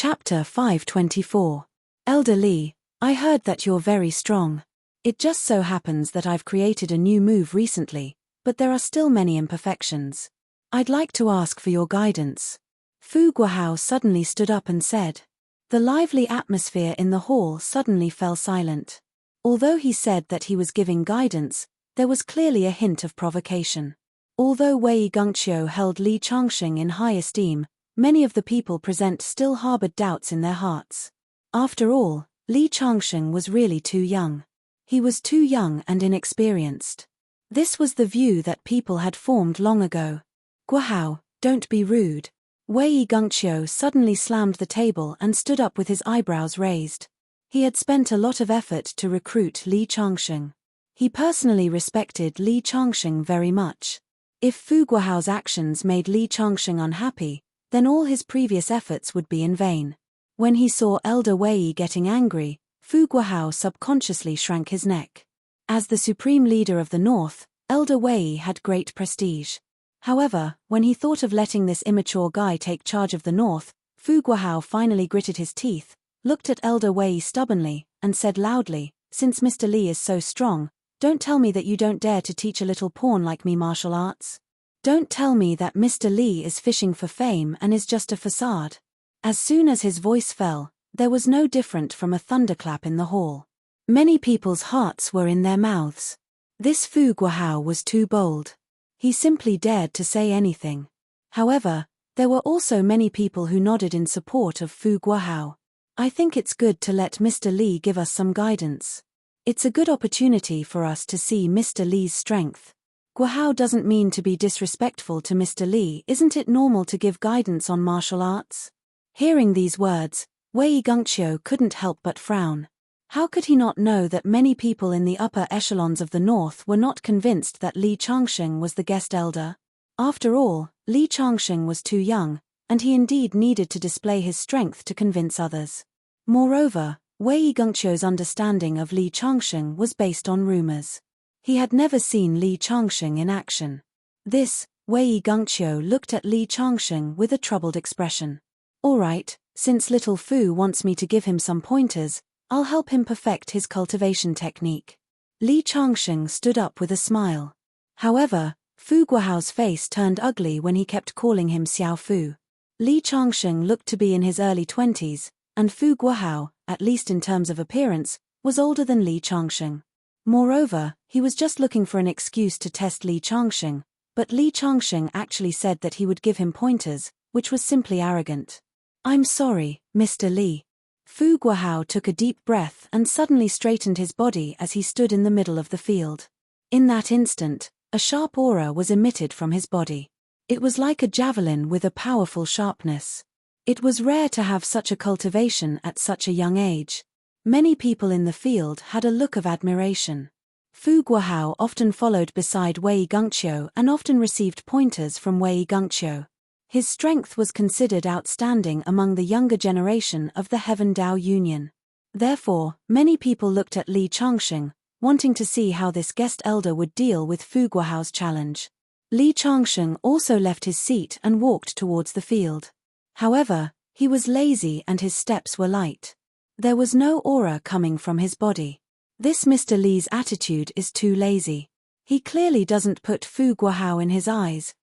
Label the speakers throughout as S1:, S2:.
S1: Chapter 524. Elder Li, I heard that you're very strong. It just so happens that I've created a new move recently, but there are still many imperfections. I'd like to ask for your guidance. Fu Guohao suddenly stood up and said. The lively atmosphere in the hall suddenly fell silent. Although he said that he was giving guidance, there was clearly a hint of provocation. Although Wei Gongqiu held Li Changxing in high esteem, many of the people present still harbored doubts in their hearts. After all, Li Changxing was really too young. He was too young and inexperienced. This was the view that people had formed long ago. Guohao, don't be rude. Wei Gongqiu suddenly slammed the table and stood up with his eyebrows raised. He had spent a lot of effort to recruit Li Changxing. He personally respected Li Changxing very much. If Fu Guohao's actions made Li Changxing unhappy, then all his previous efforts would be in vain. When he saw Elder Wei getting angry, Fu Guohao subconsciously shrank his neck. As the supreme leader of the North, Elder Wei had great prestige. However, when he thought of letting this immature guy take charge of the North, Fu Guohao finally gritted his teeth, looked at Elder Wei stubbornly, and said loudly, "Since Mr. Li is so strong, don't tell me that you don't dare to teach a little pawn like me martial arts. Don't tell me that Mr. Li is fishing for fame and is just a facade." As soon as his voice fell, there was no different from a thunderclap in the hall. Many people's hearts were in their mouths. This Fu Guohao was too bold. He simply dared to say anything. However, there were also many people who nodded in support of Fu Guohao. I think it's good to let Mr. Li give us some guidance. It's a good opportunity for us to see Mr. Li's strength. Guohao doesn't mean to be disrespectful to Mr. Li. Isn't it normal to give guidance on martial arts? Hearing these words, Wei Gongqiu couldn't help but frown. How could he not know that many people in the upper echelons of the North were not convinced that Li Changxing was the guest elder? After all, Li Changxing was too young, and he indeed needed to display his strength to convince others. Moreover, Wei Gongqiu's understanding of Li Changxing was based on rumors. He had never seen Li Changxing in action. Wei Gongqiu looked at Li Changxing with a troubled expression. All right, since little Fu wants me to give him some pointers, I'll help him perfect his cultivation technique. Li Changxing stood up with a smile. However, Fu Guohao's face turned ugly when he kept calling him Xiao Fu. Li Changxing looked to be in his early 20s, and Fu Guohao, at least in terms of appearance, was older than Li Changxing. Moreover, he was just looking for an excuse to test Li Changxing, but Li Changxing actually said that he would give him pointers, which was simply arrogant. I'm sorry, Mr. Li. Fu Guohao took a deep breath and suddenly straightened his body as he stood in the middle of the field. In that instant, a sharp aura was emitted from his body. It was like a javelin with a powerful sharpness. It was rare to have such a cultivation at such a young age. Many people in the field had a look of admiration. Fu Guohao often followed beside Wei Gongqiu and often received pointers from Wei Gongqiu. His strength was considered outstanding among the younger generation of the Heaven Dao Union. Therefore, many people looked at Li Changxing, wanting to see how this guest elder would deal with Fu Guohao's challenge. Li Changxing also left his seat and walked towards the field. However, he was lazy and his steps were light. There was no aura coming from his body. This Mr. Li's attitude is too lazy. He clearly doesn't put Fu Guohao in his eyes.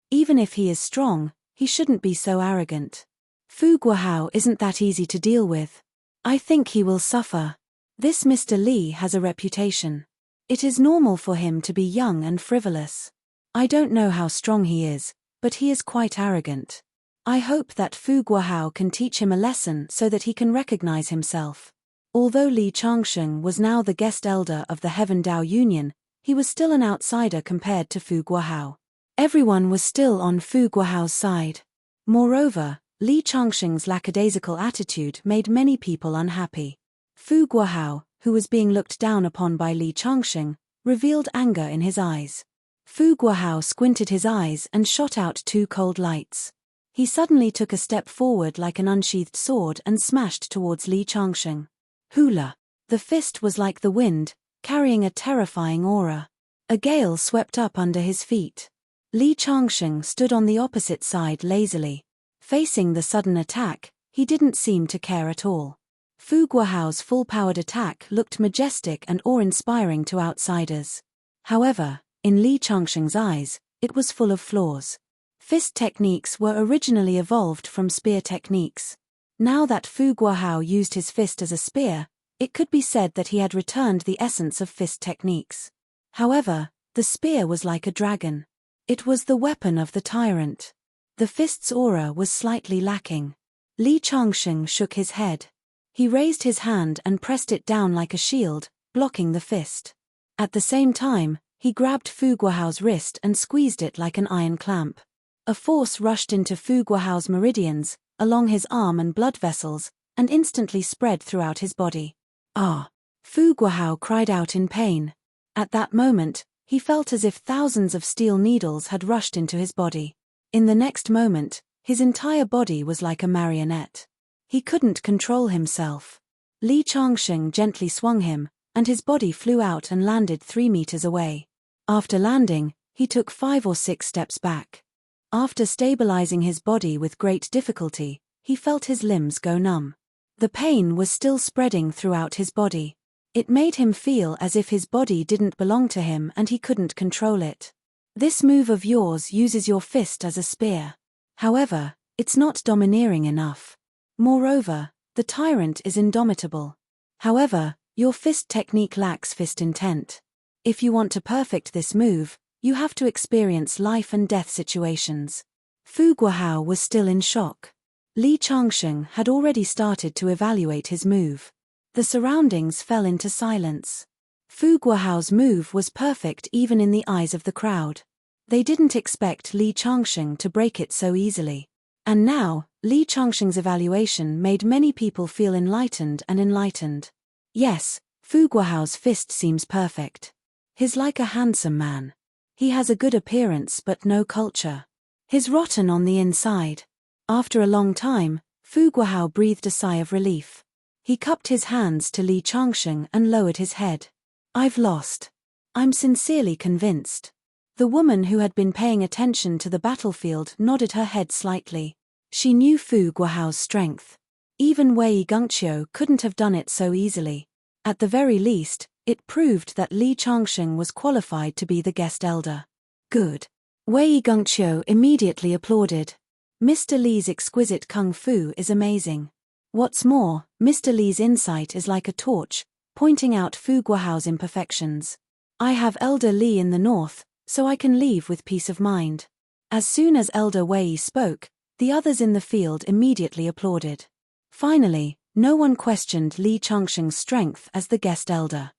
S1: Even if he is strong, he shouldn't be so arrogant. Fu Guohao isn't that easy to deal with. I think he will suffer. This Mr. Li has a reputation. It is normal for him to be young and frivolous. I don't know how strong he is, but he is quite arrogant. I hope that Fu Guohao can teach him a lesson so that he can recognize himself. Although Li Changxing was now the guest elder of the Heaven Dao Union, he was still an outsider compared to Fu Guohao. Everyone was still on Fu Guohao's side. Moreover, Li Changxing's lackadaisical attitude made many people unhappy. Fu Guohao, who was being looked down upon by Li Changxing, revealed anger in his eyes. Fu Guohao squinted his eyes and shot out two cold lights. He suddenly took a step forward like an unsheathed sword and smashed towards Li Changxing. Hula! The fist was like the wind, carrying a terrifying aura. A gale swept up under his feet. Li Changxing stood on the opposite side lazily. Facing the sudden attack, He didn't seem to care at all. Fu Guohao's full-powered attack looked majestic and awe-inspiring to outsiders. However, in Li Changsheng's eyes, it was full of flaws. Fist techniques were originally evolved from spear techniques. Now that Fu Guohao used his fist as a spear, it could be said that he had returned the essence of fist techniques. However, the spear was like a dragon. It was the weapon of the tyrant. The fist's aura was slightly lacking. Li Changsheng shook his head. He raised his hand and pressed it down like a shield, blocking the fist. At the same time, he grabbed Fu Guohao's wrist and squeezed it like an iron clamp. A force rushed into Fu Guohao's meridians, along his arm and blood vessels, and instantly spread throughout his body. Ah! Fu Guohao cried out in pain. At that moment, he felt as if thousands of steel needles had rushed into his body. In the next moment, his entire body was like a marionette. He couldn't control himself. Li Changsheng gently swung him, and his body flew out and landed 3 meters away. After landing, he took 5 or 6 steps back. After stabilizing his body with great difficulty, he felt his limbs go numb. The pain was still spreading throughout his body. It made him feel as if his body didn't belong to him and he couldn't control it. This move of yours uses your fist as a spear. However, it's not domineering enough. Moreover, the tyrant is indomitable. However, your fist technique lacks fist intent. If you want to perfect this move, you have to experience life and death situations. Fu Guohao was still in shock. Li Changsheng had already started to evaluate his move. The surroundings fell into silence. Fu Guohao's move was perfect even in the eyes of the crowd. They didn't expect Li Changsheng to break it so easily. And now, Li Changsheng's evaluation made many people feel enlightened. Yes, Fu Guohao's fist seems perfect. He's like a handsome man. He has a good appearance but no culture. He's rotten on the inside. After a long time, Fu Guohao breathed a sigh of relief. He cupped his hands to Li Changsheng and lowered his head. I've lost. I'm sincerely convinced. The woman who had been paying attention to the battlefield nodded her head slightly. She knew Fu Guohao's strength. Even Wei Gengqiu couldn't have done it so easily. At the very least, it proved that Li Changsheng was qualified to be the guest elder. Good. Wei Gengqiu immediately applauded. Mr. Li's exquisite kung fu is amazing. What's more, Mr. Li's insight is like a torch, pointing out Fu Guohao's imperfections. I have Elder Li in the north, so I can leave with peace of mind. As soon as Elder Wei spoke, the others in the field immediately applauded. Finally, no one questioned Li Changsheng's strength as the guest elder.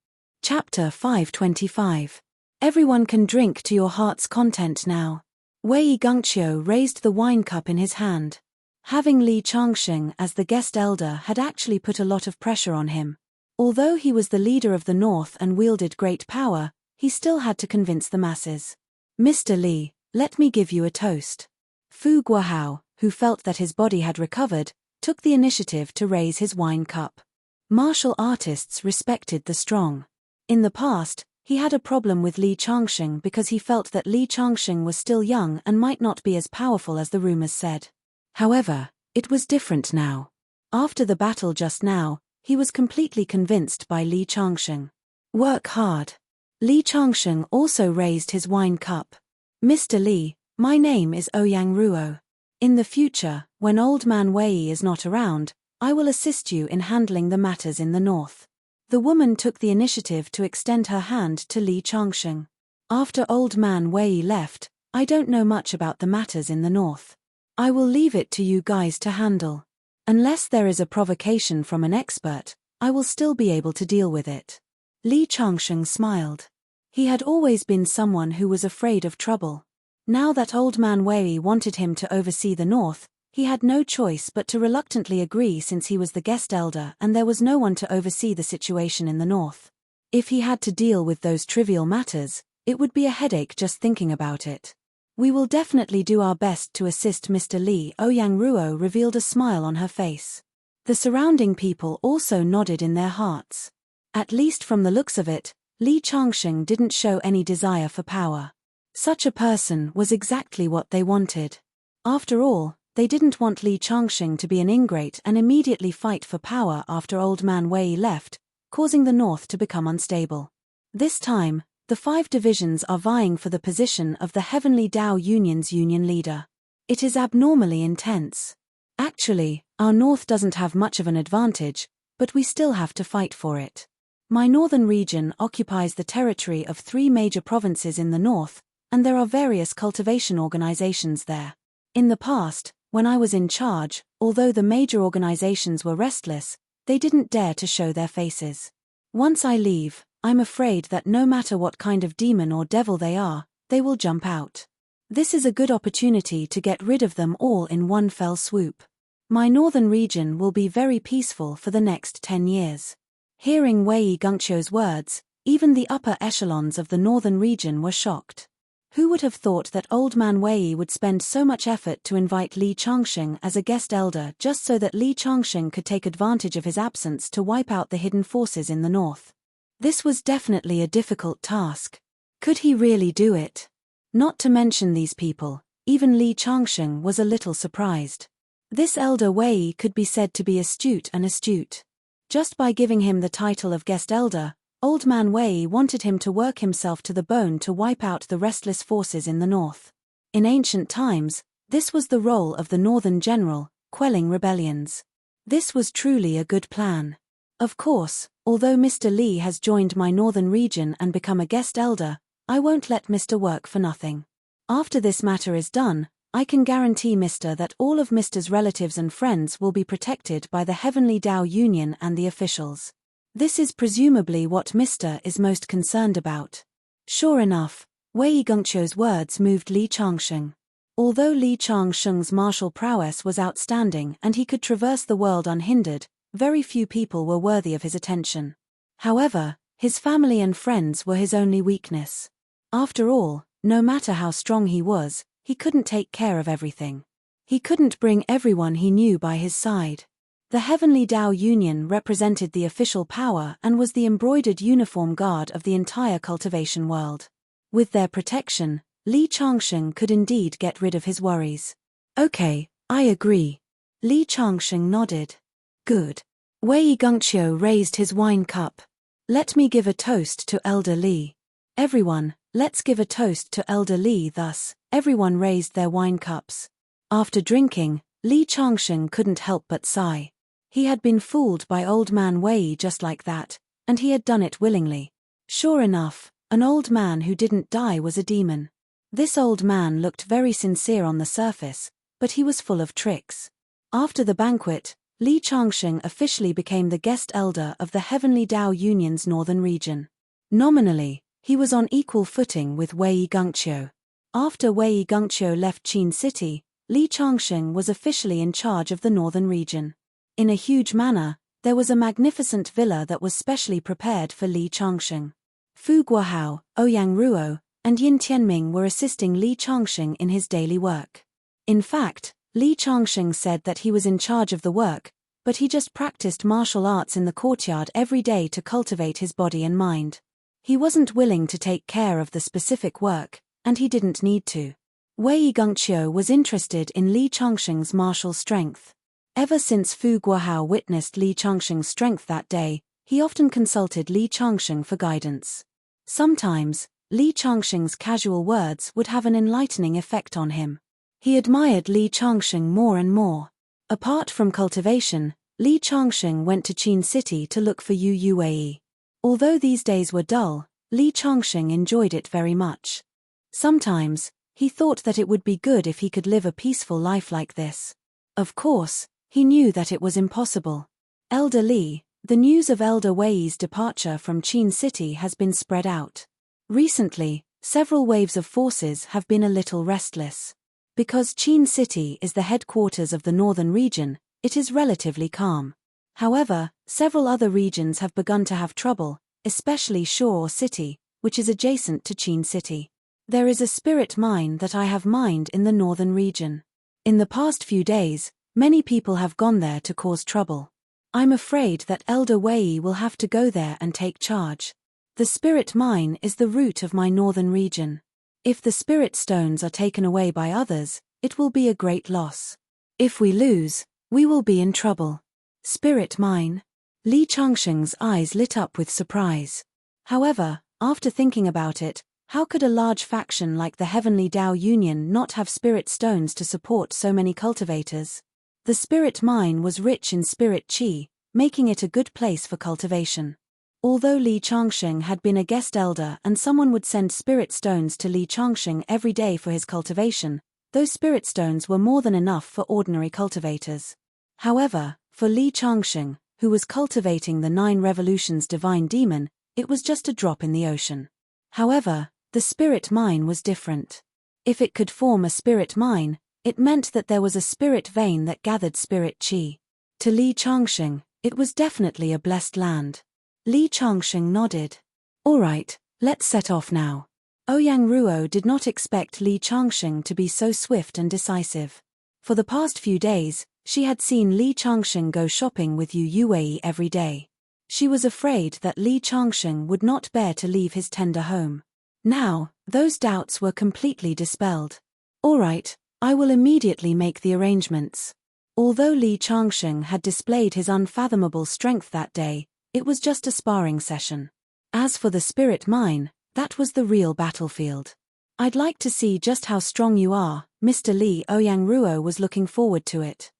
S1: Chapter 525. Everyone can drink to your heart's content now. Wei Gengqiu raised the wine cup in his hand. Having Li Changsheng as the guest elder had actually put a lot of pressure on him. Although he was the leader of the north and wielded great power, he still had to convince the masses. Mr. Li, let me give you a toast. Fu Guohao, who felt that his body had recovered, took the initiative to raise his wine cup. Martial artists respected the strong. In the past, he had a problem with Li Changsheng because he felt that Li Changsheng was still young and might not be as powerful as the rumors said. However, it was different now. After the battle just now, he was completely convinced by Li Changsheng. Work hard. Li Changsheng also raised his wine cup. Mr. Li, my name is Ouyang Ruo. In the future, when Old Man Wei is not around, I will assist you in handling the matters in the north. The woman took the initiative to extend her hand to Li Changsheng. After Old Man Wei left, I don't know much about the matters in the north. I will leave it to you guys to handle. Unless there is a provocation from an expert, I will still be able to deal with it. Li Changsheng smiled. He had always been someone who was afraid of trouble. Now that Old Man Wei wanted him to oversee the north, he had no choice but to reluctantly agree since he was the guest elder and there was no one to oversee the situation in the north. If he had to deal with those trivial matters, it would be a headache just thinking about it. We will definitely do our best to assist Mr. Li. Ouyang Ruo revealed a smile on her face. The surrounding people also nodded in their hearts. At least from the looks of it, Li Changsheng didn't show any desire for power. Such a person was exactly what they wanted. After all, They didn't want Li Changsheng to be an ingrate and immediately fight for power after Old Man Wei left, causing the north to become unstable. This time, the 5 divisions are vying for the position of the Heavenly Tao Union's union leader. It is abnormally intense. Actually, our north doesn't have much of an advantage, but we still have to fight for it. My northern region occupies the territory of 3 major provinces in the north, and there are various cultivation organizations there. In the past, when I was in charge, although the major organizations were restless, they didn't dare to show their faces. Once I leave, I'm afraid that no matter what kind of demon or devil they are, they will jump out. This is a good opportunity to get rid of them all in one fell swoop. My northern region will be very peaceful for the next 10 years. Hearing Wei Gongqiu's words, even the upper echelons of the northern region were shocked. Who would have thought that Old Man Wei would spend so much effort to invite Li Changsheng as a guest elder just so that Li Changsheng could take advantage of his absence to wipe out the hidden forces in the north? This was definitely a difficult task. Could he really do it? Not to mention these people, even Li Changsheng was a little surprised. This elder Wei could be said to be astute. Just by giving him the title of guest elder, Old Man Wei wanted him to work himself to the bone to wipe out the restless forces in the north. In ancient times, this was the role of the northern general, quelling rebellions. This was truly a good plan. Of course, although Mr. Li has joined my northern region and become a guest elder, I won't let Mr. work for nothing. After this matter is done, I can guarantee Mr. that all of Mr.'s relatives and friends will be protected by the Heavenly Tao Union and the officials. This is presumably what Mr. is most concerned about. Sure enough, Wei Gongqiu's words moved Li Changsheng. Although Li Changsheng's martial prowess was outstanding and he could traverse the world unhindered, very few people were worthy of his attention. However, his family and friends were his only weakness. After all, no matter how strong he was, he couldn't take care of everything. He couldn't bring everyone he knew by his side. The Heavenly Tao Union represented the official power and was the embroidered uniform guard of the entire cultivation world. With their protection, Li Changsheng could indeed get rid of his worries. Okay, I agree. Li Changsheng nodded. Good. Wei Gongqiu raised his wine cup. Let me give a toast to Elder Li. Everyone, let's give a toast to Elder Li. Thus, everyone raised their wine cups. After drinking, Li Changsheng couldn't help but sigh. He had been fooled by Old Man Wei just like that, and he had done it willingly. Sure enough, an old man who didn't die was a demon. This old man looked very sincere on the surface, but he was full of tricks. After the banquet, Li Changsheng officially became the guest elder of the Heavenly Tao Union's northern region. Nominally, he was on equal footing with Wei Gongqiu. After Wei Gongqiu left Qin City, Li Changsheng was officially in charge of the northern region. In a huge manor, there was a magnificent villa that was specially prepared for Li Changsheng. Fu Guohao, Ouyang Ruo, and Yin Tianming were assisting Li Changsheng in his daily work. In fact, Li Changsheng said that he was in charge of the work, but he just practiced martial arts in the courtyard every day to cultivate his body and mind. He wasn't willing to take care of the specific work, and he didn't need to. Wei Gongqiu was interested in Li Changsheng's martial strength. Ever since Fu Guohao witnessed Li Changsheng's strength that day, he often consulted Li Changsheng for guidance. Sometimes, Li Changsheng's casual words would have an enlightening effect on him. He admired Li Changsheng more and more. Apart from cultivation, Li Changsheng went to Qin City to look for Yu Wei. Although these days were dull, Li Changsheng enjoyed it very much. Sometimes, he thought that it would be good if he could live a peaceful life like this. Of course, he knew that it was impossible. Elder Li, the news of Elder Wei's departure from Qin City has been spread out. Recently, several waves of forces have been a little restless. Because Qin City is the headquarters of the northern region, it is relatively calm. However, several other regions have begun to have trouble, especially Shore City, which is adjacent to Qin City. There is a spirit mine that I have mined in the northern region. In the past few days, many people have gone there to cause trouble. I'm afraid that Elder Wei will have to go there and take charge. The spirit mine is the root of my northern region. If the spirit stones are taken away by others, it will be a great loss. If we lose, we will be in trouble. Spirit mine. Li Changsheng's eyes lit up with surprise. However, after thinking about it, how could a large faction like the Heavenly Tao Union not have spirit stones to support so many cultivators? The spirit mine was rich in spirit qi, making it a good place for cultivation. Although Li Changsheng had been a guest elder and someone would send spirit stones to Li Changsheng every day for his cultivation, those spirit stones were more than enough for ordinary cultivators. However, for Li Changsheng, who was cultivating the 9 Revolutions divine demon, it was just a drop in the ocean. However, the spirit mine was different. If it could form a spirit mine, it meant that there was a spirit vein that gathered spirit qi. To Li Changsheng, it was definitely a blessed land. Li Changsheng nodded. Alright, let's set off now. Ouyang Ruo did not expect Li Changsheng to be so swift and decisive. For the past few days, she had seen Li Changsheng go shopping with Yu Yuwei every day. She was afraid that Li Changsheng would not bear to leave his tender home. Now, those doubts were completely dispelled. Alright, I will immediately make the arrangements. Although Li Changsheng had displayed his unfathomable strength that day, it was just a sparring session. As for the spirit mine, that was the real battlefield. I'd like to see just how strong you are, Mr. Li. Ouyang Ruo was looking forward to it.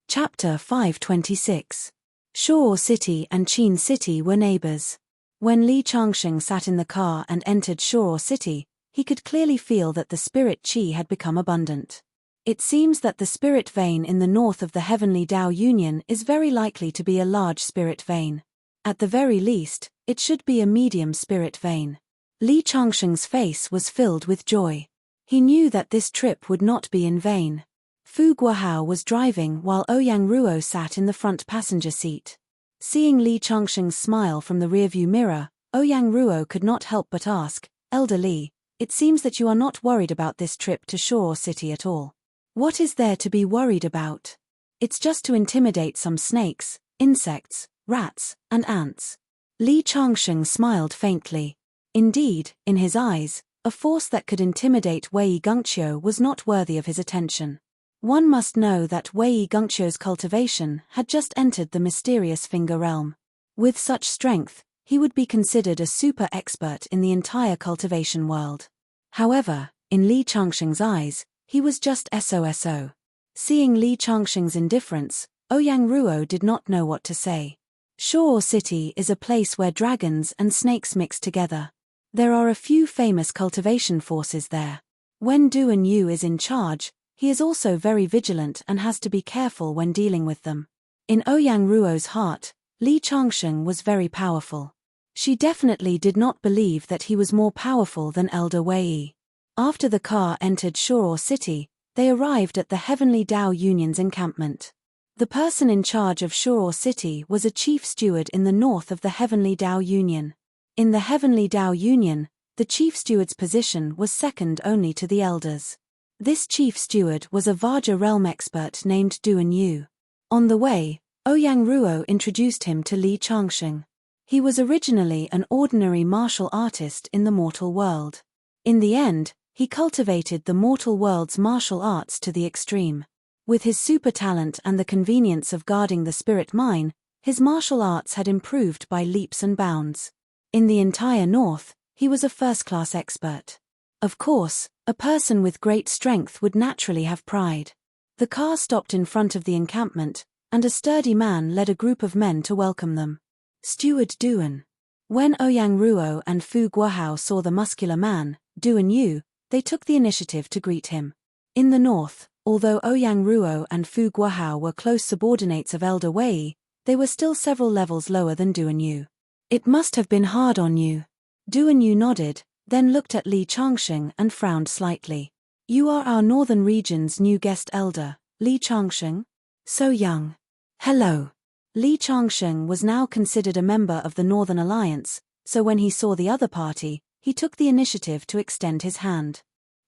S1: Chapter 526. Shuo City and Qin City were neighbors. When Li Changsheng sat in the car and entered Shuo City, he could clearly feel that the spirit qi had become abundant. It seems that the spirit vein in the north of the Heavenly Tao Union is very likely to be a large spirit vein. At the very least, it should be a medium spirit vein. Li Changsheng's face was filled with joy. He knew that this trip would not be in vain. Fu Guohao was driving while Ouyang Ruo sat in the front passenger seat. Seeing Li Changsheng's smile from the rearview mirror, Ouyang Ruo could not help but ask, Elder Li, it seems that you are not worried about this trip to Shuo City at all. What is there to be worried about? It's just to intimidate some snakes, insects, rats, and ants. Li Changsheng smiled faintly. Indeed, in his eyes, a force that could intimidate Wei Gongqiu was not worthy of his attention. One must know that Wei Gongqiu's cultivation had just entered the mysterious finger realm. With such strength, he would be considered a super expert in the entire cultivation world. However, in Li Changsheng's eyes, he was just SOSO. Seeing Li Changsheng's indifference, Ouyang Ruo did not know what to say. Shuo City is a place where dragons and snakes mix together. There are a few famous cultivation forces there. When Duan Yu is in charge, he is also very vigilant and has to be careful when dealing with them. In Ouyang Ruo's heart, Li Changsheng was very powerful. She definitely did not believe that he was more powerful than Elder Wei. After the car entered Shuo City, they arrived at the Heavenly Tao Union's encampment. The person in charge of Shuo City was a chief steward in the north of the Heavenly Tao Union. In the Heavenly Tao Union, the chief steward's position was second only to the elders. This chief steward was a Vajra realm expert named Duan Yu. On the way, Ouyang Ruo introduced him to Li Changsheng. He was originally an ordinary martial artist in the mortal world. In the end, he cultivated the mortal world's martial arts to the extreme. With his super talent and the convenience of guarding the spirit mine, his martial arts had improved by leaps and bounds. In the entire north, he was a first-class expert. Of course, a person with great strength would naturally have pride. The car stopped in front of the encampment, and a sturdy man led a group of men to welcome them. Steward Duan. When Ouyang Ruo and Fu Guohao saw the muscular man, Duan Yu, they took the initiative to greet him. In the north, although Ouyang Ruo and Fu Guohao were close subordinates of Elder Wei, they were still several levels lower than Duan Yu. It must have been hard on you. Duan Yu nodded, then looked at Li Changsheng and frowned slightly. You are our northern region's new guest elder, Li Changsheng? So young. Hello. Li Changsheng was now considered a member of the Northern Alliance, so when he saw the other party, he took the initiative to extend his hand.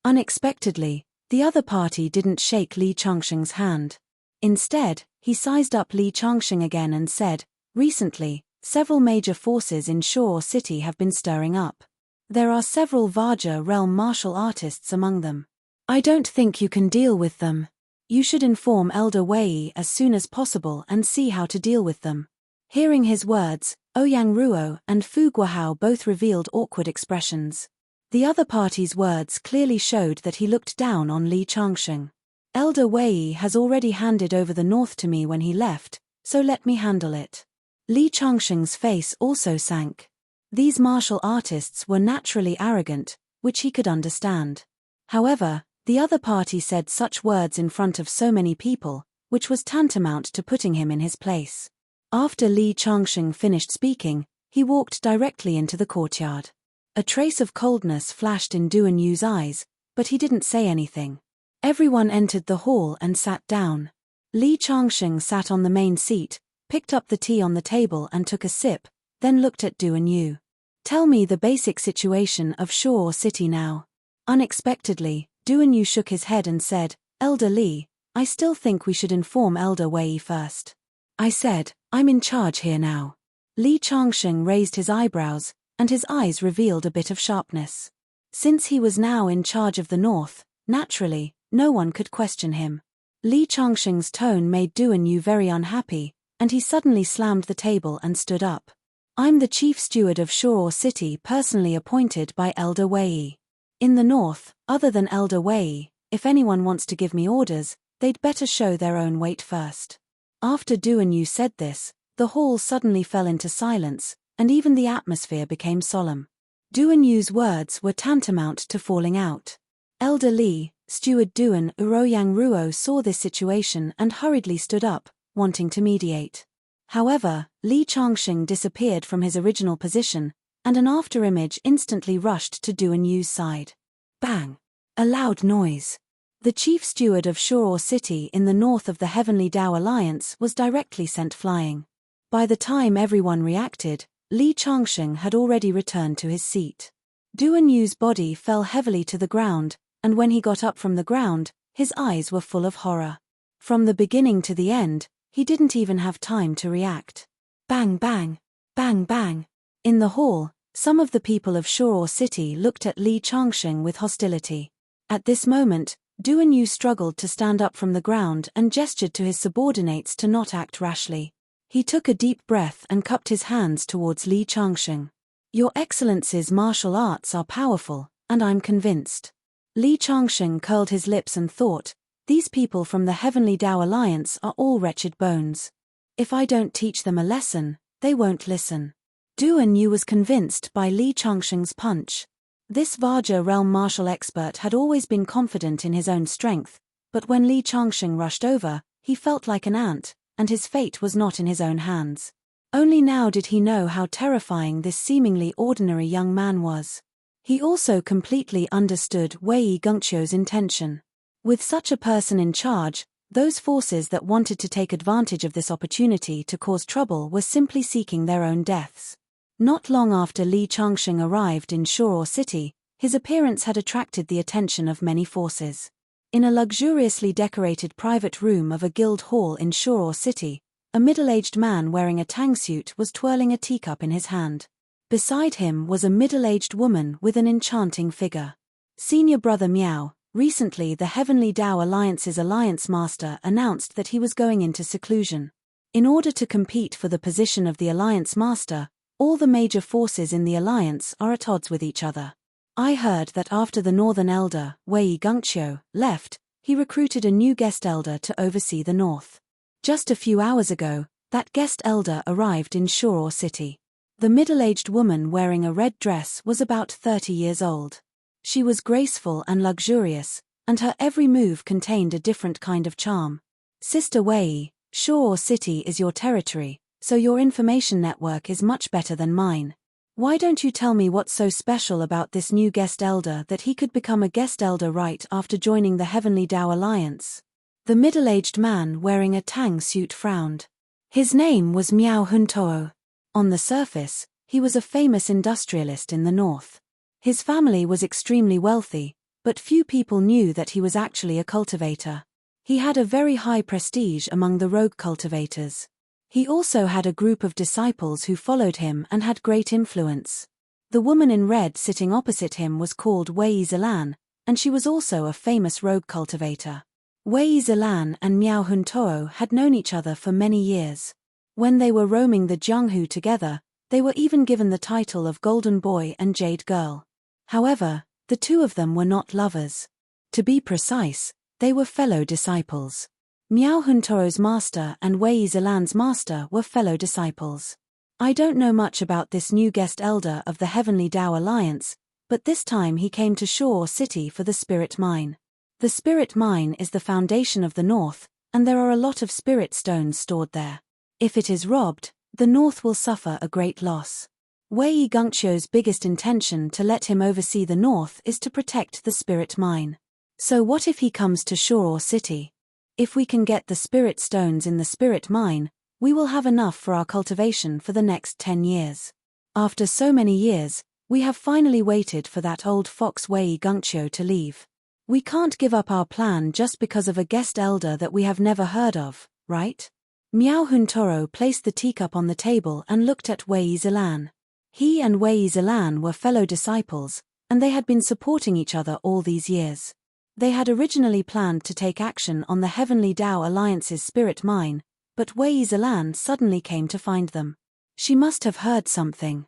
S1: Unexpectedly, the other party didn't shake Li Changsheng's hand. Instead, he sized up Li Changsheng again and said, recently, several major forces in Shuo City have been stirring up. There are several Vajra realm martial artists among them. I don't think you can deal with them. You should inform Elder Wei as soon as possible and see how to deal with them. Hearing his words, Ouyang Ruo and Fu Guohao both revealed awkward expressions. The other party's words clearly showed that he looked down on Li Changsheng. Elder Wei has already handed over the north to me when he left, so let me handle it. Li Changsheng's face also sank. These martial artists were naturally arrogant, which he could understand. However, the other party said such words in front of so many people, which was tantamount to putting him in his place. After Li Changsheng finished speaking, he walked directly into the courtyard. A trace of coldness flashed in Duan Yu's eyes, but he didn't say anything. Everyone entered the hall and sat down. Li Changsheng sat on the main seat, picked up the tea on the table and took a sip, then looked at Duan Yu. Tell me the basic situation of Shuo City now. Unexpectedly, Duan Yu shook his head and said, Elder Li, I still think we should inform Elder Wei first. I said, I'm in charge here now. Li Changsheng raised his eyebrows, and his eyes revealed a bit of sharpness. Since he was now in charge of the north, naturally, no one could question him. Li Changsheng's tone made Duan Yu very unhappy, and he suddenly slammed the table and stood up. I'm the chief steward of Shuo City personally appointed by Elder Wei. In the north, other than Elder Wei, if anyone wants to give me orders, they'd better show their own weight first. After Duan Yu said this, the hall suddenly fell into silence, and even the atmosphere became solemn. Duan Yu's words were tantamount to falling out. Elder Li, Steward Duan Ouyang Ruo saw this situation and hurriedly stood up, wanting to mediate. However, Li Changsheng disappeared from his original position, and an afterimage instantly rushed to Duan Yu's side. Bang! A loud noise. The chief steward of Shuo City in the north of the Heavenly Dao Alliance was directly sent flying. By the time everyone reacted, Li Changsheng had already returned to his seat. Duan Yu's body fell heavily to the ground, and when he got up from the ground, his eyes were full of horror. From the beginning to the end, he didn't even have time to react. Bang bang! Bang bang! In the hall, some of the people of Shuo City looked at Li Changsheng with hostility. At this moment, Duan Yu struggled to stand up from the ground and gestured to his subordinates to not act rashly. He took a deep breath and cupped his hands towards Li Changsheng. Your Excellency's martial arts are powerful, and I'm convinced. Li Changsheng curled his lips and thought, these people from the Heavenly Dao Alliance are all wretched bones. If I don't teach them a lesson, they won't listen. Duan Yu was convinced by Li Changsheng's punch. This Vaja realm martial expert had always been confident in his own strength, but when Li Changsheng rushed over, he felt like an ant, and his fate was not in his own hands. Only now did he know how terrifying this seemingly ordinary young man was. He also completely understood Wei Gengqiu's intention. With such a person in charge, those forces that wanted to take advantage of this opportunity to cause trouble were simply seeking their own deaths. Not long after Li Changsheng arrived in Shuo City, his appearance had attracted the attention of many forces. In a luxuriously decorated private room of a guild hall in Shuo City, a middle-aged man wearing a tang suit was twirling a teacup in his hand. Beside him was a middle-aged woman with an enchanting figure. Senior Brother Miao, recently the Heavenly Dao Alliance's Alliance Master announced that he was going into seclusion. In order to compete for the position of the Alliance Master, all the major forces in the Alliance are at odds with each other. I heard that after the Northern Elder, Wei Gengqiu, left, he recruited a new guest elder to oversee the North. Just a few hours ago, that guest elder arrived in Shuo City. The middle-aged woman wearing a red dress was about 30 years old. She was graceful and luxurious, and her every move contained a different kind of charm. Sister Wei, Shuo City is your territory, so your information network is much better than mine. Why don't you tell me what's so special about this new guest elder that he could become a guest elder right after joining the Heavenly Dao Alliance? The middle-aged man wearing a tang suit frowned. His name was Miao Huntoo. On the surface, he was a famous industrialist in the north. His family was extremely wealthy, but few people knew that he was actually a cultivator. He had a very high prestige among the rogue cultivators. He also had a group of disciples who followed him and had great influence. The woman in red sitting opposite him was called Wei Zilan, and she was also a famous rogue cultivator. Wei Zilan and Miao Huntoo had known each other for many years. When they were roaming the Jianghu together, they were even given the title of Golden Boy and Jade Girl. However, the two of them were not lovers. To be precise, they were fellow disciples. Miao Huntoo's master and Wei Zilan's master were fellow disciples. I don't know much about this new guest elder of the Heavenly Tao Alliance, but this time he came to Shore City for the Spirit Mine. The Spirit Mine is the foundation of the North, and there are a lot of spirit stones stored there. If it is robbed, the North will suffer a great loss. Wei Gungqiu's biggest intention to let him oversee the North is to protect the Spirit Mine. So what if he comes to Shore City? If we can get the spirit stones in the Spirit Mine, we will have enough for our cultivation for the next 10 years. After so many years, we have finally waited for that old fox Wei Gungqiu to leave. We can't give up our plan just because of a guest elder that we have never heard of, right? Miao Huntoo placed the teacup on the table and looked at Wei Zilan. He and Wei Zilan were fellow disciples, and they had been supporting each other all these years. They had originally planned to take action on the Heavenly Tao Alliance's Spirit Mine, but Wei Zilan suddenly came to find them. She must have heard something.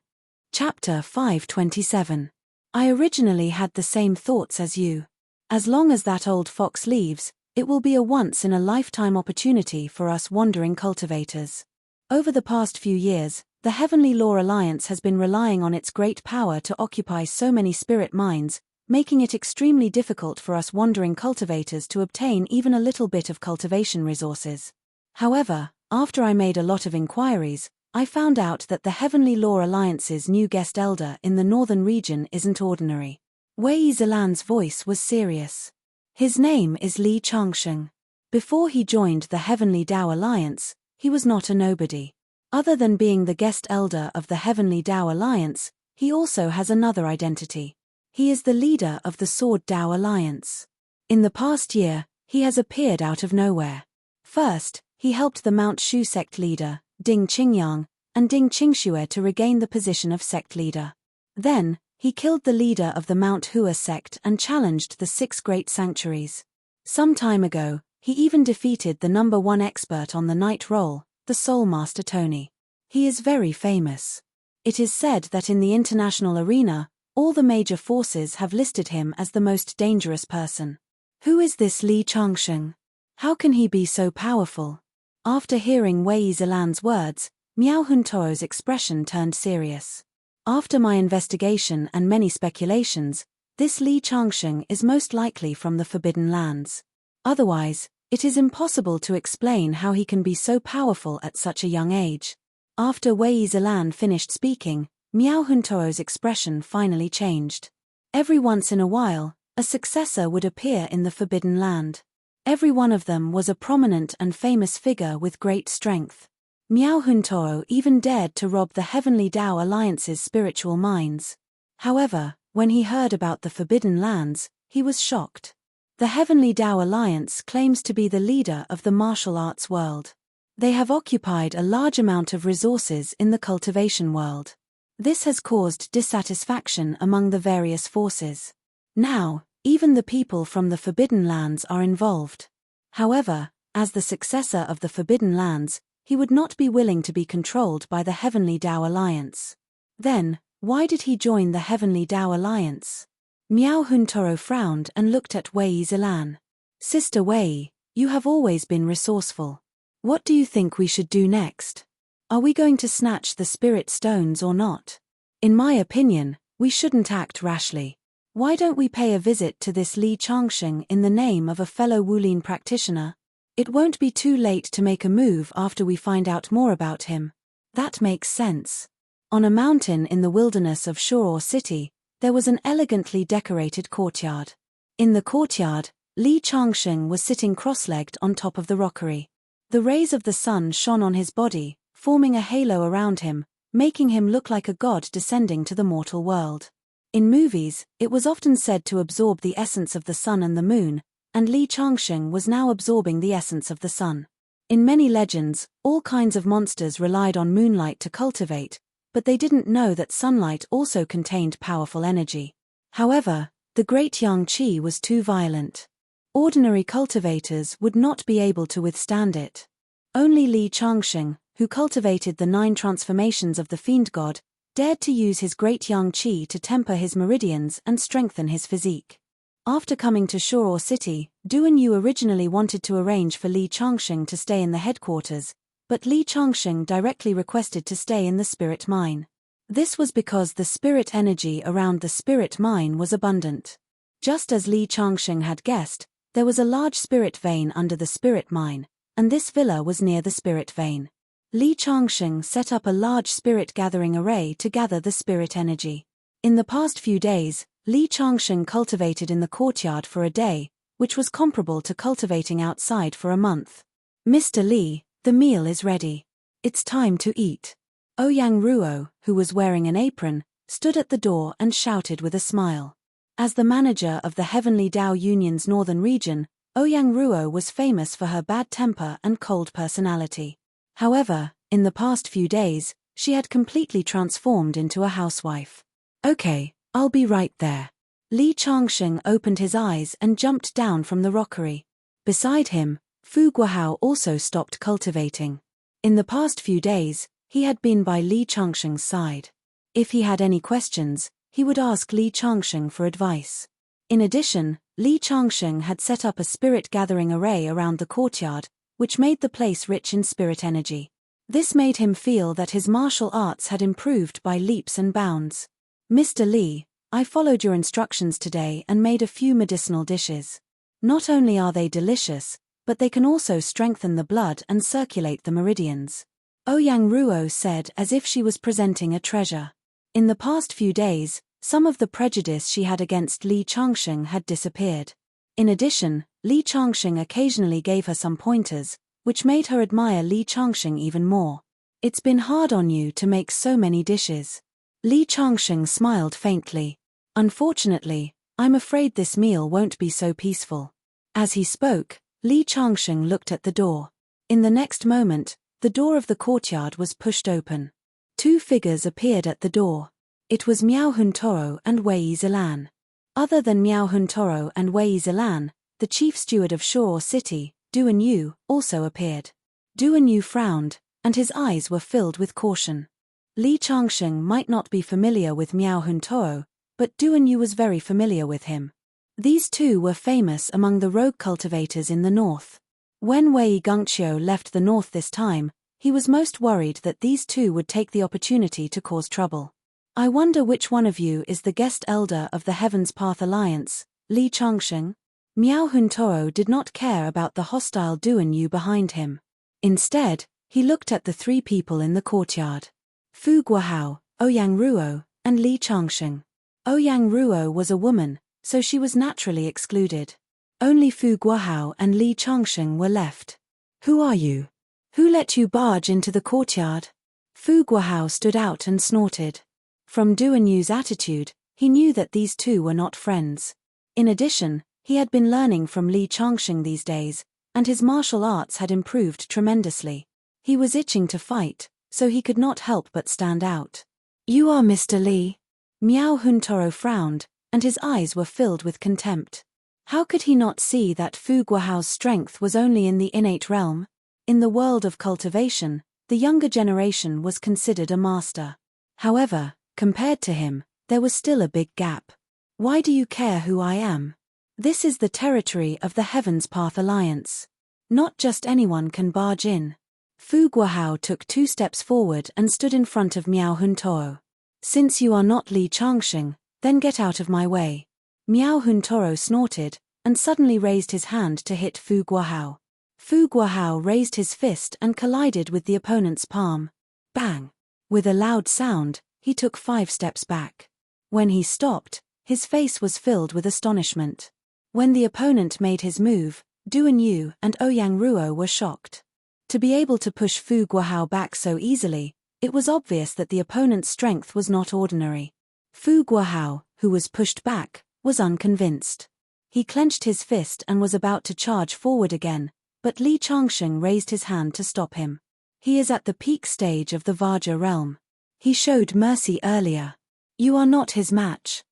S1: Chapter 527. I originally had the same thoughts as you. As long as that old fox leaves, it will be a once-in-a-lifetime opportunity for us wandering cultivators. Over the past few years, the Heavenly Law Alliance has been relying on its great power to occupy so many spirit mines, making it extremely difficult for us wandering cultivators to obtain even a little bit of cultivation resources. However, after I made a lot of inquiries, I found out that the Heavenly Law Alliance's new guest elder in the northern region isn't ordinary. Wei Zilan's voice was serious. His name is Li Changsheng. Before he joined the Heavenly Tao Alliance, he was not a nobody. Other than being the guest elder of the Heavenly Tao Alliance, he also has another identity. He is the leader of the Sword Tao Alliance. In the past year, he has appeared out of nowhere. First, he helped the Mount Shu sect leader, Ding Qingyang, and Ding Qingxue to regain the position of sect leader. Then, he killed the leader of the Mount Hua sect and challenged the 6 great sanctuaries. Some time ago, he even defeated the #1 expert on the night roll, the Soul Master Tony. He is very famous. It is said that in the international arena, all the major forces have listed him as the most dangerous person. Who is this Li Changsheng? How can he be so powerful? After hearing Wei Zilan's words, Miao Huntoo's expression turned serious. After my investigation and many speculations, this Li Changsheng is most likely from the Forbidden Lands. Otherwise, it is impossible to explain how he can be so powerful at such a young age. After Wei Zilan finished speaking, Miao Huntoo's expression finally changed. Every once in a while, a successor would appear in the Forbidden Land. Every one of them was a prominent and famous figure with great strength. Miao Huntoo even dared to rob the Heavenly Tao Alliance's spiritual mines. However, when he heard about the Forbidden Lands, he was shocked. The Heavenly Tao Alliance claims to be the leader of the martial arts world. They have occupied a large amount of resources in the cultivation world. This has caused dissatisfaction among the various forces. Now, even the people from the Forbidden Lands are involved. However, as the successor of the Forbidden Lands, he would not be willing to be controlled by the Heavenly Tao Alliance. Then, why did he join the Heavenly Tao Alliance? Miao Huntoo frowned and looked at Wei Zilan. Sister Wei, you have always been resourceful. What do you think we should do next? Are we going to snatch the spirit stones or not? In my opinion, we shouldn't act rashly. Why don't we pay a visit to this Li Changsheng in the name of a fellow Wulin practitioner? It won't be too late to make a move after we find out more about him. That makes sense. On a mountain in the wilderness of Shore City, there was an elegantly decorated courtyard. In the courtyard, Li Changsheng was sitting cross-legged on top of the rockery. The rays of the sun shone on his body, forming a halo around him, making him look like a god descending to the mortal world. In movies, it was often said to absorb the essence of the sun and the moon, and Li Changsheng was now absorbing the essence of the sun. In many legends, all kinds of monsters relied on moonlight to cultivate, but they didn't know that sunlight also contained powerful energy. However, the great Yang Qi was too violent. Ordinary cultivators would not be able to withstand it. Only Li Changsheng, who cultivated the 9 transformations of the fiend god, dared to use his great yang qi to temper his meridians and strengthen his physique. After coming to Shuo City, Duan Yu originally wanted to arrange for Li Changsheng to stay in the headquarters, but Li Changsheng directly requested to stay in the spirit mine. This was because the spirit energy around the spirit mine was abundant. Just as Li Changsheng had guessed, there was a large spirit vein under the spirit mine, and this villa was near the spirit vein. Li Changsheng set up a large spirit gathering array to gather the spirit energy. In the past few days, Li Changsheng cultivated in the courtyard for a day, which was comparable to cultivating outside for a month. Mr. Li, the meal is ready. It's time to eat. Ouyang Ruo, who was wearing an apron, stood at the door and shouted with a smile. As the manager of the Heavenly Dao Union's northern region, Ouyang Ruo was famous for her bad temper and cold personality. However, in the past few days, she had completely transformed into a housewife. Okay, I'll be right there. Li Changsheng opened his eyes and jumped down from the rockery. Beside him, Fu Guohao also stopped cultivating. In the past few days, he had been by Li Changsheng's side. If he had any questions, he would ask Li Changsheng for advice. In addition, Li Changsheng had set up a spirit gathering array around the courtyard, which made the place rich in spirit energy. This made him feel that his martial arts had improved by leaps and bounds. Mr. Li, I followed your instructions today and made a few medicinal dishes. Not only are they delicious, but they can also strengthen the blood and circulate the meridians. Ouyang Ruo said as if she was presenting a treasure. In the past few days, some of the prejudice she had against Li Changsheng had disappeared. In addition, Li Changsheng occasionally gave her some pointers, which made her admire Li Changsheng even more. It's been hard on you to make so many dishes. Li Changsheng smiled faintly. Unfortunately, I'm afraid this meal won't be so peaceful. As he spoke, Li Changsheng looked at the door. In the next moment, the door of the courtyard was pushed open. 2 figures appeared at the door. It was Miao Huntoro and Wei Zilan. Other than Miao Huntoro and Wei Zilan, the chief steward of Shuo City, Duan Yu, also appeared. Duan Yu frowned, and his eyes were filled with caution. Li Changsheng might not be familiar with Miao Huntoro, but Duan Yu was very familiar with him. These 2 were famous among the rogue cultivators in the north. When Wei Gongqiu left the north this time, he was most worried that these 2 would take the opportunity to cause trouble. I wonder which one of you is the guest elder of the Heaven's Path Alliance, Li Changsheng? Miao Huntoro did not care about the hostile Duan Yu behind him. Instead, he looked at the 3 people in the courtyard. Fu Guohao, Ouyang Ruo, and Li Changsheng. Ouyang Ruo was a woman, so she was naturally excluded. Only Fu Guohao and Li Changsheng were left. Who are you? Who let you barge into the courtyard? Fu Guohao stood out and snorted. From Duan Yu's attitude, he knew that these 2 were not friends. In addition, he had been learning from Li Changsheng these days, and his martial arts had improved tremendously. He was itching to fight, so he could not help but stand out. You are Mr. Li? Miao Huntoro frowned, and his eyes were filled with contempt. How could he not see that Fu Guohao's strength was only in the innate realm? In the world of cultivation, the younger generation was considered a master. However, compared to him, there was still a big gap. Why do you care who I am? This is the territory of the Heaven's Path Alliance. Not just anyone can barge in. Fu Guohao took 2 steps forward and stood in front of Miao Huntoro. Since you are not Li Changsheng, then get out of my way. Miao Huntoro snorted, and suddenly raised his hand to hit Fu Guohao. Fu Guohao raised his fist and collided with the opponent's palm. Bang! With a loud sound, he took 5 steps back. When he stopped, his face was filled with astonishment. When the opponent made his move, Duan Yu and Ouyang Ruo were shocked. To be able to push Fu Guohao back so easily, it was obvious that the opponent's strength was not ordinary. Fu Guohao, who was pushed back, was unconvinced. He clenched his fist and was about to charge forward again, but Li Changsheng raised his hand to stop him. He is at the peak stage of the Vajra realm. He showed mercy earlier. You are not his match.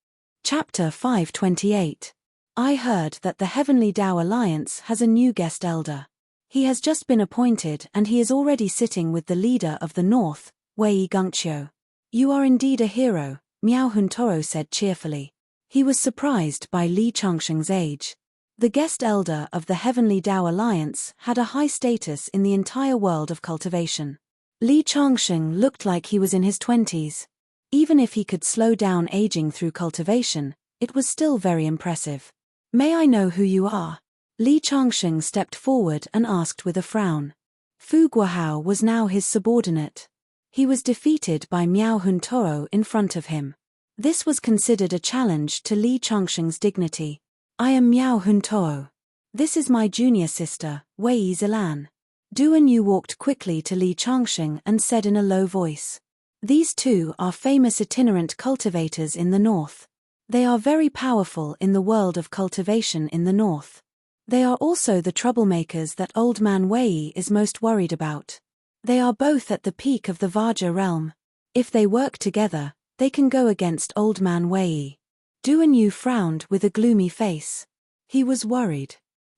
S1: Chapter 528. I heard that the Heavenly Tao Alliance has a new guest elder. He has just been appointed and he is already sitting with the leader of the North, Wei Gungqiu. You are indeed a hero, Miao Huntoro said cheerfully. He was surprised by Li Changsheng's age. The guest elder of the Heavenly Tao Alliance had a high status in the entire world of cultivation. Li Changsheng looked like he was in his 20s. Even if he could slow down aging through cultivation, it was still very impressive. May I know who you are? Li Changsheng stepped forward and asked with a frown. Fu Guohao was now his subordinate. He was defeated by Miao Huntoro in front of him. This was considered a challenge to Li Changsheng's dignity. I am Miao Huntoro. This is my junior sister, Wei Zilan. Duan Yu walked quickly to Li Changsheng and said in a low voice. These two are famous itinerant cultivators in the north. They are very powerful in the world of cultivation in the north. They are also the troublemakers that Old Man Wei is most worried about. They are both at the peak of the Vaja realm. If they work together, they can go against Old Man Wei. Duan Yu frowned with a gloomy face. He was worried.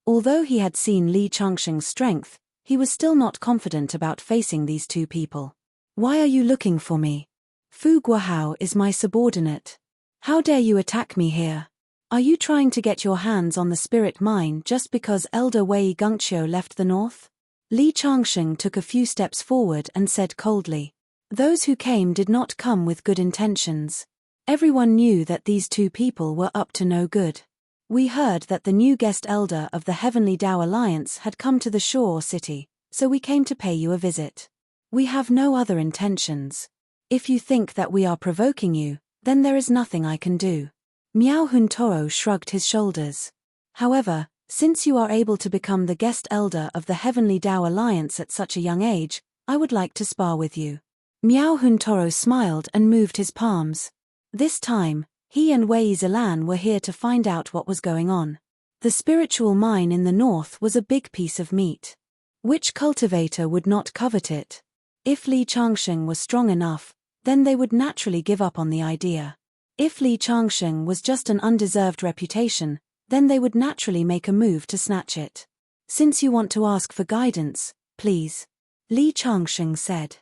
S1: Although he had seen Li Changsheng's strength, he was still not confident about facing these two people. Why are you looking for me? Fu Guohao is my subordinate. How dare you attack me here? Are you trying to get your hands on the spirit mine just because Elder Wei Gungqiu left the north? Li Changsheng took a few steps forward and said coldly. Those who came did not come with good intentions. Everyone knew that these two people were up to no good. We heard that the new guest elder of the Heavenly Tao Alliance had come to the shore city, so we came to pay you a visit. We have no other intentions. If you think that we are provoking you, then there is nothing I can do. Miao Huntoro shrugged his shoulders. However, since you are able to become the guest elder of the Heavenly Tao Alliance at such a young age, I would like to spar with you. Miao Huntoro smiled and moved his palms. This time, he and Wei Zilan were here to find out what was going on. The spiritual mine in the north was a big piece of meat. Which cultivator would not covet it? If Li Changsheng was strong enough, then they would naturally give up on the idea. If Li Changsheng was just an undeserved reputation, then they would naturally make a move to snatch it. Since you want to ask for guidance, please. Li Changsheng said.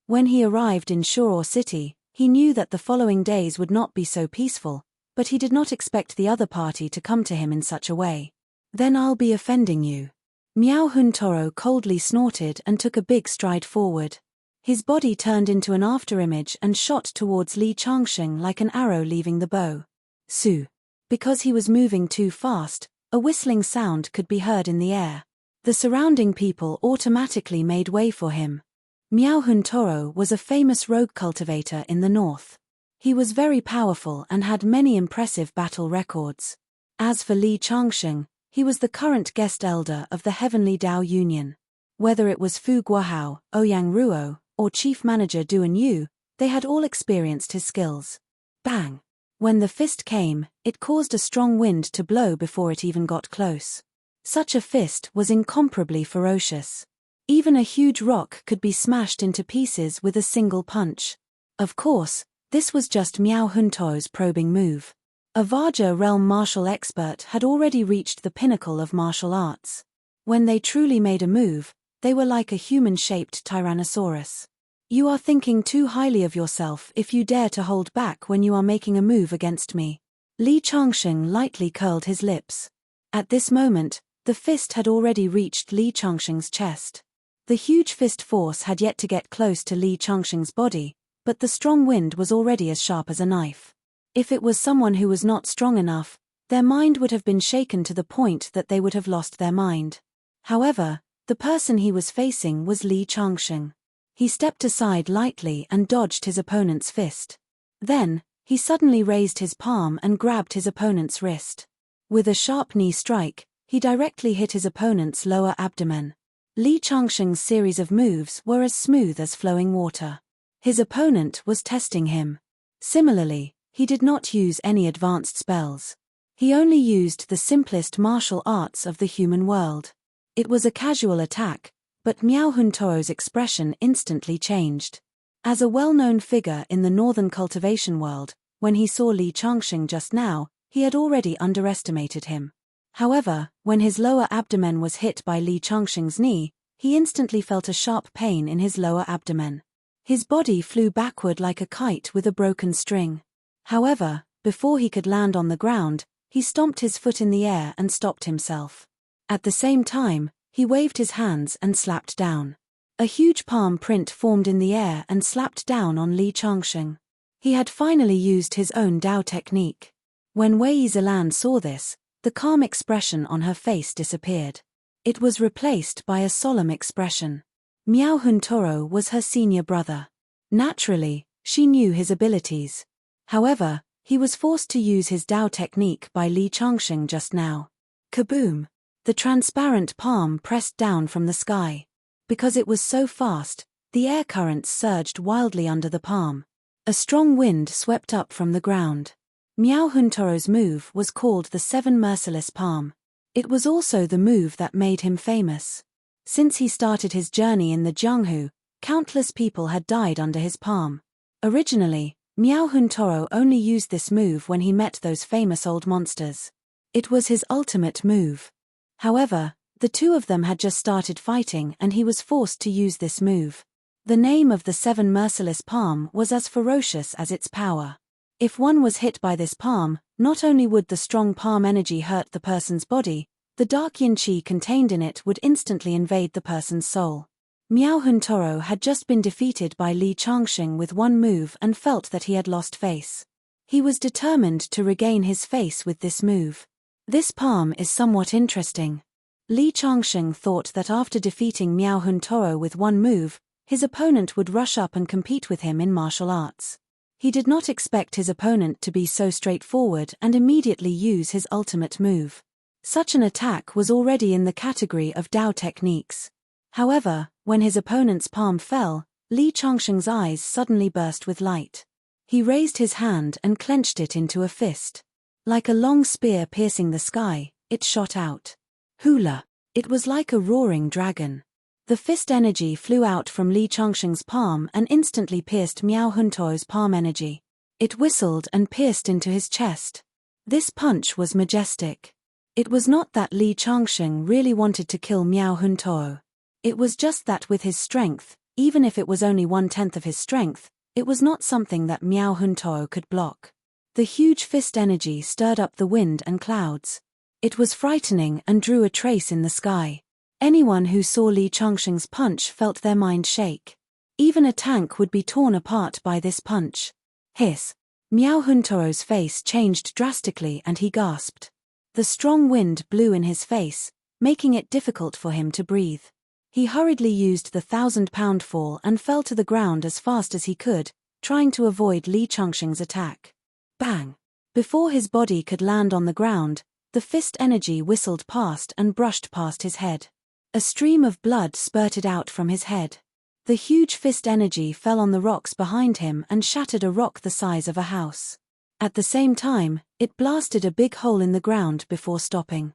S1: When he arrived in Shore City, he knew that the following days would not be so peaceful, but he did not expect the other party to come to him in such a way. Then I'll be offending you. Miao Huntoro coldly snorted and took a big stride forward. His body turned into an afterimage and shot towards Li Changsheng like an arrow leaving the bow. Su. Because he was moving too fast, a whistling sound could be heard in the air. The surrounding people automatically made way for him. Miao Huntoro was a famous rogue cultivator in the north. He was very powerful and had many impressive battle records. As for Li Changsheng, he was the current guest elder of the Heavenly Tao Union. Whether it was Fu Guohao, Ouyang Ruo, or Chief Manager Duan Yu, they had all experienced his skills. Bang! When the fist came, it caused a strong wind to blow before it even got close. Such a fist was incomparably ferocious. Even a huge rock could be smashed into pieces with a single punch. Of course, this was just Miao Huntoro's probing move. A Vaja realm martial expert had already reached the pinnacle of martial arts. When they truly made a move, they were like a human-shaped tyrannosaurus. You are thinking too highly of yourself if you dare to hold back when you are making a move against me. Li Changsheng lightly curled his lips. At this moment, the fist had already reached Li Changsheng's chest. The huge fist force had yet to get close to Li Changsheng's body, but the strong wind was already as sharp as a knife. If it was someone who was not strong enough, their mind would have been shaken to the point that they would have lost their mind. However, the person he was facing was Li Changsheng. He stepped aside lightly and dodged his opponent's fist. Then, he suddenly raised his palm and grabbed his opponent's wrist. With a sharp knee strike, he directly hit his opponent's lower abdomen. Li Changsheng's series of moves were as smooth as flowing water. His opponent was testing him. Similarly, he did not use any advanced spells. He only used the simplest martial arts of the human world. It was a casual attack, but Miao Huntoro's expression instantly changed. As a well-known figure in the northern cultivation world, when he saw Li Changsheng just now, he had already underestimated him. However, when his lower abdomen was hit by Li Changxing's knee, he instantly felt a sharp pain in his lower abdomen. His body flew backward like a kite with a broken string. However, before he could land on the ground, he stomped his foot in the air and stopped himself. At the same time, he waved his hands and slapped down. A huge palm print formed in the air and slapped down on Li Changxing. He had finally used his own Dao technique. When Wei Yizilan saw this, the calm expression on her face disappeared. It was replaced by a solemn expression. Miao Huntoro was her senior brother. Naturally, she knew his abilities. However, he was forced to use his Dao technique by Li Changxing just now. Kaboom! The transparent palm pressed down from the sky. Because it was so fast, the air currents surged wildly under the palm. A strong wind swept up from the ground. Miao Huntoro's move was called the Seven Merciless Palm. It was also the move that made him famous. Since he started his journey in the Jianghu, countless people had died under his palm. Originally, Miao Huntoro only used this move when he met those famous old monsters. It was his ultimate move. However, the two of them had just started fighting and he was forced to use this move. The name of the Seven Merciless Palm was as ferocious as its power. If one was hit by this palm, not only would the strong palm energy hurt the person's body, the dark yin qi contained in it would instantly invade the person's soul. Miao Huntoro had just been defeated by Li Changxing with one move and felt that he had lost face. He was determined to regain his face with this move. This palm is somewhat interesting. Li Changxing thought that after defeating Miao Huntoro with one move, his opponent would rush up and compete with him in martial arts. He did not expect his opponent to be so straightforward and immediately use his ultimate move. Such an attack was already in the category of Dao techniques. However, when his opponent's palm fell, Li Changxing's eyes suddenly burst with light. He raised his hand and clenched it into a fist. Like a long spear piercing the sky, it shot out. Hula! It was like a roaring dragon. The fist energy flew out from Li Changxing's palm and instantly pierced Miao Huntoro's palm energy. It whistled and pierced into his chest. This punch was majestic. It was not that Li Changxing really wanted to kill Miao Huntoro. It was just that with his strength, even if it was only 1/10 of his strength, it was not something that Miao Huntoro could block. The huge fist energy stirred up the wind and clouds. It was frightening and drew a trace in the sky. Anyone who saw Li Changxing's punch felt their mind shake. Even a tank would be torn apart by this punch. Hiss! Miao Huntoro's face changed drastically and he gasped. The strong wind blew in his face, making it difficult for him to breathe. He hurriedly used the 1,000-pound fall and fell to the ground as fast as he could, trying to avoid Li Changxing's attack. Bang! Before his body could land on the ground, the fist energy whistled past and brushed past his head. A stream of blood spurted out from his head. The huge fist energy fell on the rocks behind him and shattered a rock the size of a house. At the same time, it blasted a big hole in the ground before stopping.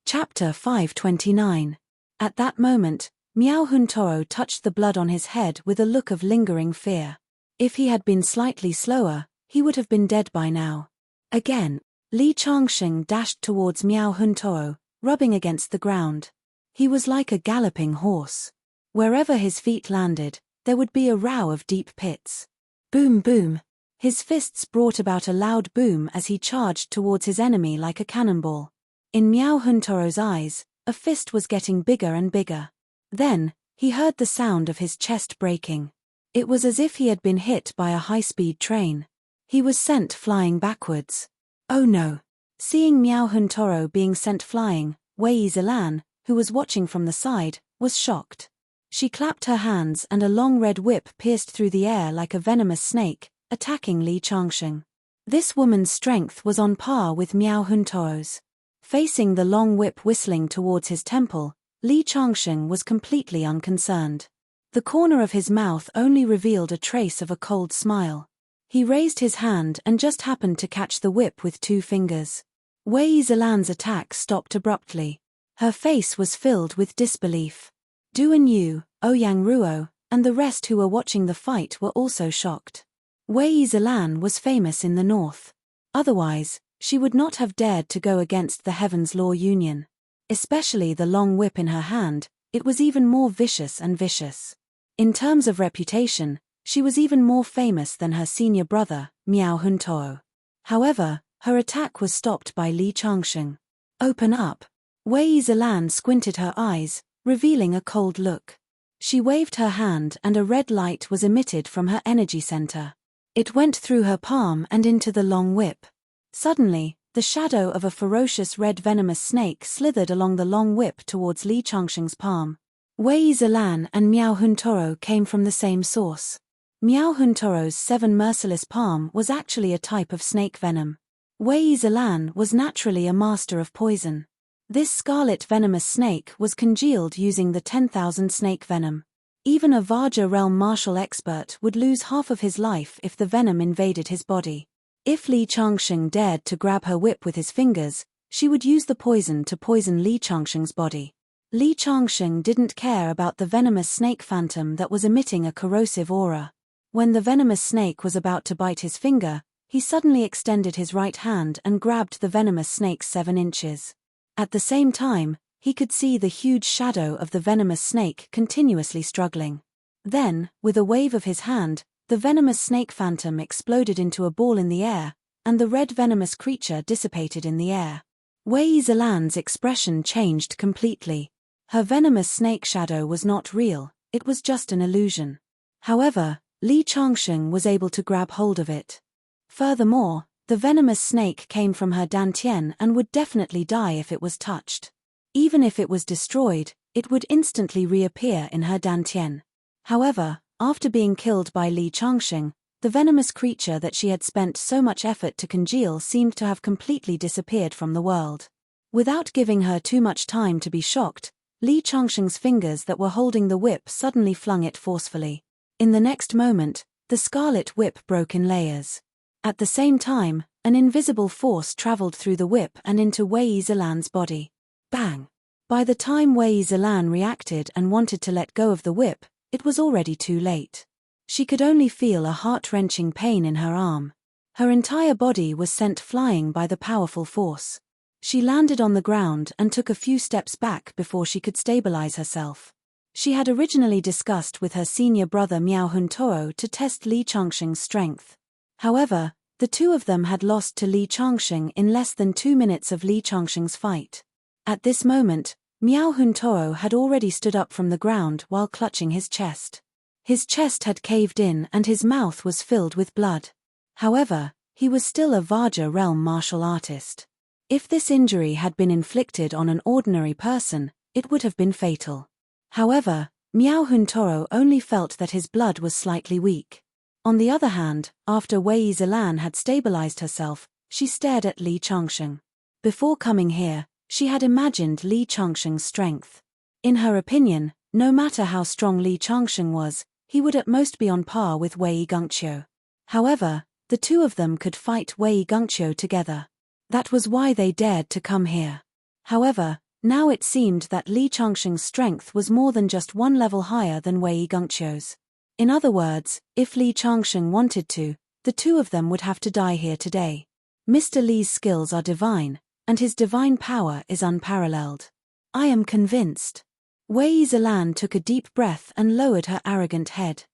S1: Chapter 529. At that moment, Miao Huntoro touched the blood on his head with a look of lingering fear. If he had been slightly slower, he would have been dead by now. Again, Li Changxing dashed towards Miao Huntoro, rubbing against the ground. He was like a galloping horse. Wherever his feet landed, there would be a row of deep pits. Boom boom! His fists brought about a loud boom as he charged towards his enemy like a cannonball. In Miao Huntoro's eyes, a fist was getting bigger and bigger. Then, he heard the sound of his chest breaking. It was as if he had been hit by a high-speed train. He was sent flying backwards. Oh no! Seeing Miao Huntoro being sent flying, Wei Yizilan, who was watching from the side, was shocked. She clapped her hands and a long red whip pierced through the air like a venomous snake, attacking Li Changxing. This woman's strength was on par with Miao Huntoro's. Facing the long whip whistling towards his temple, Li Changxing was completely unconcerned. The corner of his mouth only revealed a trace of a cold smile. He raised his hand and just happened to catch the whip with 2 fingers. Wei Yizilan's attack stopped abruptly. Her face was filled with disbelief. Duan Yu, Ouyang Ruo, and the rest who were watching the fight were also shocked. Wei Yizilan was famous in the north. Otherwise, She would not have dared to go against the Heaven's Law Union. Especially the long whip in her hand, it was even more vicious and vicious. In terms of reputation, she was even more famous than her senior brother, Miao Huntao. However, her attack was stopped by Li Changsheng. "Open up." Wei Zilan squinted her eyes, revealing a cold look. She waved her hand and a red light was emitted from her energy center. It went through her palm and into the long whip. Suddenly, the shadow of a ferocious red venomous snake slithered along the long whip towards Li Changsheng's palm. Wei Zilan and Miao Huntao came from the same source. Miao Huntao's 7 merciless palm was actually a type of snake venom. Wei Zilan was naturally a master of poison. This scarlet venomous snake was congealed using the 10,000 snake venom. Even a Vajra realm martial expert would lose half of his life if the venom invaded his body. If Li Changsheng dared to grab her whip with his fingers, she would use the poison to poison Li Changsheng's body. Li Changsheng didn't care about the venomous snake phantom that was emitting a corrosive aura. When the venomous snake was about to bite his finger, he suddenly extended his right hand and grabbed the venomous snake's 7 inches. At the same time, he could see the huge shadow of the venomous snake continuously struggling. Then, with a wave of his hand, the venomous snake phantom exploded into a ball in the air, and the red venomous creature dissipated in the air. Wei Zilan's expression changed completely. Her venomous snake shadow was not real, it was just an illusion. However, Li Changsheng was able to grab hold of it. Furthermore, the venomous snake came from her dantian and would definitely die if it was touched. Even if it was destroyed, it would instantly reappear in her dantian. However, after being killed by Li Changsheng, the venomous creature that she had spent so much effort to congeal seemed to have completely disappeared from the world. Without giving her too much time to be shocked, Li Changsheng's fingers that were holding the whip suddenly flung it forcefully. In the next moment, the scarlet whip broke in layers. At the same time, an invisible force traveled through the whip and into Wei Zilan's body. Bang! By the time Wei Zilan reacted and wanted to let go of the whip, it was already too late. She could only feel a heart-wrenching pain in her arm. Her entire body was sent flying by the powerful force. She landed on the ground and took a few steps back before she could stabilize herself. She had originally discussed with her senior brother Miao Huntao to test Li Changsheng's strength. However, the two of them had lost to Li Changsheng in less than 2 minutes of Li Changsheng's fight. At this moment, Miao Huntao had already stood up from the ground while clutching his chest. His chest had caved in and his mouth was filled with blood. However, he was still a Vajra realm martial artist. If this injury had been inflicted on an ordinary person, it would have been fatal. However, Miao Huntao only felt that his blood was slightly weak. On the other hand, after Wei Zilan had stabilized herself, she stared at Li Changsheng. Before coming here, she had imagined Li Changsheng's strength. In her opinion, no matter how strong Li Changsheng was, he would at most be on par with Wei Gongqiu. However, the two of them could fight Wei Gongqiu together. That was why they dared to come here. However, now it seemed that Li Changsheng's strength was more than just 1 level higher than Wei Gongqiu's. In other words, if Li Changsheng wanted to, the two of them would have to die here today. Mr. Li's skills are divine, and his divine power is unparalleled. I am convinced. Wei Zilan took a deep breath and lowered her arrogant head.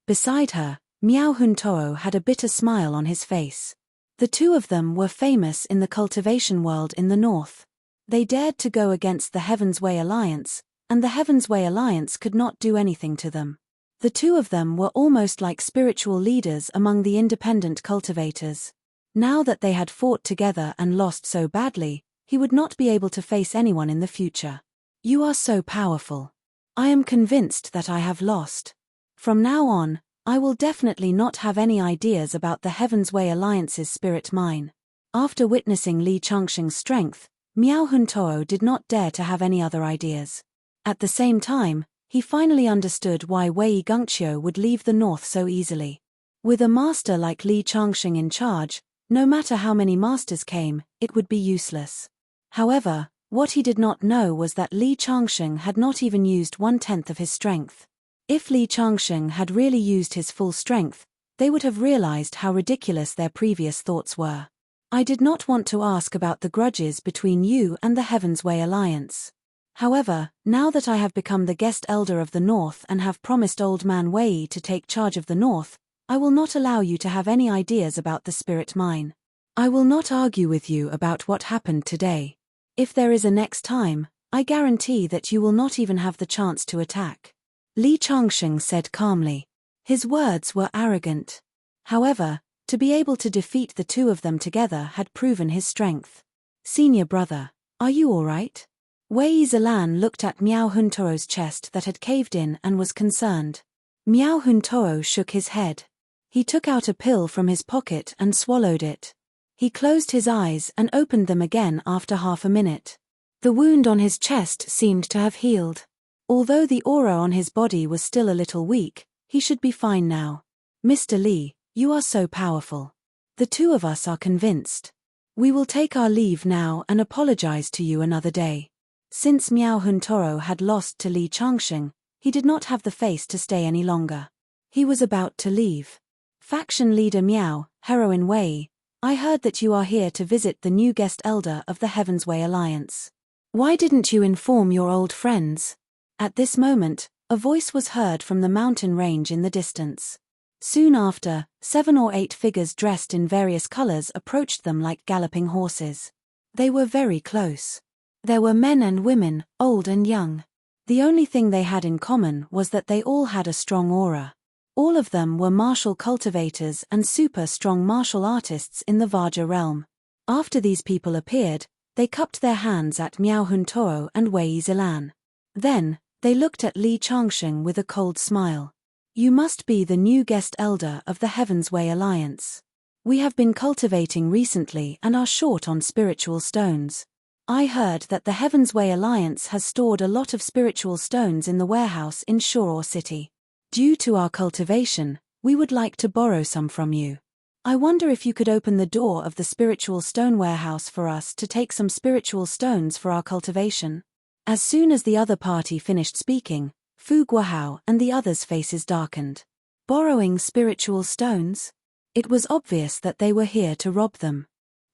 S1: Beside her, Miao Huntao had a bitter smile on his face. The two of them were famous in the cultivation world in the north. They dared to go against the Heaven's Way Alliance, and the Heaven's Way Alliance could not do anything to them. The two of them were almost like spiritual leaders among the independent cultivators. Now that they had fought together and lost so badly, he would not be able to face anyone in the future. You are so powerful. I am convinced that I have lost. From now on, I will definitely not have any ideas about the Heaven's Way Alliance's spirit mine. After witnessing Li Changsheng's strength, Miao Huntao did not dare to have any other ideas. At the same time, he finally understood why Wei Gongqiu would leave the north so easily. With a master like Li Changsheng in charge, no matter how many masters came, it would be useless. However, what he did not know was that Li Changsheng had not even used 1/10 of his strength. If Li Changsheng had really used his full strength, they would have realized how ridiculous their previous thoughts were. I did not want to ask about the grudges between you and the Heaven's Way Alliance. However, now that I have become the guest elder of the North and have promised Old Man Wei to take charge of the North, I will not allow you to have any ideas about the spirit mine. I will not argue with you about what happened today. If there is a next time, I guarantee that you will not even have the chance to attack. Li Changsheng said calmly. His words were arrogant. However, to be able to defeat the two of them together had proven his strength. Senior brother, are you all right? Wei Zilan looked at Miao Huntoro's chest that had caved in and was concerned. Miao Huntoro shook his head. He took out a pill from his pocket and swallowed it. He closed his eyes and opened them again after half a minute. The wound on his chest seemed to have healed. Although the aura on his body was still a little weak, he should be fine now. Mr. Li, you are so powerful. The two of us are convinced. We will take our leave now and apologize to you another day. Since Miao Huntoro had lost to Li Changsheng, he did not have the face to stay any longer. He was about to leave. Faction leader Miao, heroine Wei, I heard that you are here to visit the new guest elder of the Heaven's Way Alliance. Why didn't you inform your old friends? At this moment, a voice was heard from the mountain range in the distance. Soon after, 7 or 8 figures dressed in various colors approached them like galloping horses. They were very close. There were men and women, old and young. The only thing they had in common was that they all had a strong aura. All of them were martial cultivators and super strong martial artists in the Vaja realm. After these people appeared, they cupped their hands at Miao Huntoro and Wei Zilan. Then, they looked at Li Changsheng with a cold smile. You must be the new guest elder of the Heaven's Way Alliance. We have been cultivating recently and are short on spiritual stones. I heard that the Heaven's Way Alliance has stored a lot of spiritual stones in the warehouse in Shore City. Due to our cultivation, we would like to borrow some from you. I wonder if you could open the door of the spiritual stone warehouse for us to take some spiritual stones for our cultivation. As soon as the other party finished speaking, Fu Guohao and the others' faces darkened. Borrowing spiritual stones? It was obvious that they were here to rob them.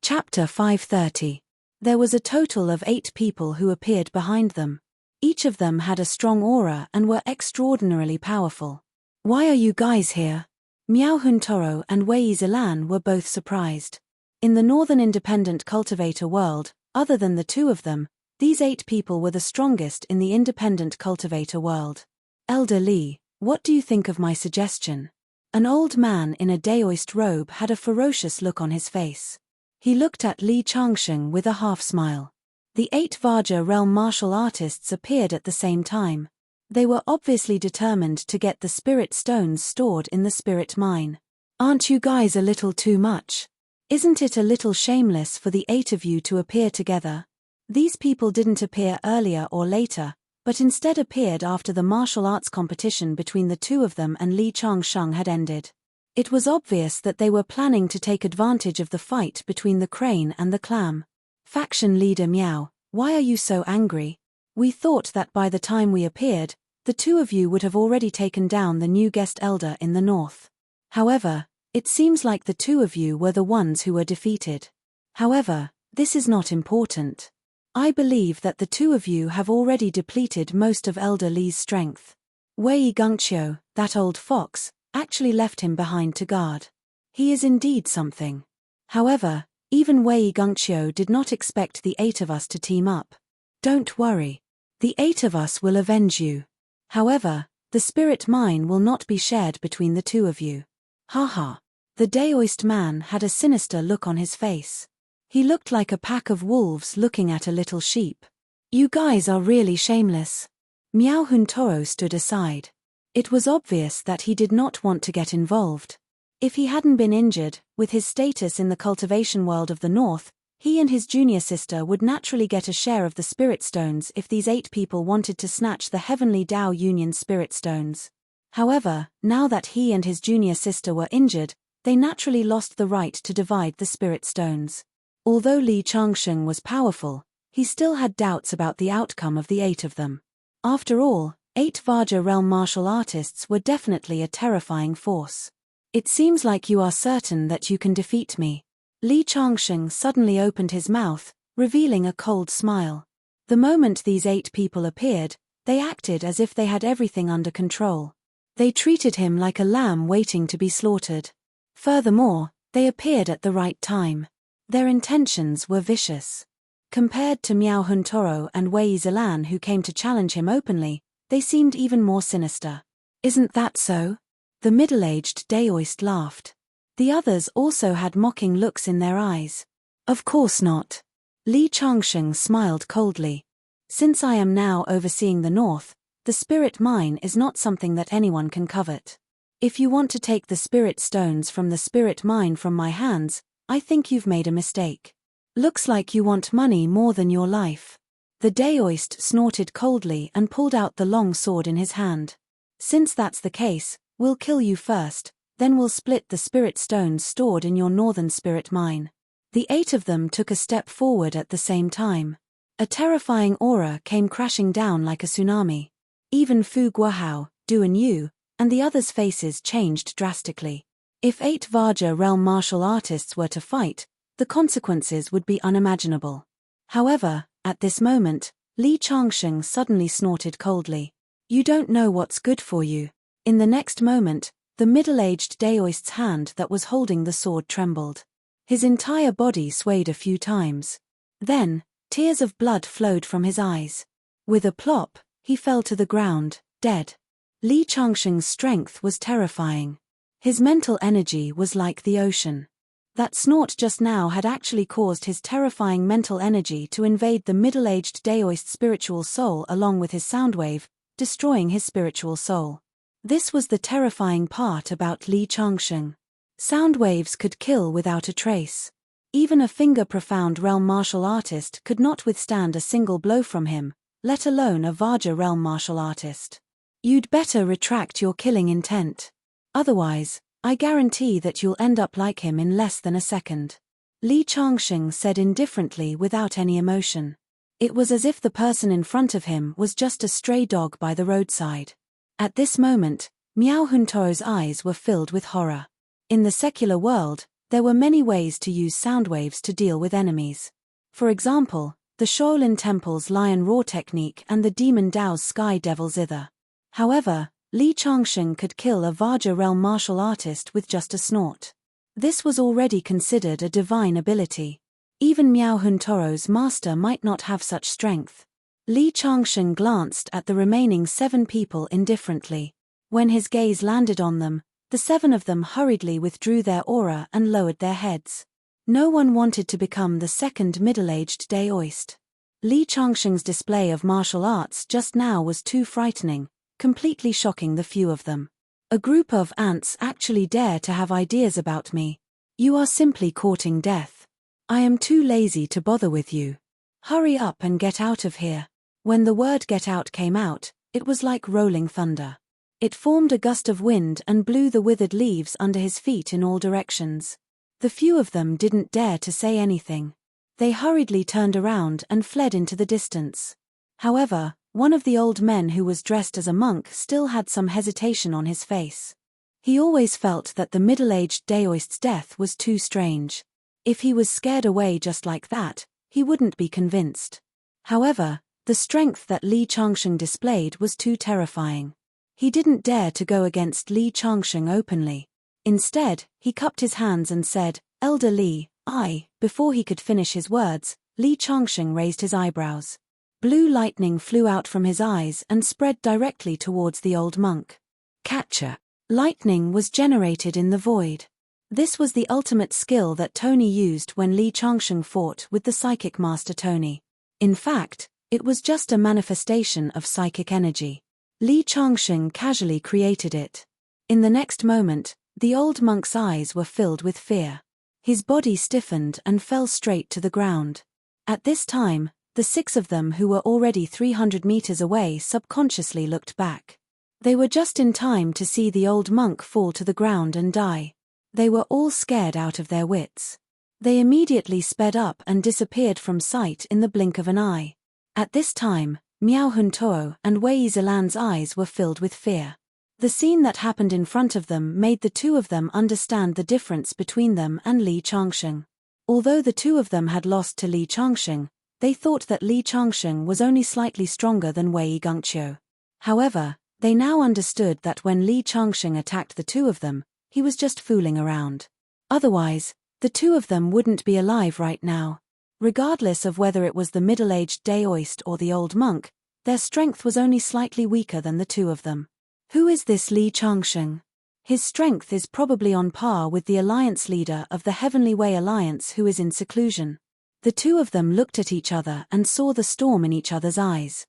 S1: Chapter 530. There was a total of 8 people who appeared behind them. Each of them had a strong aura and were extraordinarily powerful. Why are you guys here? Miao Huntoro and Wei Zilan were both surprised. In the Northern Independent Cultivator world, other than the two of them, these 8 people were the strongest in the Independent Cultivator world. Elder Li, what do you think of my suggestion? An old man in a Daoist robe had a ferocious look on his face. He looked at Li Changsheng with a half-smile. The 8 Vaja realm martial artists appeared at the same time. They were obviously determined to get the spirit stones stored in the spirit mine. Aren't you guys a little too much? Isn't it a little shameless for the 8 of you to appear together? These people didn't appear earlier or later, but instead appeared after the martial arts competition between the two of them and Li Changsheng had ended. It was obvious that they were planning to take advantage of the fight between the crane and the clam. Faction leader Miao, why are you so angry? We thought that by the time we appeared, the two of you would have already taken down the new guest elder in the north. However, it seems like the two of you were the ones who were defeated. However, this is not important. I believe that the two of you have already depleted most of Elder Li's strength. Wei Gungqiu, that old fox, actually left him behind to guard. He is indeed something. However, even Wei Gungqiu did not expect the 8 of us to team up. Don't worry. The 8 of us will avenge you. However, the spirit mine will not be shared between the two of you. Haha. The Daoist man had a sinister look on his face. He looked like a pack of wolves looking at a little sheep. You guys are really shameless. Miao Huntoro stood aside. It was obvious that he did not want to get involved. If he hadn't been injured, with his status in the cultivation world of the north, he and his junior sister would naturally get a share of the spirit stones if these 8 people wanted to snatch the Heavenly Tao Union spirit stones. However, now that he and his junior sister were injured, they naturally lost the right to divide the spirit stones. Although Li Changsheng was powerful, he still had doubts about the outcome of the 8 of them. After all, 8 Vaja realm martial artists were definitely a terrifying force. It seems like you are certain that you can defeat me. Li Changsheng suddenly opened his mouth, revealing a cold smile. The moment these 8 people appeared, they acted as if they had everything under control. They treated him like a lamb waiting to be slaughtered. Furthermore, they appeared at the right time. Their intentions were vicious. Compared to Miao Huntoro and Wei Zilan, who came to challenge him openly, they seemed even more sinister. Isn't that so? The middle-aged Daoist laughed. The others also had mocking looks in their eyes. Of course not. Li Changsheng smiled coldly. Since I am now overseeing the north, the spirit mine is not something that anyone can covet. If you want to take the spirit stones from the spirit mine from my hands, I think you've made a mistake. Looks like you want money more than your life. The Daoist snorted coldly and pulled out the long sword in his hand. Since that's the case, we'll kill you first, then we'll split the spirit stones stored in your northern spirit mine. The 8 of them took a step forward at the same time. A terrifying aura came crashing down like a tsunami. Even Fu Guohao, Du and Yu, and the others' faces changed drastically. If 8 Vajra realm martial artists were to fight, the consequences would be unimaginable. However, at this moment, Li Changsheng suddenly snorted coldly. You don't know what's good for you. In the next moment, the middle-aged Daoist's hand that was holding the sword trembled. His entire body swayed a few times. Then, tears of blood flowed from his eyes. With a plop, he fell to the ground, dead. Li Changsheng's strength was terrifying. His mental energy was like the ocean. That snort just now had actually caused his terrifying mental energy to invade the middle-aged Daoist's spiritual soul along with his soundwave, destroying his spiritual soul. This was the terrifying part about Li Changsheng. Sound waves could kill without a trace. Even a finger-profound realm martial artist could not withstand a single blow from him, let alone a Vajra realm martial artist. You'd better retract your killing intent. Otherwise, I guarantee that you'll end up like him in less than a second. Li Changsheng said indifferently without any emotion. It was as if the person in front of him was just a stray dog by the roadside. At this moment, Miao Huntoro's eyes were filled with horror. In the secular world, there were many ways to use sound waves to deal with enemies. For example, the Shaolin Temple's Lion Roar technique and the Demon Dao's Sky Devil's Zither. However, Li Changsheng could kill a Vajra realm martial artist with just a snort. This was already considered a divine ability. Even Miao Huntoro's master might not have such strength. Li Changsheng glanced at the remaining 7 people indifferently. When his gaze landed on them, the 7 of them hurriedly withdrew their aura and lowered their heads. No one wanted to become the second middle-aged Daoist. Li Changsheng's display of martial arts just now was too frightening, completely shocking the few of them. A group of ants actually dare to have ideas about me. You are simply courting death. I am too lazy to bother with you. Hurry up and get out of here. When the word "get out" came out, it was like rolling thunder. It formed a gust of wind and blew the withered leaves under his feet in all directions. The few of them didn't dare to say anything. They hurriedly turned around and fled into the distance. However, one of the old men who was dressed as a monk still had some hesitation on his face. He always felt that the middle-aged Daoist's death was too strange. If he was scared away just like that, he wouldn't be convinced. However, the strength that Li Changsheng displayed was too terrifying. He didn't dare to go against Li Changsheng openly. Instead, he cupped his hands and said, "Elder Li, I." Before he could finish his words, Li Changsheng raised his eyebrows. Blue lightning flew out from his eyes and spread directly towards the old monk. Catcher. Lightning was generated in the void. This was the ultimate skill that Tony used when Li Changsheng fought with the psychic master Tony. In fact, it was just a manifestation of psychic energy. Li Changsheng casually created it. In the next moment, the old monk's eyes were filled with fear. His body stiffened and fell straight to the ground. At this time, the 6 of them who were already 300 meters away subconsciously looked back. They were just in time to see the old monk fall to the ground and die. They were all scared out of their wits. They immediately sped up and disappeared from sight in the blink of an eye. At this time, Miao Huntoro and Wei Zilan's eyes were filled with fear. The scene that happened in front of them made the 2 of them understand the difference between them and Li Changsheng. Although the two of them had lost to Li Changsheng, they thought that Li Changsheng was only slightly stronger than Wei Gengqiu. However, they now understood that when Li Changsheng attacked the two of them, he was just fooling around. Otherwise, the two of them wouldn't be alive right now. Regardless of whether it was the middle-aged Daoist or the old monk, their strength was only slightly weaker than the two of them. Who is this Li Changsheng? His strength is probably on par with the alliance leader of the Heavenly Way Alliance who is in seclusion. The two of them looked at each other and saw the storm in each other's eyes.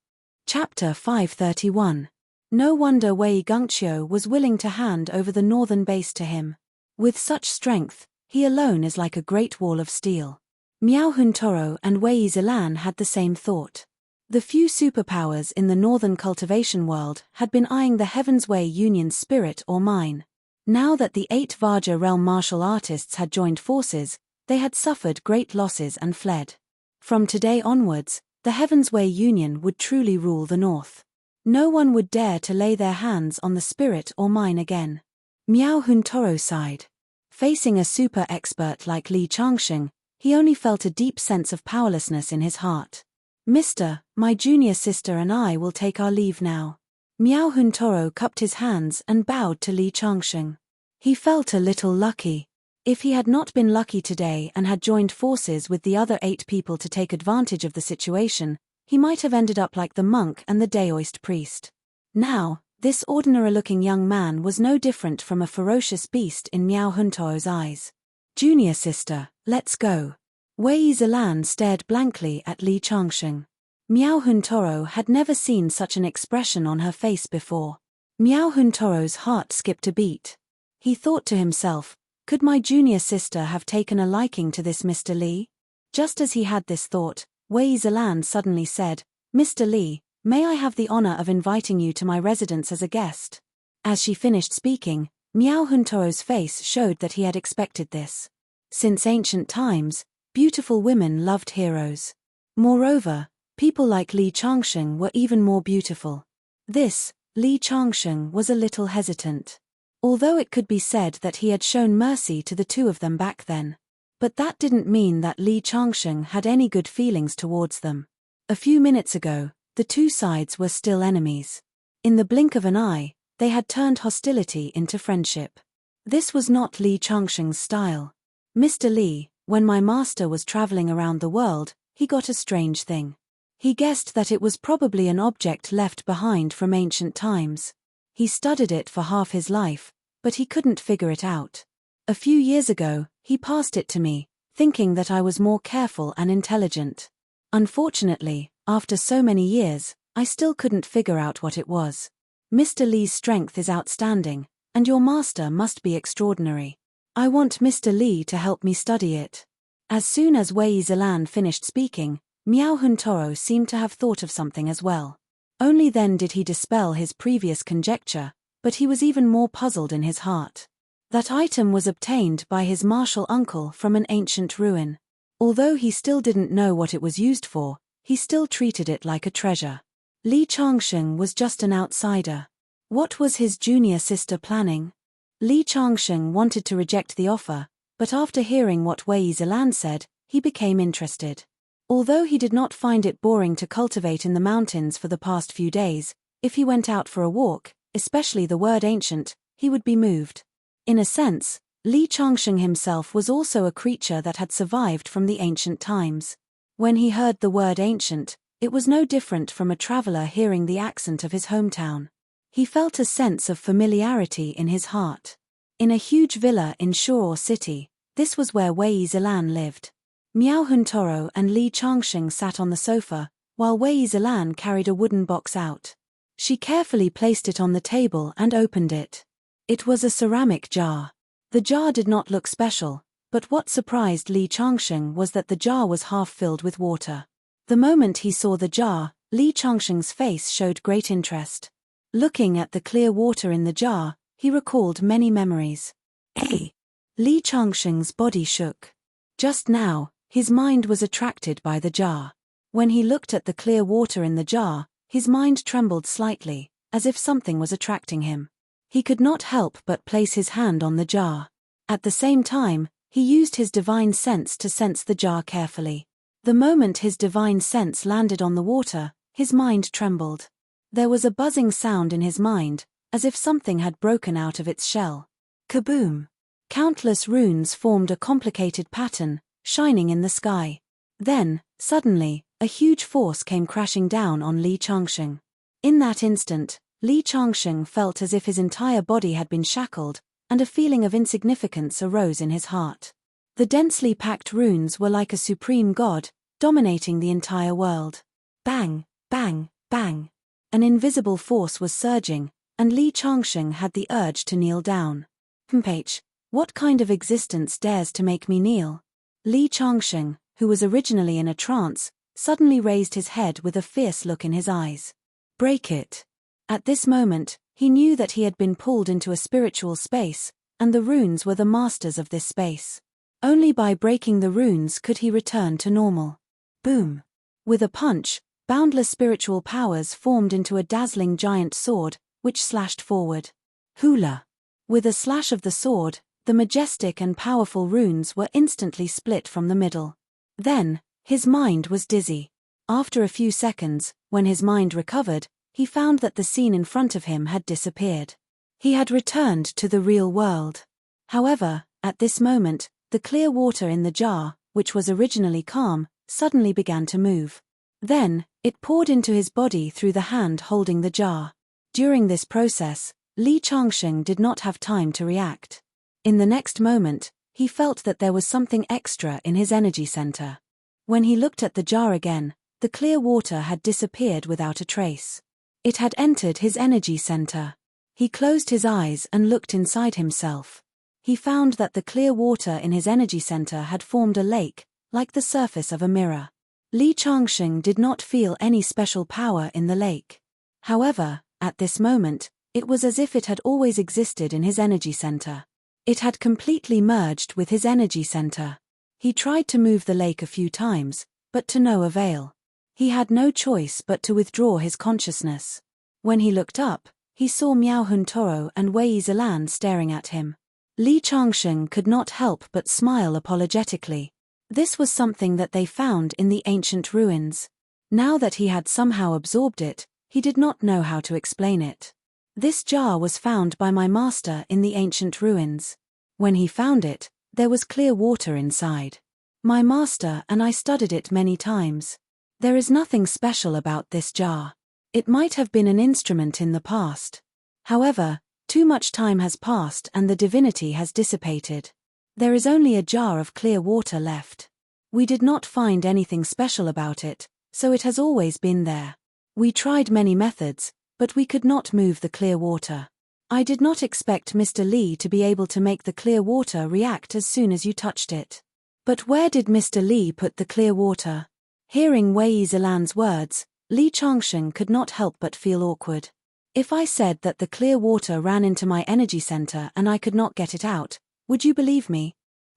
S1: Chapter 531. No wonder Wei Gengqiu was willing to hand over the northern base to him. With such strength, he alone is like a great wall of steel. Miao Huntoro and Wei Zilan had the same thought. The few superpowers in the northern cultivation world had been eyeing the Heaven's Way Union's spirit or mine. Now that the 8 Vaja realm martial artists had joined forces, they had suffered great losses and fled. From today onwards, the Heaven's Way Union would truly rule the north. No one would dare to lay their hands on the spirit or mine again. Miao Huntoro sighed. Facing a super expert like Li Changsheng, he only felt a deep sense of powerlessness in his heart. Mister, my junior sister and I will take our leave now. Miao Huntoro cupped his hands and bowed to Li Changsheng. He felt a little lucky. If he had not been lucky today and had joined forces with the other 8 people to take advantage of the situation, he might have ended up like the monk and the Daoist priest. Now, this ordinary-looking young man was no different from a ferocious beast in Miao Huntoro's eyes. Junior sister, let's go. Wei Zilan stared blankly at Li Changsheng. Miao Huntoro had never seen such an expression on her face before. Miao Huntoro's heart skipped a beat. He thought to himself, could my junior sister have taken a liking to this Mr. Li? Just as he had this thought, Wei Zilan suddenly said, Mr. Li, may I have the honor of inviting you to my residence as a guest? As she finished speaking, Miao Huntoro's face showed that he had expected this. Since ancient times, beautiful women loved heroes. Moreover, people like Li Changsheng were even more beautiful. This, Li Changsheng was a little hesitant. Although it could be said that he had shown mercy to the two of them back then. But that didn't mean that Li Changsheng had any good feelings towards them. A few minutes ago, the two sides were still enemies. In the blink of an eye, they had turned hostility into friendship. This was not Li Changsheng's style. Mr. Li, when my master was traveling around the world, he got a strange thing. He guessed that it was probably an object left behind from ancient times. He studied it for half his life, but he couldn't figure it out. A few years ago, he passed it to me, thinking that I was more careful and intelligent. Unfortunately, after so many years, I still couldn't figure out what it was. Mr. Li's strength is outstanding, and your master must be extraordinary. I want Mr. Li to help me study it. As soon as Wei Zilan finished speaking, Miao Huntoro seemed to have thought of something as well. Only then did he dispel his previous conjecture, but he was even more puzzled in his heart. That item was obtained by his martial uncle from an ancient ruin. Although he still didn't know what it was used for, he still treated it like a treasure. Li Changsheng was just an outsider. What was his junior sister planning? Li Changsheng wanted to reject the offer, but after hearing what Wei Zilan said, he became interested. Although he did not find it boring to cultivate in the mountains for the past few days, if he went out for a walk, especially the word ancient, he would be moved. In a sense, Li Changsheng himself was also a creature that had survived from the ancient times. When he heard the word ancient, it was no different from a traveler hearing the accent of his hometown. He felt a sense of familiarity in his heart. In a huge villa in Shore City, this was where Wei Zilan lived. Miao Huntoro and Li Changsheng sat on the sofa, while Wei Zilan carried a wooden box out. She carefully placed it on the table and opened it. It was a ceramic jar. The jar did not look special, but what surprised Li Changsheng was that the jar was half filled with water. The moment he saw the jar, Li Changsheng's face showed great interest. Looking at the clear water in the jar, he recalled many memories. Hey! Li Changsheng's body shook. Just now, his mind was attracted by the jar. When he looked at the clear water in the jar, his mind trembled slightly, as if something was attracting him. He could not help but place his hand on the jar. At the same time, He used his divine sense to sense the jar carefully. The moment his divine sense landed on the water, his mind trembled. There was a buzzing sound in his mind, as if something had broken out of its shell. Kaboom! Countless runes formed a complicated pattern, shining in the sky. Then, suddenly, a huge force came crashing down on Li Changsheng. In that instant, Li Changsheng felt as if his entire body had been shackled, and a feeling of insignificance arose in his heart. The densely packed runes were like a supreme god, dominating the entire world. Bang, bang, bang. An invisible force was surging, and Li Changsheng had the urge to kneel down. What kind of existence dares to make me kneel? Li Changsheng, who was originally in a trance, suddenly raised his head with a fierce look in his eyes. Break it. At this moment, he knew that he had been pulled into a spiritual space, and the runes were the masters of this space. Only by breaking the runes could he return to normal. Boom! With a punch, boundless spiritual powers formed into a dazzling giant sword, which slashed forward. Hula! With a slash of the sword, the majestic and powerful runes were instantly split from the middle. Then, his mind was dizzy. After a few seconds, when his mind recovered, he found that the scene in front of him had disappeared. He had returned to the real world. However, at this moment, the clear water in the jar, which was originally calm, suddenly began to move. Then, it poured into his body through the hand holding the jar. During this process, Li Changsheng did not have time to react. In the next moment, he felt that there was something extra in his energy center. When he looked at the jar again, the clear water had disappeared without a trace. It had entered his energy center. He closed his eyes and looked inside himself. He found that the clear water in his energy center had formed a lake, like the surface of a mirror. Li Changsheng did not feel any special power in the lake. However, at this moment, it was as if it had always existed in his energy center. It had completely merged with his energy center. He tried to move the lake a few times, but to no avail. He had no choice but to withdraw his consciousness. When he looked up, he saw Miao Huntoro and Wei Zilan staring at him. Li Changsheng could not help but smile apologetically. This was something that they found in the ancient ruins. Now that he had somehow absorbed it, he did not know how to explain it. This jar was found by my master in the ancient ruins. When he found it, there was clear water inside. My master and I studied it many times. There is nothing special about this jar. It might have been an instrument in the past. However, too much time has passed and the divinity has dissipated. There is only a jar of clear water left. We did not find anything special about it, so it has always been there. We tried many methods, but we could not move the clear water. I did not expect Mr. Li to be able to make the clear water react as soon as you touched it. But where did Mr. Li put the clear water? Hearing Wei Zilan's words, Li Changsheng could not help but feel awkward. If I said that the clear water ran into my energy center and I could not get it out, would you believe me?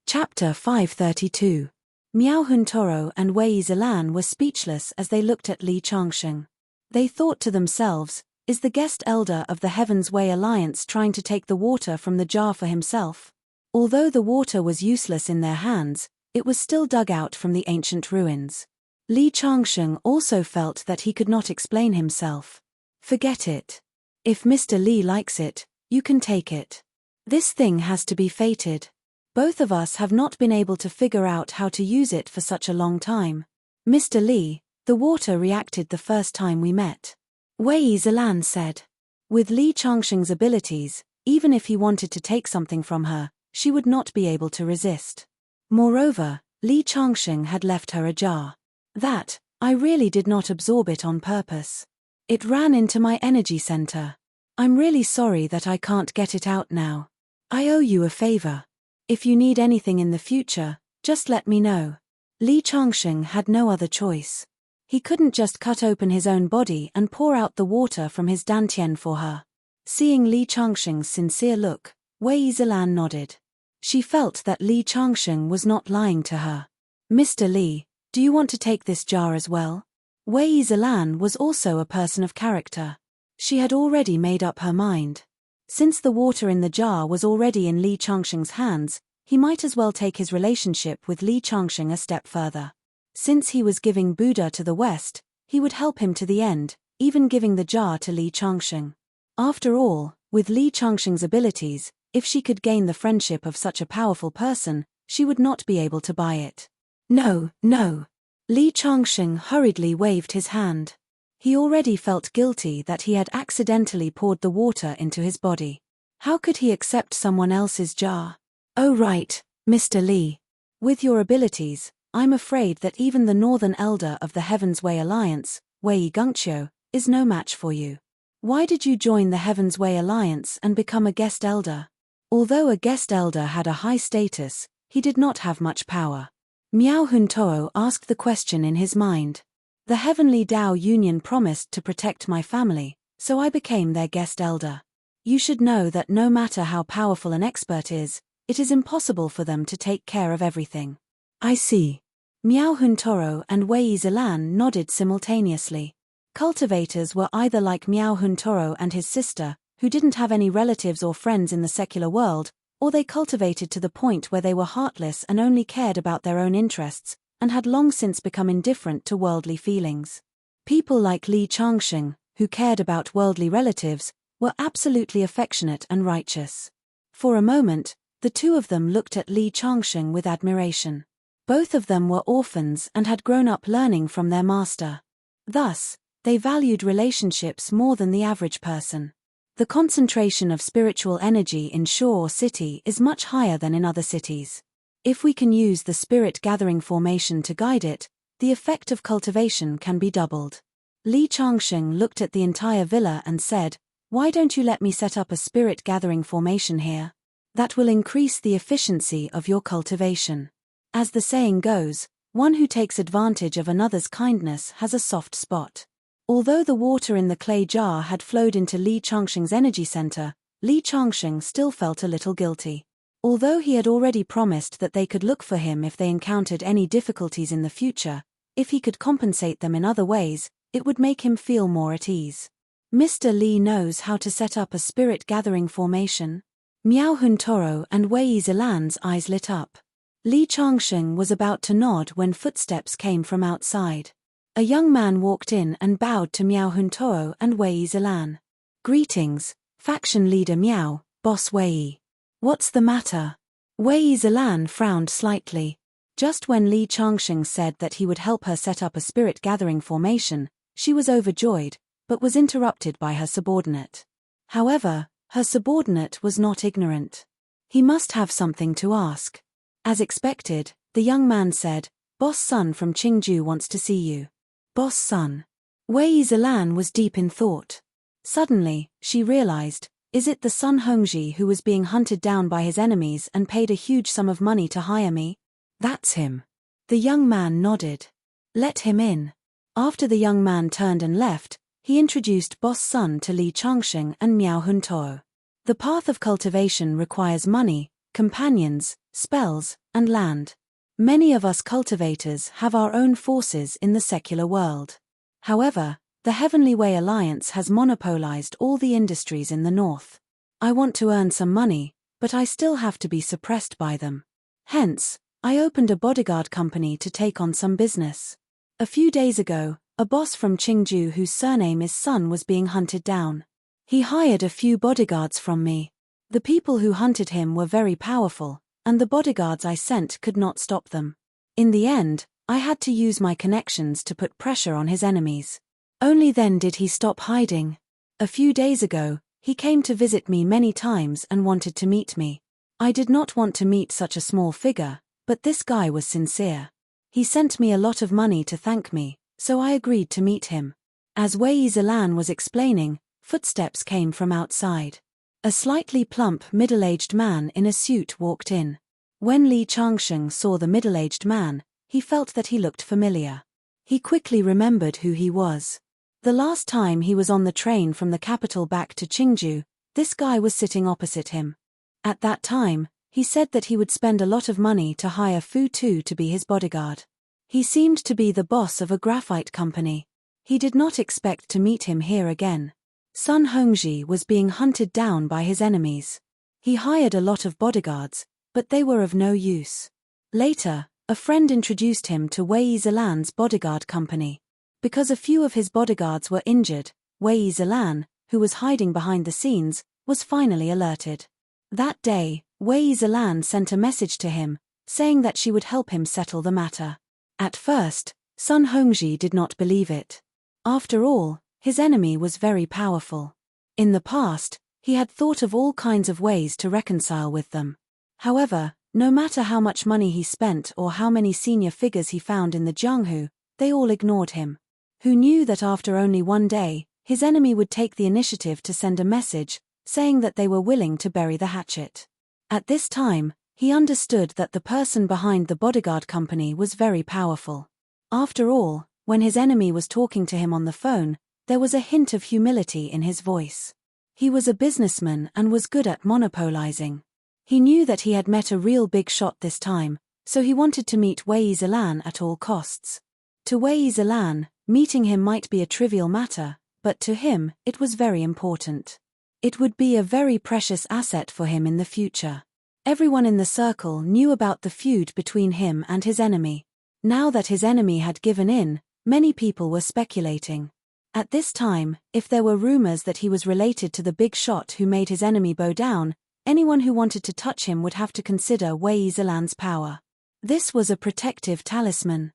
S1: Chapter 532. Miao Huntoro and Wei Zilan were speechless as they looked at Li Changsheng. They thought to themselves, is the guest elder of the Heaven's Way Alliance trying to take the water from the jar for himself? Although the water was useless in their hands, it was still dug out from the ancient ruins. Li Changsheng also felt that he could not explain himself. Forget it. If Mr. Li likes it, you can take it. This thing has to be fated. Both of us have not been able to figure out how to use it for such a long time. Mr. Li, the water reacted the first time we met. Wei Zilan said. With Li Changsheng's abilities, even if he wanted to take something from her, she would not be able to resist. Moreover, Li Changsheng had left her a jar. That, I really did not absorb it on purpose. It ran into my energy center. I'm really sorry that I can't get it out now. I owe you a favor. If you need anything in the future, just let me know. Li Changsheng had no other choice. He couldn't just cut open his own body and pour out the water from his dantian for her. Seeing Li Changsheng's sincere look, Wei Zilan nodded. She felt that Li Changsheng was not lying to her. Mr. Li, do you want to take this jar as well? Wei Zilan was also a person of character. She had already made up her mind. Since the water in the jar was already in Li Changsheng's hands, He might as well take his relationship with Li Changsheng a step further. Since he was giving Buddha to the West, he would help him to the end, even giving the jar to Li Changsheng. After all, with Li Changsheng's abilities, if she could gain the friendship of such a powerful person, she would not be able to buy it. No, no. Li Changsheng hurriedly waved his hand. He already felt guilty that he had accidentally poured the water into his body. How could he accept someone else's jar? Oh right, Mr. Li. With your abilities, I'm afraid that even the Northern Elder of the Heaven's Way Alliance, Wei Gungqiu, is no match for you. Why did you join the Heaven's Way Alliance and become a guest elder? Although a guest elder had a high status, he did not have much power. Miao Huntoo asked the question in his mind. The Heavenly Tao Union promised to protect my family, so I became their guest elder. You should know that no matter how powerful an expert is, it is impossible for them to take care of everything. I see. Miao Huntoo and Wei Zilan nodded simultaneously. Cultivators were either like Miao Huntoo and his sister, who didn't have any relatives or friends in the secular world, or they cultivated to the point where they were heartless and only cared about their own interests, and had long since become indifferent to worldly feelings. People like Li Changsheng, who cared about worldly relatives, were absolutely affectionate and righteous. For a moment, the two of them looked at Li Changsheng with admiration. Both of them were orphans and had grown up learning from their master. Thus, they valued relationships more than the average person. The concentration of spiritual energy in Shore City is much higher than in other cities. If we can use the spirit gathering formation to guide it, the effect of cultivation can be doubled. Li Changsheng looked at the entire villa and said, "Why don't you let me set up a spirit gathering formation here? That will increase the efficiency of your cultivation." As the saying goes, one who takes advantage of another's kindness has a soft spot. Although the water in the clay jar had flowed into Li Changsheng's energy center, Li Changsheng still felt a little guilty. Although he had already promised that they could look for him if they encountered any difficulties in the future, if he could compensate them in other ways, it would make him feel more at ease. Mr. Li knows how to set up a spirit gathering formation. Miao Huntoo and Wei Zilan's eyes lit up. Li Changsheng was about to nod when footsteps came from outside. A young man walked in and bowed to Miao Huntoo and Wei Zilan. "Greetings, faction leader Miao, boss Wei. What's the matter?" Wei Zilan frowned slightly. Just when Li Changsheng said that he would help her set up a spirit gathering formation, she was overjoyed, but was interrupted by her subordinate. However, her subordinate was not ignorant. He must have something to ask. As expected, the young man said, "Boss Sun from Qingju wants to see you." Boss Sun. Wei Zilan was deep in thought. Suddenly, she realized, is it the Sun Hongji who was being hunted down by his enemies and paid a huge sum of money to hire me? That's him. The young man nodded. Let him in. After the young man turned and left, he introduced Boss Sun to Li Changsheng and Miao Huntoo. The path of cultivation requires money, companions, spells, and land. Many of us cultivators have our own forces in the secular world. However, the Heavenly Way Alliance has monopolized all the industries in the north. I want to earn some money, but I still have to be suppressed by them. Hence, I opened a bodyguard company to take on some business. A few days ago, a boss from Qingju whose surname is Sun was being hunted down. He hired a few bodyguards from me. The people who hunted him were very powerful, and the bodyguards I sent could not stop them. In the end, I had to use my connections to put pressure on his enemies. Only then did he stop hiding. A few days ago, he came to visit me many times and wanted to meet me. I did not want to meet such a small figure, but this guy was sincere. He sent me a lot of money to thank me, so I agreed to meet him. As Wei Zilan was explaining, footsteps came from outside. A slightly plump middle-aged man in a suit walked in. When Li Changsheng saw the middle-aged man, he felt that he looked familiar. He quickly remembered who he was. The last time he was on the train from the capital back to Qingju, this guy was sitting opposite him. At that time, he said that he would spend a lot of money to hire Fu Tu to be his bodyguard. He seemed to be the boss of a graphite company. He did not expect to meet him here again. Sun Hongji was being hunted down by his enemies. He hired a lot of bodyguards, but they were of no use. Later, a friend introduced him to Wei Zilan's bodyguard company. Because a few of his bodyguards were injured, Wei Zilan, who was hiding behind the scenes, was finally alerted. That day, Wei Zilan sent a message to him, saying that she would help him settle the matter. At first, Sun Hongji did not believe it. After all, his enemy was very powerful. In the past, he had thought of all kinds of ways to reconcile with them. However, no matter how much money he spent or how many senior figures he found in the Jianghu, they all ignored him. Who knew that after only one day, his enemy would take the initiative to send a message, saying that they were willing to bury the hatchet. At this time, he understood that the person behind the bodyguard company was very powerful. After all, when his enemy was talking to him on the phone, there was a hint of humility in his voice. He was a businessman and was good at monopolizing. He knew that he had met a real big shot this time, so he wanted to meet Wei Zilan at all costs. To Wei Zilan, meeting him might be a trivial matter, but to him, it was very important. It would be a very precious asset for him in the future. Everyone in the circle knew about the feud between him and his enemy. Now that his enemy had given in, many people were speculating. At this time, if there were rumors that he was related to the big shot who made his enemy bow down, anyone who wanted to touch him would have to consider Wei Zilan's power. This was a protective talisman.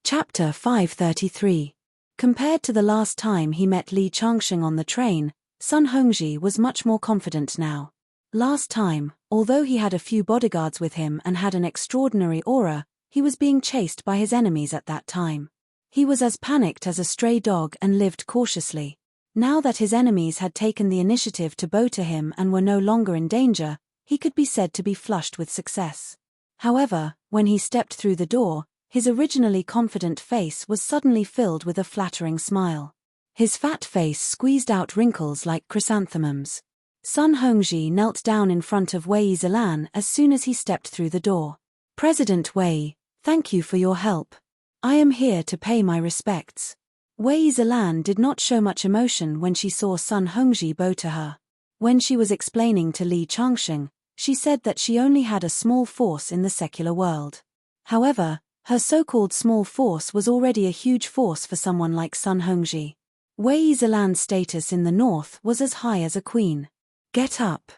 S1: Chapter 533. Compared to the last time he met Li Changsheng on the train, Sun Hongji was much more confident now. Last time, although he had a few bodyguards with him and had an extraordinary aura, he was being chased by his enemies at that time. He was as panicked as a stray dog and lived cautiously. Now that his enemies had taken the initiative to bow to him and were no longer in danger, he could be said to be flushed with success. However, when he stepped through the door, his originally confident face was suddenly filled with a flattering smile. His fat face squeezed out wrinkles like chrysanthemums. Sun Hongji knelt down in front of Wei Zilan as soon as he stepped through the door. "President Wei, thank you for your help. I am here to pay my respects." Wei Zilan did not show much emotion when she saw Sun Hongji bow to her. When she was explaining to Li Changsheng, she said that she only had a small force in the secular world. However, her so-called small force was already a huge force for someone like Sun Hongji. Wei Zilan's status in the north was as high as a queen. "Get up.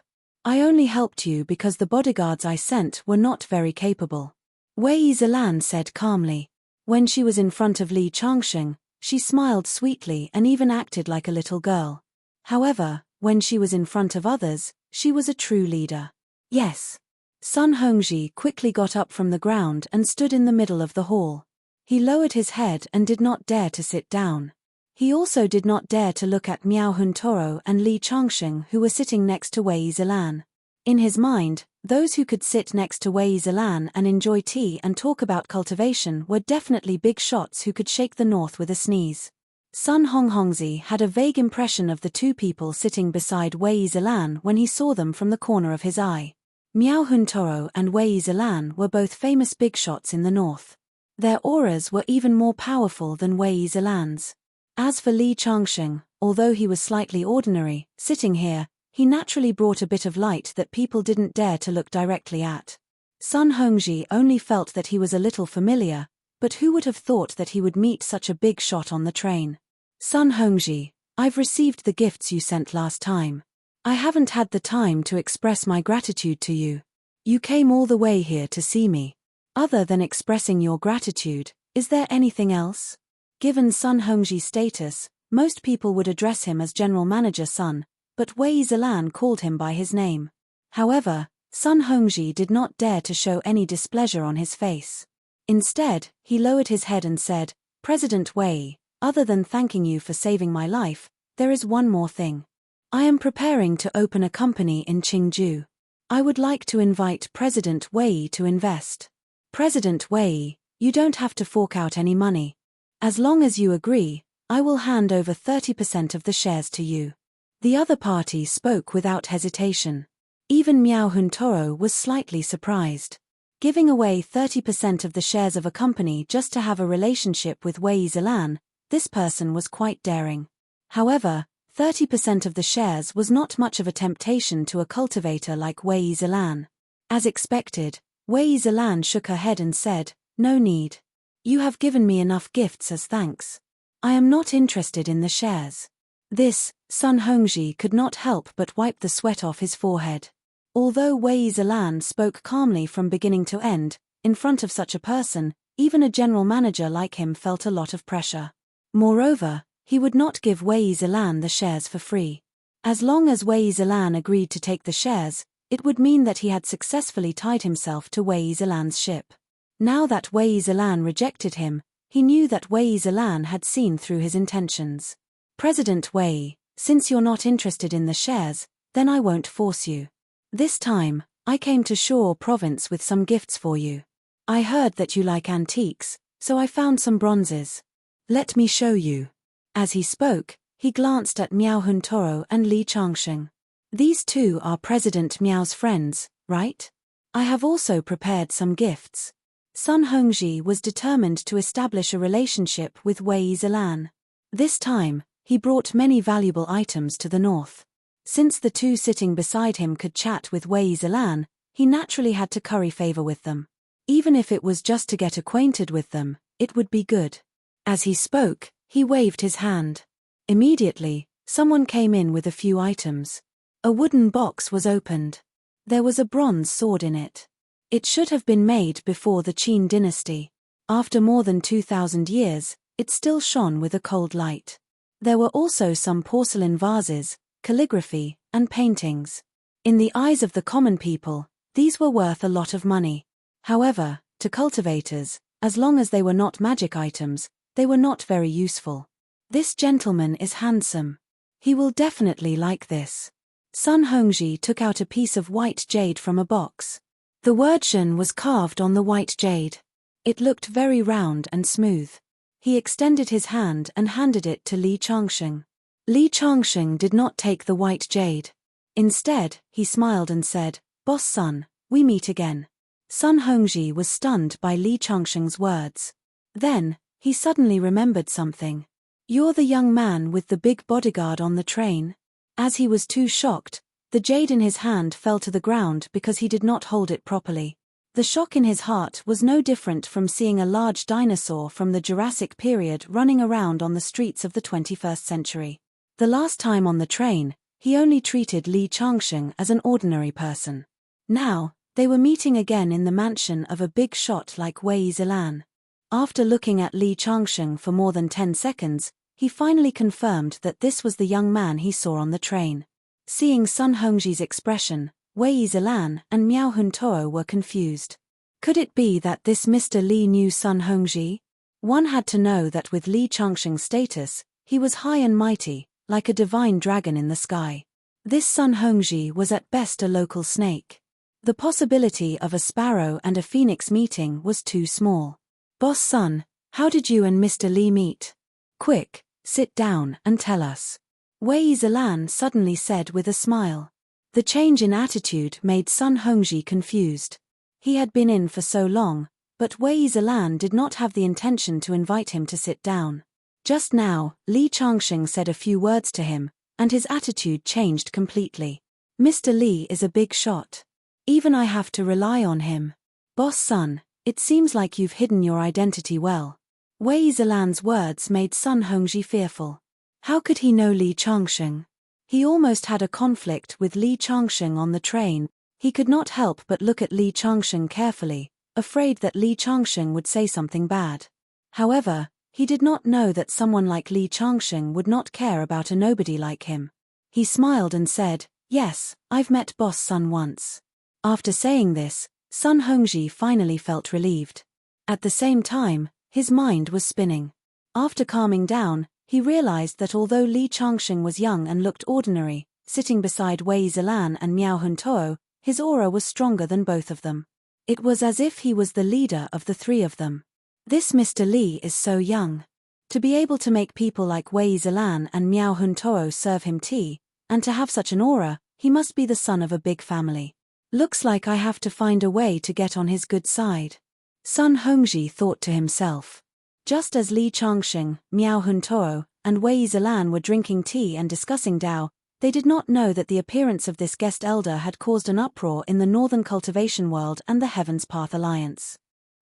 S1: I only helped you because the bodyguards I sent were not very capable," Wei Zilan said calmly. When she was in front of Li Changsheng, she smiled sweetly and even acted like a little girl. However, when she was in front of others, she was a true leader. "Yes." Sun Hongji quickly got up from the ground and stood in the middle of the hall. He lowered his head and did not dare to sit down. He also did not dare to look at Miao Huntoro and Li Changsheng, who were sitting next to Wei Zilan. In his mind, those who could sit next to Wei Zilan and enjoy tea and talk about cultivation were definitely big shots who could shake the north with a sneeze. Sun Hongji had a vague impression of the two people sitting beside Wei Zilan when he saw them from the corner of his eye. Miao Huntoro and Wei Zilan were both famous big shots in the north. Their auras were even more powerful than Wei Zilan's. As for Li Changsheng, although he was slightly ordinary, sitting here, he naturally brought a bit of light that people didn't dare to look directly at. Sun Hongji only felt that he was a little familiar, but who would have thought that he would meet such a big shot on the train? "Sun Hongji, I've received the gifts you sent last time. I haven't had the time to express my gratitude to you. You came all the way here to see me. Other than expressing your gratitude, is there anything else?" Given Sun Hongji's status, most people would address him as General Manager Sun, but Wei Zilan called him by his name. However, Sun Hongji did not dare to show any displeasure on his face. Instead, he lowered his head and said, "President Wei, other than thanking you for saving my life, there is one more thing. I am preparing to open a company in Qingju. I would like to invite President Wei to invest. President Wei, you don't have to fork out any money. As long as you agree, I will hand over 30% of the shares to you." The other party spoke without hesitation. Even Miao Huntoro was slightly surprised. Giving away 30% of the shares of a company just to have a relationship with Wei Zilan, this person was quite daring. However, 30% of the shares was not much of a temptation to a cultivator like Wei Zilan. As expected, Wei Zilan shook her head and said, "No need. You have given me enough gifts as thanks. I am not interested in the shares." This, Sun Hongji could not help but wipe the sweat off his forehead. Although Wei Zilan spoke calmly from beginning to end, in front of such a person, even a general manager like him felt a lot of pressure. Moreover, he would not give Wei Zilan the shares for free. As long as Wei Zilan agreed to take the shares, it would mean that he had successfully tied himself to Wei Zilan's ship. Now that Wei Zilan rejected him, he knew that Wei Zilan had seen through his intentions. "President Wei, since you're not interested in the shares, then I won't force you. This time, I came to Shore Province with some gifts for you. I heard that you like antiques, so I found some bronzes. Let me show you." As he spoke, he glanced at Miao Huntoro and Li Changsheng. "These two are President Miao's friends, right? I have also prepared some gifts." Sun Hongji was determined to establish a relationship with Wei Zilan. This time, he brought many valuable items to the north. Since the two sitting beside him could chat with Wei Zilan, he naturally had to curry favor with them. Even if it was just to get acquainted with them, it would be good. As he spoke, he waved his hand. Immediately, someone came in with a few items. A wooden box was opened. There was a bronze sword in it. It should have been made before the Qin dynasty. After more than 2,000 years, it still shone with a cold light. There were also some porcelain vases, calligraphy, and paintings. In the eyes of the common people, these were worth a lot of money. However, to cultivators, as long as they were not magic items, they were not very useful. "This gentleman is handsome. He will definitely like this." Sun Hongji took out a piece of white jade from a box. The word "Shen" was carved on the white jade. It looked very round and smooth. He extended his hand and handed it to Li Changsheng. Li Changsheng did not take the white jade. Instead, he smiled and said, "Boss Sun, we meet again." Sun Hongji was stunned by Li Changsheng's words. Then, he suddenly remembered something. "You're the young man with the big bodyguard on the train?" As he was too shocked, the jade in his hand fell to the ground because he did not hold it properly. The shock in his heart was no different from seeing a large dinosaur from the Jurassic period running around on the streets of the 21st century. The last time on the train, he only treated Li Changsheng as an ordinary person. Now, they were meeting again in the mansion of a big shot like Wei Zilan. After looking at Li Changsheng for more than 10 seconds, he finally confirmed that this was the young man he saw on the train. Seeing Sun Hongji's expression, Wei Zilan and Miao Huntoro were confused. Could it be that this Mr. Li knew Sun Hongji? One had to know that with Li Changsheng's status, he was high and mighty, like a divine dragon in the sky. This Sun Hongji was at best a local snake. The possibility of a sparrow and a phoenix meeting was too small. "Boss Sun, how did you and Mr. Li meet? Quick, sit down and tell us." Wei Zilan suddenly said with a smile. The change in attitude made Sun Hongji confused. He had been in for so long, but Wei Zilan did not have the intention to invite him to sit down. Just now, Li Changsheng said a few words to him, and his attitude changed completely. "Mr. Li is a big shot. Even I have to rely on him. Boss Sun, it seems like you've hidden your identity well." Wei Zilan's words made Sun Hongji fearful. How could he know Li Changsheng? He almost had a conflict with Li Changsheng on the train. He could not help but look at Li Changsheng carefully, afraid that Li Changsheng would say something bad. However, he did not know that someone like Li Changsheng would not care about a nobody like him. He smiled and said, "Yes, I've met Boss Sun once." After saying this, Sun Hongji finally felt relieved. At the same time, his mind was spinning. After calming down, he realized that although Li Changsheng was young and looked ordinary, sitting beside Wei Zilan and Miao Huntoro, his aura was stronger than both of them. It was as if he was the leader of the three of them. This Mr. Li is so young. To be able to make people like Wei Zilan and Miao Huntoro serve him tea, and to have such an aura, he must be the son of a big family. Looks like I have to find a way to get on his good side. Sun Hongji thought to himself. Just as Li Changsheng, Miao Huntoro, and Wei Zilan were drinking tea and discussing Dao, They did not know that the appearance of this guest elder had caused an uproar in the Northern Cultivation World and the Heaven's Path Alliance.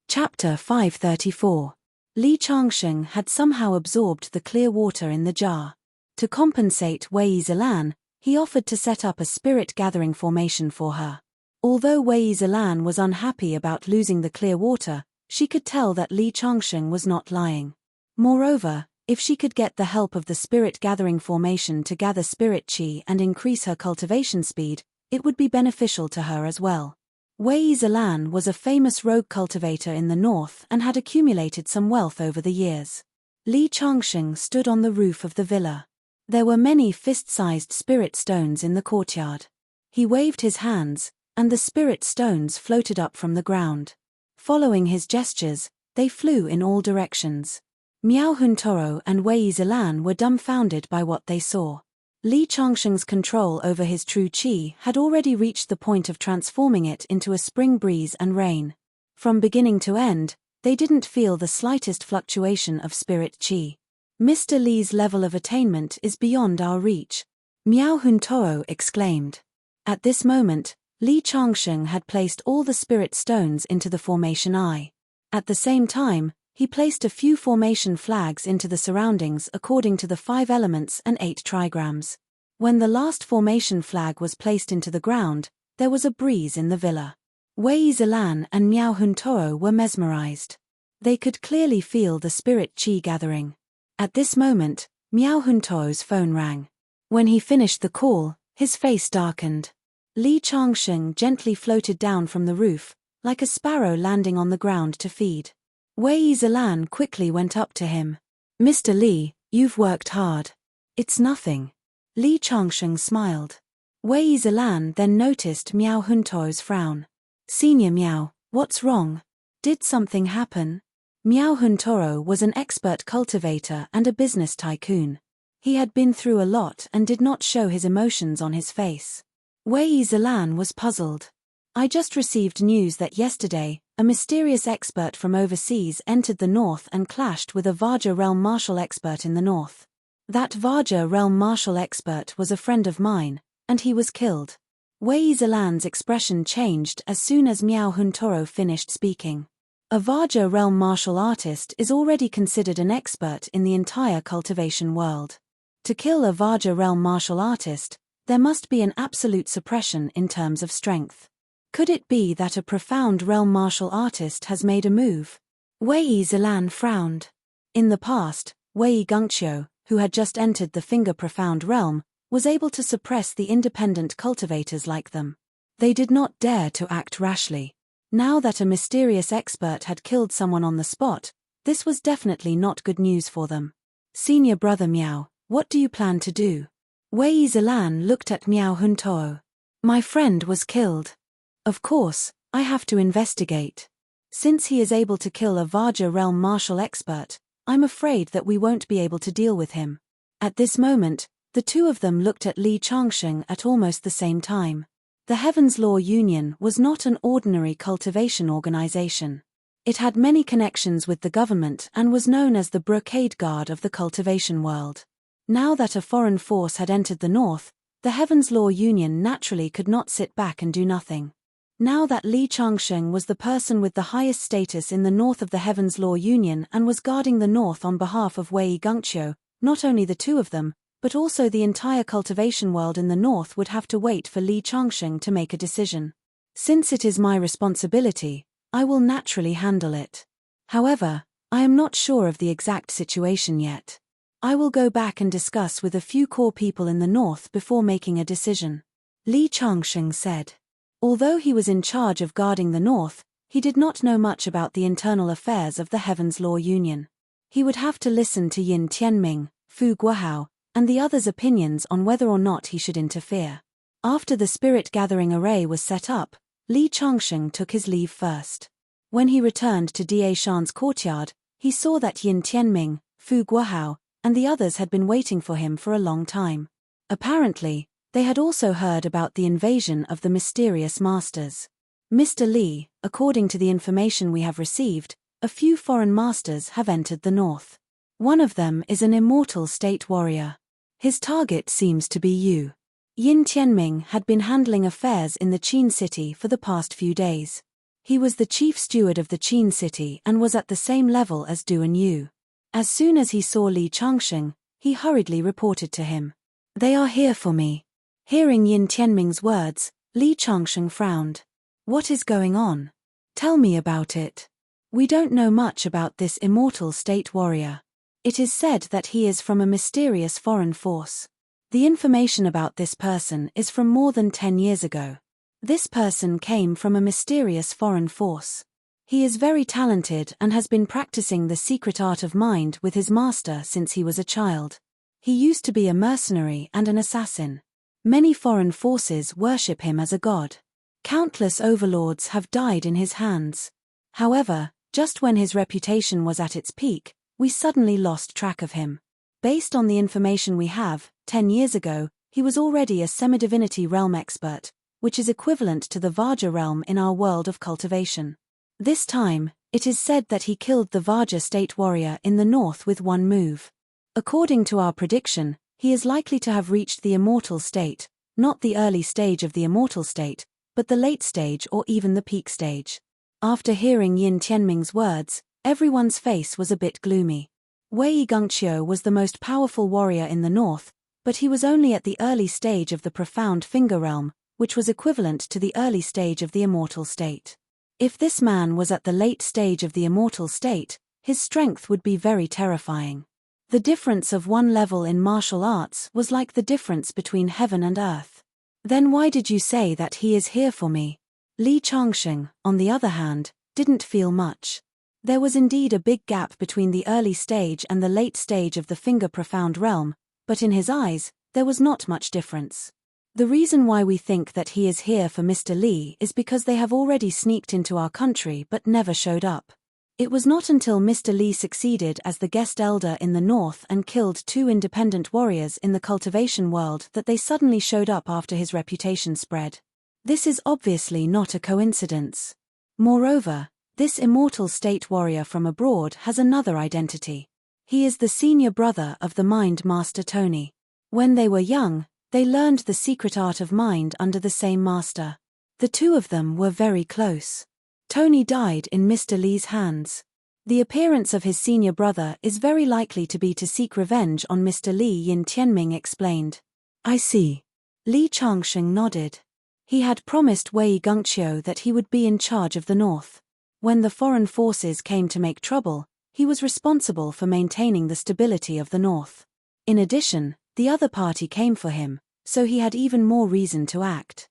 S1: Chapter 534. Li Changsheng had somehow absorbed the clear water in the jar. To compensate Wei Zilan, he offered to set up a spirit gathering formation for her. Although Wei Zilan was unhappy about losing the clear water, she could tell that Li Changsheng was not lying. Moreover, if she could get the help of the spirit gathering formation to gather spirit qi and increase her cultivation speed, it would be beneficial to her as well. Wei Zilan was a famous rogue cultivator in the north and had accumulated some wealth over the years. Li Changsheng stood on the roof of the villa. There were many fist-sized spirit stones in the courtyard. He waved his hands, and the spirit stones floated up from the ground. Following his gestures, they flew in all directions. Miao Huntoro and Wei Zilan were dumbfounded by what they saw. Li Changsheng's control over his true qi had already reached the point of transforming it into a spring breeze and rain. From beginning to end, they didn't feel the slightest fluctuation of spirit qi. Mr. Li's level of attainment is beyond our reach, Miao Huntoro exclaimed. At this moment, Li Changsheng had placed all the spirit stones into the formation eye. At the same time, he placed a few formation flags into the surroundings according to the 5 elements and 8 trigrams. When the last formation flag was placed into the ground, there was a breeze in the villa. Wei Zilan and Miao Huntoro were mesmerized. They could clearly feel the spirit qi gathering. At this moment, Miao Huntoro's phone rang. When he finished the call, his face darkened. Li Changsheng gently floated down from the roof, like a sparrow landing on the ground to feed. Wei Zilan quickly went up to him. "Mr. Li, you've worked hard." "It's nothing." Li Changsheng smiled. Wei Zilan then noticed Miao Huntoro's frown. "Senior Miao, what's wrong? Did something happen?" Miao Huntoro was an expert cultivator and a business tycoon. He had been through a lot and did not show his emotions on his face. Wei Zilan was puzzled. "I just received news that yesterday, a mysterious expert from overseas entered the north and clashed with a Vajra realm martial expert in the north. That Vajra realm martial expert was a friend of mine, and he was killed." Wei Zilan's expression changed as soon as Miao Huntoro finished speaking. A Vajra realm martial artist is already considered an expert in the entire cultivation world. To kill a Vajra realm martial artist, there must be an absolute suppression in terms of strength. Could it be that a profound realm martial artist has made a move? Wei Zilan frowned. In the past, Wei Gungqiu, who had just entered the finger profound realm, was able to suppress the independent cultivators like them. They did not dare to act rashly. Now that a mysterious expert had killed someone on the spot, this was definitely not good news for them. "Senior brother Miao, what do you plan to do?" Wei Zilan looked at Miao Huntoro. "My friend was killed. Of course, I have to investigate. Since he is able to kill a Vajra realm martial expert, I'm afraid that we won't be able to deal with him." At this moment, the two of them looked at Li Changsheng at almost the same time. The Heaven's Law Union was not an ordinary cultivation organization. It had many connections with the government and was known as the Brocade Guard of the cultivation world. Now that a foreign force had entered the north, the Heaven's Law Union naturally could not sit back and do nothing. Now that Li Changsheng was the person with the highest status in the north of the Heaven's Law Union and was guarding the north on behalf of Wei Gungqiu, not only the two of them, but also the entire cultivation world in the north would have to wait for Li Changsheng to make a decision. Since it is my responsibility, I will naturally handle it. However, I am not sure of the exact situation yet. I will go back and discuss with a few core people in the north before making a decision," Li Changsheng said. Although he was in charge of guarding the north, he did not know much about the internal affairs of the Heaven's Law Union. He would have to listen to Yin Tianming, Fu Guohao, and the others' opinions on whether or not he should interfere. After the spirit gathering array was set up, Li Changsheng took his leave first. When he returned to Da Shan's courtyard, he saw that Yin Tianming, Fu Guohao, and the others had been waiting for him for a long time. Apparently, they had also heard about the invasion of the mysterious masters. "Mr. Li, according to the information we have received, a few foreign masters have entered the north. One of them is an immortal state warrior. His target seems to be you." Yin Tianming had been handling affairs in the Qin city for the past few days. He was the chief steward of the Qin city and was at the same level as Du and Yu. As soon as he saw Li Changsheng, he hurriedly reported to him. "They are here for me." Hearing Yin Tianming's words, Li Changsheng frowned. "What is going on? Tell me about it." "We don't know much about this immortal state warrior. It is said that he is from a mysterious foreign force. The information about this person is from more than 10 years ago. This person came from a mysterious foreign force. He is very talented and has been practicing the secret art of mind with his master since he was a child. He used to be a mercenary and an assassin. Many foreign forces worship him as a god. Countless overlords have died in his hands. However, just when his reputation was at its peak, we suddenly lost track of him. Based on the information we have, 10 years ago, he was already a semi-divinity realm expert, which is equivalent to the Vajra realm in our world of cultivation. This time, it is said that he killed the Vajra state warrior in the north with one move. According to our prediction, he is likely to have reached the immortal state, not the early stage of the immortal state, but the late stage or even the peak stage. After hearing Yin Tianming's words, everyone's face was a bit gloomy. Wei Gongqiu was the most powerful warrior in the north, but he was only at the early stage of the profound finger realm, which was equivalent to the early stage of the immortal state. If this man was at the late stage of the immortal state, his strength would be very terrifying. The difference of one level in martial arts was like the difference between heaven and earth. "Then why did you say that he is here for me?" Li Changsheng, on the other hand, didn't feel much. There was indeed a big gap between the early stage and the late stage of the finger profound realm, but in his eyes, there was not much difference. "The reason why we think that he is here for Mr. Li is because they have already sneaked into our country but never showed up. It was not until Mr. Li succeeded as the guest elder in the north and killed 2 independent warriors in the cultivation world that they suddenly showed up after his reputation spread. This is obviously not a coincidence. Moreover, this immortal state warrior from abroad has another identity. He is the senior brother of the Mind Master Tony. When they were young, they learned the secret art of mind under the same master. The two of them were very close. Tony died in Mr. Li's hands. The appearance of his senior brother is very likely to be to seek revenge on Mr. Li, Yin Tianming explained. "I see." Li Changsheng nodded. He had promised Wei Gongqiu that he would be in charge of the north. When the foreign forces came to make trouble, he was responsible for maintaining the stability of the north. In addition, the other party came for him, so he had even more reason to act.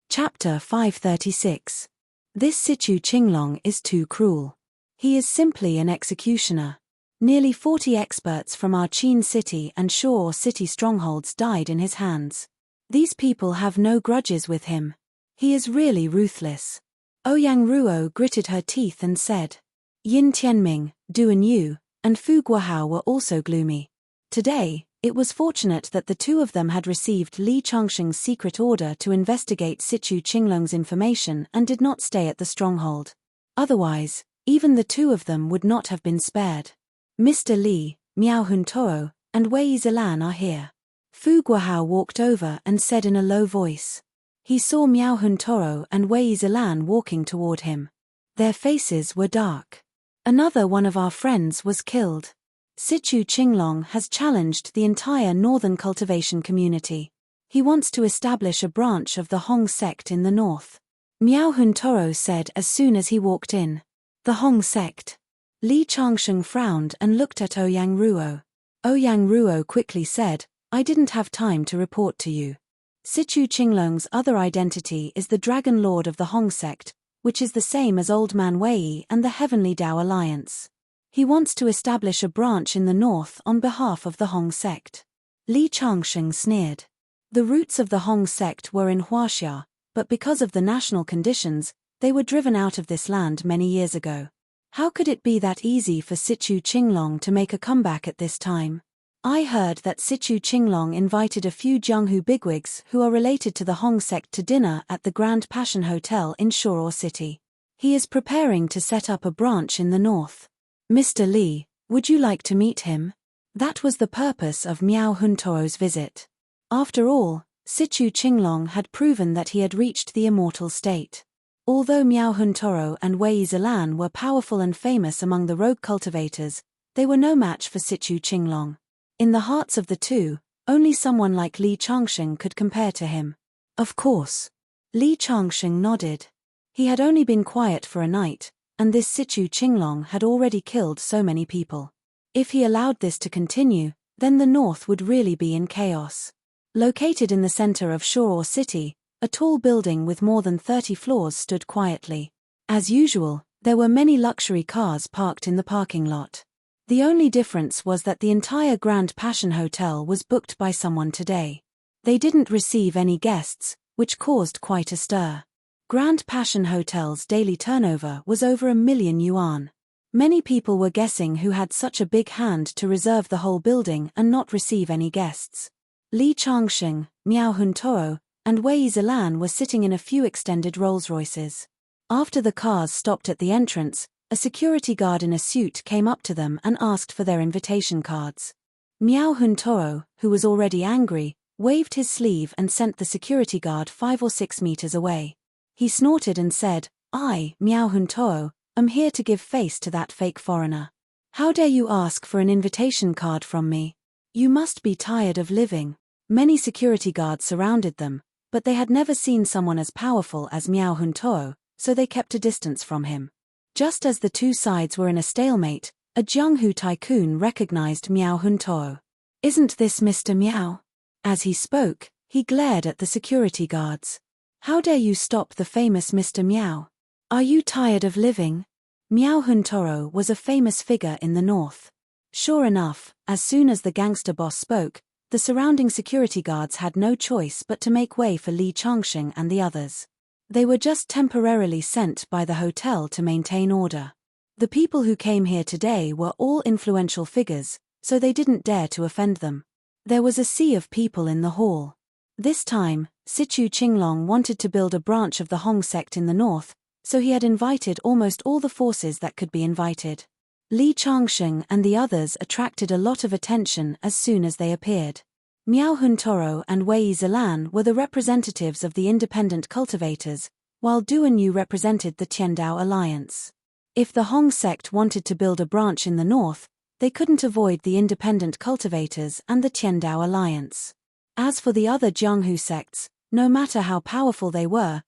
S1: Chapter 536. This Sichu Qinglong is too cruel. He is simply an executioner. Nearly 40 experts from our Qin city and Shore city strongholds died in his hands. These people have no grudges with him. He is really ruthless. Ouyang Ruo gritted her teeth and said. Yin Tianming, Du and Yu, and Fu Guohao were also gloomy. Today, it was fortunate that the two of them had received Li Changsheng's secret order to investigate Sichu Qinglong's information and did not stay at the stronghold. Otherwise, even the two of them would not have been spared. Mr. Li, Miao Huntoro, and Wei Zilan are here. Fu Guohao walked over and said in a low voice. He saw Miao Huntoro and Wei Zilan walking toward him. Their faces were dark. Another one of our friends was killed. Sichu Qinglong has challenged the entire northern cultivation community. He wants to establish a branch of the Hong sect in the north. Miao Huntoro said as soon as he walked in. The Hong sect. Li Changsheng frowned and looked at Ouyang Ruo. Ouyang Ruo quickly said, I didn't have time to report to you. Sichu Qinglong's other identity is the Dragon Lord of the Hong sect, which is the same as Old Man Wei and the Heavenly Dao Alliance. He wants to establish a branch in the north on behalf of the Hong sect. Li Changsheng sneered. The roots of the Hong sect were in Huaxia, but because of the national conditions, they were driven out of this land many years ago. How could it be that easy for Sichu Qinglong to make a comeback at this time? I heard that Sichu Qinglong invited a few Jianghu bigwigs who are related to the Hong sect to dinner at the Grand Passion Hotel in Shore City. He is preparing to set up a branch in the north. Mr. Li, would you like to meet him? That was the purpose of Miao Huntoro's visit. After all, Situ Qinglong had proven that he had reached the immortal state. Although Miao Huntoro and Wei Zilan were powerful and famous among the rogue cultivators, they were no match for Situ Qinglong. In the hearts of the two, only someone like Li Changsheng could compare to him. Of course. Li Changsheng nodded. He had only been quiet for a night, and this Situ Qinglong had already killed so many people. If he allowed this to continue, then the north would really be in chaos. Located in the center of Shore City, a tall building with more than 30 floors stood quietly. As usual, there were many luxury cars parked in the parking lot. The only difference was that the entire Grand Passion Hotel was booked by someone today. They didn't receive any guests, which caused quite a stir. Grand Passion Hotel's daily turnover was over 1 million yuan. Many people were guessing who had such a big hand to reserve the whole building and not receive any guests. Li Changsheng, Miao Huntoro, and Wei Zilan were sitting in a few extended Rolls-Royces. After the cars stopped at the entrance, a security guard in a suit came up to them and asked for their invitation cards. Miao Huntoro, who was already angry, waved his sleeve and sent the security guard 5 or 6 meters away. He snorted and said, "I, Miao Huntoro, am here to give face to that fake foreigner. How dare you ask for an invitation card from me? You must be tired of living." Many security guards surrounded them, but they had never seen someone as powerful as Miao Huntoro, so they kept a distance from him. Just as the two sides were in a stalemate, a Jianghu tycoon recognized Miao Huntoro. "Isn't this Mr. Miao?" As he spoke, he glared at the security guards. "How dare you stop the famous Mr. Miao? Are you tired of living?" Miao Huntoro was a famous figure in the north. Sure enough, as soon as the gangster boss spoke, the surrounding security guards had no choice but to make way for Li Changsheng and the others. They were just temporarily sent by the hotel to maintain order. The people who came here today were all influential figures, so they didn't dare to offend them. There was a sea of people in the hall. This time, Situ Qinglong wanted to build a branch of the Hong sect in the north, so he had invited almost all the forces that could be invited. Li Changsheng and the others attracted a lot of attention as soon as they appeared. Miao Huntoro and Wei Zilan were the representatives of the independent cultivators, while Duanyu represented the Tiandao alliance. If the Hong sect wanted to build a branch in the north, they couldn't avoid the independent cultivators and the Tiandao alliance. As for the other Jianghu sects, no matter how powerful they were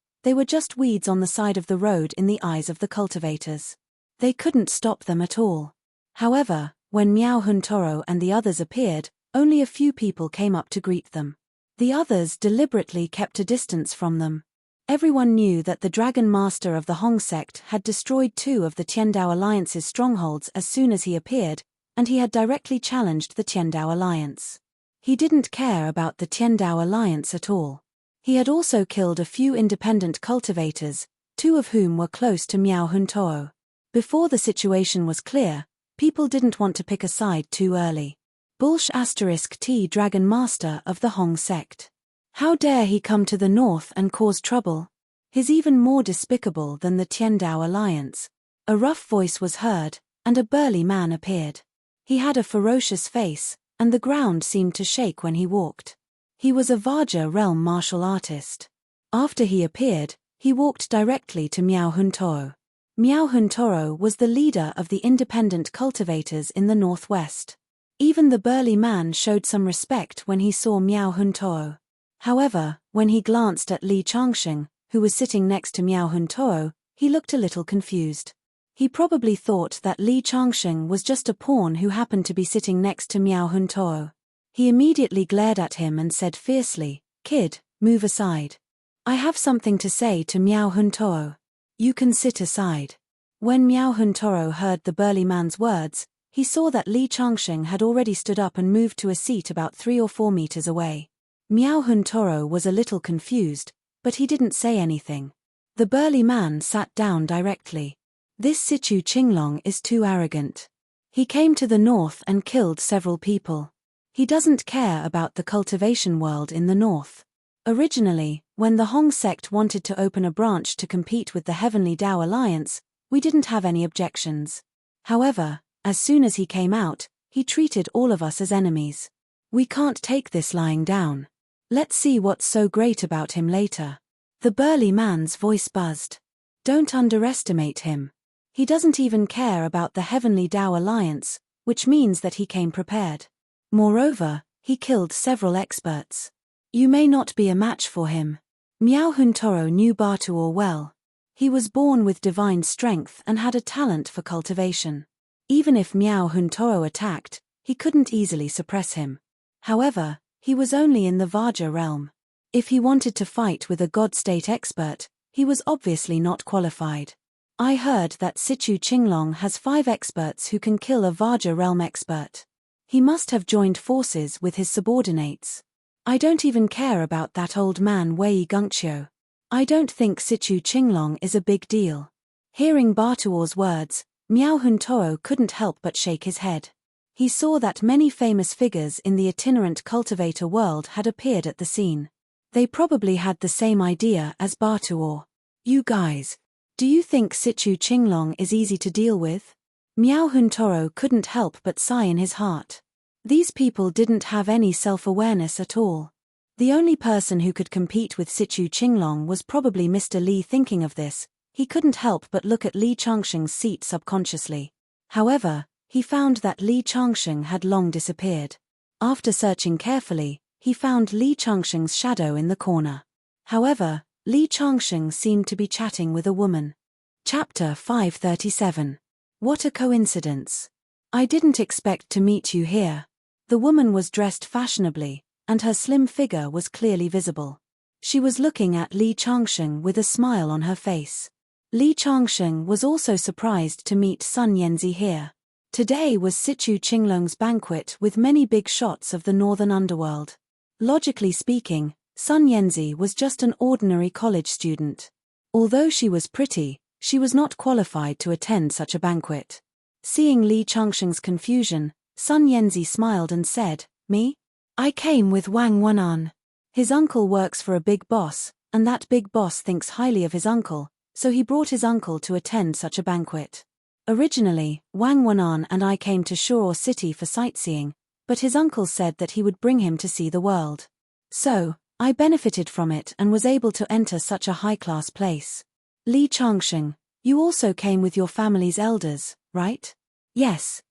S1: just weeds on the side of the road in the eyes of the cultivators. They couldn't stop them at all. However, when Miao Huntoro and the others appeared, only a few people came up to greet them. The others deliberately kept a distance from them. Everyone knew that the Dragon Master of the Hong sect had destroyed 2 of the Tiandao Alliance's strongholds as soon as he appeared, and he had directly challenged the Tiandao Alliance. He didn't care about the Tiandao Alliance at all. He had also killed a few independent cultivators, 2 of whom were close to Miao Huntoro. Before the situation was clear, people didn't want to pick a side too early. Bulsh *T Dragon Master of the Hong sect. How dare he come to the north and cause trouble? He's even more despicable than the Tiandao alliance. A rough voice was heard, and a burly man appeared. He had a ferocious face, and the ground seemed to shake when he walked. He was a Vaja realm martial artist. After he appeared, he walked directly to Miao Huntoro. Miao Huntoro was the leader of the independent cultivators in the northwest. Even the burly man showed some respect when he saw Miao Huntoro. However, when he glanced at Li Changsheng, who was sitting next to Miao Huntoro, he looked a little confused. He probably thought that Li Changsheng was just a pawn who happened to be sitting next to Miao Huntoro. He immediately glared at him and said fiercely, "Kid, move aside. I have something to say to Miao Huntoro. You can sit aside." When Miao Huntoro heard the burly man's words, he saw that Li Changsheng had already stood up and moved to a seat about 3 or 4 meters away. Miao Huntoro was a little confused, but he didn't say anything. The burly man sat down directly. This Situ Qinglong is too arrogant. He came to the north and killed several people. He doesn't care about the cultivation world in the north. Originally, when the Hong sect wanted to open a branch to compete with the Heavenly Dao Alliance, we didn't have any objections. However, as soon as he came out, he treated all of us as enemies. We can't take this lying down. Let's see what's so great about him later. The burly man's voice buzzed. Don't underestimate him. He doesn't even care about the Heavenly Tao Alliance, which means that he came prepared. Moreover, he killed several experts. You may not be a match for him. Miao Huntoro knew Batuor well. He was born with divine strength and had a talent for cultivation. Even if Miao Huntoro attacked, he couldn't easily suppress him. However, he was only in the Vaja realm. If he wanted to fight with a God-state expert, he was obviously not qualified. I heard that Sichu Qinglong has 5 experts who can kill a Vaja realm expert. He must have joined forces with his subordinates. I don't even care about that old man Wei Gungqiu. I don't think Sichu Qinglong is a big deal. Hearing Batuor's words, Miao Huntoro couldn't help but shake his head. He saw that many famous figures in the itinerant cultivator world had appeared at the scene. They probably had the same idea as Batuor. You guys, do you think Sichu Qinglong is easy to deal with? Miao Huntoro couldn't help but sigh in his heart. These people didn't have any self-awareness at all. The only person who could compete with Sichu Qinglong was probably Mr. Li. Thinking of this, he couldn't help but look at Li Changsheng's seat subconsciously. However, he found that Li Changsheng had long disappeared. After searching carefully, he found Li Changsheng's shadow in the corner. However, Li Changsheng seemed to be chatting with a woman. Chapter 537. What a coincidence. I didn't expect to meet you here. The woman was dressed fashionably, and her slim figure was clearly visible. She was looking at Li Changsheng with a smile on her face. Li Changsheng was also surprised to meet Sun Yanzi here. Today was Sichu Qinglong's banquet with many big shots of the northern underworld. Logically speaking, Sun Yanzi was just an ordinary college student. Although she was pretty, she was not qualified to attend such a banquet. Seeing Li Changsheng's confusion, Sun Yanzi smiled and said, "Me? I came with Wang Wenan. His uncle works for a big boss, and that big boss thinks highly of his uncle, so he brought his uncle to attend such a banquet. Originally, Wang Wenan and I came to Shuro City for sightseeing, but his uncle said that he would bring him to see the world. So, I benefited from it and was able to enter such a high-class place. Li Changsheng, you also came with your family's elders, right?" Yes.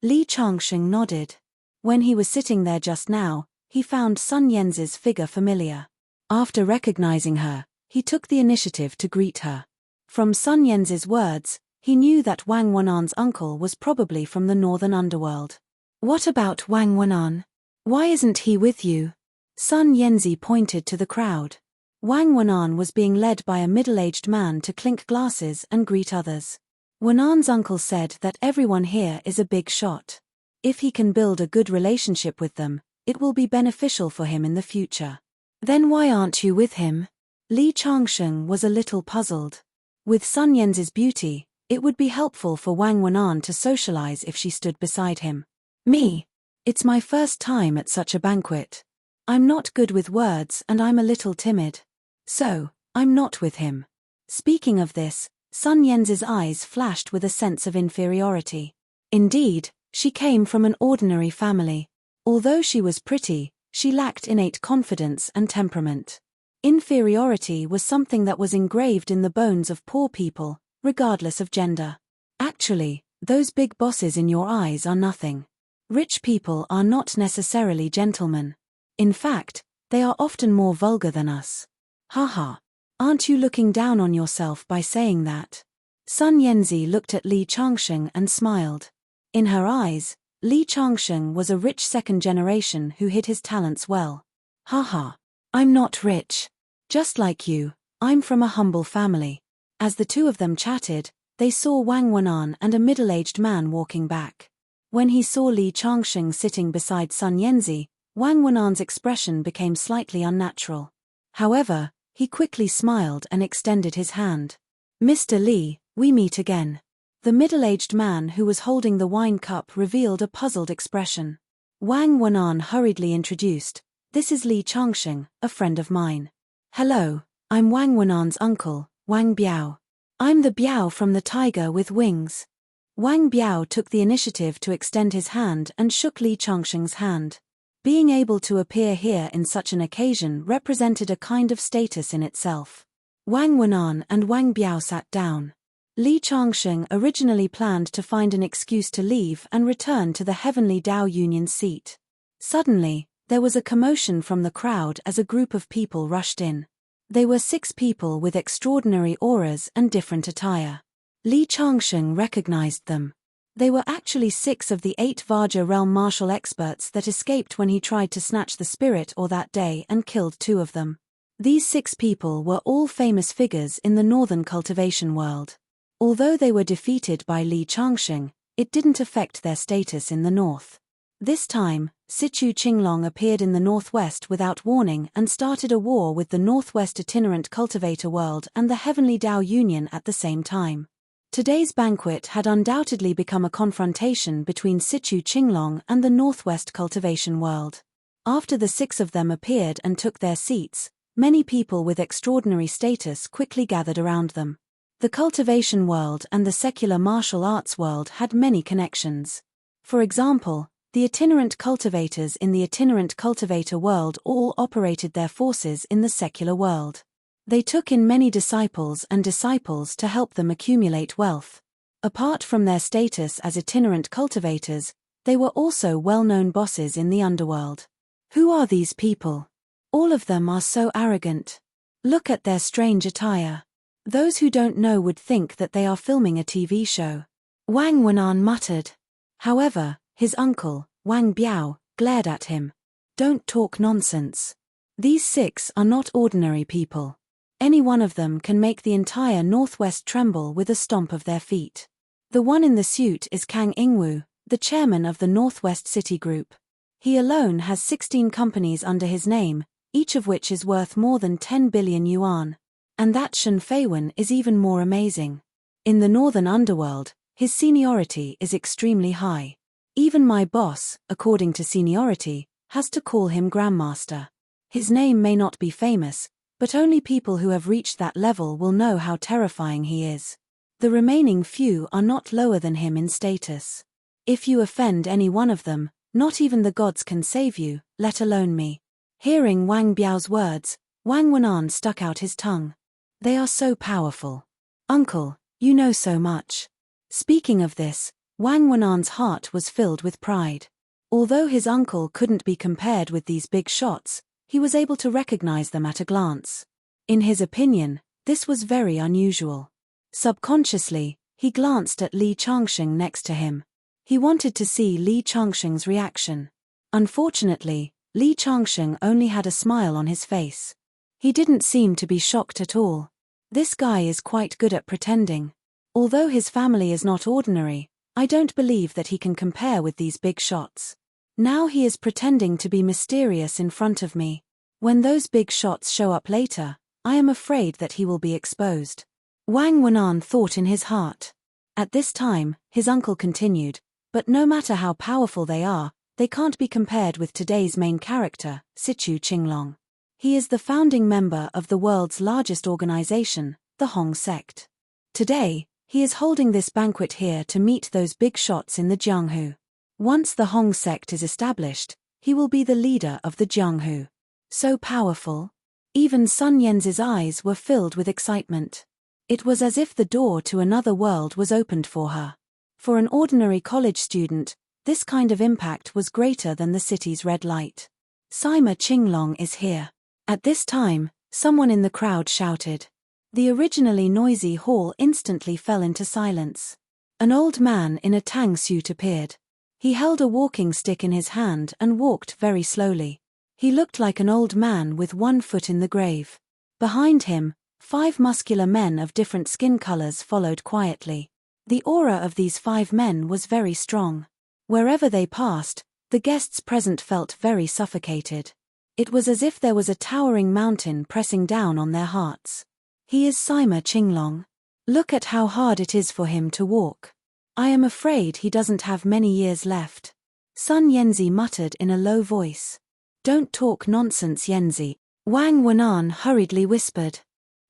S1: Li Changsheng nodded. When he was sitting there just now, he found Sun Yanzi's figure familiar. After recognizing her, he took the initiative to greet her. From Sun Yanzi's words, he knew that Wang Wenan's uncle was probably from the northern underworld. "What about Wang Wenan? Why isn't he with you?" Sun Yanzi pointed to the crowd. Wang Wenan was being led by a middle-aged man to clink glasses and greet others. Wenan's uncle said that everyone here is a big shot. If he can build a good relationship with them, it will be beneficial for him in the future. Then why aren't you with him? Li Changsheng was a little puzzled. With Sun Yanzi's beauty, it would be helpful for Wang Wenan to socialize if she stood beside him. Me? It's my first time at such a banquet. I'm not good with words and I'm a little timid. So, I'm not with him. Speaking of this, Sun Yanzi's eyes flashed with a sense of inferiority. Indeed, she came from an ordinary family. Although she was pretty, she lacked innate confidence and temperament. Inferiority was something that was engraved in the bones of poor people, regardless of gender. Actually, those big bosses in your eyes are nothing. Rich people are not necessarily gentlemen. In fact, they are often more vulgar than us. Haha. Aren't you looking down on yourself by saying that? Sun Yanzi looked at Li Changsheng and smiled. In her eyes, Li Changsheng was a rich second generation who hid his talents well. Haha. I'm not rich. Just like you, I'm from a humble family. As the two of them chatted, they saw Wang Wenan and a middle-aged man walking back. When he saw Li Changsheng sitting beside Sun Yanzi, Wang Wenan's expression became slightly unnatural. However, he quickly smiled and extended his hand. "Mr. Li, we meet again." The middle-aged man who was holding the wine cup revealed a puzzled expression. Wang Wenan hurriedly introduced, "This is Li Changsheng, a friend of mine." "Hello, I'm Wang Wenan's uncle, Wang Biao. I'm the Biao from the tiger with wings." Wang Biao took the initiative to extend his hand and shook Li Changsheng's hand. Being able to appear here in such an occasion represented a kind of status in itself. Wang Wenan and Wang Biao sat down. Li Changsheng originally planned to find an excuse to leave and return to the Heavenly Dao Union's seat. Suddenly, there was a commotion from the crowd as a group of people rushed in. They were 6 people with extraordinary auras and different attire. Li Changsheng recognized them. They were actually 6 of the 8 Vajra realm martial experts that escaped when he tried to snatch the spirit ore that day and killed 2 of them. These 6 people were all famous figures in the northern cultivation world. Although they were defeated by Li Changsheng, it didn't affect their status in the north. This time, Sichu Qinglong appeared in the northwest without warning and started a war with the northwest itinerant cultivator world and the Heavenly Dao Union at the same time. Today's banquet had undoubtedly become a confrontation between Sichu Qinglong and the northwest cultivation world. After the 6 of them appeared and took their seats, many people with extraordinary status quickly gathered around them. The cultivation world and the secular martial arts world had many connections. For example, the itinerant cultivators in the itinerant cultivator world all operated their forces in the secular world. They took in many disciples to help them accumulate wealth. Apart from their status as itinerant cultivators, they were also well-known bosses in the underworld. Who are these people? All of them are so arrogant. Look at their strange attire. Those who don't know would think that they are filming a TV show. Wang Wenan muttered. However, his uncle, Wang Biao, glared at him. Don't talk nonsense. These 6 are not ordinary people. Any one of them can make the entire Northwest tremble with a stomp of their feet. The one in the suit is Kang Ingwu, the chairman of the Northwest City Group. He alone has 16 companies under his name, each of which is worth more than 10 billion yuan. And that Shen Feiwen is even more amazing. In the northern underworld, his seniority is extremely high. Even my boss, according to seniority, has to call him Grandmaster. His name may not be famous, but only people who have reached that level will know how terrifying he is. The remaining few are not lower than him in status. If you offend any one of them, not even the gods can save you, let alone me. Hearing Wang Biao's words, Wang Wenan stuck out his tongue. They are so powerful. Uncle, you know so much. Speaking of this, Wang Wenan's heart was filled with pride. Although his uncle couldn't be compared with these big shots, he was able to recognize them at a glance. In his opinion, this was very unusual. Subconsciously, he glanced at Li Changsheng next to him. He wanted to see Li Changsheng's reaction. Unfortunately, Li Changsheng only had a smile on his face. He didn't seem to be shocked at all. This guy is quite good at pretending. Although his family is not ordinary, I don't believe that he can compare with these big shots. Now he is pretending to be mysterious in front of me. When those big shots show up later, I am afraid that he will be exposed. Wang Wenan thought in his heart. At this time, his uncle continued, but no matter how powerful they are, they can't be compared with today's main character, Sichu Qinglong. He is the founding member of the world's largest organization, the Hong sect. Today, he is holding this banquet here to meet those big shots in the Jianghu. Once the Hong sect is established, he will be the leader of the Jianghu. So powerful. Even Sun Yanzi's eyes were filled with excitement. It was as if the door to another world was opened for her. For an ordinary college student, this kind of impact was greater than the city's red light. Sima Qinglong is here. At this time, someone in the crowd shouted. The originally noisy hall instantly fell into silence. An old man in a tang suit appeared. He held a walking stick in his hand and walked very slowly. He looked like an old man with one foot in the grave. Behind him, 5 muscular men of different skin colors followed quietly. The aura of these 5 men was very strong. Wherever they passed, the guests present felt very suffocated. It was as if there was a towering mountain pressing down on their hearts. He is Sima Qinglong. Look at how hard it is for him to walk. I am afraid he doesn't have many years left. Sun Yanzi muttered in a low voice. Don't talk nonsense, Yanzi, Wang Wenan hurriedly whispered.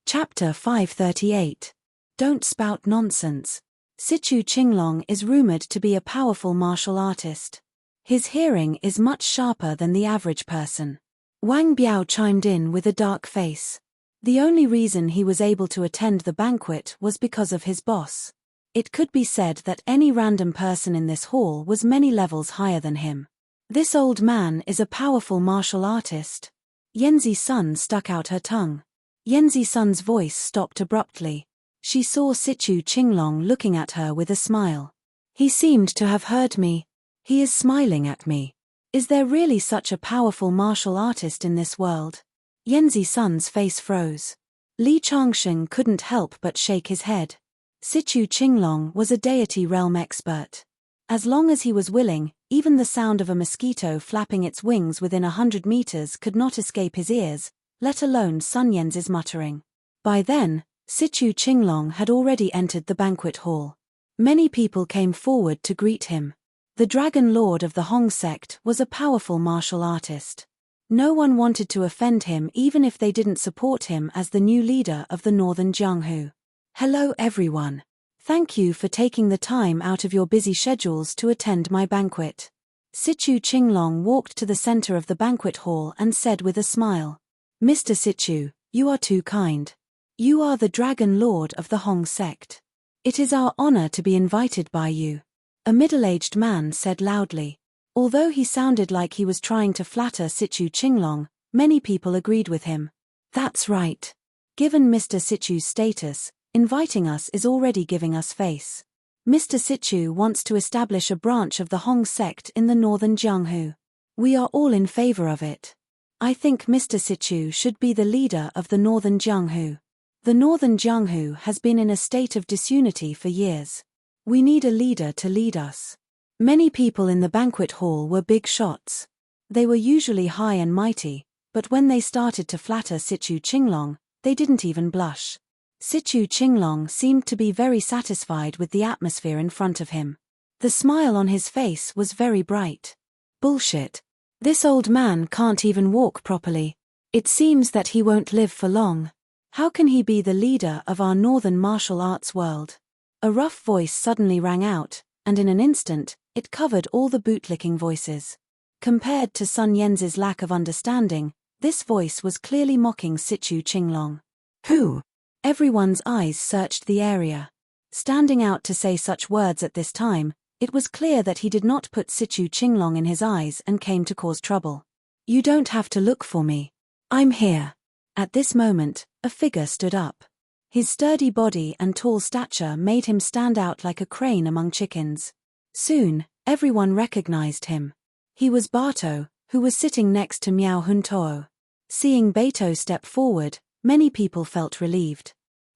S1: Chapter 538. Don't spout nonsense. Sichu Qinglong is rumored to be a powerful martial artist. His hearing is much sharper than the average person. Wang Biao chimed in with a dark face. The only reason he was able to attend the banquet was because of his boss. It could be said that any random person in this hall was many levels higher than him. This old man is a powerful martial artist. Yanzi Sun stuck out her tongue. Yanzi Sun's voice stopped abruptly. She saw Sichu Qinglong looking at her with a smile. He seemed to have heard me. He is smiling at me. Is there really such a powerful martial artist in this world? Yanzi Sun's face froze. Li Changsheng couldn't help but shake his head. Sichu Qinglong was a deity realm expert. As long as he was willing, even the sound of a mosquito flapping its wings within 100 meters could not escape his ears, let alone Sun Yanzi's muttering. By then, Sichu Qinglong had already entered the banquet hall. Many people came forward to greet him. The Dragon Lord of the Hong sect was a powerful martial artist. No one wanted to offend him even if they didn't support him as the new leader of the Northern Jianghu. Hello everyone. Thank you for taking the time out of your busy schedules to attend my banquet. Sichu Qinglong walked to the center of the banquet hall and said with a smile. Mr. Sichu, you are too kind. You are the Dragon Lord of the Hong sect. It is our honor to be invited by you. A middle-aged man said loudly. Although he sounded like he was trying to flatter Sichu Qinglong, many people agreed with him. That's right. Given Mr. Sichu's status, inviting us is already giving us face. Mr. Sichu wants to establish a branch of the Hong sect in the Northern Jianghu. We are all in favor of it. I think Mr. Sichu should be the leader of the Northern Jianghu. The Northern Jianghu has been in a state of disunity for years. We need a leader to lead us. Many people in the banquet hall were big shots. They were usually high and mighty, but when they started to flatter Sichu Qinglong, they didn't even blush. Sichu Qinglong seemed to be very satisfied with the atmosphere in front of him. The smile on his face was very bright. Bullshit. This old man can't even walk properly. It seems that he won't live for long. How can he be the leader of our northern martial arts world? A rough voice suddenly rang out, and in an instant, it covered all the bootlicking voices. Compared to Sun Yanzi's lack of understanding, this voice was clearly mocking Sichu Qinglong. Who? Everyone's eyes searched the area. Standing out to say such words at this time, it was clear that he did not put Sichu Qinglong in his eyes and came to cause trouble. You don't have to look for me. I'm here. At this moment, a figure stood up. His sturdy body and tall stature made him stand out like a crane among chickens. Soon, everyone recognized him. He was Bato, who was sitting next to Miao Huntoo. Seeing Bato step forward, many people felt relieved.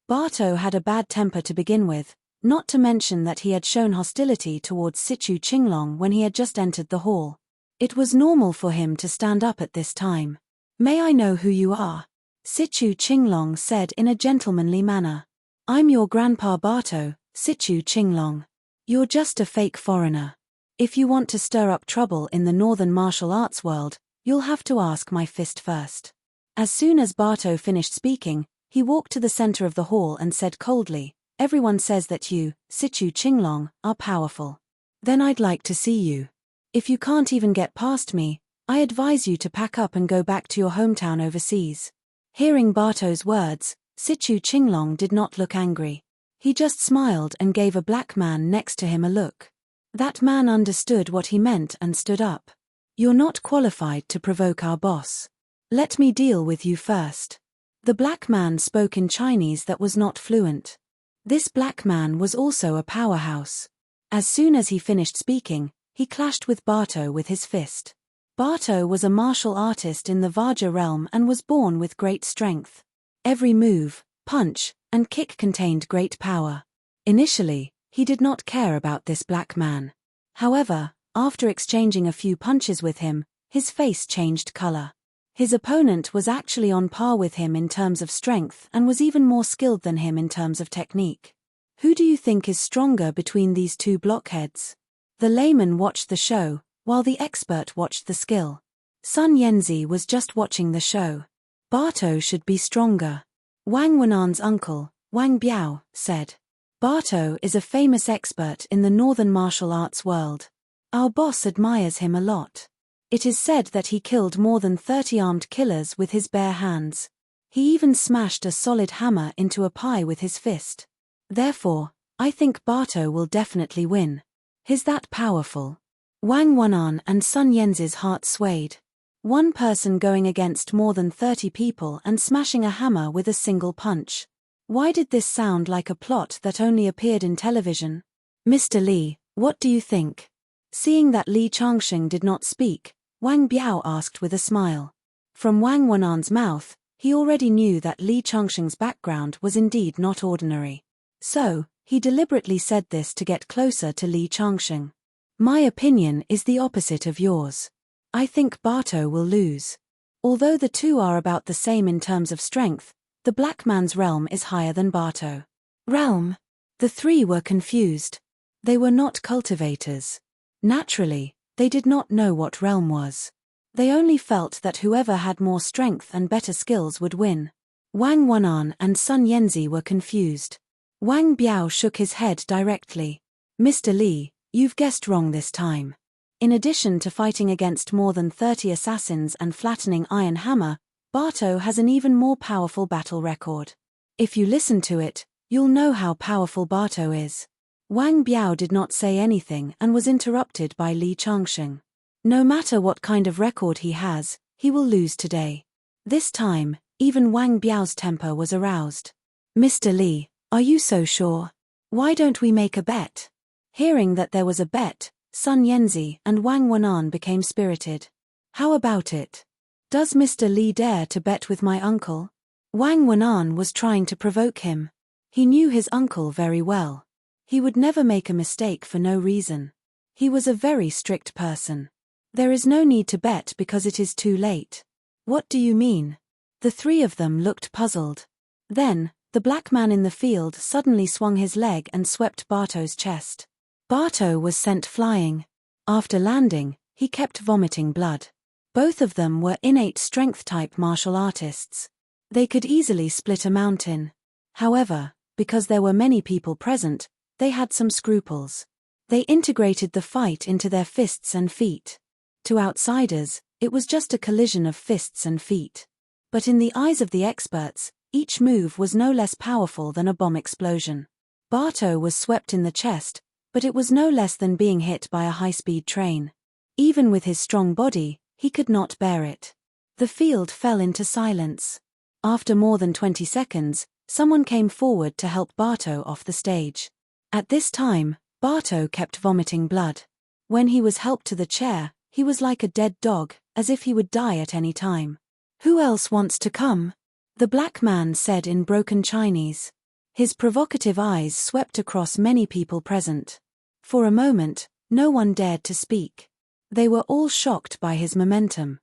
S1: Bato had a bad temper to begin with, not to mention that he had shown hostility towards Sichu Qinglong when he had just entered the hall. It was normal for him to stand up at this time. May I know who you are? Sichu Qinglong said in a gentlemanly manner. I'm your grandpa Bato, Sichu Qinglong. You're just a fake foreigner. If you want to stir up trouble in the northern martial arts world, you'll have to ask my fist first. As soon as Bato finished speaking, he walked to the center of the hall and said coldly, everyone says that you, Sichu Qinglong, are powerful. Then I'd like to see you. If you can't even get past me, I advise you to pack up and go back to your hometown overseas. Hearing Bato's words, Sichu Qinglong did not look angry. He just smiled and gave a black man next to him a look. That man understood what he meant and stood up. You're not qualified to provoke our boss. Let me deal with you first. The black man spoke in Chinese that was not fluent. This black man was also a powerhouse. As soon as he finished speaking, he clashed with Bato with his fist. Bato was a martial artist in the Vajra realm and was born with great strength. Every move, punch, and kick contained great power. Initially, he did not care about this black man. However, after exchanging a few punches with him, his face changed color. His opponent was actually on par with him in terms of strength and was even more skilled than him in terms of technique. Who do you think is stronger between these two blockheads? The layman watched the show, while the expert watched the skill. Sun Yanzi was just watching the show. Bato should be stronger. Wang Wenan's uncle, Wang Biao, said. Bato is a famous expert in the northern martial arts world. Our boss admires him a lot. It is said that he killed more than 30 armed killers with his bare hands. He even smashed a solid hammer into a pie with his fist. Therefore, I think Barto will definitely win. He's that powerful. Wang Wanan and Sun Yanzi's heart swayed. One person going against more than 30 people and smashing a hammer with a single punch. Why did this sound like a plot that only appeared in television? Mr. Li, what do you think? Seeing that Li Changsheng did not speak, Wang Biao asked with a smile. From Wang Wanan's mouth, he already knew that Li Changsheng's background was indeed not ordinary. So, he deliberately said this to get closer to Li Changsheng. My opinion is the opposite of yours. I think Barto will lose. Although the two are about the same in terms of strength, the black man's realm is higher than Barto. Realm? The three were confused. They were not cultivators. Naturally, they did not know what realm was. They only felt that whoever had more strength and better skills would win. Wang Wanan and Sun Yanzi were confused. Wang Biao shook his head directly. Mr. Li, you've guessed wrong this time. In addition to fighting against more than 30 assassins and flattening Iron Hammer, Barto has an even more powerful battle record. If you listen to it, you'll know how powerful Barto is. Wang Biao did not say anything and was interrupted by Li Changsheng. No matter what kind of record he has, he will lose today. This time, even Wang Biao's temper was aroused. Mr. Li, are you so sure? Why don't we make a bet? Hearing that there was a bet, Sun Yanzi and Wang Wanan became spirited. How about it? Does Mr. Li dare to bet with my uncle? Wang Wanan was trying to provoke him. He knew his uncle very well. He would never make a mistake for no reason. He was a very strict person. There is no need to bet because it is too late. What do you mean? The three of them looked puzzled. Then, the black man in the field suddenly swung his leg and swept Barto's chest. Barto was sent flying. After landing, he kept vomiting blood. Both of them were innate strength-type martial artists. They could easily split a mountain. However, because there were many people present, they had some scruples. They integrated the fight into their fists and feet. To outsiders, it was just a collision of fists and feet. But in the eyes of the experts, each move was no less powerful than a bomb explosion. Barto was swept in the chest, but it was no less than being hit by a high-speed train. Even with his strong body, he could not bear it. The field fell into silence. After more than 20 seconds, someone came forward to help Barto off the stage. At this time, Barto kept vomiting blood. When he was helped to the chair, he was like a dead dog, as if he would die at any time. Who else wants to come? The black man said in broken Chinese. His provocative eyes swept across many people present. For a moment, no one dared to speak. They were all shocked by his momentum.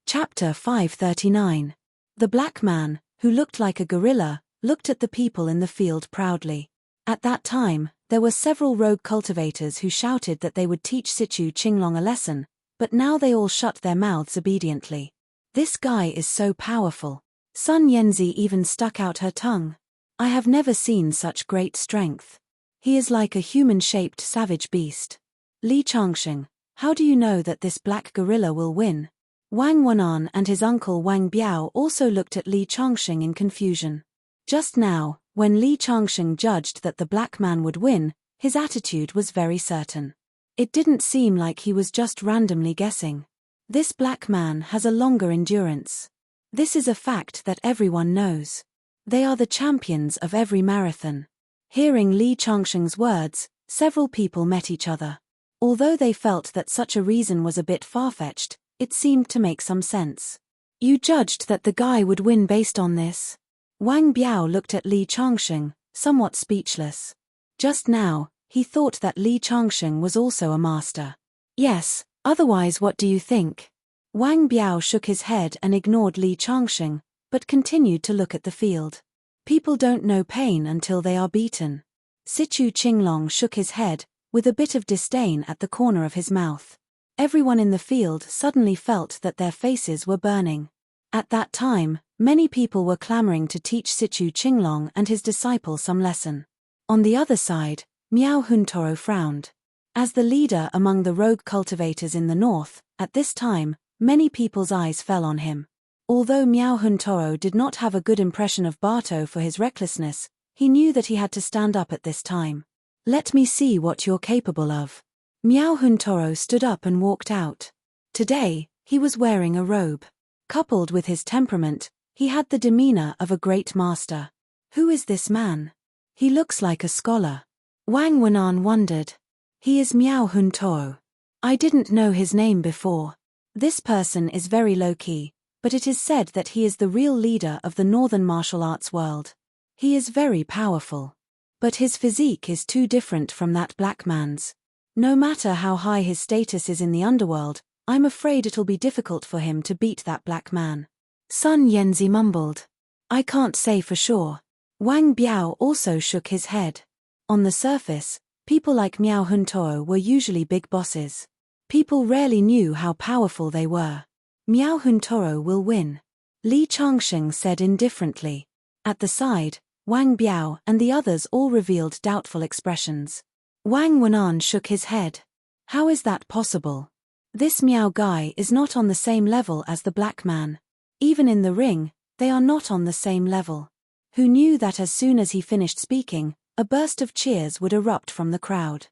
S1: Chapter 539. The black man, who looked like a gorilla, looked at the people in the field proudly. At that time, there were several rogue cultivators who shouted that they would teach Sichu Qinglong a lesson, but now they all shut their mouths obediently. This guy is so powerful. Sun Yanzi even stuck out her tongue. I have never seen such great strength. He is like a human-shaped savage beast. Li Changsheng, how do you know that this black gorilla will win? Wang Wanan and his uncle Wang Biao also looked at Li Changsheng in confusion. Just now, when Li Changsheng judged that the black man would win, his attitude was very certain. It didn't seem like he was just randomly guessing. This black man has a longer endurance. This is a fact that everyone knows. They are the champions of every marathon. Hearing Li Changsheng's words, several people met each other. Although they felt that such a reason was a bit far-fetched, it seemed to make some sense. You judged that the guy would win based on this? Wang Biao looked at Li Changsheng, somewhat speechless. Just now, he thought that Li Changsheng was also a master. Yes, otherwise what do you think? Wang Biao shook his head and ignored Li Changsheng, but continued to look at the field. People don't know pain until they are beaten. Sichu Qinglong shook his head, with a bit of disdain at the corner of his mouth. Everyone in the field suddenly felt that their faces were burning. At that time, many people were clamoring to teach Sichu Qinglong and his disciple some lesson. On the other side, Miao Huntoro frowned. As the leader among the rogue cultivators in the north, at this time, many people's eyes fell on him. Although Miao Huntoro did not have a good impression of Barto for his recklessness, he knew that he had to stand up at this time. "Let me see what you're capable of." Miao Huntoro stood up and walked out. Today, he was wearing a robe. Coupled with his temperament, he had the demeanor of a great master. Who is this man? He looks like a scholar. Wang Wenan wondered. He is Miao Huntoro. I didn't know his name before. This person is very low-key, but it is said that he is the real leader of the northern martial arts world. He is very powerful. But his physique is too different from that black man's. No matter how high his status is in the underworld, I'm afraid it'll be difficult for him to beat that black man. Sun Yanzi mumbled. I can't say for sure. Wang Biao also shook his head. On the surface, people like Miao Huntoro were usually big bosses. People rarely knew how powerful they were. Miao Huntoro will win, Li Changsheng said indifferently. At the side, Wang Biao and the others all revealed doubtful expressions. Wang Wenan shook his head. How is that possible? This Miao guy is not on the same level as the black man. Even in the ring, they are not on the same level. Who knew that as soon as he finished speaking, a burst of cheers would erupt from the crowd.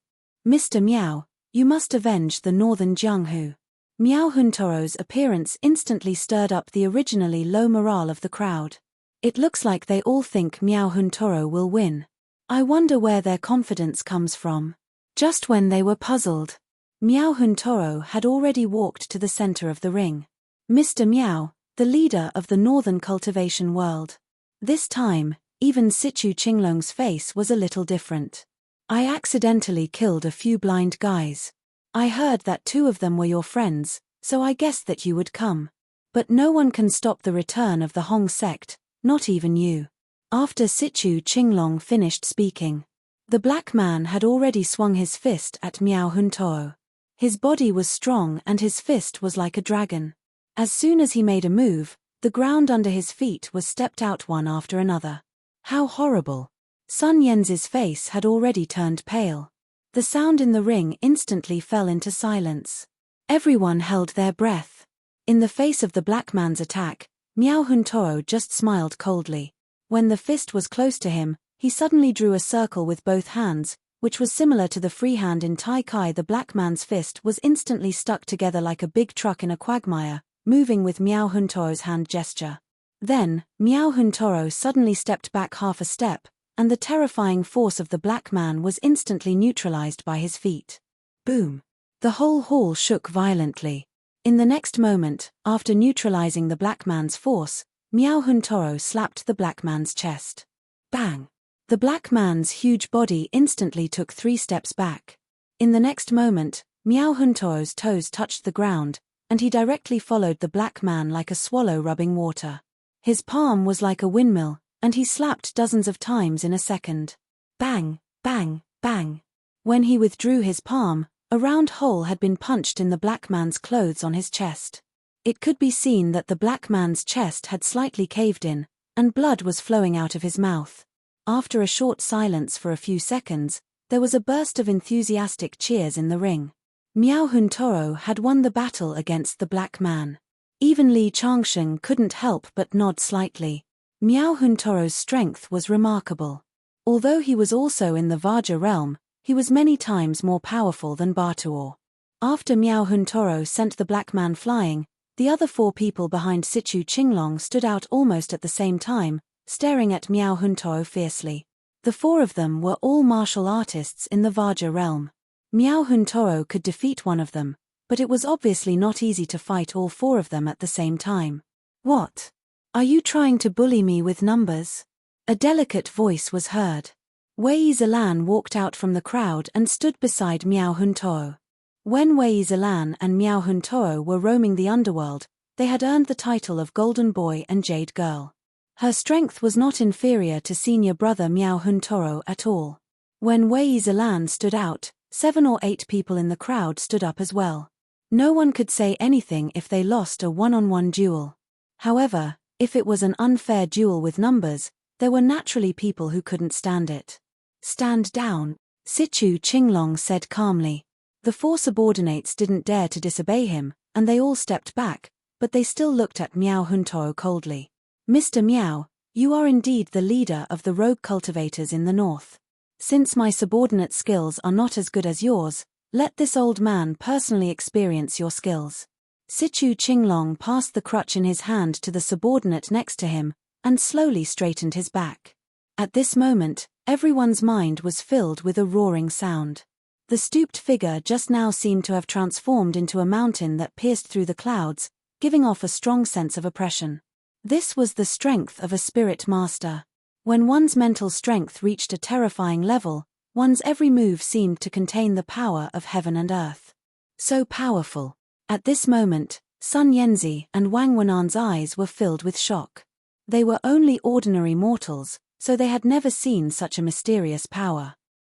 S1: Mr. Miao, you must avenge the northern Jianghu. Miao Huntoro's appearance instantly stirred up the originally low morale of the crowd. It looks like they all think Miao Huntoro will win. I wonder where their confidence comes from. Just when they were puzzled, Miao Huntoro had already walked to the center of the ring. Mr. Miao, the leader of the northern cultivation world. This time, even Sichu Qinglong's face was a little different. I accidentally killed a few blind guys. I heard that 2 of them were your friends, so I guessed that you would come. But no one can stop the return of the Hong sect, not even you. After Sichu Qinglong finished speaking, the black man had already swung his fist at Miao Huntoro. His body was strong and his fist was like a dragon. As soon as he made a move, the ground under his feet was stepped out one after another. How horrible. Sun Yanzi's face had already turned pale. The sound in the ring instantly fell into silence. Everyone held their breath. In the face of the black man's attack, Miao Huntoro just smiled coldly. When the fist was close to him, he suddenly drew a circle with both hands, which was similar to the free hand in Tai Kai. The black man's fist was instantly stuck together like a big truck in a quagmire, moving with Miao Huntoro's hand gesture. Then, Miao Huntoro suddenly stepped back half a step, and the terrifying force of the black man was instantly neutralized by his feet. Boom! The whole hall shook violently. In the next moment, after neutralizing the black man's force, Miao Huntoro slapped the black man's chest. Bang! The black man's huge body instantly took 3 steps back. In the next moment, Miao Huntoro's toes touched the ground, and he directly followed the black man like a swallow rubbing water. His palm was like a windmill, and he slapped dozens of times in a second. Bang, bang, bang. When he withdrew his palm, a round hole had been punched in the black man's clothes on his chest. It could be seen that the black man's chest had slightly caved in, and blood was flowing out of his mouth. After a short silence for a few seconds, there was a burst of enthusiastic cheers in the ring. Miao Huntoro had won the battle against the black man. Even Li Changsheng couldn't help but nod slightly. Miao Huntoro's strength was remarkable. Although he was also in the Vajra realm, he was many times more powerful than Batuor. After Miao Huntoro sent the black man flying, the other 4 people behind Sichu Qinglong stood out almost at the same time, staring at Miao Huntoro fiercely. The 4 of them were all martial artists in the Vajra realm. Miao Huntoro could defeat one of them, but it was obviously not easy to fight all 4 of them at the same time. What? Are you trying to bully me with numbers? A delicate voice was heard. Wei Zilan walked out from the crowd and stood beside Miao Huntoro. When Wei Zilan and Miao Huntoro were roaming the underworld, they had earned the title of Golden Boy and Jade Girl. Her strength was not inferior to senior brother Miao Huntoro at all. When Wei Zilan stood out, 7 or 8 people in the crowd stood up as well. No one could say anything if they lost a one-on-one duel. However, if it was an unfair duel with numbers, there were naturally people who couldn't stand it. Stand down, Sichu Qinglong said calmly. The 4 subordinates didn't dare to disobey him, and they all stepped back, but they still looked at Miao Huntoro coldly. Mr. Miao, you are indeed the leader of the rogue cultivators in the north. Since my subordinate skills are not as good as yours, let this old man personally experience your skills. Sichu Qinglong passed the crutch in his hand to the subordinate next to him, and slowly straightened his back. At this moment, everyone's mind was filled with a roaring sound. The stooped figure just now seemed to have transformed into a mountain that pierced through the clouds, giving off a strong sense of oppression. This was the strength of a spirit master. When one's mental strength reached a terrifying level, one's every move seemed to contain the power of heaven and earth. So powerful. At this moment, Sun Yanzi and Wang Wenan's eyes were filled with shock. They were only ordinary mortals, so they had never seen such a mysterious power.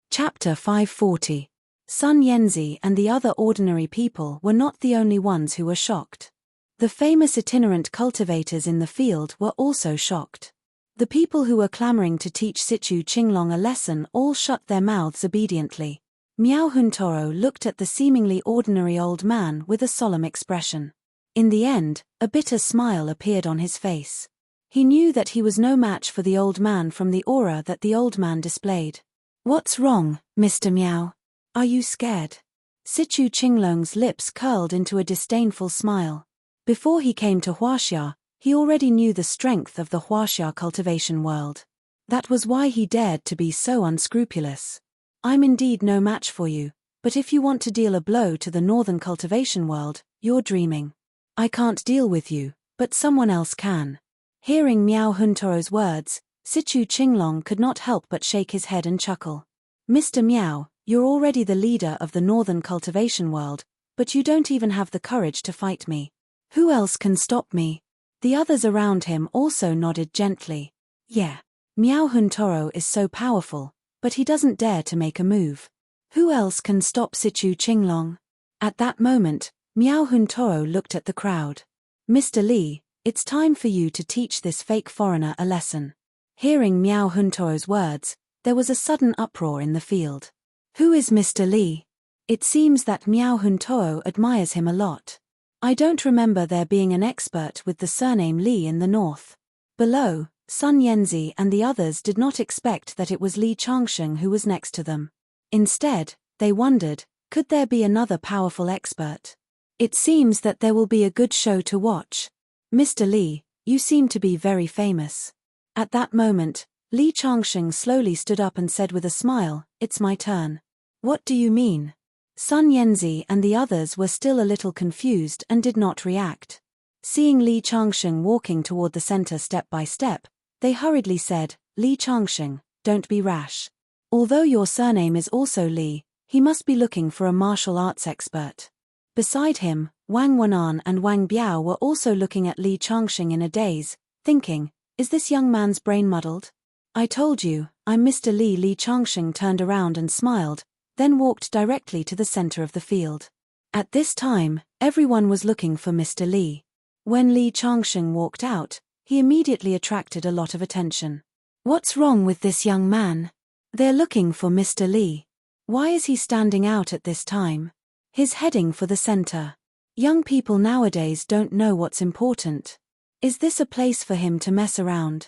S1: Chapter 540. Sun Yanzi and the other ordinary people were not the only ones who were shocked. The famous itinerant cultivators in the field were also shocked. The people who were clamoring to teach Sichu Qinglong a lesson all shut their mouths obediently. Miao Huntoro looked at the seemingly ordinary old man with a solemn expression. In the end, a bitter smile appeared on his face. He knew that he was no match for the old man from the aura that the old man displayed. What's wrong, Mr. Miao? Are you scared? Sichu Qinglong's lips curled into a disdainful smile. Before he came to Huaxia, he already knew the strength of the Huaxia cultivation world. That was why he dared to be so unscrupulous. I'm indeed no match for you, but if you want to deal a blow to the northern cultivation world, you're dreaming. I can't deal with you, but someone else can. Hearing Miao Huntoro's words, Sichu Qinglong could not help but shake his head and chuckle. Mr. Miao, you're already the leader of the northern cultivation world, but you don't even have the courage to fight me. Who else can stop me? The others around him also nodded gently. Yeah. Miao Huntoro is so powerful, but he doesn't dare to make a move. Who else can stop Sichu Qinglong? At that moment, Miao Huntoro looked at the crowd. Mr. Li, it's time for you to teach this fake foreigner a lesson. Hearing Miao Huntoro's words, there was a sudden uproar in the field. Who is Mr. Li? It seems that Miao Huntoro admires him a lot. I don't remember there being an expert with the surname Li in the north. Below, Sun Yanzi and the others did not expect that it was Li Changsheng who was next to them. Instead, they wondered, could there be another powerful expert? It seems that there will be a good show to watch. Mr. Li, you seem to be very famous. At that moment, Li Changsheng slowly stood up and said with a smile, "It's my turn." What do you mean? Sun Yanzi and the others were still a little confused and did not react. Seeing Li Changsheng walking toward the center step by step, they hurriedly said, "Li Changsheng, don't be rash. Although your surname is also Li, he must be looking for a martial arts expert." Beside him, Wang Wenan and Wang Biao were also looking at Li Changsheng in a daze, thinking, is this young man's brain muddled? I told you, I'm Mr. Li. Li Changsheng turned around and smiled, then walked directly to the center of the field. At this time, everyone was looking for Mr. Li. When Li Changsheng walked out, he immediately attracted a lot of attention. What's wrong with this young man? They're looking for Mr. Li. Why is he standing out at this time? He's heading for the center. Young people nowadays don't know what's important. Is this a place for him to mess around?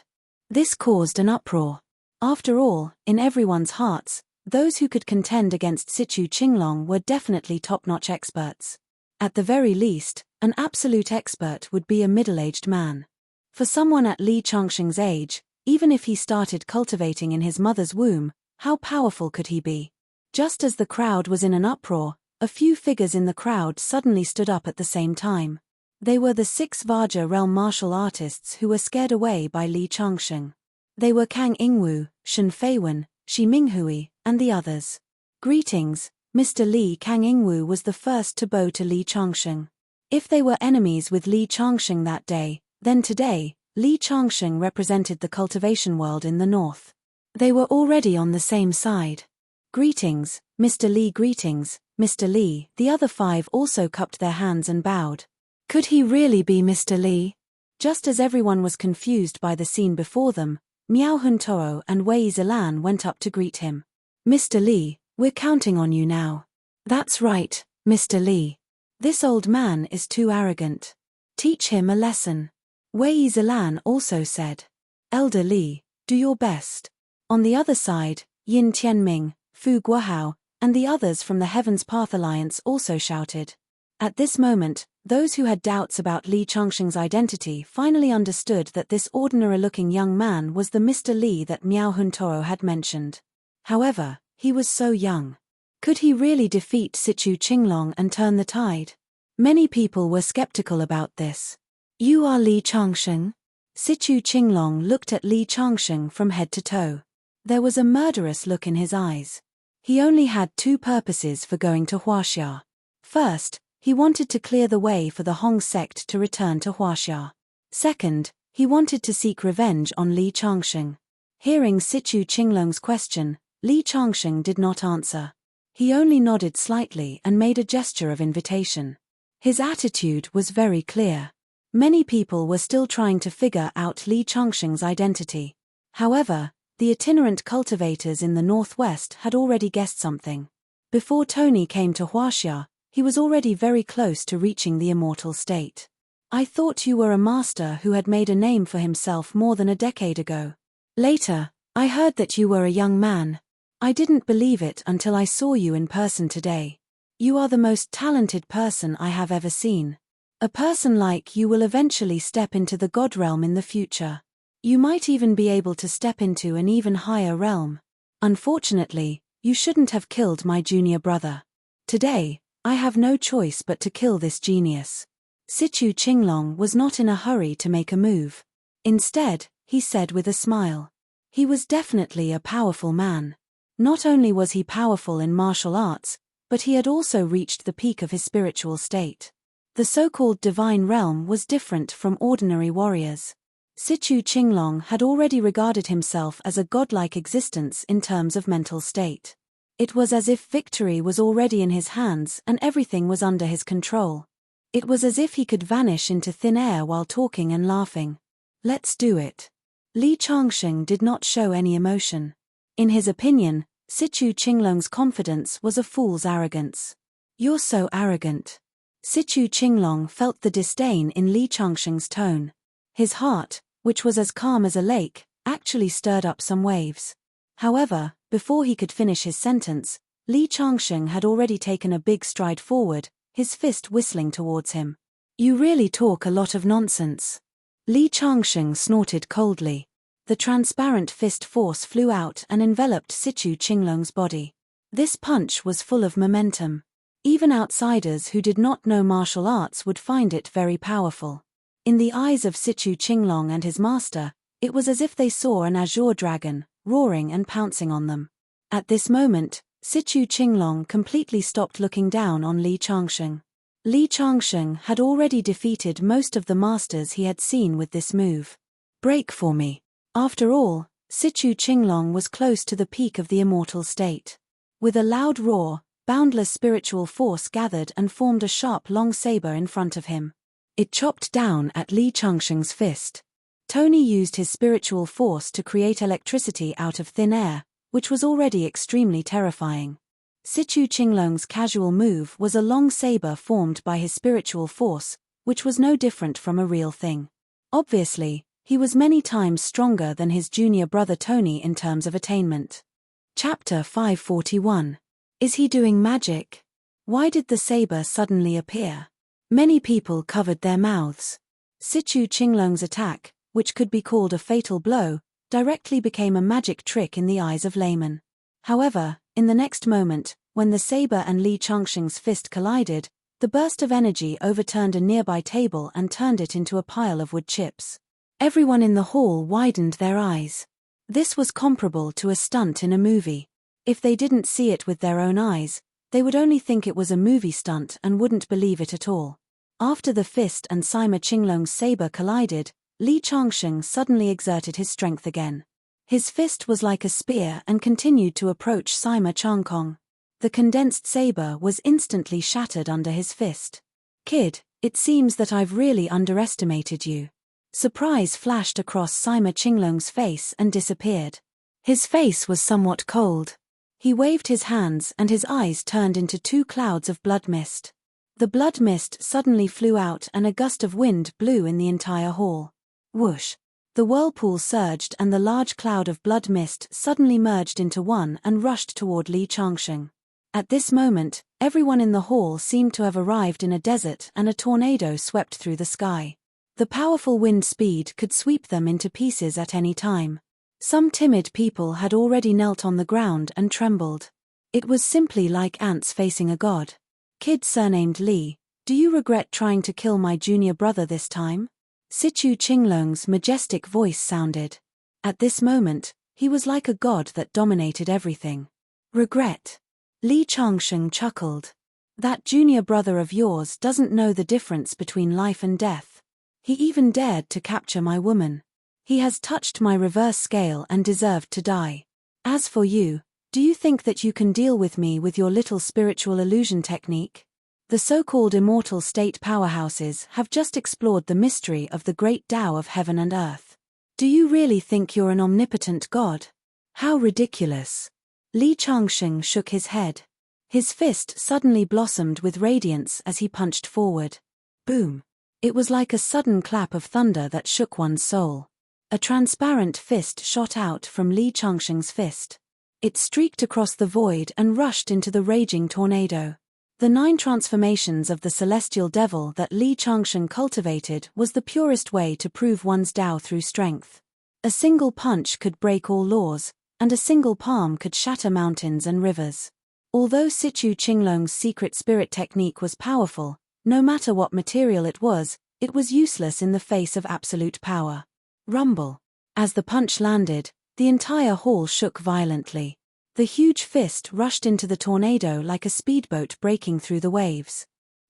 S1: This caused an uproar. After all, in everyone's hearts, those who could contend against Sichu Qinglong were definitely top-notch experts. At the very least, an absolute expert would be a middle-aged man. For someone at Li Changsheng's age, even if he started cultivating in his mother's womb, how powerful could he be? Just as the crowd was in an uproar, a few figures in the crowd suddenly stood up at the same time. They were the 6 Vaja realm martial artists who were scared away by Li Changsheng. They were Kang Ingwu, Shen Feiwen, Shi Minghui, and the others. Greetings, Mr. Li. Kang Ingwu was the first to bow to Li Changsheng. If they were enemies with Li Changsheng that day, then today, Li Changsheng represented the cultivation world in the north. They were already on the same side. Greetings, Mr. Li. Greetings, Mr. Li. The other 5 also cupped their hands and bowed. Could he really be Mr. Li? Just as everyone was confused by the scene before them, Miao Huntoro and Wei Zilan went up to greet him. Mr. Li, we're counting on you now. That's right, Mr. Li. This old man is too arrogant. Teach him a lesson. Wei Zilan also said. Elder Li, do your best. On the other side, Yin Tianming, Fu Guohao, and the others from the Heaven's Path Alliance also shouted. At this moment, those who had doubts about Li Changsheng's identity finally understood that this ordinary-looking young man was the Mr. Li that Miao Huntoro had mentioned. However, he was so young. Could he really defeat Sichu Qinglong and turn the tide? Many people were skeptical about this. You are Li Changsheng? Sichu Qinglong looked at Li Changsheng from head to toe. There was a murderous look in his eyes. He only had two purposes for going to Huaxia. First, he wanted to clear the way for the Hong sect to return to Huaxia. Second, he wanted to seek revenge on Li Changsheng. Hearing Sichu Qinglong's question, Li Changsheng did not answer. He only nodded slightly and made a gesture of invitation. His attitude was very clear. Many people were still trying to figure out Li Changsheng's identity. However, the itinerant cultivators in the northwest had already guessed something. Before Tony came to Huaxia, he was already very close to reaching the immortal state. I thought you were a master who had made a name for himself more than a decade ago. Later, I heard that you were a young man. I didn't believe it until I saw you in person today. You are the most talented person I have ever seen. A person like you will eventually step into the God realm in the future. You might even be able to step into an even higher realm. Unfortunately, you shouldn't have killed my junior brother. Today, I have no choice but to kill this genius. Sichu Qinglong was not in a hurry to make a move. Instead, he said with a smile. He was definitely a powerful man. Not only was he powerful in martial arts, but he had also reached the peak of his spiritual state. The so-called divine realm was different from ordinary warriors. Sichu Qinglong had already regarded himself as a godlike existence in terms of mental state. It was as if victory was already in his hands and everything was under his control. It was as if he could vanish into thin air while talking and laughing. Let's do it. Li Changsheng did not show any emotion. In his opinion, Sichu Qinglong's confidence was a fool's arrogance. You're so arrogant. Sichu Qinglong felt the disdain in Li Changsheng's tone. His heart, which was as calm as a lake, actually stirred up some waves. However, before he could finish his sentence, Li Changsheng had already taken a big stride forward, his fist whistling towards him. You really talk a lot of nonsense. Li Changsheng snorted coldly. The transparent fist force flew out and enveloped Sichu Qinglong's body. This punch was full of momentum. Even outsiders who did not know martial arts would find it very powerful. In the eyes of Sichu Qinglong and his master, it was as if they saw an azure dragon, roaring and pouncing on them. At this moment, Sichu Qinglong completely stopped looking down on Li Changsheng. Li Changsheng had already defeated most of the masters he had seen with this move. Break for me. After all, Sichu Qinglong was close to the peak of the immortal state. With a loud roar, boundless spiritual force gathered and formed a sharp long saber in front of him. It chopped down at Li Changsheng's fist. Tony used his spiritual force to create electricity out of thin air, which was already extremely terrifying. Sichu Qinglong's casual move was a long saber formed by his spiritual force, which was no different from a real thing. Obviously, he was many times stronger than his junior brother Tony in terms of attainment. Chapter 541. Is he doing magic? Why did the saber suddenly appear? Many people covered their mouths. Sichu Qinglong's attack, which could be called a fatal blow, directly became a magic trick in the eyes of laymen. However, in the next moment, when the saber and Li Changsheng's fist collided, the burst of energy overturned a nearby table and turned it into a pile of wood chips. Everyone in the hall widened their eyes. This was comparable to a stunt in a movie. If they didn't see it with their own eyes, they would only think it was a movie stunt and wouldn't believe it at all. After the fist and Sima Qinglong's saber collided, Li Changsheng suddenly exerted his strength again. His fist was like a spear and continued to approach Sima Changkong. The condensed saber was instantly shattered under his fist. Kid, it seems that I've really underestimated you. Surprise flashed across Sima Qinglong's face and disappeared. His face was somewhat cold. He waved his hands and his eyes turned into two clouds of blood mist. The blood mist suddenly flew out and a gust of wind blew in the entire hall. Whoosh! The whirlpool surged and the large cloud of blood mist suddenly merged into one and rushed toward Li Changsheng. At this moment, everyone in the hall seemed to have arrived in a desert and a tornado swept through the sky. The powerful wind speed could sweep them into pieces at any time. Some timid people had already knelt on the ground and trembled. It was simply like ants facing a god. Kid surnamed Li, do you regret trying to kill my junior brother this time? Sichu Qinglong's majestic voice sounded. At this moment, he was like a god that dominated everything. Regret? Li Changsheng chuckled. That junior brother of yours doesn't know the difference between life and death. He even dared to capture my woman. He has touched my reverse scale and deserved to die. As for you, do you think that you can deal with me with your little spiritual illusion technique? The so-called immortal state powerhouses have just explored the mystery of the great Tao of heaven and earth. Do you really think you're an omnipotent god? How ridiculous. Li Changsheng shook his head. His fist suddenly blossomed with radiance as he punched forward. Boom! It was like a sudden clap of thunder that shook one's soul. A transparent fist shot out from Li Changsheng's fist. It streaked across the void and rushed into the raging tornado. The 9 transformations of the celestial devil that Li Changsheng cultivated was the purest way to prove one's Tao through strength. A single punch could break all laws, and a single palm could shatter mountains and rivers. Although Sichu Qinglong's secret spirit technique was powerful, no matter what material it was useless in the face of absolute power. Rumble. As the punch landed, the entire hall shook violently. The huge fist rushed into the tornado like a speedboat breaking through the waves.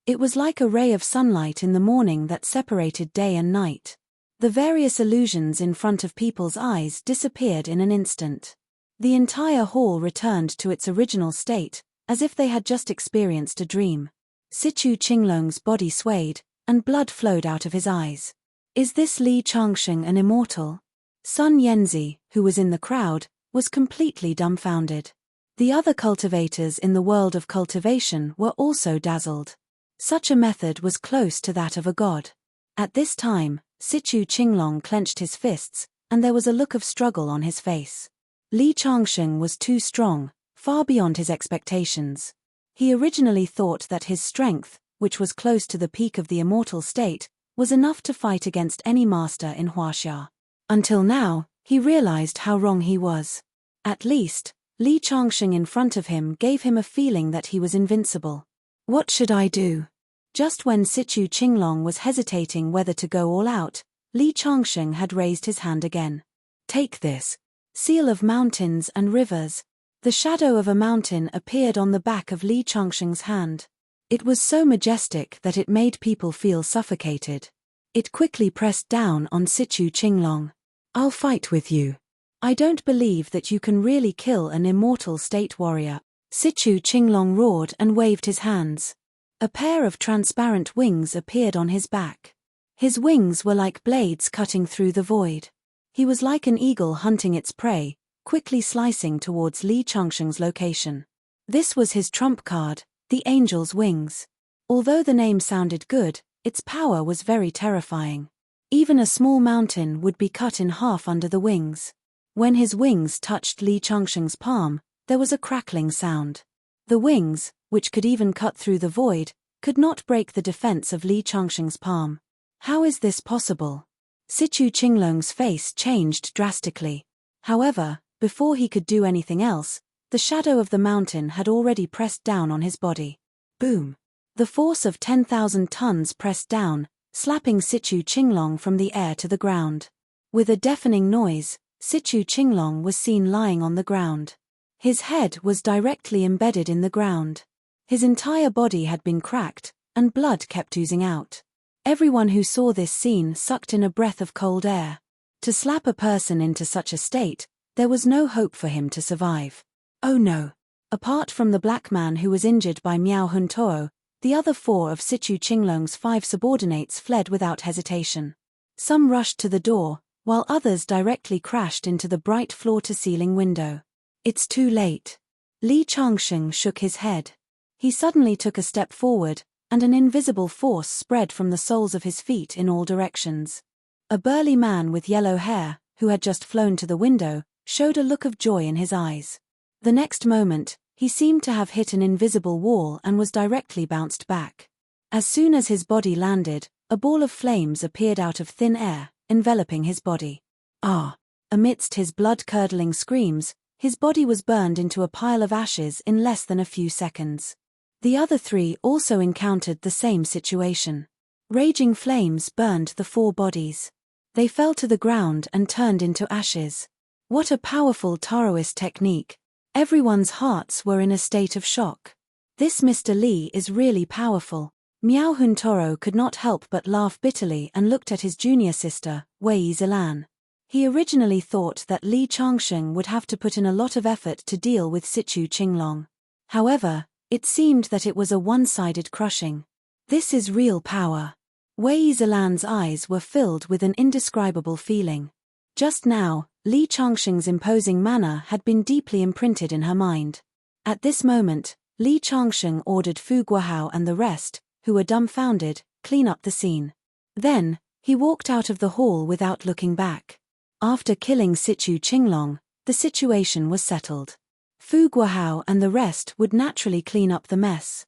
S1: It was like a ray of sunlight in the morning that separated day and night. The various illusions in front of people's eyes disappeared in an instant. The entire hall returned to its original state, as if they had just experienced a dream. Sichu Qinglong's body swayed, and blood flowed out of his eyes. Is this Li Changsheng an immortal? Sun Yanzi, who was in the crowd, was completely dumbfounded. The other cultivators in the world of cultivation were also dazzled. Such a method was close to that of a god. At this time, Sichu Qinglong clenched his fists, and there was a look of struggle on his face. Li Changsheng was too strong, far beyond his expectations. He originally thought that his strength, which was close to the peak of the immortal state, was enough to fight against any master in Huaxia. Until now, he realized how wrong he was. At least, Li Changsheng in front of him gave him a feeling that he was invincible. What should I do? Just when Sichu Qinglong was hesitating whether to go all out, Li Changsheng had raised his hand again. Take this. Seal of mountains and rivers. The shadow of a mountain appeared on the back of Li Changsheng's hand. It was so majestic that it made people feel suffocated. It quickly pressed down on Sichu Qinglong. I'll fight with you. I don't believe that you can really kill an immortal state warrior. Sichu Qinglong roared and waved his hands. A pair of transparent wings appeared on his back. His wings were like blades cutting through the void. He was like an eagle hunting its prey, quickly slicing towards Li Changsheng's location. This was his trump card, the angel's wings. Although the name sounded good, its power was very terrifying. Even a small mountain would be cut in half under the wings. When his wings touched Li Changsheng's palm, there was a crackling sound. The wings, which could even cut through the void, could not break the defense of Li Changsheng's palm. How is this possible? Sichu Qinglong's face changed drastically. However, before he could do anything else, the shadow of the mountain had already pressed down on his body. Boom! The force of 10,000 tons pressed down, slapping Sichu Qinglong from the air to the ground. With a deafening noise, Sichu Qinglong was seen lying on the ground. His head was directly embedded in the ground. His entire body had been cracked, and blood kept oozing out. Everyone who saw this scene sucked in a breath of cold air. To slap a person into such a state, there was no hope for him to survive. Oh no! Apart from the black man who was injured by Miao Huntoo, the other 4 of Sichu Qinglong's 5 subordinates fled without hesitation. Some rushed to the door, while others directly crashed into the bright floor-to-ceiling window. It's too late. Li Changsheng shook his head. He suddenly took a step forward, and an invisible force spread from the soles of his feet in all directions. A burly man with yellow hair, who had just flown to the window, showed a look of joy in his eyes. The next moment, he seemed to have hit an invisible wall and was directly bounced back. As soon as his body landed, a ball of flames appeared out of thin air, enveloping his body. Ah! Amidst his blood-curdling screams, his body was burned into a pile of ashes in less than a few seconds. The other three also encountered the same situation. Raging flames burned the 4 bodies. They fell to the ground and turned into ashes. What a powerful Taoist technique! Everyone's hearts were in a state of shock. This Mr. Li is really powerful. Miao Huntoro could not help but laugh bitterly and looked at his junior sister, Wei Zilan. He originally thought that Li Changsheng would have to put in a lot of effort to deal with Sichu Qinglong. However, it seemed that it was a one-sided crushing. This is real power. Wei Zilan's eyes were filled with an indescribable feeling. Just now, Li Changsheng's imposing manner had been deeply imprinted in her mind. At this moment, Li Changsheng ordered Fu Guohao and the rest, who were dumbfounded, clean up the scene. Then, he walked out of the hall without looking back. After killing Sichu Qinglong, the situation was settled. Fu Guohao and the rest would naturally clean up the mess.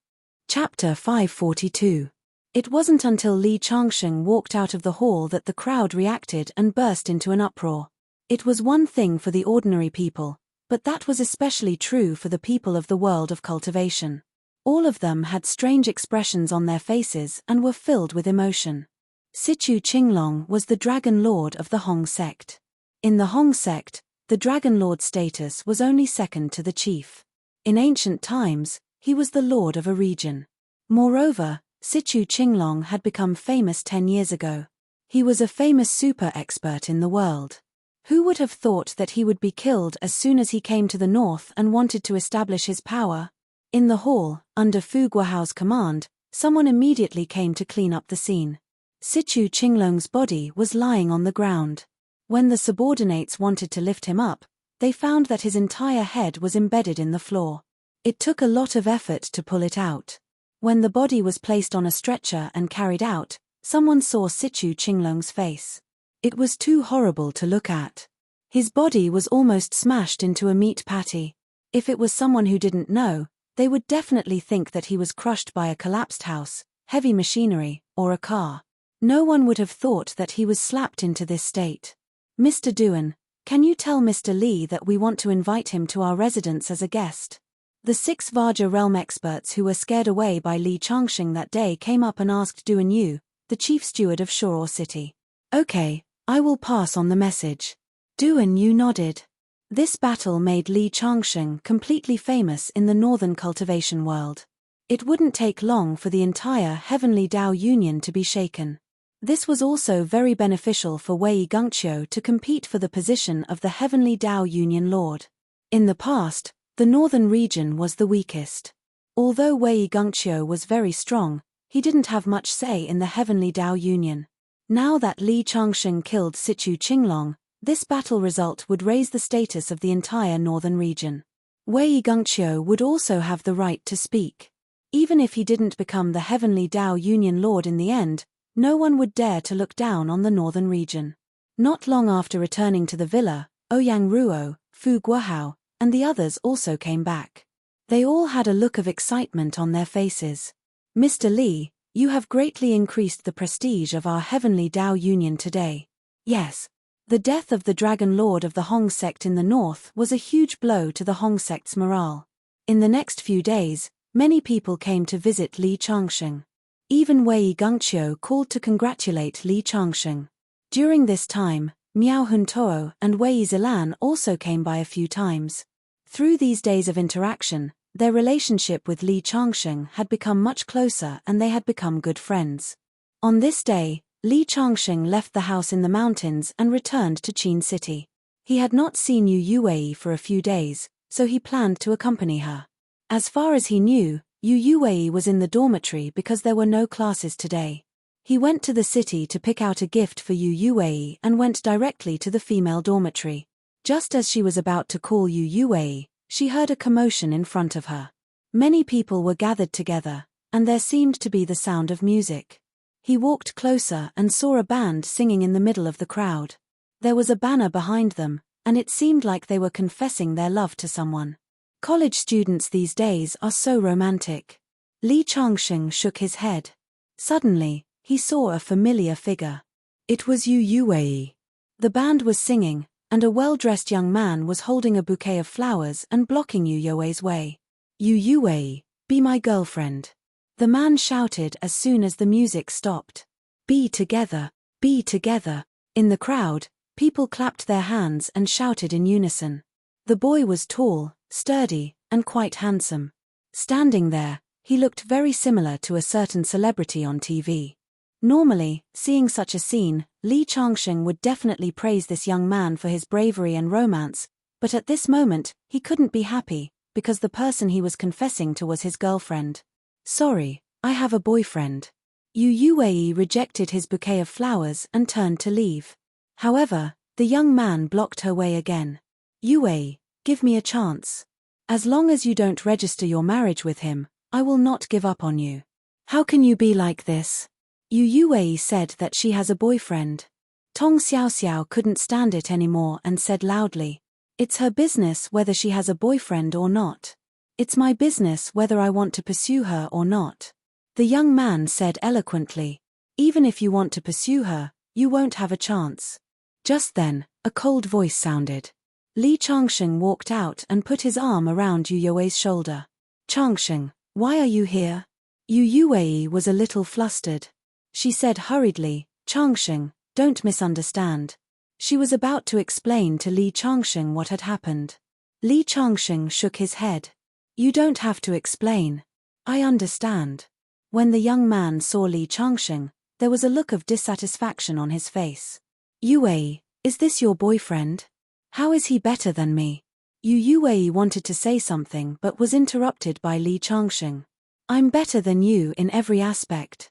S1: Chapter 542. It wasn't until Li Changsheng walked out of the hall that the crowd reacted and burst into an uproar. It was one thing for the ordinary people, but that was especially true for the people of the world of cultivation. All of them had strange expressions on their faces and were filled with emotion. Sichu Qinglong was the Dragon Lord of the Hong sect. In the Hong sect, the Dragon Lord status was only second to the chief. In ancient times, he was the lord of a region. Moreover, Sichu Qinglong had become famous 10 years ago. He was a famous super expert in the world. Who would have thought that he would be killed as soon as he came to the north and wanted to establish his power? In the hall, under Fu Guohao's command, someone immediately came to clean up the scene. Sichu Qinglong's body was lying on the ground. When the subordinates wanted to lift him up, they found that his entire head was embedded in the floor. It took a lot of effort to pull it out. When the body was placed on a stretcher and carried out, someone saw Sichu Qinglong's face. It was too horrible to look at. His body was almost smashed into a meat patty. If it was someone who didn't know, they would definitely think that he was crushed by a collapsed house, heavy machinery, or a car. No one would have thought that he was slapped into this state. Mr. Duan, can you tell Mr. Li that we want to invite him to our residence as a guest? The 6 Vajra realm experts who were scared away by Li Changsheng that day came up and asked Duan Yu, the chief steward of Shoror City. Okay, I will pass on the message. Duan Yu nodded. This battle made Li Changsheng completely famous in the northern cultivation world. It wouldn't take long for the entire Heavenly Dao Union to be shaken. This was also very beneficial for Wei Gongqiu to compete for the position of the Heavenly Dao Union Lord. In the past, the northern region was the weakest. Although Wei Gongqiu was very strong, he didn't have much say in the Heavenly Dao Union. Now that Li Changsheng killed Sichu Qinglong, this battle result would raise the status of the entire northern region. Wei Gongqiu would also have the right to speak. Even if he didn't become the Heavenly Dao Union Lord in the end, no one would dare to look down on the northern region. Not long after returning to the villa, Ouyang Ruo, Fu Guohao, and the others also came back. They all had a look of excitement on their faces. Mr. Li, you have greatly increased the prestige of our Heavenly Dao Union today. Yes. The death of the Dragon Lord of the Hong sect in the north was a huge blow to the Hong sect's morale. In the next few days, many people came to visit Li Changsheng. Even Wei Gongqiu called to congratulate Li Changsheng. During this time, Miao Huntoro and Wei Zilan also came by a few times. Through these days of interaction, their relationship with Li Changsheng had become much closer and they had become good friends. On this day, Li Changsheng left the house in the mountains and returned to Qin City. He had not seen Yu Yuwei for a few days, so he planned to accompany her. As far as he knew, Yu Yuwei was in the dormitory because there were no classes today. He went to the city to pick out a gift for Yu Yuwei and went directly to the female dormitory. Just as she was about to call Yu Yuwei, She heard a commotion in front of her. Many people were gathered together, and there seemed to be the sound of music. He walked closer and saw a band singing in the middle of the crowd. There was a banner behind them, and it seemed like they were confessing their love to someone. College students these days are so romantic. Li Changsheng shook his head. Suddenly, he saw a familiar figure. It was Yu Yuwei. The band was singing, and a well-dressed young man was holding a bouquet of flowers and blocking Yu Yuwei's way. Yu Yuwei, be my girlfriend. The man shouted as soon as the music stopped. Be together, be together. In the crowd, people clapped their hands and shouted in unison. The boy was tall, sturdy, and quite handsome. Standing there, he looked very similar to a certain celebrity on TV. Normally, seeing such a scene, Li Changsheng would definitely praise this young man for his bravery and romance, but at this moment, he couldn't be happy, because the person he was confessing to was his girlfriend. Sorry, I have a boyfriend. Yu Yuwei rejected his bouquet of flowers and turned to leave. However, the young man blocked her way again. Yuwei, give me a chance. As long as you don't register your marriage with him, I will not give up on you. How can you be like this? Yu Yuwei said that she has a boyfriend. Tong Xiaoxiao couldn't stand it anymore and said loudly, it's her business whether she has a boyfriend or not. It's my business whether I want to pursue her or not. The young man said eloquently, even if you want to pursue her, you won't have a chance. Just then, a cold voice sounded. Li Changsheng walked out and put his arm around Yu Yuwei's shoulder. Changsheng, why are you here? Yu Yuwei was a little flustered. She said hurriedly, Changsheng, don't misunderstand. She was about to explain to Li Changsheng what had happened. Li Changsheng shook his head. You don't have to explain. I understand. When the young man saw Li Changsheng, there was a look of dissatisfaction on his face. Yuwei, is this your boyfriend? How is he better than me? Yu Yuwei wanted to say something but was interrupted by Li Changsheng. I'm better than you in every aspect.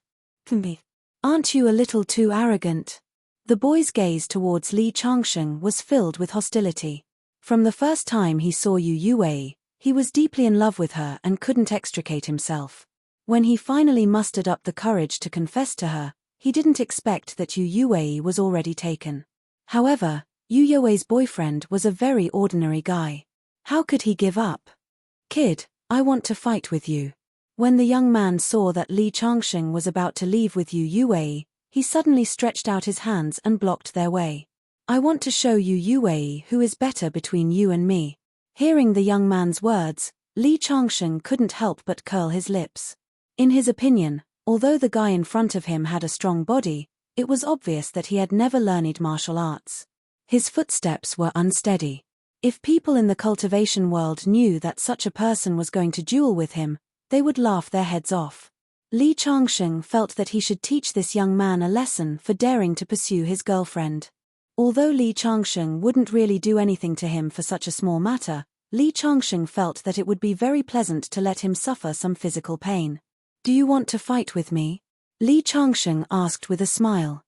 S1: Aren't you a little too arrogant? The boy's gaze towards Li Changsheng was filled with hostility. From the first time he saw Yu Yuwei, he was deeply in love with her and couldn't extricate himself. When he finally mustered up the courage to confess to her, he didn't expect that Yu Yuwei was already taken. However, Yu Yuwei's boyfriend was a very ordinary guy. How could he give up? Kid, I want to fight with you. When the young man saw that Li Changsheng was about to leave with Yu Yuwei, he suddenly stretched out his hands and blocked their way. I want to show Yu Yuwei who is better between you and me. Hearing the young man's words, Li Changsheng couldn't help but curl his lips. In his opinion, although the guy in front of him had a strong body, it was obvious that he had never learned martial arts. His footsteps were unsteady. If people in the cultivation world knew that such a person was going to duel with him, they would laugh their heads off. Li Changsheng felt that he should teach this young man a lesson for daring to pursue his girlfriend. Although Li Changsheng wouldn't really do anything to him for such a small matter, Li Changsheng felt that it would be very pleasant to let him suffer some physical pain. Do you want to fight with me? Li Changsheng asked with a smile.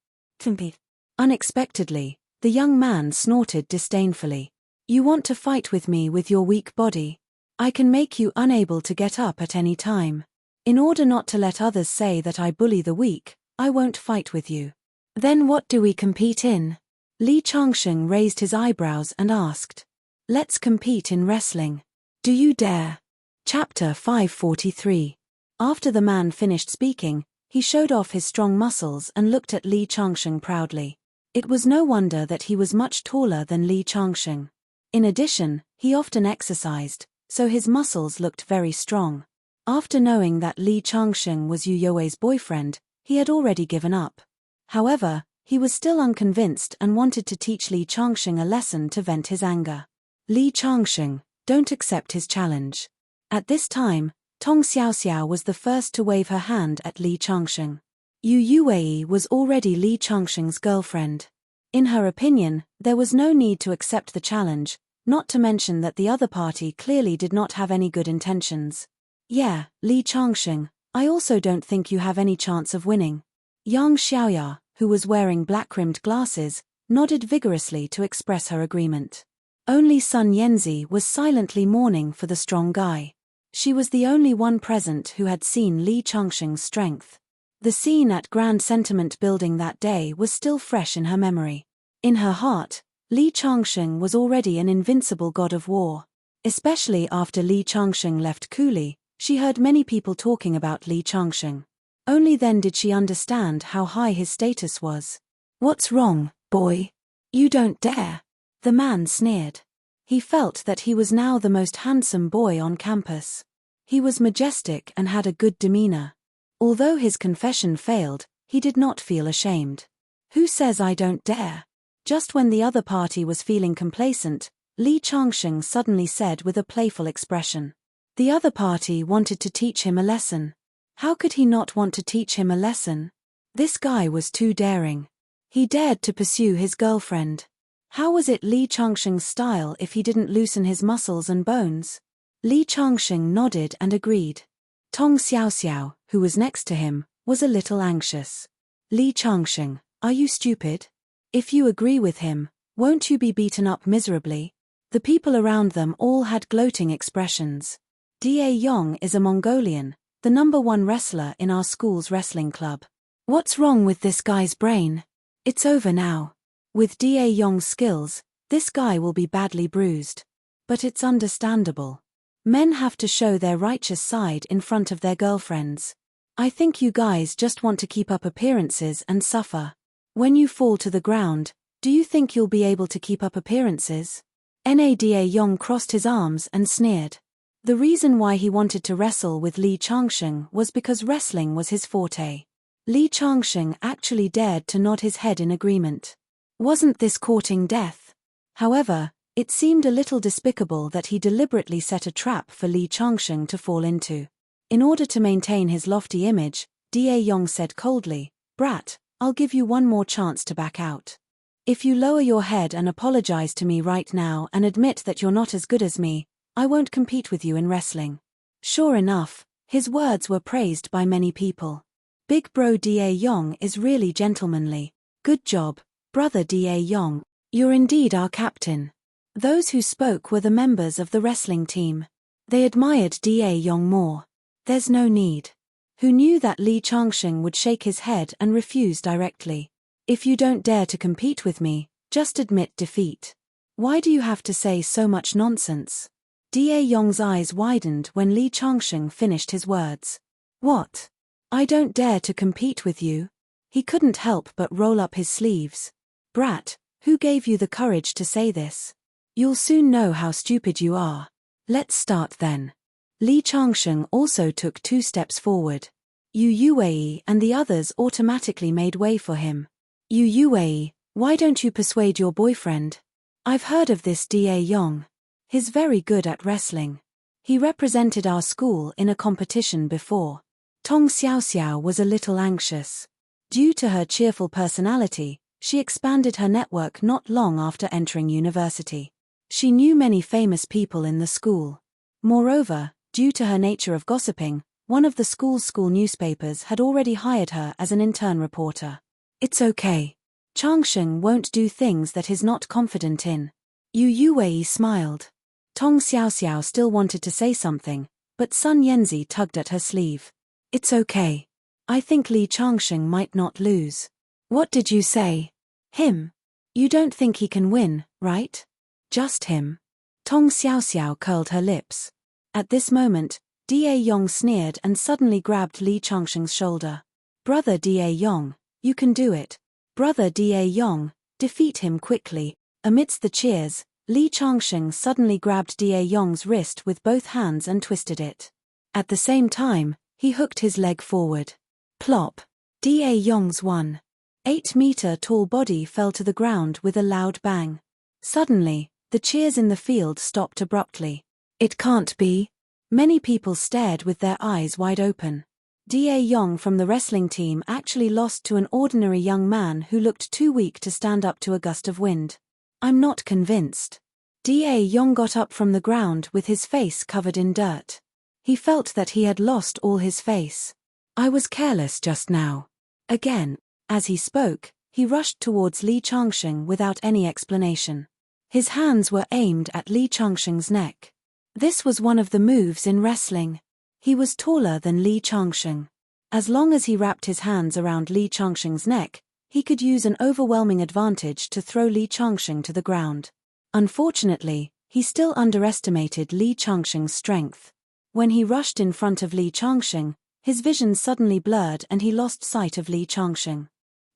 S1: Unexpectedly, the young man snorted disdainfully. You want to fight with me with your weak body? I can make you unable to get up at any time. In order not to let others say that I bully the weak, I won't fight with you. Then what do we compete in? Li Changsheng raised his eyebrows and asked. Let's compete in wrestling. Do you dare? Chapter 543. After the man finished speaking, he showed off his strong muscles and looked at Li Changsheng proudly. It was no wonder that he was much taller than Li Changsheng. In addition, he often exercised, so his muscles looked very strong. After knowing that Li Changsheng was Yu Yuwei's boyfriend, he had already given up. However, he was still unconvinced and wanted to teach Li Changsheng a lesson to vent his anger. Li Changsheng, don't accept his challenge. At this time, Tong Xiaoxiao was the first to wave her hand at Li Changsheng. Yu Yuwei was already Li Changsheng's girlfriend. In her opinion, there was no need to accept the challenge, not to mention that the other party clearly did not have any good intentions. Yeah, Li Changsheng, I also don't think you have any chance of winning. Yang Xiaoya, who was wearing black-rimmed glasses, nodded vigorously to express her agreement. Only Sun Yanzi was silently mourning for the strong guy. She was the only one present who had seen Li Changsheng's strength. The scene at Grand Sentiment Building that day was still fresh in her memory. In her heart, Li Changsheng was already an invincible god of war. Especially after Li Changsheng left Kuli, she heard many people talking about Li Changsheng. Only then did she understand how high his status was. "What's wrong, boy? You don't dare." The man sneered. He felt that he was now the most handsome boy on campus. He was majestic and had a good demeanor. Although his confession failed, he did not feel ashamed. "Who says I don't dare?" Just when the other party was feeling complacent, Li Changsheng suddenly said with a playful expression. The other party wanted to teach him a lesson. How could he not want to teach him a lesson? This guy was too daring. He dared to pursue his girlfriend. How was it Li Changsheng's style if he didn't loosen his muscles and bones? Li Changsheng nodded and agreed. Tong Xiaoxiao, who was next to him, was a little anxious. "Li Changsheng, are you stupid? If you agree with him, won't you be beaten up miserably?" The people around them all had gloating expressions. Da Yong is a Mongolian, the #1 wrestler in our school's wrestling club. What's wrong with this guy's brain? It's over now. With Da Yong's skills, this guy will be badly bruised. But it's understandable. Men have to show their righteous side in front of their girlfriends. I think you guys just want to keep up appearances and suffer. When you fall to the ground, do you think you'll be able to keep up appearances? Da Yong crossed his arms and sneered. The reason why he wanted to wrestle with Li Changsheng was because wrestling was his forte. Li Changsheng actually dared to nod his head in agreement. Wasn't this courting death? However, it seemed a little despicable that he deliberately set a trap for Li Changsheng to fall into. In order to maintain his lofty image, Da Yong said coldly, "Brat, I'll give you one more chance to back out. If you lower your head and apologize to me right now and admit that you're not as good as me, I won't compete with you in wrestling." Sure enough, his words were praised by many people. Big bro Da Yong is really gentlemanly. Good job, brother Da Yong. You're indeed our captain. Those who spoke were the members of the wrestling team. They admired Da Yong more. There's no need. Who knew that Li Changsheng would shake his head and refuse directly. If you don't dare to compete with me, just admit defeat. Why do you have to say so much nonsense? Da Yong's eyes widened when Li Changsheng finished his words. What? I don't dare to compete with you? He couldn't help but roll up his sleeves. Brat, who gave you the courage to say this? You'll soon know how stupid you are. Let's start then. Li Changsheng also took 2 steps forward. Yu Yuwei and the others automatically made way for him. Yu Yuwei, why don't you persuade your boyfriend? I've heard of this Da Yong. He's very good at wrestling. He represented our school in a competition before. Tong Xiaoxiao was a little anxious. Due to her cheerful personality, she expanded her network not long after entering university. She knew many famous people in the school. Moreover, due to her nature of gossiping, one of the school's school newspapers had already hired her as an intern reporter. It's okay. Changsheng won't do things that he's not confident in. Yu Yuwei smiled. Tong Xiaoxiao still wanted to say something, but Sun Yanzi tugged at her sleeve. It's okay. I think Li Changsheng might not lose. What did you say? Him? You don't think he can win, right? Just him. Tong Xiaoxiao curled her lips. At this moment, Da Yong sneered and suddenly grabbed Li Changsheng's shoulder. Brother Da Yong, you can do it. Brother Da Yong, defeat him quickly. Amidst the cheers, Li Changsheng suddenly grabbed Da Yong's wrist with both hands and twisted it. At the same time, he hooked his leg forward. Plop. Da Yong's 1.8-meter tall body fell to the ground with a loud bang. Suddenly, the cheers in the field stopped abruptly. It can't be. Many people stared with their eyes wide open. Da Yong from the wrestling team actually lost to an ordinary young man who looked too weak to stand up to a gust of wind. I'm not convinced. Da Yong got up from the ground with his face covered in dirt. He felt that he had lost all his face. I was careless just now. Again. As he spoke, he rushed towards Li Changsheng without any explanation. His hands were aimed at Li Changsheng's neck. This was one of the moves in wrestling. He was taller than Li Changsheng. As long as he wrapped his hands around Li Changsheng's neck, he could use an overwhelming advantage to throw Li Changsheng to the ground. Unfortunately, he still underestimated Li Changsheng's strength. When he rushed in front of Li Changsheng, his vision suddenly blurred and he lost sight of Li Changsheng.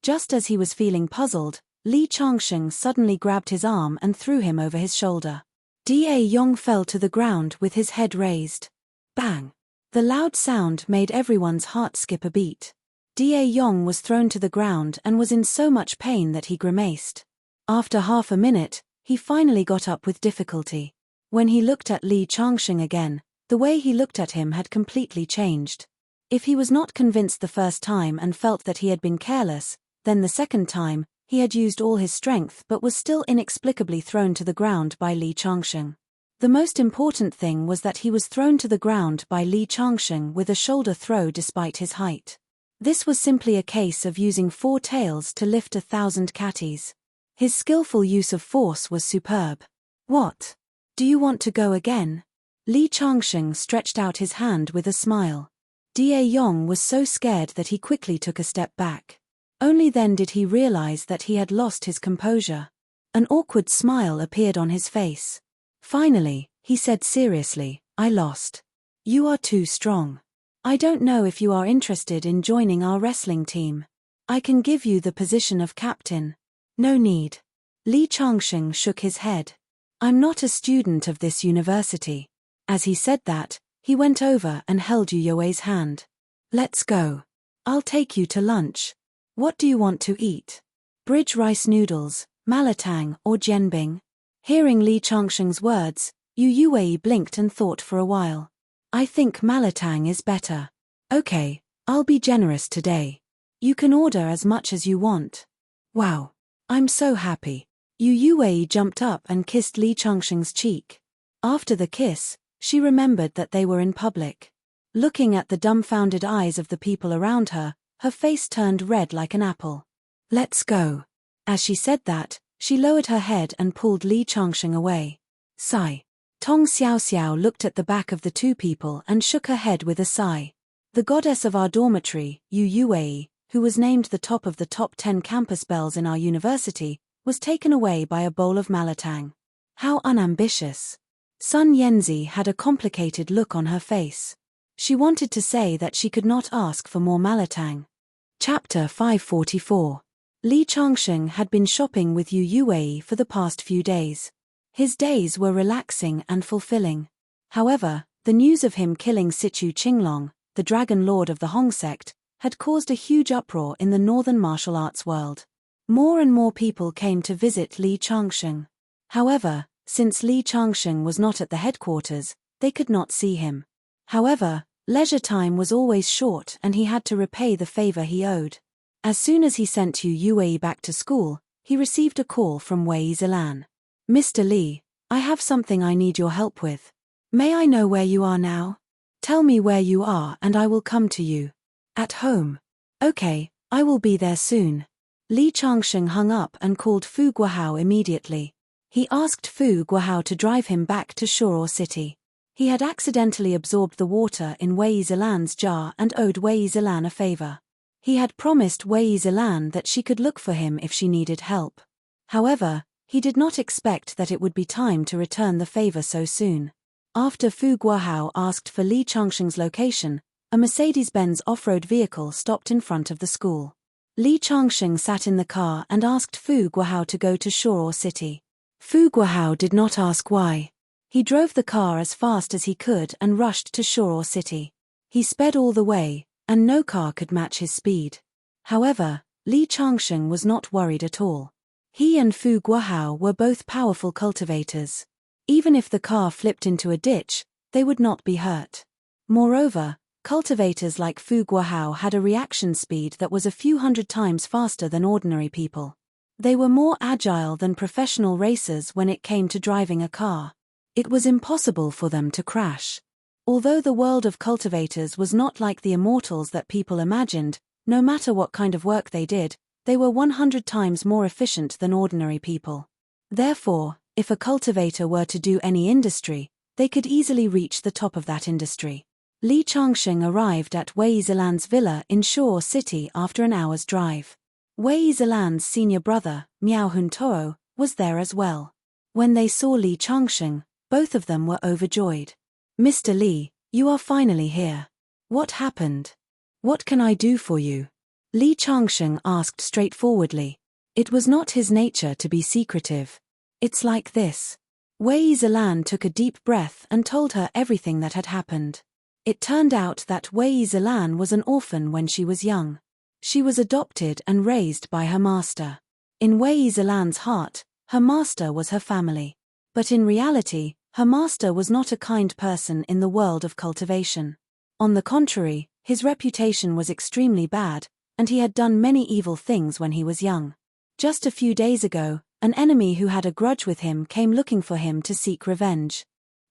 S1: Just as he was feeling puzzled, Li Changsheng suddenly grabbed his arm and threw him over his shoulder. Da Yong fell to the ground with his head raised. Bang! The loud sound made everyone's heart skip a beat. Da Yong was thrown to the ground and was in so much pain that he grimaced. After half a minute, he finally got up with difficulty. When he looked at Li Changsheng again, the way he looked at him had completely changed. If he was not convinced the first time and felt that he had been careless, then the second time, he had used all his strength but was still inexplicably thrown to the ground by Li Changsheng. The most important thing was that he was thrown to the ground by Li Changsheng with a shoulder throw despite his height. This was simply a case of using 4 tails to lift 1,000 catties. His skillful use of force was superb. What? Do you want to go again? Li Changsheng stretched out his hand with a smile. Da Yong was so scared that he quickly took a step back. Only then did he realize that he had lost his composure. An awkward smile appeared on his face. Finally, he said seriously, I lost. You are too strong. I don't know if you are interested in joining our wrestling team. I can give you the position of captain. No need. Li Changsheng shook his head. I'm not a student of this university. As he said that, he went over and held Yu Yue's hand. Let's go. I'll take you to lunch. What do you want to eat? Bridge rice noodles, malatang or jianbing? Hearing Li Changsheng's words, Yu Yue blinked and thought for a while. I think malatang is better. Okay, I'll be generous today. You can order as much as you want. Wow. I'm so happy. Yu Yue jumped up and kissed Li Changsheng's cheek. After the kiss, she remembered that they were in public. Looking at the dumbfounded eyes of the people around her, her face turned red like an apple. Let's go. As she said that, she lowered her head and pulled Li Changsheng away. Sigh. Tong Xiaoxiao looked at the back of the two people and shook her head with a sigh. The goddess of our dormitory, Yu Yue, who was named the top of the top 10 campus belles in our university, was taken away by a bowl of malatang. How unambitious. Sun Yanzi had a complicated look on her face. She wanted to say that she could not ask for more malatang. Chapter 544. Li Changsheng had been shopping with Yu Yue for the past few days. His days were relaxing and fulfilling. However, the news of him killing Sichu Qinglong, the dragon lord of the Hong sect, had caused a huge uproar in the northern martial arts world. More and more people came to visit Li Changsheng. However, since Li Changsheng was not at the headquarters, they could not see him. However, leisure time was always short and he had to repay the favor he owed. As soon as he sent Yu Yue back to school, he received a call from Wei Zilan. Mr. Li, I have something I need your help with. May I know where you are now? Tell me where you are and I will come to you. At home. Okay, I will be there soon. Li Changsheng hung up and called Fu Guohao immediately. He asked Fu Guohao to drive him back to Shuro City. He had accidentally absorbed the water in Wei Zilan's jar and owed Wei Zilan a favor. He had promised Wei Zilan that she could look for him if she needed help. However, he did not expect that it would be time to return the favor so soon. After Fu Guohao asked for Li Changsheng's location, a Mercedes-Benz off-road vehicle stopped in front of the school. Li Changsheng sat in the car and asked Fu Guohao to go to Shuro City. Fu Guohao did not ask why. He drove the car as fast as he could and rushed to Shuro City. He sped all the way, and no car could match his speed. However, Li Changsheng was not worried at all. He and Fu Guohao were both powerful cultivators. Even if the car flipped into a ditch, they would not be hurt. Moreover, cultivators like Fu Guohao had a reaction speed that was a few hundred times faster than ordinary people. They were more agile than professional racers when it came to driving a car. It was impossible for them to crash. Although the world of cultivators was not like the immortals that people imagined, no matter what kind of work they did, they were 100 times more efficient than ordinary people. Therefore, If a cultivator were to do any industry, they could easily reach the top of that industry. Li Changsheng arrived at Wei Zilan's villa in Shore City after an hour's drive. Wei Zilan's senior brother, Miao Huntoro, was there as well. When they saw Li Changsheng, both of them were overjoyed. "Mr. Li, you are finally here. What happened? What can I do for you?" Li Changsheng asked straightforwardly. It was not his nature to be secretive. "It's like this." Wei Zilan took a deep breath and told her everything that had happened. It turned out that Wei Zilan was an orphan when she was young. She was adopted and raised by her master. In Wei Zilan's heart, her master was her family. But in reality, her master was not a kind person in the world of cultivation. On the contrary, his reputation was extremely bad, and he had done many evil things when he was young. Just a few days ago, an enemy who had a grudge with him came looking for him to seek revenge.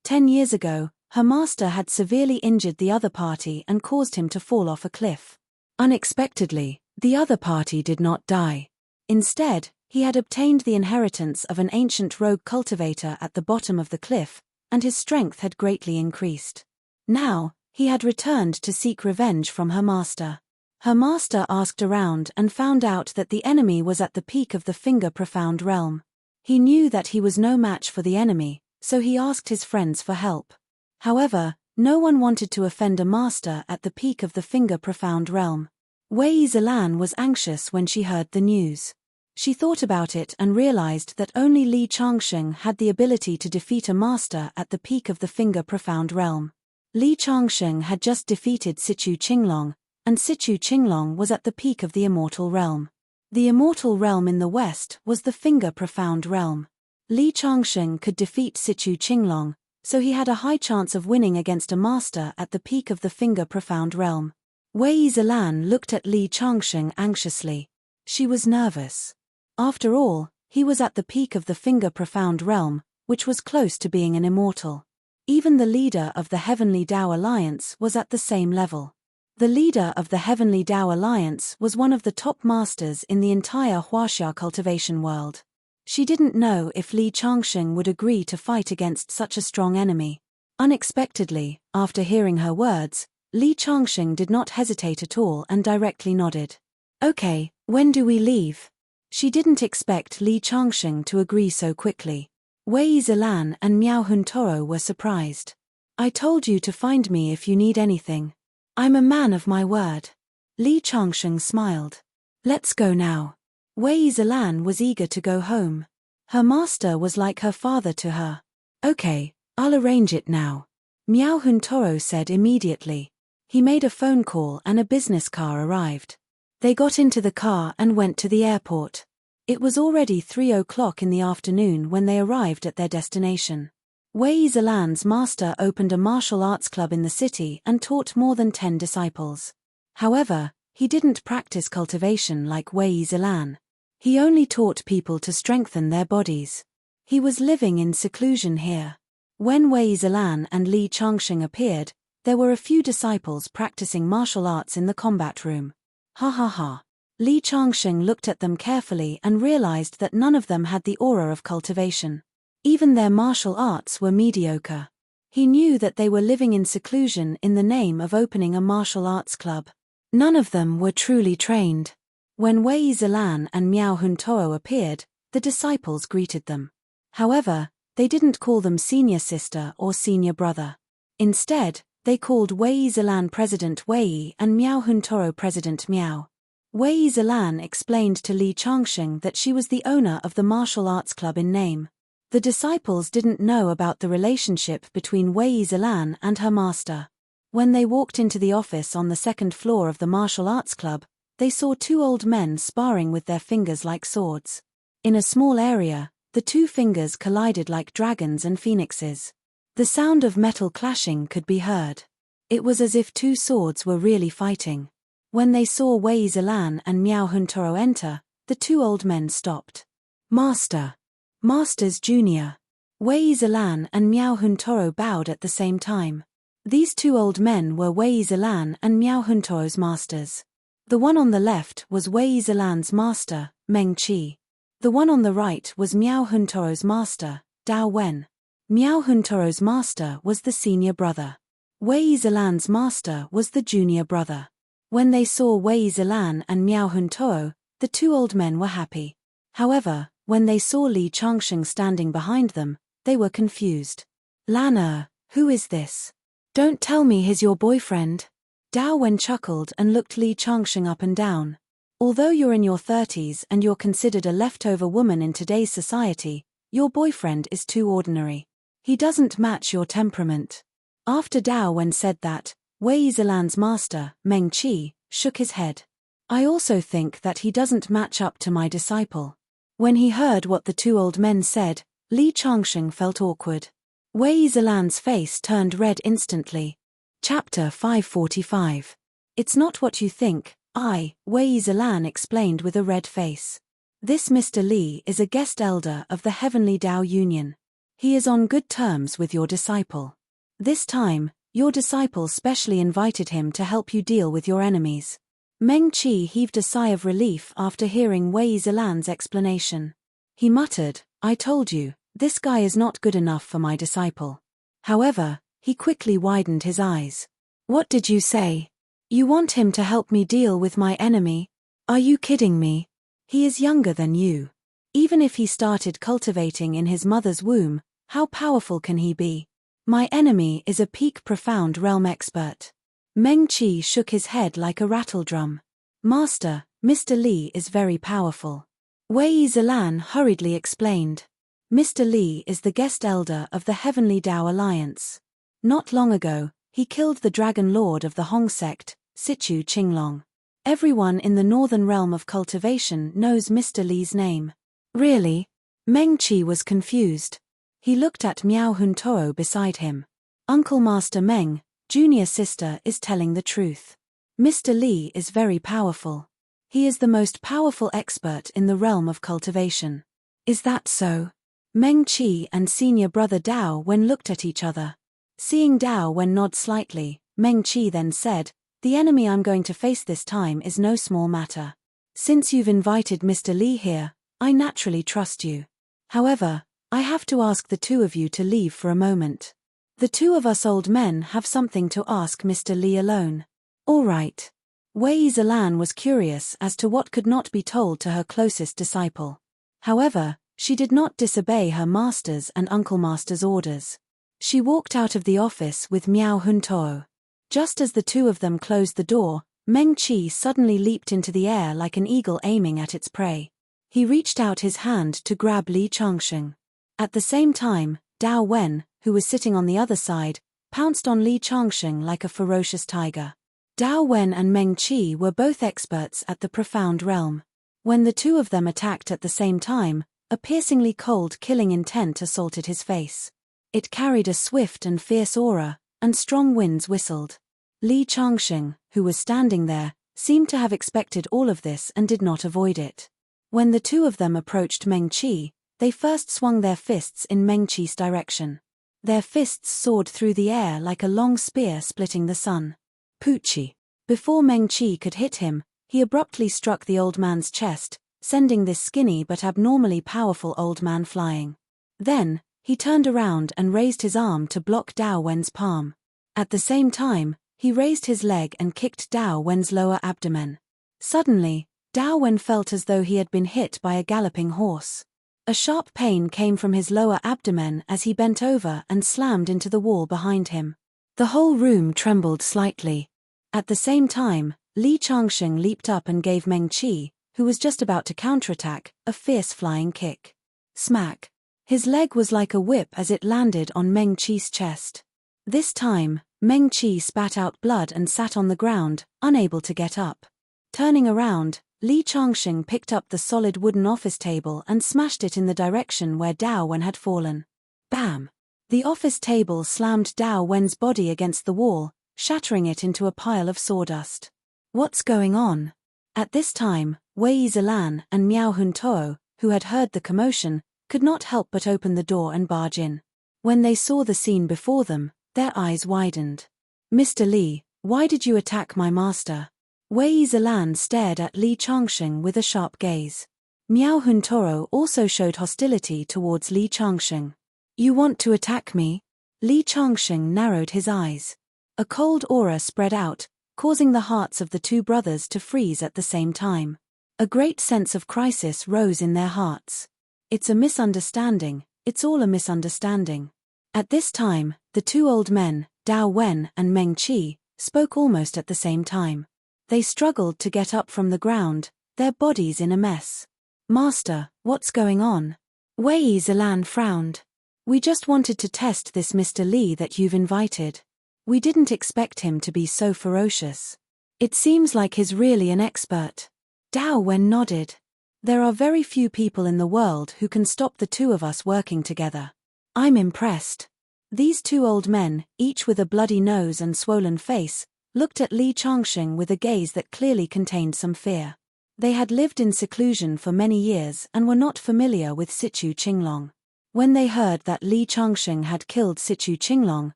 S1: 10 years ago, her master had severely injured the other party and caused him to fall off a cliff. Unexpectedly, the other party did not die. Instead, he had obtained the inheritance of an ancient rogue cultivator at the bottom of the cliff, and his strength had greatly increased. Now, he had returned to seek revenge from her master. Her master asked around and found out that the enemy was at the peak of the finger-profound realm. He knew that he was no match for the enemy, so he asked his friends for help. However, no one wanted to offend a master at the peak of the finger-profound realm. Wei Zilan was anxious when she heard the news. She thought about it and realized that only Li Changsheng had the ability to defeat a master at the peak of the finger-profound realm. Li Changsheng had just defeated Sichu Qinglong, and Sichu Qinglong was at the peak of the immortal realm. The immortal realm in the west was the finger-profound realm. Li Changsheng could defeat Sichu Qinglong, so he had a high chance of winning against a master at the peak of the finger-profound realm. Wei Zilan looked at Li Changsheng anxiously. She was nervous. After all, he was at the peak of the finger-profound realm, which was close to being an immortal. Even the leader of the Heavenly Tao Alliance was at the same level. The leader of the Heavenly Tao Alliance was one of the top masters in the entire Huaxia cultivation world. She didn't know if Li Changsheng would agree to fight against such a strong enemy. Unexpectedly, after hearing her words, Li Changsheng did not hesitate at all and directly nodded. "Okay, when do we leave?" She didn't expect Li Changsheng to agree so quickly. Wei Zilan and Miao Huntoro were surprised. "I told you to find me if you need anything. I'm a man of my word." Li Changsheng smiled. "Let's go now." Wei Zilan was eager to go home. Her master was like her father to her. "Okay, I'll arrange it now," Miao Huntoro said immediately. He made a phone call and a business car arrived. They got into the car and went to the airport. It was already 3 o'clock in the afternoon when they arrived at their destination. Wei Zilan's master opened a martial arts club in the city and taught more than 10 disciples. However, he didn't practice cultivation like Wei Zilan. He only taught people to strengthen their bodies. He was living in seclusion here. When Wei Zilan and Li Changsheng appeared, there were a few disciples practicing martial arts in the combat room. Ha ha ha. Li Changsheng looked at them carefully and realized that none of them had the aura of cultivation. Even their martial arts were mediocre. He knew that they were living in seclusion in the name of opening a martial arts club. None of them were truly trained. When Wei Zilan and Miao Huntoro appeared, the disciples greeted them. However, they didn't call them senior sister or senior brother. Instead, they called Wei Zilan President Wei and Miao Huntoro President Miao. Wei Zilan explained to Li Changsheng that she was the owner of the martial arts club in name. The disciples didn't know about the relationship between Wei Zilan and her master. When they walked into the office on the second floor of the martial arts club, they saw 2 old men sparring with their fingers like swords. In a small area, the 2 fingers collided like dragons and phoenixes. The sound of metal clashing could be heard. It was as if 2 swords were really fighting. When they saw Wei Zilan and Miao Huntoro enter, the 2 old men stopped. "Master." "Masters Junior." Wei Zilan and Miao Huntoro bowed at the same time. These 2 old men were Wei Zilan and Miao Huntoro's masters. The one on the left was Wei Zilan's master, Meng Qi. The one on the right was Miao Huntoro's master, Dao Wen. Miao Huntoro's master was the senior brother. Wei Zilan's master was the junior brother. When they saw Wei Zilan and Miao Huntoro, the two old men were happy. However, when they saw Li Changsheng standing behind them, they were confused. Lan who is this? Don't tell me he's your boyfriend. Dao Wen chuckled and looked Li Changsheng up and down. Although you're in your 30s and you're considered a leftover woman in today's society, your boyfriend is too ordinary. He doesn't match your temperament. After Dao Wen said that, Wei Zilan's master, Meng Qi, shook his head. I also think that he doesn't match up to my disciple. When he heard what the two old men said, Li Changsheng felt awkward. Wei Zilan's face turned red instantly. Chapter 545. It's not what you think, Wei Zilan explained with a red face. This Mr. Li is a guest elder of the Heavenly Dao Union. He is on good terms with your disciple. This time, your disciple specially invited him to help you deal with your enemies. Meng Qi heaved a sigh of relief after hearing Wei Zilan's explanation. He muttered, I told you, this guy is not good enough for my disciple. However, he quickly widened his eyes. What did you say? You want him to help me deal with my enemy? Are you kidding me? He is younger than you. Even if he started cultivating in his mother's womb, how powerful can he be? My enemy is a peak profound realm expert. Meng Qi shook his head like a rattledrum. Master, Mr. Li is very powerful. Wei Zilan hurriedly explained. Mr. Li is the guest elder of the Heavenly Dao Alliance. Not long ago, he killed the Dragon Lord of the Hong sect, Sichu Qinglong. Everyone in the northern realm of cultivation knows Mr. Li's name. Really? Meng Qi was confused. He looked at Miao Huntoro beside him. Uncle Master Meng, junior sister, is telling the truth. Mr. Li is very powerful. He is the most powerful expert in the realm of cultivation. Is that so? Meng Qi and senior brother Dao Wen looked at each other. Seeing Dao Wen nod slightly, Meng Qi then said, the enemy I'm going to face this time is no small matter. Since you've invited Mr. Li here, I naturally trust you. However, I have to ask the two of you to leave for a moment. The two of us old men have something to ask Mr. Li alone. All right. Wei Zilan was curious as to what could not be told to her closest disciple. However, she did not disobey her master's and Uncle Master's orders. She walked out of the office with Miao Huntoro. Just as the two of them closed the door, Meng Qi suddenly leaped into the air like an eagle aiming at its prey. He reached out his hand to grab Li Changsheng. At the same time, Dao Wen, who was sitting on the other side, pounced on Li Changsheng like a ferocious tiger. Dao Wen and Meng Qi were both experts at the profound realm. When the two of them attacked at the same time, a piercingly cold killing intent assaulted his face. It carried a swift and fierce aura, and strong winds whistled. Li Changsheng, who was standing there, seemed to have expected all of this and did not avoid it. When the two of them approached Meng Qi, they first swung their fists in Meng Qi's direction. Their fists soared through the air like a long spear splitting the sun. Poochie. Before Meng Qi could hit him, he abruptly struck the old man's chest, sending this skinny but abnormally powerful old man flying. Then, he turned around and raised his arm to block Dao Wen's palm. At the same time, he raised his leg and kicked Dao Wen's lower abdomen. Suddenly, Dao Wen felt as though he had been hit by a galloping horse. A sharp pain came from his lower abdomen as he bent over and slammed into the wall behind him. The whole room trembled slightly. At the same time, Li Changsheng leaped up and gave Meng Qi, who was just about to counterattack, a fierce flying kick. Smack! His leg was like a whip as it landed on Meng Qi's chest. This time, Meng Qi spat out blood and sat on the ground, unable to get up. Turning around, Li Changsheng picked up the solid wooden office table and smashed it in the direction where Dao Wen had fallen. Bam! The office table slammed Dao Wen's body against the wall, shattering it into a pile of sawdust. What's going on? At this time, Wei Zilan and Miao Huntoro, who had heard the commotion, could not help but open the door and barge in. When they saw the scene before them, their eyes widened. Mr. Li, why did you attack my master? Wei Zilan stared at Li Changsheng with a sharp gaze. Miao Huntoro also showed hostility towards Li Changsheng. You want to attack me? Li Changsheng narrowed his eyes. A cold aura spread out, causing the hearts of the two brothers to freeze at the same time. A great sense of crisis rose in their hearts. It's a misunderstanding, it's all a misunderstanding. At this time, the two old men, Dao Wen and Meng Qi, spoke almost at the same time. They struggled to get up from the ground, their bodies in a mess. Master, what's going on? Wei Zilan frowned. We just wanted to test this Mr. Li that you've invited. We didn't expect him to be so ferocious. It seems like he's really an expert. Dao Wen nodded. There are very few people in the world who can stop the two of us working together. I'm impressed. These two old men, each with a bloody nose and swollen face, looked at Li Changsheng with a gaze that clearly contained some fear. They had lived in seclusion for many years and were not familiar with Situ Qinglong. When they heard that Li Changsheng had killed Situ Qinglong,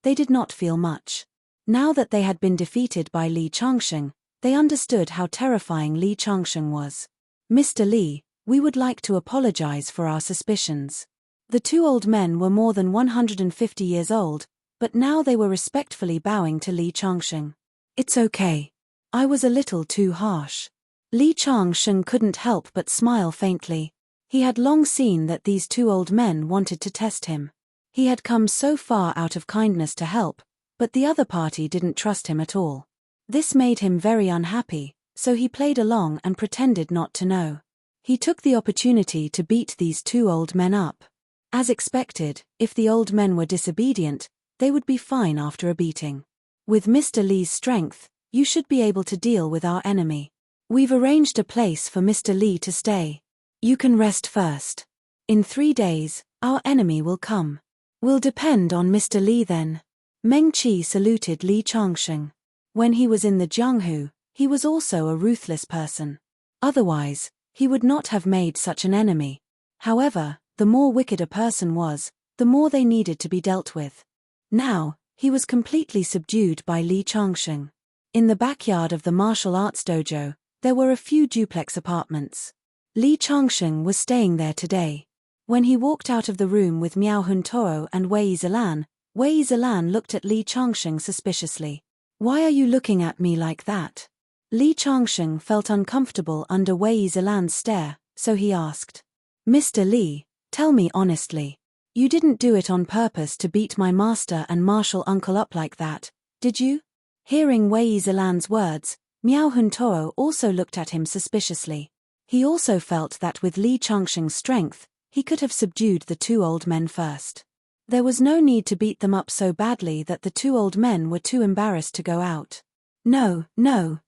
S1: they did not feel much. Now that they had been defeated by Li Changsheng, they understood how terrifying Li Changsheng was. Mr. Li, we would like to apologize for our suspicions. The two old men were more than 150 years old, but now they were respectfully bowing to Li Changsheng. It's okay. I was a little too harsh. Li Changsheng couldn't help but smile faintly. He had long seen that these two old men wanted to test him. He had come so far out of kindness to help, but the other party didn't trust him at all. This made him very unhappy, so he played along and pretended not to know. He took the opportunity to beat these two old men up. As expected, if the old men were disobedient, they would be fine after a beating. With Mr. Li's strength, you should be able to deal with our enemy. We've arranged a place for Mr. Li to stay. You can rest first. In 3 days, our enemy will come. We'll depend on Mr. Li then. Meng Qi saluted Li Changsheng. When he was in the Jianghu, he was also a ruthless person. Otherwise, he would not have made such an enemy. However, the more wicked a person was, the more they needed to be dealt with. Now, he was completely subdued by Li Changsheng. In the backyard of the martial arts dojo, there were a few duplex apartments. Li Changsheng was staying there today. When he walked out of the room with Miao Huntoro and Wei Zilan looked at Li Changsheng suspiciously. Why are you looking at me like that? Li Changsheng felt uncomfortable under Wei Zilan's stare, so he asked. Mr. Li, tell me honestly. You didn't do it on purpose to beat my master and martial uncle up like that, did you? Hearing Wei Zilan's words, Miao Huntoro also looked at him suspiciously. He also felt that with Li Changsheng's strength, he could have subdued the two old men first. There was no need to beat them up so badly that the two old men were too embarrassed to go out. No,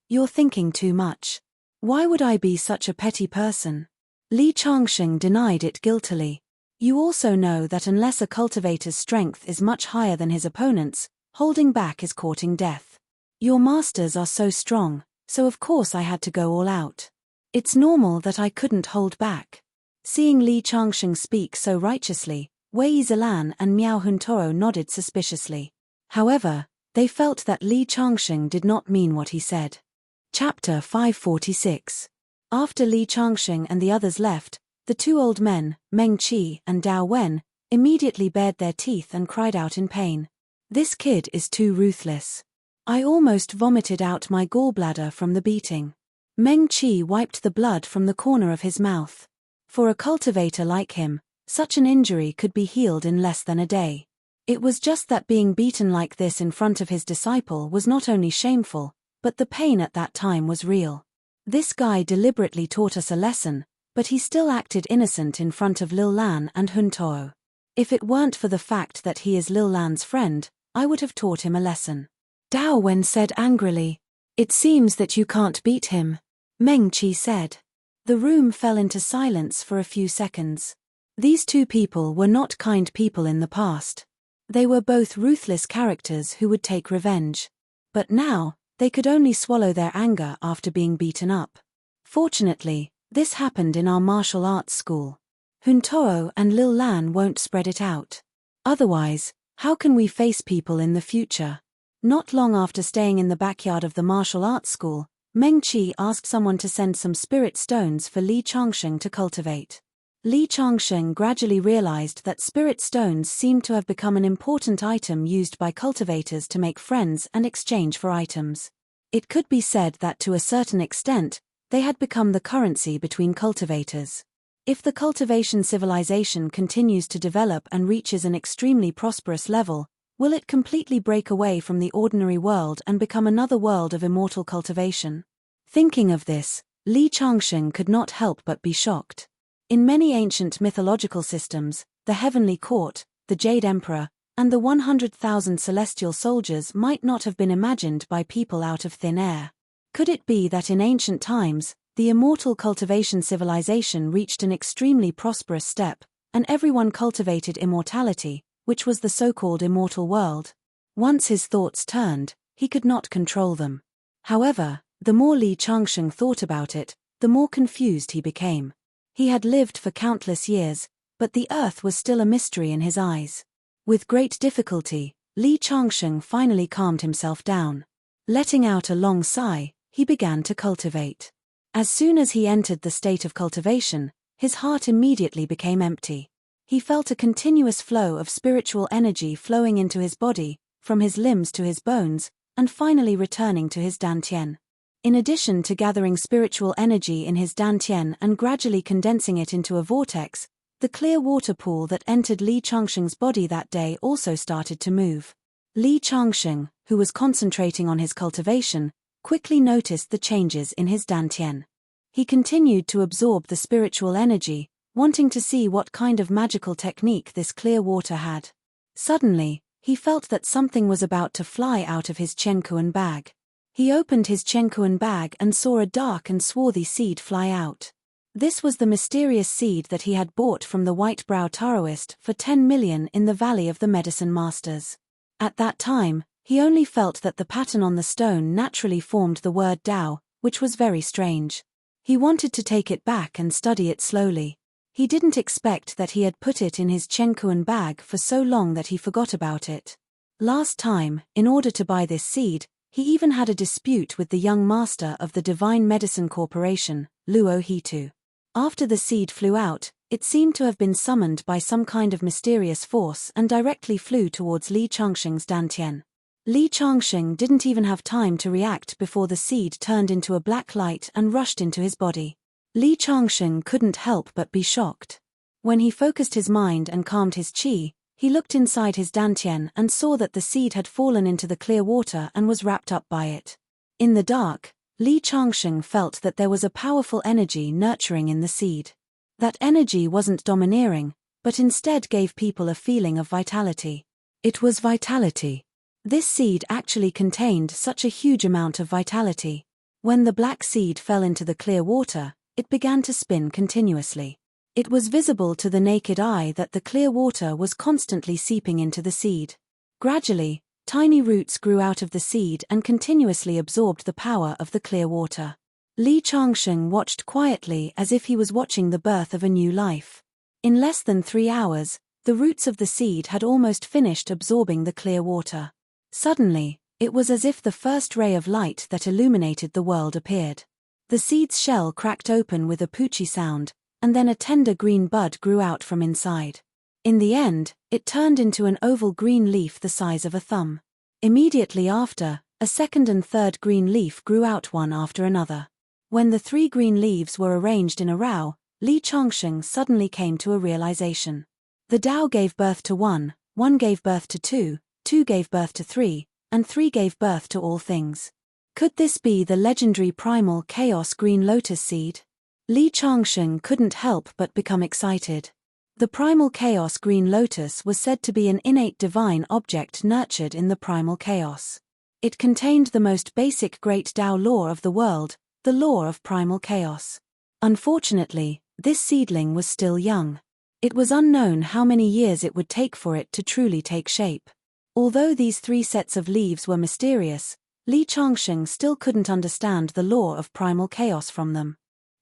S1: you're thinking too much. Why would I be such a petty person? Li Changsheng denied it guiltily. You also know that unless a cultivator's strength is much higher than his opponent's, holding back is courting death. Your masters are so strong, so of course I had to go all out. It's normal that I couldn't hold back. Seeing Li Changsheng speak so righteously, Wei Zilan and Miao Huntoro nodded suspiciously. However, they felt that Li Changsheng did not mean what he said. Chapter 546. After Li Changsheng and the others left, the two old men, Meng Qi and Dao Wen, immediately bared their teeth and cried out in pain. This kid is too ruthless. I almost vomited out my gallbladder from the beating. Meng Qi wiped the blood from the corner of his mouth. For a cultivator like him, such an injury could be healed in less than a day. It was just that being beaten like this in front of his disciple was not only shameful, but the pain at that time was real. This guy deliberately taught us a lesson, but he still acted innocent in front of Lil Lan and Huntoro. If it weren't for the fact that he is Lil Lan's friend, I would have taught him a lesson. Dao Wen said angrily. It seems that you can't beat him. Meng Qi said. The room fell into silence for a few seconds. These two people were not kind people in the past. They were both ruthless characters who would take revenge. But now, they could only swallow their anger after being beaten up. Fortunately, this happened in our martial arts school. Huntoro and Lil Lan won't spread it out. Otherwise, how can we face people in the future? Not long after staying in the backyard of the martial arts school, Meng Qi asked someone to send some spirit stones for Li Changsheng to cultivate. Li Changsheng gradually realized that spirit stones seemed to have become an important item used by cultivators to make friends and exchange for items. It could be said that to a certain extent, they had become the currency between cultivators. If the cultivation civilization continues to develop and reaches an extremely prosperous level, will it completely break away from the ordinary world and become another world of immortal cultivation? Thinking of this, Li Changsheng could not help but be shocked. In many ancient mythological systems, the Heavenly Court, the Jade Emperor, and the 100,000 celestial soldiers might not have been imagined by people out of thin air. Could it be that in ancient times, the immortal cultivation civilization reached an extremely prosperous step, and everyone cultivated immortality, which was the so-called immortal world? Once his thoughts turned, he could not control them. However, the more Li Changsheng thought about it, the more confused he became. He had lived for countless years, but the earth was still a mystery in his eyes. With great difficulty, Li Changsheng finally calmed himself down. Letting out a long sigh, he began to cultivate. As soon as he entered the state of cultivation, his heart immediately became empty. He felt a continuous flow of spiritual energy flowing into his body, from his limbs to his bones, and finally returning to his dantian. In addition to gathering spiritual energy in his dantian and gradually condensing it into a vortex, the clear water pool that entered Li Changsheng's body that day also started to move. Li Changsheng, who was concentrating on his cultivation, quickly noticed the changes in his dantian. He continued to absorb the spiritual energy, wanting to see what kind of magical technique this clear water had. Suddenly, he felt that something was about to fly out of his Chenkuan bag. He opened his Chenkuan bag and saw a dark and swarthy seed fly out. This was the mysterious seed that he had bought from the white-brow Taoist for 10 million in the Valley of the Medicine Masters. At that time, he only felt that the pattern on the stone naturally formed the word Dao, which was very strange. He wanted to take it back and study it slowly. He didn't expect that he had put it in his Chenkuan bag for so long that he forgot about it. Last time, in order to buy this seed, he even had a dispute with the young master of the Divine Medicine Corporation, Luo Hitu. After the seed flew out, it seemed to have been summoned by some kind of mysterious force and directly flew towards Li Changsheng's dantian. Li Changsheng didn't even have time to react before the seed turned into a black light and rushed into his body. Li Changsheng couldn't help but be shocked. When he focused his mind and calmed his qi, he looked inside his dantian and saw that the seed had fallen into the clear water and was wrapped up by it. In the dark, Li Changsheng felt that there was a powerful energy nurturing in the seed. That energy wasn't domineering, but instead gave people a feeling of vitality. It was vitality. This seed actually contained such a huge amount of vitality. When the black seed fell into the clear water, it began to spin continuously. It was visible to the naked eye that the clear water was constantly seeping into the seed. Gradually, tiny roots grew out of the seed and continuously absorbed the power of the clear water. Li Changsheng watched quietly as if he was watching the birth of a new life. In less than 3 hours, the roots of the seed had almost finished absorbing the clear water. Suddenly, it was as if the first ray of light that illuminated the world appeared. The seed's shell cracked open with a poochie sound, and then a tender green bud grew out from inside. In the end, it turned into an oval green leaf the size of a thumb. Immediately after, a second and third green leaf grew out one after another. When the 3 green leaves were arranged in a row, Li Changsheng suddenly came to a realization. The Tao gave birth to 1, 1 gave birth to 2, 2 gave birth to 3, and 3 gave birth to all things. Could this be the legendary primal chaos green lotus seed? Li Changsheng couldn't help but become excited. The primal chaos green lotus was said to be an innate divine object nurtured in the primal chaos. It contained the most basic great Tao law of the world, the law of primal chaos. Unfortunately, this seedling was still young. It was unknown how many years it would take for it to truly take shape. Although these 3 sets of leaves were mysterious, Li Changsheng still couldn't understand the law of primal chaos from them.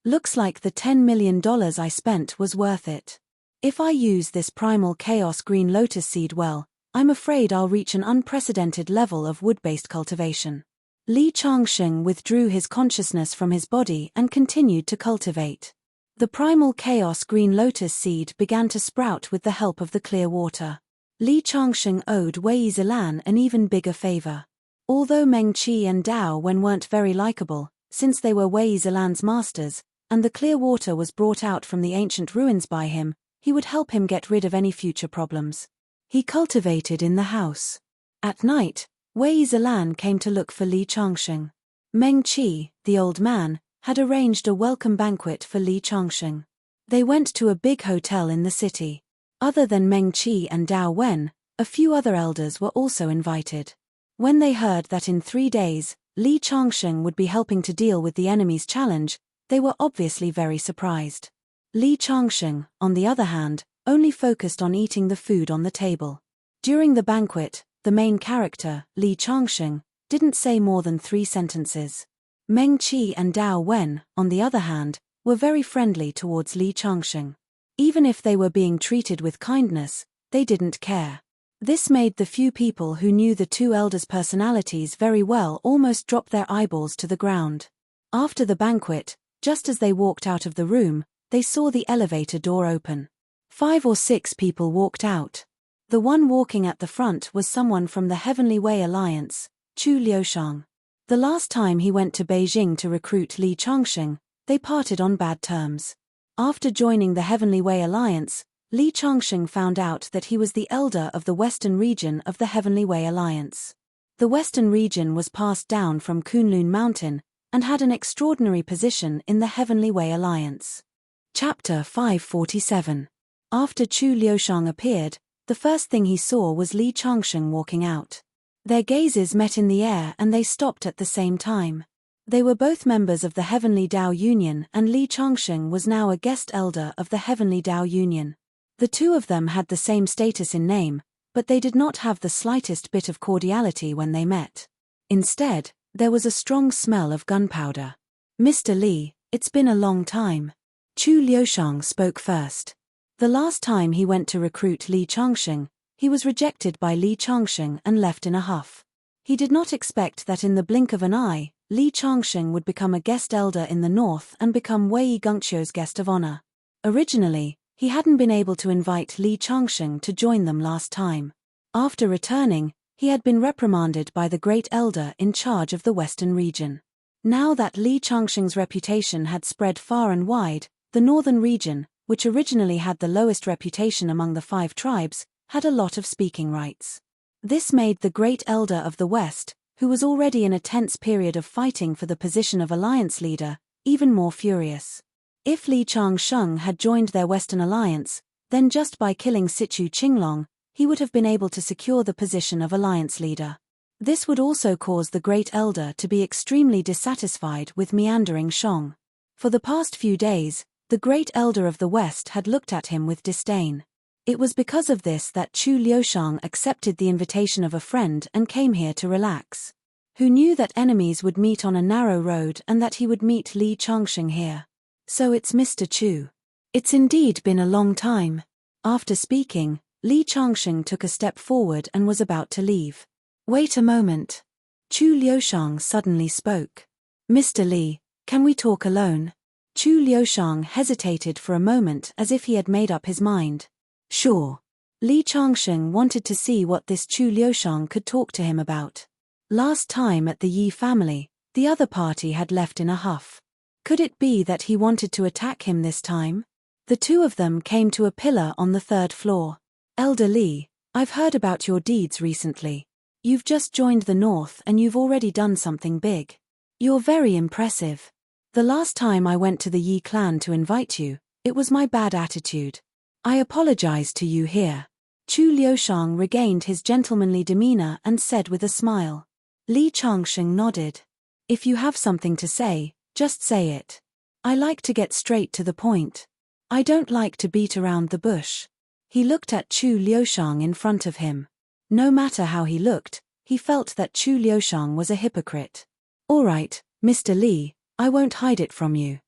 S1: Looks like the $10 million I spent was worth it. If I use this primal chaos green lotus seed well, I'm afraid I'll reach an unprecedented level of wood-based cultivation. Li Changsheng withdrew his consciousness from his body and continued to cultivate. The primal chaos green lotus seed began to sprout with the help of the clear water. Li Changsheng owed Wei Zilan an even bigger favor. Although Meng Qi and Dao Wen weren't very likable, since they were Wei Zilan's masters, and the clear water was brought out from the ancient ruins by him, he would help him get rid of any future problems. He cultivated in the house. At night, Wei Zilan came to look for Li Changsheng. Meng Qi, the old man, had arranged a welcome banquet for Li Changsheng. They went to a big hotel in the city. Other than Meng Qi and Dao Wen, a few other elders were also invited. When they heard that in 3 days, Li Changsheng would be helping to deal with the enemy's challenge, they were obviously very surprised. Li Changsheng, on the other hand, only focused on eating the food on the table. During the banquet, the main character, Li Changsheng, didn't say more than 3 sentences. Meng Qi and Dao Wen, on the other hand, were very friendly towards Li Changsheng. Even if they were being treated with kindness, they didn't care. This made the few people who knew the 2 elders' personalities very well almost drop their eyeballs to the ground. After the banquet, just as they walked out of the room, they saw the elevator door open. 5 or 6 people walked out. The one walking at the front was someone from the Heavenly Way Alliance, Chu Liushang. The last time he went to Beijing to recruit Li Changsheng, they parted on bad terms. After joining the Heavenly Way Alliance, Li Changsheng found out that he was the elder of the Western region of the Heavenly Way Alliance. The Western region was passed down from Kunlun Mountain, and had an extraordinary position in the Heavenly Way Alliance. Chapter 547. After Chu Liushang appeared, the first thing he saw was Li Changsheng walking out. Their gazes met in the air and they stopped at the same time. They were both members of the Heavenly Dao Union, and Li Changsheng was now a guest elder of the Heavenly Dao Union. The 2 of them had the same status in name, but they did not have the slightest bit of cordiality when they met. Instead, there was a strong smell of gunpowder. "Mr. Li, it's been a long time." Chu Liushang spoke first. The last time he went to recruit Li Changsheng, he was rejected by Li Changsheng and left in a huff. He did not expect that in the blink of an eye, Li Changsheng would become a guest elder in the north and become Wei Gengqiu's guest of honor. Originally, he hadn't been able to invite Li Changsheng to join them last time. After returning, he had been reprimanded by the great elder in charge of the western region. Now that Li Changsheng's reputation had spread far and wide, the northern region, which originally had the lowest reputation among the 5 tribes, had a lot of speaking rights. This made the great elder of the West, who was already in a tense period of fighting for the position of alliance leader, even more furious. If Li Changsheng had joined their Western alliance, then just by killing Sichu Qinglong, he would have been able to secure the position of alliance leader. This would also cause the great elder to be extremely dissatisfied with meandering Shang. For the past few days, the great elder of the West had looked at him with disdain. It was because of this that Chu Liushang accepted the invitation of a friend and came here to relax. Who knew that enemies would meet on a narrow road and that he would meet Li Changsheng here? "So it's Mr. Chu. It's indeed been a long time." After speaking, Li Changsheng took a step forward and was about to leave. "Wait a moment." Chu Liushang suddenly spoke. "Mr. Li, can we talk alone?" Chu Liushang hesitated for a moment as if he had made up his mind. "Sure." Li Changsheng wanted to see what this Chu Liushang could talk to him about. Last time at the Yi family, the other party had left in a huff. Could it be that he wanted to attack him this time? The 2 of them came to a pillar on the 3rd floor. "Elder Li, I've heard about your deeds recently. You've just joined the North and you've already done something big. You're very impressive. The last time I went to the Yi clan to invite you, it was my bad attitude. I apologize to you here." Chu Liushang regained his gentlemanly demeanor and said with a smile. Li Changsheng nodded. "If you have something to say, just say it. I like to get straight to the point. I don't like to beat around the bush." He looked at Chu Liushang in front of him. No matter how he looked, he felt that Chu Liushang was a hypocrite. "All right, Mr. Li, I won't hide it from you.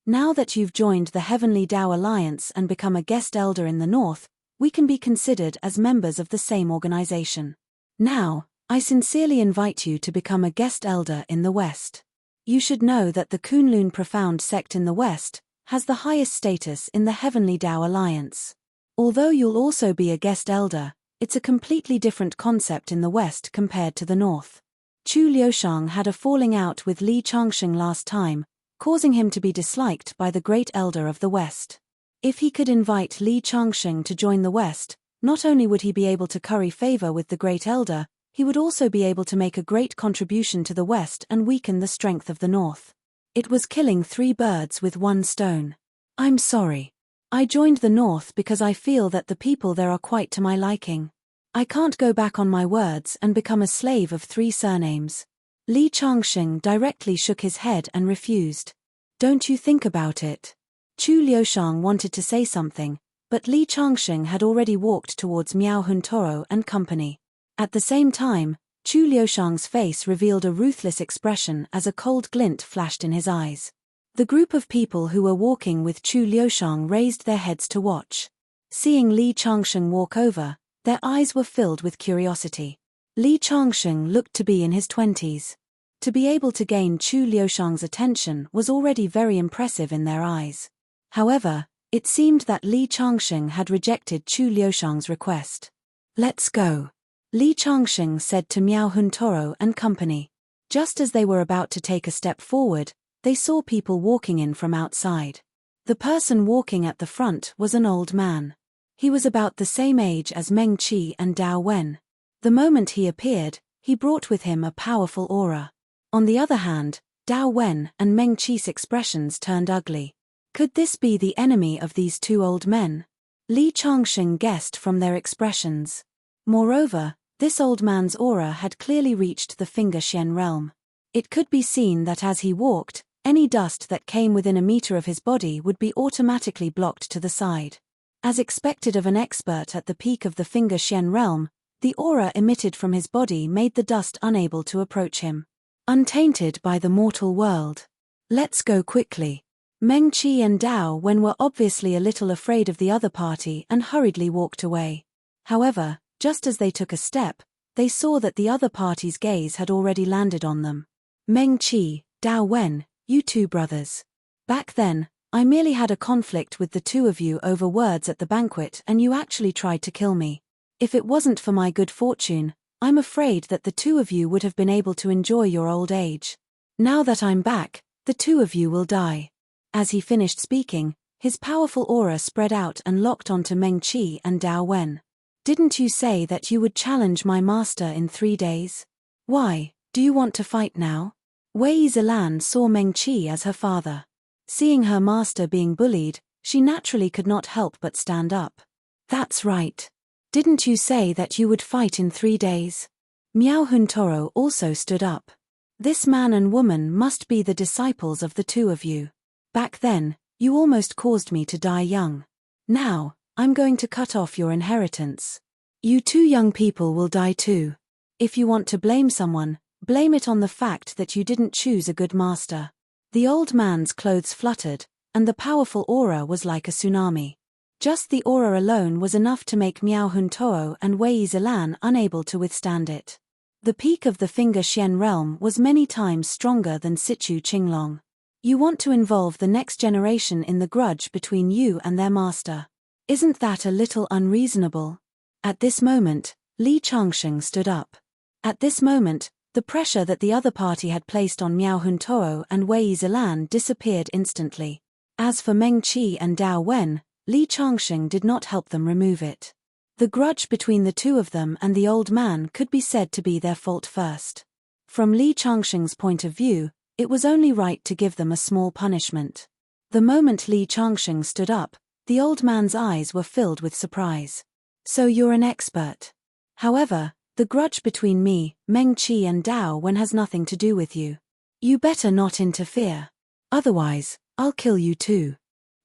S1: Now that you've joined the Heavenly Dao Alliance and become a guest elder in the North, we can be considered as members of the same organization. Now, I sincerely invite you to become a guest elder in the West. You should know that the Kunlun Profound sect in the West has the highest status in the Heavenly Tao Alliance. Although you'll also be a guest elder, it's a completely different concept in the West compared to the North. Chu Liushang had a falling out with Li Changsheng last time, causing him to be disliked by the great elder of the West. If he could invite Li Changsheng to join the West, not only would he be able to curry favor with the great elder, he would also be able to make a great contribution to the West and weaken the strength of the North. It was killing 3 birds with 1 stone. I'm sorry. I joined the North because I feel that the people there are quite to my liking. I can't go back on my words and become a slave of 3 surnames. Li Changsheng directly shook his head and refused. Don't you think about it? Chu Liushang wanted to say something, but Li Changsheng had already walked towards Miao Huntoro and company. At the same time, Chu Liushang's face revealed a ruthless expression as a cold glint flashed in his eyes. The group of people who were walking with Chu Liushang raised their heads to watch. Seeing Li Changsheng walk over, their eyes were filled with curiosity. Li Changsheng looked to be in his 20s. To be able to gain Chu Liushang's attention was already very impressive in their eyes. However, it seemed that Li Changsheng had rejected Chu Liushang's request. Let's go, Li Changsheng said to Miao Huntoro and company. Just as they were about to take a step forward, they saw people walking in from outside. The person walking at the front was an old man. He was about the same age as Meng Qi and Dao Wen. The moment he appeared, he brought with him a powerful aura. On the other hand, Dao Wen and Meng Qi's expressions turned ugly. Could this be the enemy of these 2 old men? Li Changsheng guessed from their expressions. Moreover, this old man's aura had clearly reached the Finger Xian realm. It could be seen that as he walked, any dust that came within a meter of his body would be automatically blocked to the side. As expected of an expert at the peak of the Finger Xian realm, the aura emitted from his body made the dust unable to approach him. Untainted by the mortal world. Let's go quickly. Meng Qi and Dao Wen were obviously a little afraid of the other party and hurriedly walked away. However, just as they took a step, they saw that the other party's gaze had already landed on them. Meng Qi, Dao Wen, you 2 brothers. Back then, I merely had a conflict with the 2 of you over words at the banquet and you actually tried to kill me. If it wasn't for my good fortune, I'm afraid that the 2 of you would have been able to enjoy your old age. Now that I'm back, the 2 of you will die. As he finished speaking, his powerful aura spread out and locked onto Meng Qi and Dao Wen. Didn't you say that you would challenge my master in 3 days? Why, do you want to fight now? Wei Zilan saw Meng Qi as her father. Seeing her master being bullied, she naturally could not help but stand up. That's right. Didn't you say that you would fight in 3 days? Miao Huntoro also stood up. This man and woman must be the disciples of the 2 of you. Back then, you almost caused me to die young. Now, I'm going to cut off your inheritance. You 2 young people will die too. If you want to blame someone, blame it on the fact that you didn't choose a good master. The old man's clothes fluttered, and the powerful aura was like a tsunami. Just the aura alone was enough to make Miao Huntoro and Wei Zilan unable to withstand it. The peak of the Finger Xian realm was many times stronger than Sichu Qinglong. You want to involve the next generation in the grudge between you and their master. Isn't that a little unreasonable? At this moment, Li Changsheng stood up. At this moment, the pressure that the other party had placed on Miao Huntoro and Wei Zilan disappeared instantly. As for Meng Qi and Dao Wen, Li Changsheng did not help them remove it. The grudge between the 2 of them and the old man could be said to be their fault first. From Li Changsheng's point of view, it was only right to give them a small punishment. The moment Li Changsheng stood up, the old man's eyes were filled with surprise. So you're an expert. However, the grudge between me, Meng Qi and Dao Wen has nothing to do with you. You better not interfere. Otherwise, I'll kill you too.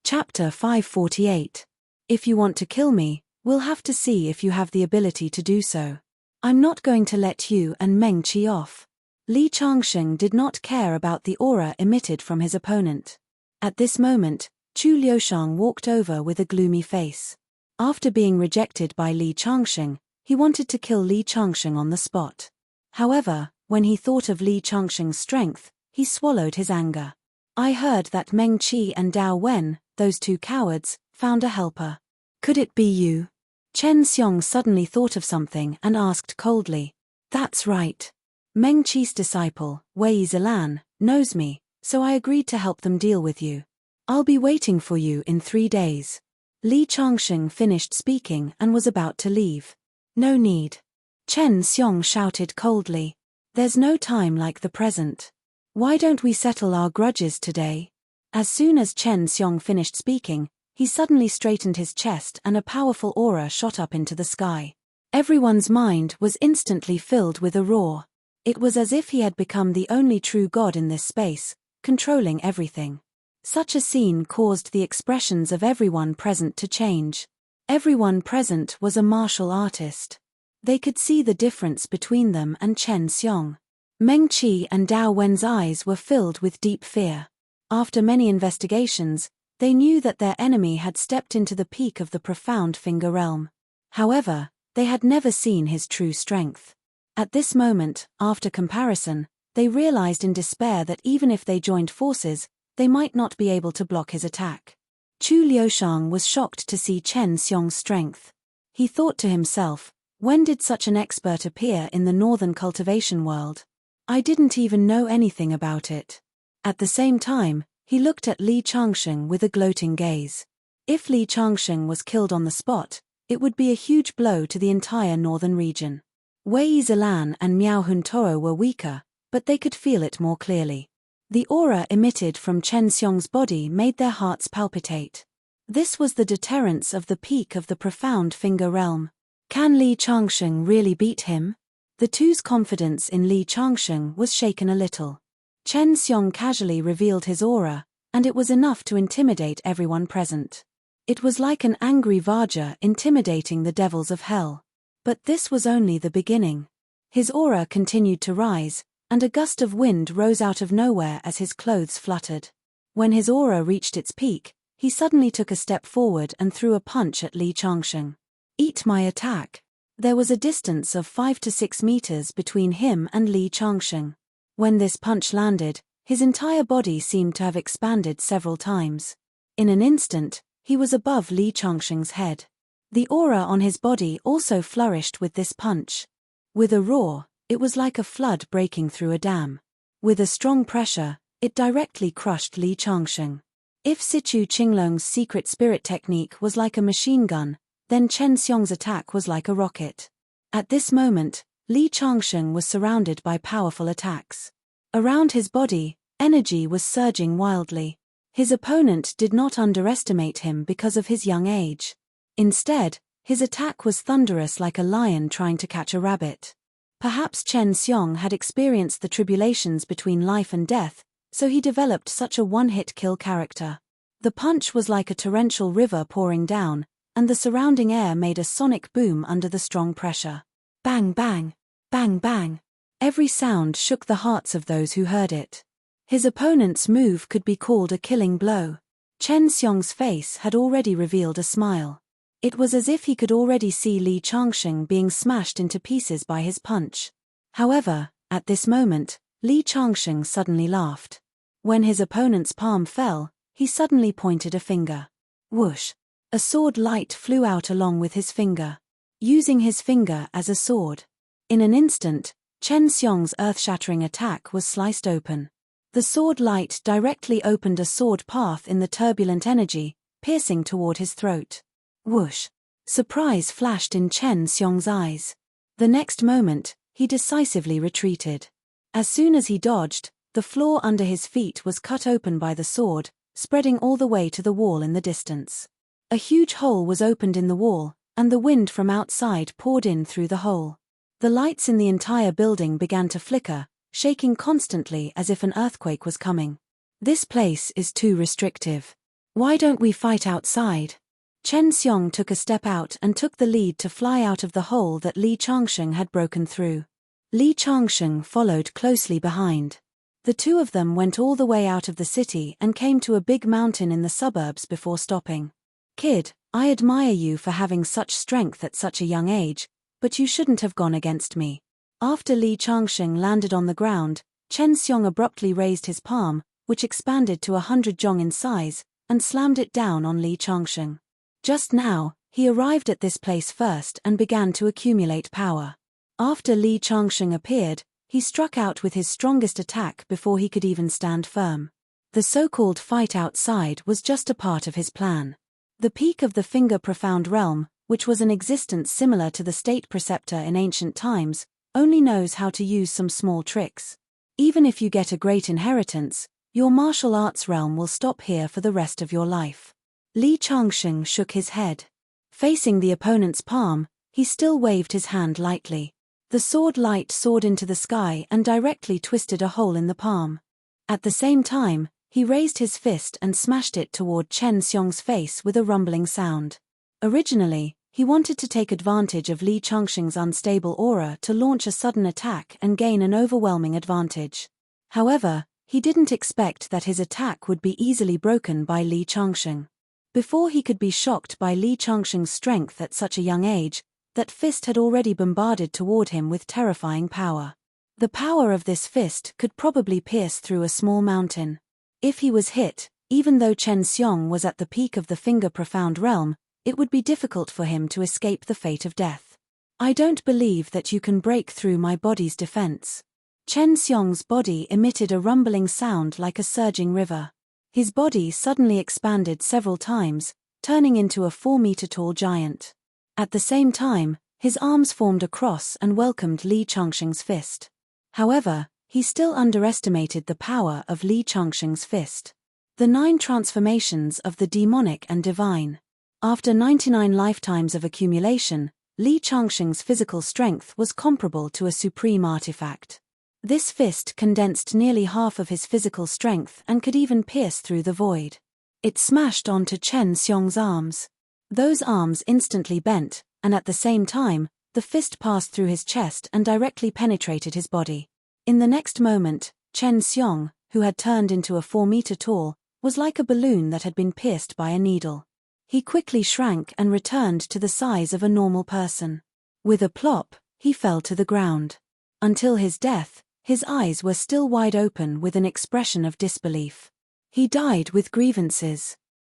S1: Chapter 548. If you want to kill me, we'll have to see if you have the ability to do so. I'm not going to let you and Meng Qi off. Li Changsheng did not care about the aura emitted from his opponent. At this moment, Chu Liushang walked over with a gloomy face. After being rejected by Li Changsheng, he wanted to kill Li Changsheng on the spot. However, when he thought of Li Changsheng's strength, he swallowed his anger. I heard that Meng Qi and Dao Wen, those two cowards, found a helper. Could it be you? Chen Xiong suddenly thought of something and asked coldly. That's right. Meng Qi's disciple, Wei Zilan, knows me, so I agreed to help them deal with you. I'll be waiting for you in 3 days. Li Changsheng finished speaking and was about to leave. No need. Chen Xiong shouted coldly. There's no time like the present. Why don't we settle our grudges today? As soon as Chen Xiong finished speaking, he suddenly straightened his chest and a powerful aura shot up into the sky. Everyone's mind was instantly filled with a roar. It was as if he had become the only true god in this space, controlling everything. Such a scene caused the expressions of everyone present to change. Everyone present was a martial artist. They could see the difference between them and Chen Xiong. Meng Qi and Dao Wen's eyes were filled with deep fear. After many investigations, they knew that their enemy had stepped into the peak of the profound finger realm. However, they had never seen his true strength. At this moment, after comparison, they realized in despair that even if they joined forces, they might not be able to block his attack. Chu Liushang was shocked to see Chen Xiong's strength. He thought to himself, when did such an expert appear in the northern cultivation world? I didn't even know anything about it. At the same time, he looked at Li Changsheng with a gloating gaze. If Li Changsheng was killed on the spot, it would be a huge blow to the entire northern region. Wei Zilan and Miao Huntoro were weaker, but they could feel it more clearly. The aura emitted from Chen Xiong's body made their hearts palpitate. This was the deterrence of the peak of the profound finger realm. Can Li Changsheng really beat him? The two's confidence in Li Changsheng was shaken a little. Chen Xiong casually revealed his aura, and it was enough to intimidate everyone present. It was like an angry Vajra intimidating the devils of hell. But this was only the beginning. His aura continued to rise, and a gust of wind rose out of nowhere as his clothes fluttered. When his aura reached its peak, he suddenly took a step forward and threw a punch at Li Changsheng. Eat my attack. There was a distance of 5 to 6 meters between him and Li Changsheng. When this punch landed, his entire body seemed to have expanded several times. In an instant, he was above Li Changsheng's head. The aura on his body also flourished with this punch. With a roar, it was like a flood breaking through a dam. With a strong pressure, it directly crushed Li Changsheng. If Sichu Qinglong's secret spirit technique was like a machine gun, then Chen Xiong's attack was like a rocket. At this moment, Li Changsheng was surrounded by powerful attacks. Around his body, energy was surging wildly. His opponent did not underestimate him because of his young age. Instead, his attack was thunderous like a lion trying to catch a rabbit. Perhaps Chen Xiong had experienced the tribulations between life and death, so he developed such a one-hit kill character. The punch was like a torrential river pouring down, and the surrounding air made a sonic boom under the strong pressure. Bang bang, bang bang. Every sound shook the hearts of those who heard it. His opponent's move could be called a killing blow. Chen Xiong's face had already revealed a smile. It was as if he could already see Li Changsheng being smashed into pieces by his punch. However, at this moment, Li Changsheng suddenly laughed. When his opponent's palm fell, he suddenly pointed a finger. Whoosh! A sword light flew out along with his finger. Using his finger as a sword. In an instant, Chen Xiong's earth-shattering attack was sliced open. The sword light directly opened a sword path in the turbulent energy, piercing toward his throat. Whoosh! Surprise flashed in Chen Xiong's eyes. The next moment, he decisively retreated. As soon as he dodged, the floor under his feet was cut open by the sword, spreading all the way to the wall in the distance. A huge hole was opened in the wall, and the wind from outside poured in through the hole. The lights in the entire building began to flicker, shaking constantly as if an earthquake was coming. This place is too restrictive. Why don't we fight outside? Chen Xiong took a step out and took the lead to fly out of the hole that Li Changsheng had broken through. Li Changsheng followed closely behind. The two of them went all the way out of the city and came to a big mountain in the suburbs before stopping. Kid, I admire you for having such strength at such a young age, but you shouldn't have gone against me. After Li Changsheng landed on the ground, Chen Xiong abruptly raised his palm, which expanded to 100 zhong in size, and slammed it down on Li Changsheng. Just now, he arrived at this place first and began to accumulate power. After Li Changsheng appeared, he struck out with his strongest attack before he could even stand firm. The so-called fight outside was just a part of his plan. The peak of the Finger Profound Realm, which was an existence similar to the State Preceptor in ancient times, only knows how to use some small tricks. Even if you get a great inheritance, your martial arts realm will stop here for the rest of your life. Li Changsheng shook his head. Facing the opponent's palm, he still waved his hand lightly. The sword light soared into the sky and directly twisted a hole in the palm. At the same time, he raised his fist and smashed it toward Chen Xiong's face with a rumbling sound. Originally, he wanted to take advantage of Li Changsheng's unstable aura to launch a sudden attack and gain an overwhelming advantage. However, he didn't expect that his attack would be easily broken by Li Changsheng. Before he could be shocked by Li Changsheng's strength at such a young age, that fist had already bombarded toward him with terrifying power. The power of this fist could probably pierce through a small mountain. If he was hit, even though Chen Xiong was at the peak of the Finger Profound Realm, it would be difficult for him to escape the fate of death. I don't believe that you can break through my body's defense. Chen Xiong's body emitted a rumbling sound like a surging river. His body suddenly expanded several times, turning into a 4-meter-tall giant. At the same time, his arms formed a cross and welcomed Li Changsheng's fist. However, he still underestimated the power of Li Changsheng's fist. The 9 transformations of the demonic and divine. After 99 lifetimes of accumulation, Li Changsheng's physical strength was comparable to a supreme artifact. This fist condensed nearly half of his physical strength and could even pierce through the void. It smashed onto Chen Xiong's arms. Those arms instantly bent, and at the same time, the fist passed through his chest and directly penetrated his body. In the next moment, Chen Xiong, who had turned into a 4-meter tall, was like a balloon that had been pierced by a needle. He quickly shrank and returned to the size of a normal person. With a plop, he fell to the ground. Until his death, his eyes were still wide open with an expression of disbelief. He died with grievances.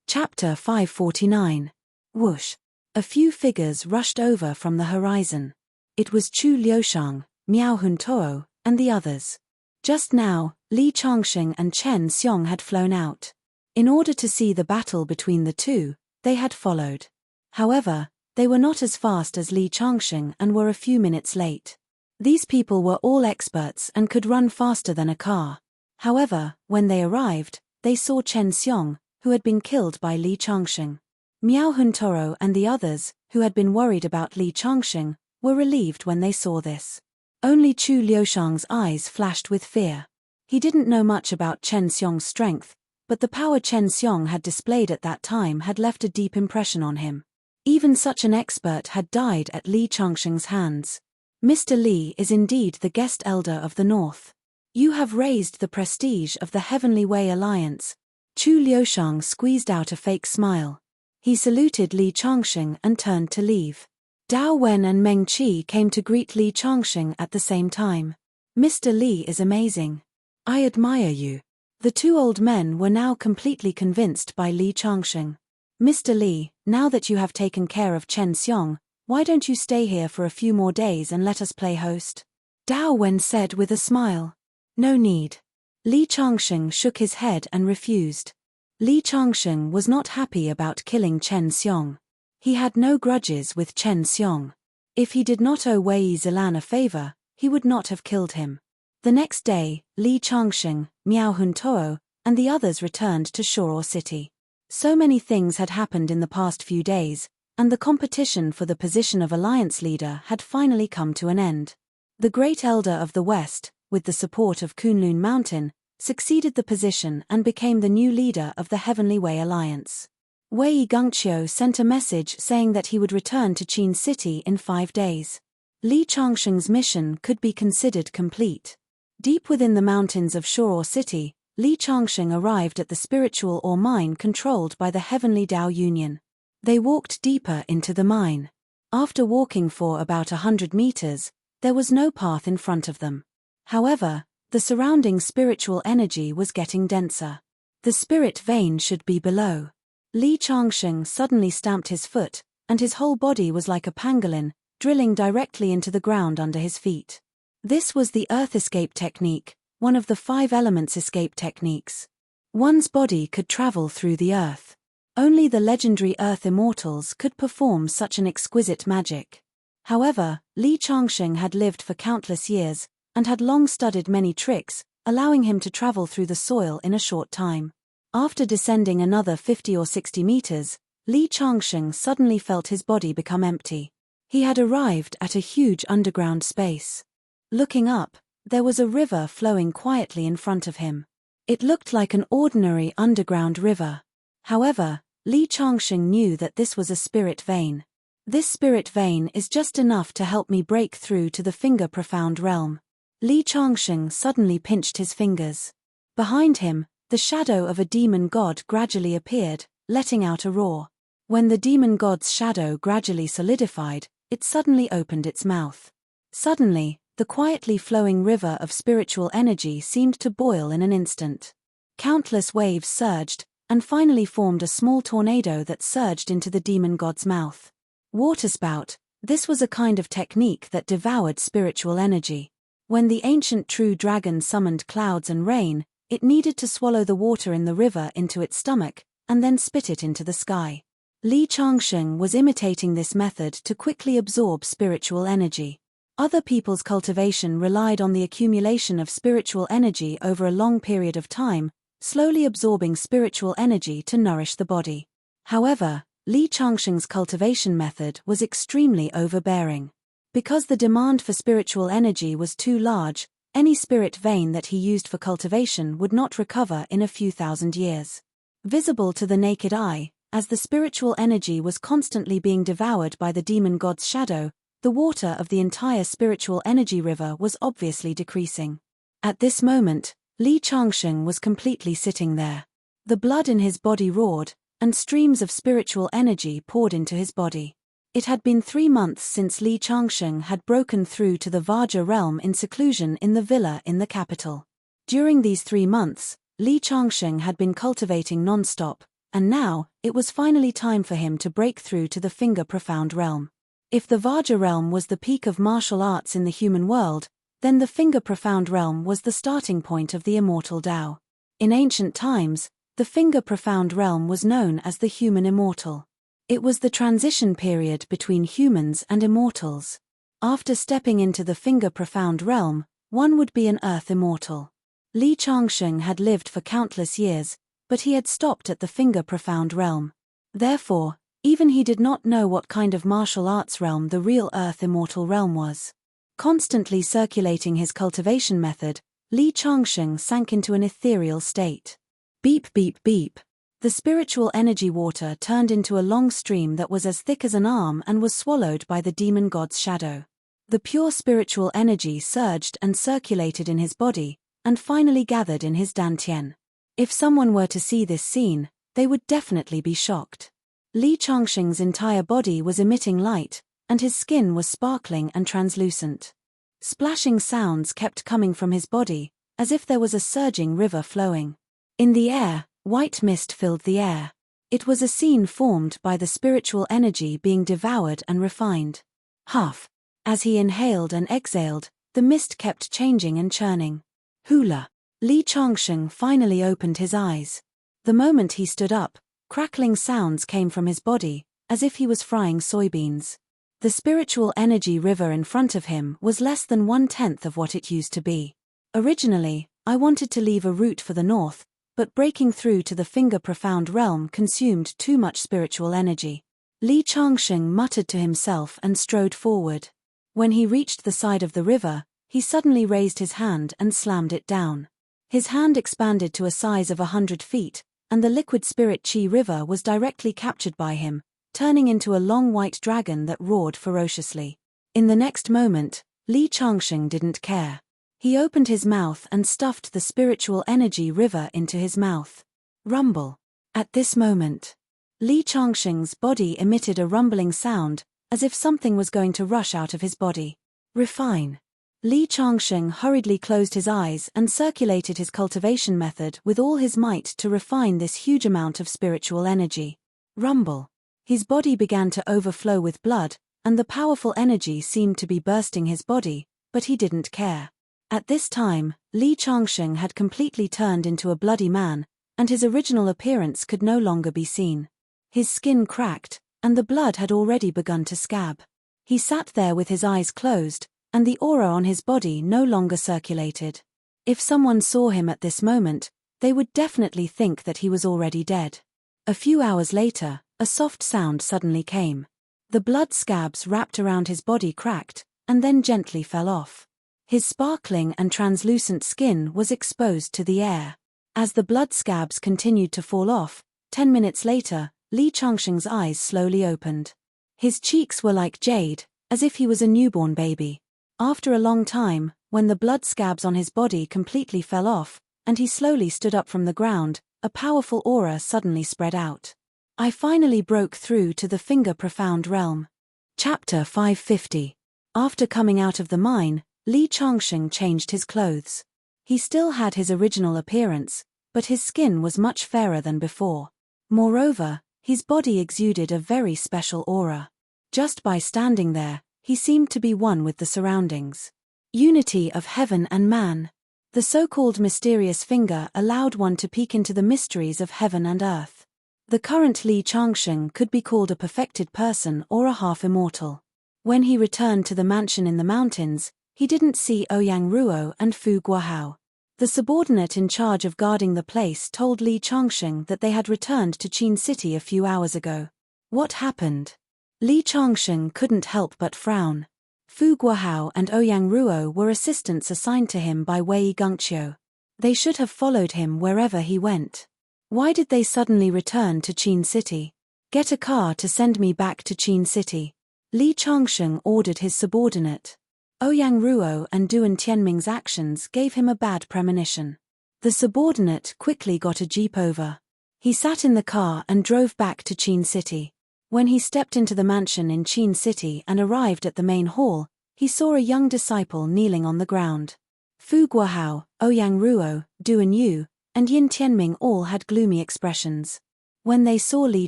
S1: Chapter 549. Whoosh. A few figures rushed over from the horizon. It was Chu Liushang, Miao Huntao, and the others. Just now, Li Changsheng and Chen Xiong had flown out. In order to see the battle between the two, they had followed. However, they were not as fast as Li Changsheng and were a few minutes late. These people were all experts and could run faster than a car. However, when they arrived, they saw Chen Xiong, who had been killed by Li Changsheng. Miao Huntao and the others, who had been worried about Li Changsheng, were relieved when they saw this. Only Chu Liushang's eyes flashed with fear. He didn't know much about Chen Xiong's strength, but the power Chen Xiong had displayed at that time had left a deep impression on him. Even such an expert had died at Li Changsheng's hands. Mr. Li is indeed the guest elder of the North. You have raised the prestige of the Heavenly Way Alliance. Chu Liushang squeezed out a fake smile. He saluted Li Changsheng and turned to leave. Dao Wen and Meng Qi came to greet Li Changsheng at the same time. Mr. Li is amazing. I admire you. The two old men were now completely convinced by Li Changsheng. Mr. Li, now that you have taken care of Chen Xiong, why don't you stay here for a few more days and let us play host? Dao Wen said with a smile. No need. Li Changsheng shook his head and refused. Li Changsheng was not happy about killing Chen Xiong. He had no grudges with Chen Xiong. If he did not owe Wei Zilan a favor, he would not have killed him. The next day, Li Changsheng, Miao Huntao, and the others returned to Shoro City. So many things had happened in the past few days, and the competition for the position of alliance leader had finally come to an end. The Great Elder of the West, with the support of Kunlun Mountain, succeeded the position and became the new leader of the Heavenly Way Alliance. Wei Gongqiu sent a message saying that he would return to Qin City in 5 days. Li Changsheng's mission could be considered complete. Deep within the mountains of Shoro City, Li Changsheng arrived at the spiritual ore mine controlled by the Heavenly Dao Union. They walked deeper into the mine. After walking for about 100 meters, there was no path in front of them. However, The surrounding spiritual energy was getting denser. The spirit vein should be below. Li Changsheng suddenly stamped his foot, and his whole body was like a pangolin, drilling directly into the ground under his feet. This was the Earth Escape technique, one of the 5 elements escape techniques. One's body could travel through the earth. Only the legendary Earth Immortals could perform such an exquisite magic. However, Li Changsheng had lived for countless years, and had long studied many tricks, allowing him to travel through the soil in a short time. After descending another 50 or 60 meters, Li Changsheng suddenly felt his body become empty. He had arrived at a huge underground space. Looking up, there was a river flowing quietly in front of him. It looked like an ordinary underground river. However, Li Changsheng knew that this was a spirit vein. This spirit vein is just enough to help me break through to the finger profound realm. Li Changsheng suddenly pinched his fingers. Behind him, the shadow of a demon god gradually appeared, letting out a roar. When the demon god's shadow gradually solidified, it suddenly opened its mouth. Suddenly, the quietly flowing river of spiritual energy seemed to boil in an instant. Countless waves surged, and finally formed a small tornado that surged into the demon god's mouth. Waterspout, this was a kind of technique that devoured spiritual energy. When the ancient true dragon summoned clouds and rain, it needed to swallow the water in the river into its stomach, and then spit it into the sky. Li Changsheng was imitating this method to quickly absorb spiritual energy. Other people's cultivation relied on the accumulation of spiritual energy over a long period of time, slowly absorbing spiritual energy to nourish the body. However, Li Changsheng's cultivation method was extremely overbearing. Because the demand for spiritual energy was too large, any spirit vein that he used for cultivation would not recover in a few thousand years. Visible to the naked eye, as the spiritual energy was constantly being devoured by the demon god's shadow, the water of the entire spiritual energy river was obviously decreasing. At this moment, Li Changsheng was completely sitting there. The blood in his body roared, and streams of spiritual energy poured into his body. It had been 3 months since Li Changsheng had broken through to the Vajra realm in seclusion in the villa in the capital. During these 3 months, Li Changsheng had been cultivating non-stop, and now, it was finally time for him to break through to the finger profound realm. If the Vajra realm was the peak of martial arts in the human world, then the finger profound realm was the starting point of the immortal Tao. In ancient times, the finger profound realm was known as the human immortal. It was the transition period between humans and immortals. After stepping into the finger profound realm, one would be an earth immortal. Li Changsheng had lived for countless years, but he had stopped at the finger profound realm. Therefore, even he did not know what kind of martial arts realm the real earth immortal realm was. Constantly circulating his cultivation method, Li Changsheng sank into an ethereal state. Beep beep beep. The spiritual energy water turned into a long stream that was as thick as an arm and was swallowed by the demon god's shadow. The pure spiritual energy surged and circulated in his body, and finally gathered in his dantian. If someone were to see this scene, they would definitely be shocked. Li Changsheng's entire body was emitting light, and his skin was sparkling and translucent. Splashing sounds kept coming from his body, as if there was a surging river flowing. In the air, white mist filled the air. It was a scene formed by the spiritual energy being devoured and refined. Huff. As he inhaled and exhaled, the mist kept changing and churning. Hula. Li Changsheng finally opened his eyes. The moment he stood up, crackling sounds came from his body, as if he was frying soybeans. The spiritual energy river in front of him was less than 1/10 of what it used to be. Originally, I wanted to leave a route for the north, but breaking through to the finger profound realm consumed too much spiritual energy. Li Changsheng muttered to himself and strode forward. When he reached the side of the river, he suddenly raised his hand and slammed it down. His hand expanded to a size of 100 feet, and the liquid spirit Qi river was directly captured by him, turning into a long white dragon that roared ferociously. In the next moment, Li Changsheng didn't care. He opened his mouth and stuffed the spiritual energy river into his mouth. Rumble. At this moment, Li Changsheng's body emitted a rumbling sound, as if something was going to rush out of his body. Refine. Li Changsheng hurriedly closed his eyes and circulated his cultivation method with all his might to refine this huge amount of spiritual energy. Rumble. His body began to overflow with blood, and the powerful energy seemed to be bursting his body, but he didn't care. At this time, Li Changsheng had completely turned into a bloody man, and his original appearance could no longer be seen. His skin cracked, and the blood had already begun to scab. He sat there with his eyes closed, and the aura on his body no longer circulated. If someone saw him at this moment, they would definitely think that he was already dead. A few hours later, a soft sound suddenly came. The blood scabs wrapped around his body cracked, and then gently fell off. His sparkling and translucent skin was exposed to the air. As the blood scabs continued to fall off, 10 minutes later, Li Changsheng's eyes slowly opened. His cheeks were like jade, as if he was a newborn baby. After a long time, when the blood scabs on his body completely fell off, and he slowly stood up from the ground, a powerful aura suddenly spread out. I finally broke through to the finger-profound realm. Chapter 550. After coming out of the mine, Li Changsheng changed his clothes. He still had his original appearance, but his skin was much fairer than before. Moreover, his body exuded a very special aura. Just by standing there, he seemed to be one with the surroundings. Unity of heaven and man. The so-called mysterious finger allowed one to peek into the mysteries of heaven and earth. The current Li Changsheng could be called a perfected person or a half-immortal. When he returned to the mansion in the mountains, he didn't see Ouyang Ruo and Fu Guohao. The subordinate in charge of guarding the place told Li Changsheng that they had returned to Qin City a few hours ago. What happened? Li Changsheng couldn't help but frown. Fu Guohao and Ouyang Ruo were assistants assigned to him by Wei Gengqiu. They should have followed him wherever he went. Why did they suddenly return to Qin City? Get a car to send me back to Qin City. Li Changsheng ordered his subordinate. Ouyang Ruo and Duan Tianming's actions gave him a bad premonition. The subordinate quickly got a jeep over. He sat in the car and drove back to Qin City. When he stepped into the mansion in Qin City and arrived at the main hall, he saw a young disciple kneeling on the ground. Fu Guohao, Ouyang Ruo, Duan Yu, and Yin Tianming all had gloomy expressions. When they saw Li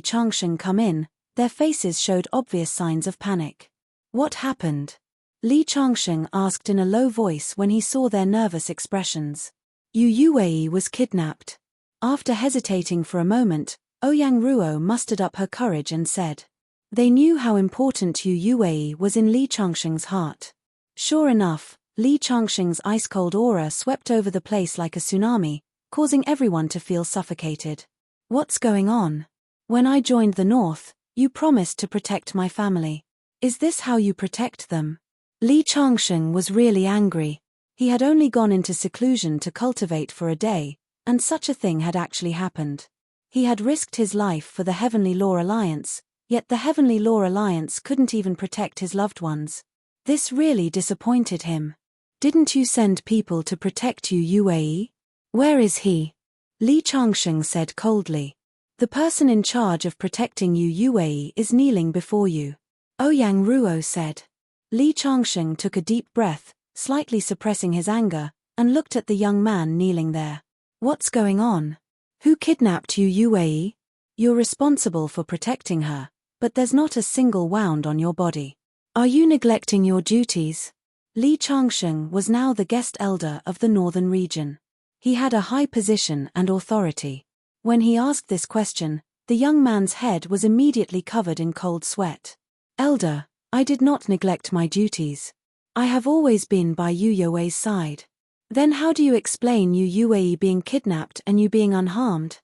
S1: Changsheng come in, their faces showed obvious signs of panic. What happened? Li Changsheng asked in a low voice when he saw their nervous expressions. Yu Yuwei was kidnapped. After hesitating for a moment, Ouyang Ruo mustered up her courage and said. They knew how important Yu Yuwei was in Li Changsheng's heart. Sure enough, Li Changsheng's ice-cold aura swept over the place like a tsunami, causing everyone to feel suffocated. What's going on? When I joined the North, you promised to protect my family. Is this how you protect them? Li Changsheng was really angry. He had only gone into seclusion to cultivate for a day, and such a thing had actually happened. He had risked his life for the Heavenly Law Alliance, yet the Heavenly Law Alliance couldn't even protect his loved ones. This really disappointed him. Didn't you send people to protect Yu Yuwei? Where is he? Li Changsheng said coldly. The person in charge of protecting Yu Yuwei is kneeling before you. Ouyang Ruo said. Li Changsheng took a deep breath, slightly suppressing his anger, and looked at the young man kneeling there. What's going on? Who kidnapped Yu Yuwei? You're responsible for protecting her, but there's not a single wound on your body. Are you neglecting your duties? Li Changsheng was now the guest elder of the northern region. He had a high position and authority. When he asked this question, the young man's head was immediately covered in cold sweat. Elder, I did not neglect my duties. I have always been by Yu Yuwei's side. Then how do you explain Yu Yuwei being kidnapped and you being unharmed?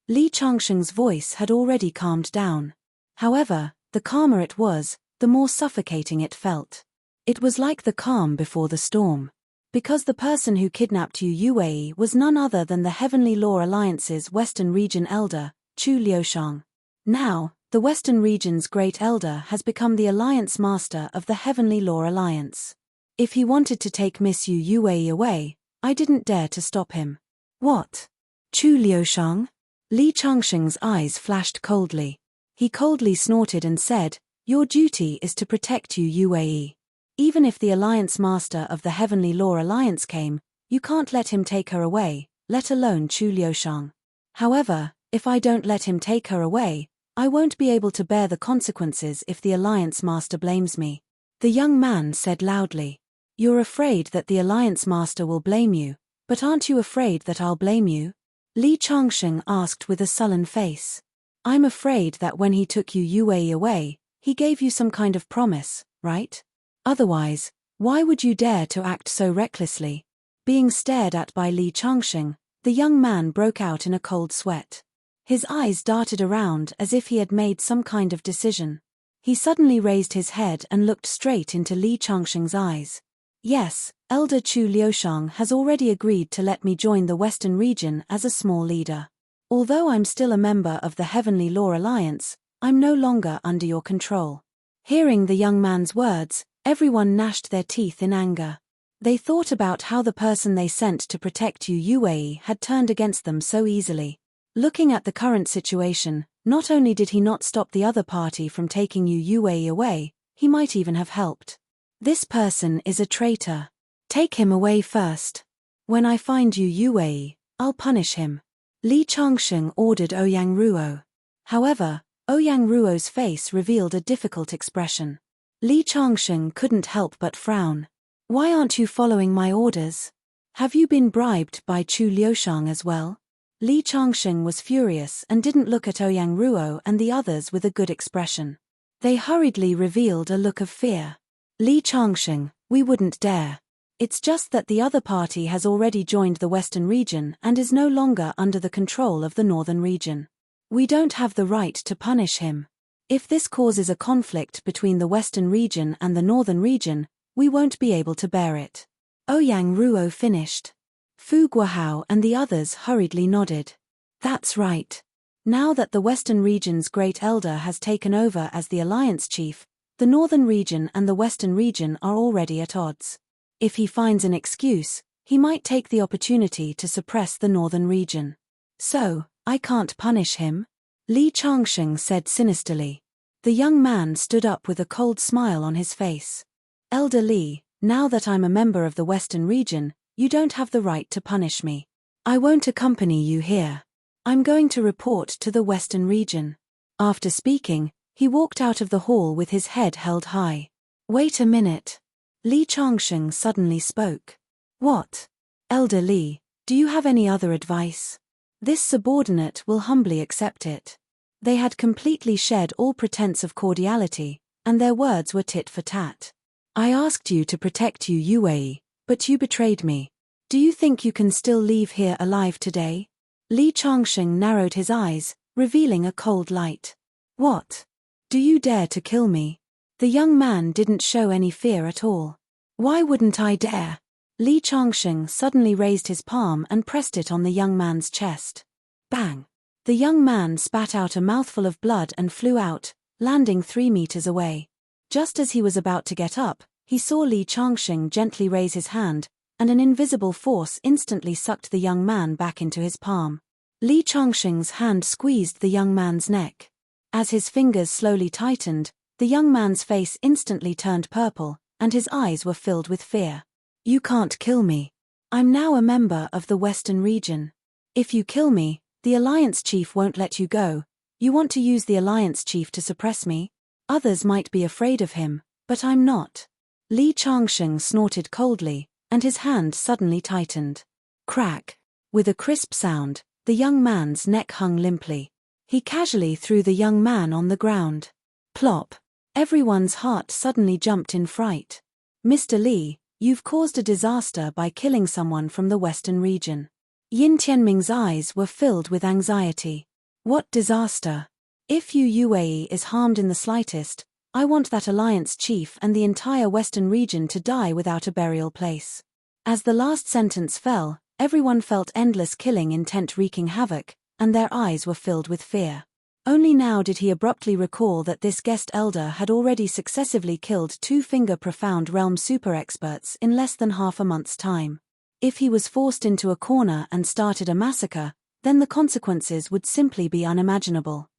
S1: Li Changsheng's voice had already calmed down. However, the calmer it was, the more suffocating it felt. It was like the calm before the storm. Because the person who kidnapped Yu Yuwei was none other than the Heavenly Law Alliance's Western Region Elder, Chu Liushang. Now, the Western Region's Great Elder has become the Alliance Master of the Heavenly Law Alliance. If he wanted to take Miss Yu Yuwei away, I didn't dare to stop him. What? Chu Liushang? Li Changsheng's eyes flashed coldly. He coldly snorted and said, Your duty is to protect Yu Yuwei. Even if the Alliance Master of the Heavenly Law Alliance came, you can't let him take her away, let alone Chu Liushang. However, if I don't let him take her away, I won't be able to bear the consequences if the Alliance Master blames me. The young man said loudly. You're afraid that the Alliance Master will blame you, but aren't you afraid that I'll blame you? Li Changsheng asked with a sullen face. I'm afraid that when he took you Yue away, he gave you some kind of promise, right? Otherwise, why would you dare to act so recklessly? Being stared at by Li Changsheng, the young man broke out in a cold sweat. His eyes darted around as if he had made some kind of decision. He suddenly raised his head and looked straight into Li Changsheng's eyes. Yes, Elder Chu Liushang has already agreed to let me join the Western region as a small leader. Although I'm still a member of the Heavenly Law Alliance, I'm no longer under your control. Hearing the young man's words, everyone gnashed their teeth in anger. They thought about how the person they sent to protect Yue had turned against them so easily. Looking at the current situation, not only did he not stop the other party from taking Yue away, he might even have helped. This person is a traitor. Take him away first. When I find Yue, I'll punish him. Li Changsheng ordered Ouyang Ruo. However, Ouyang Ruo's face revealed a difficult expression. Li Changsheng couldn't help but frown. Why aren't you following my orders? Have you been bribed by Chu Liushang as well? Li Changsheng was furious and didn't look at Ouyang Ruo and the others with a good expression. They hurriedly revealed a look of fear. Li Changsheng, we wouldn't dare. It's just that the other party has already joined the Western region and is no longer under the control of the Northern region. We don't have the right to punish him. If this causes a conflict between the Western region and the Northern region, we won't be able to bear it. Ouyang Ruo finished. Fu Guohao and the others hurriedly nodded. That's right. Now that the Western region's Great Elder has taken over as the Alliance Chief, the Northern region and the Western region are already at odds. If he finds an excuse, he might take the opportunity to suppress the Northern region. So, I can't punish him? Li Changsheng said sinisterly. The young man stood up with a cold smile on his face. Elder Li, now that I'm a member of the Western region, you don't have the right to punish me. I won't accompany you here. I'm going to report to the Western region. After speaking, he walked out of the hall with his head held high. Wait a minute. Li Changsheng suddenly spoke. What? Elder Li, do you have any other advice? This subordinate will humbly accept it. They had completely shed all pretense of cordiality, and their words were tit for tat. I asked you to protect Yue, but you betrayed me. Do you think you can still leave here alive today? Li Changsheng narrowed his eyes, revealing a cold light. What? Do you dare to kill me? The young man didn't show any fear at all. Why wouldn't I dare? Li Changsheng suddenly raised his palm and pressed it on the young man's chest. Bang! The young man spat out a mouthful of blood and flew out, landing 3 meters away. Just as he was about to get up, he saw Li Changsheng gently raise his hand, and an invisible force instantly sucked the young man back into his palm. Li Changsheng's hand squeezed the young man's neck. As his fingers slowly tightened, the young man's face instantly turned purple, and his eyes were filled with fear. You can't kill me. I'm now a member of the Western region. If you kill me, the Alliance Chief won't let you go. You want to use the Alliance Chief to suppress me? Others might be afraid of him, but I'm not. Li Changsheng snorted coldly, and his hand suddenly tightened. Crack! With a crisp sound, the young man's neck hung limply. He casually threw the young man on the ground. Plop! Everyone's heart suddenly jumped in fright. Mr. Li, you've caused a disaster by killing someone from the Western region. Yin Tianming's eyes were filled with anxiety. What disaster? If Yue is harmed in the slightest, I want that Alliance Chief and the entire Western region to die without a burial place. As the last sentence fell, everyone felt endless killing intent wreaking havoc, and their eyes were filled with fear. Only now did he abruptly recall that this guest elder had already successively killed 2 finger-profound realm super-experts in less than half a month's time. If he was forced into a corner and started a massacre, then the consequences would simply be unimaginable.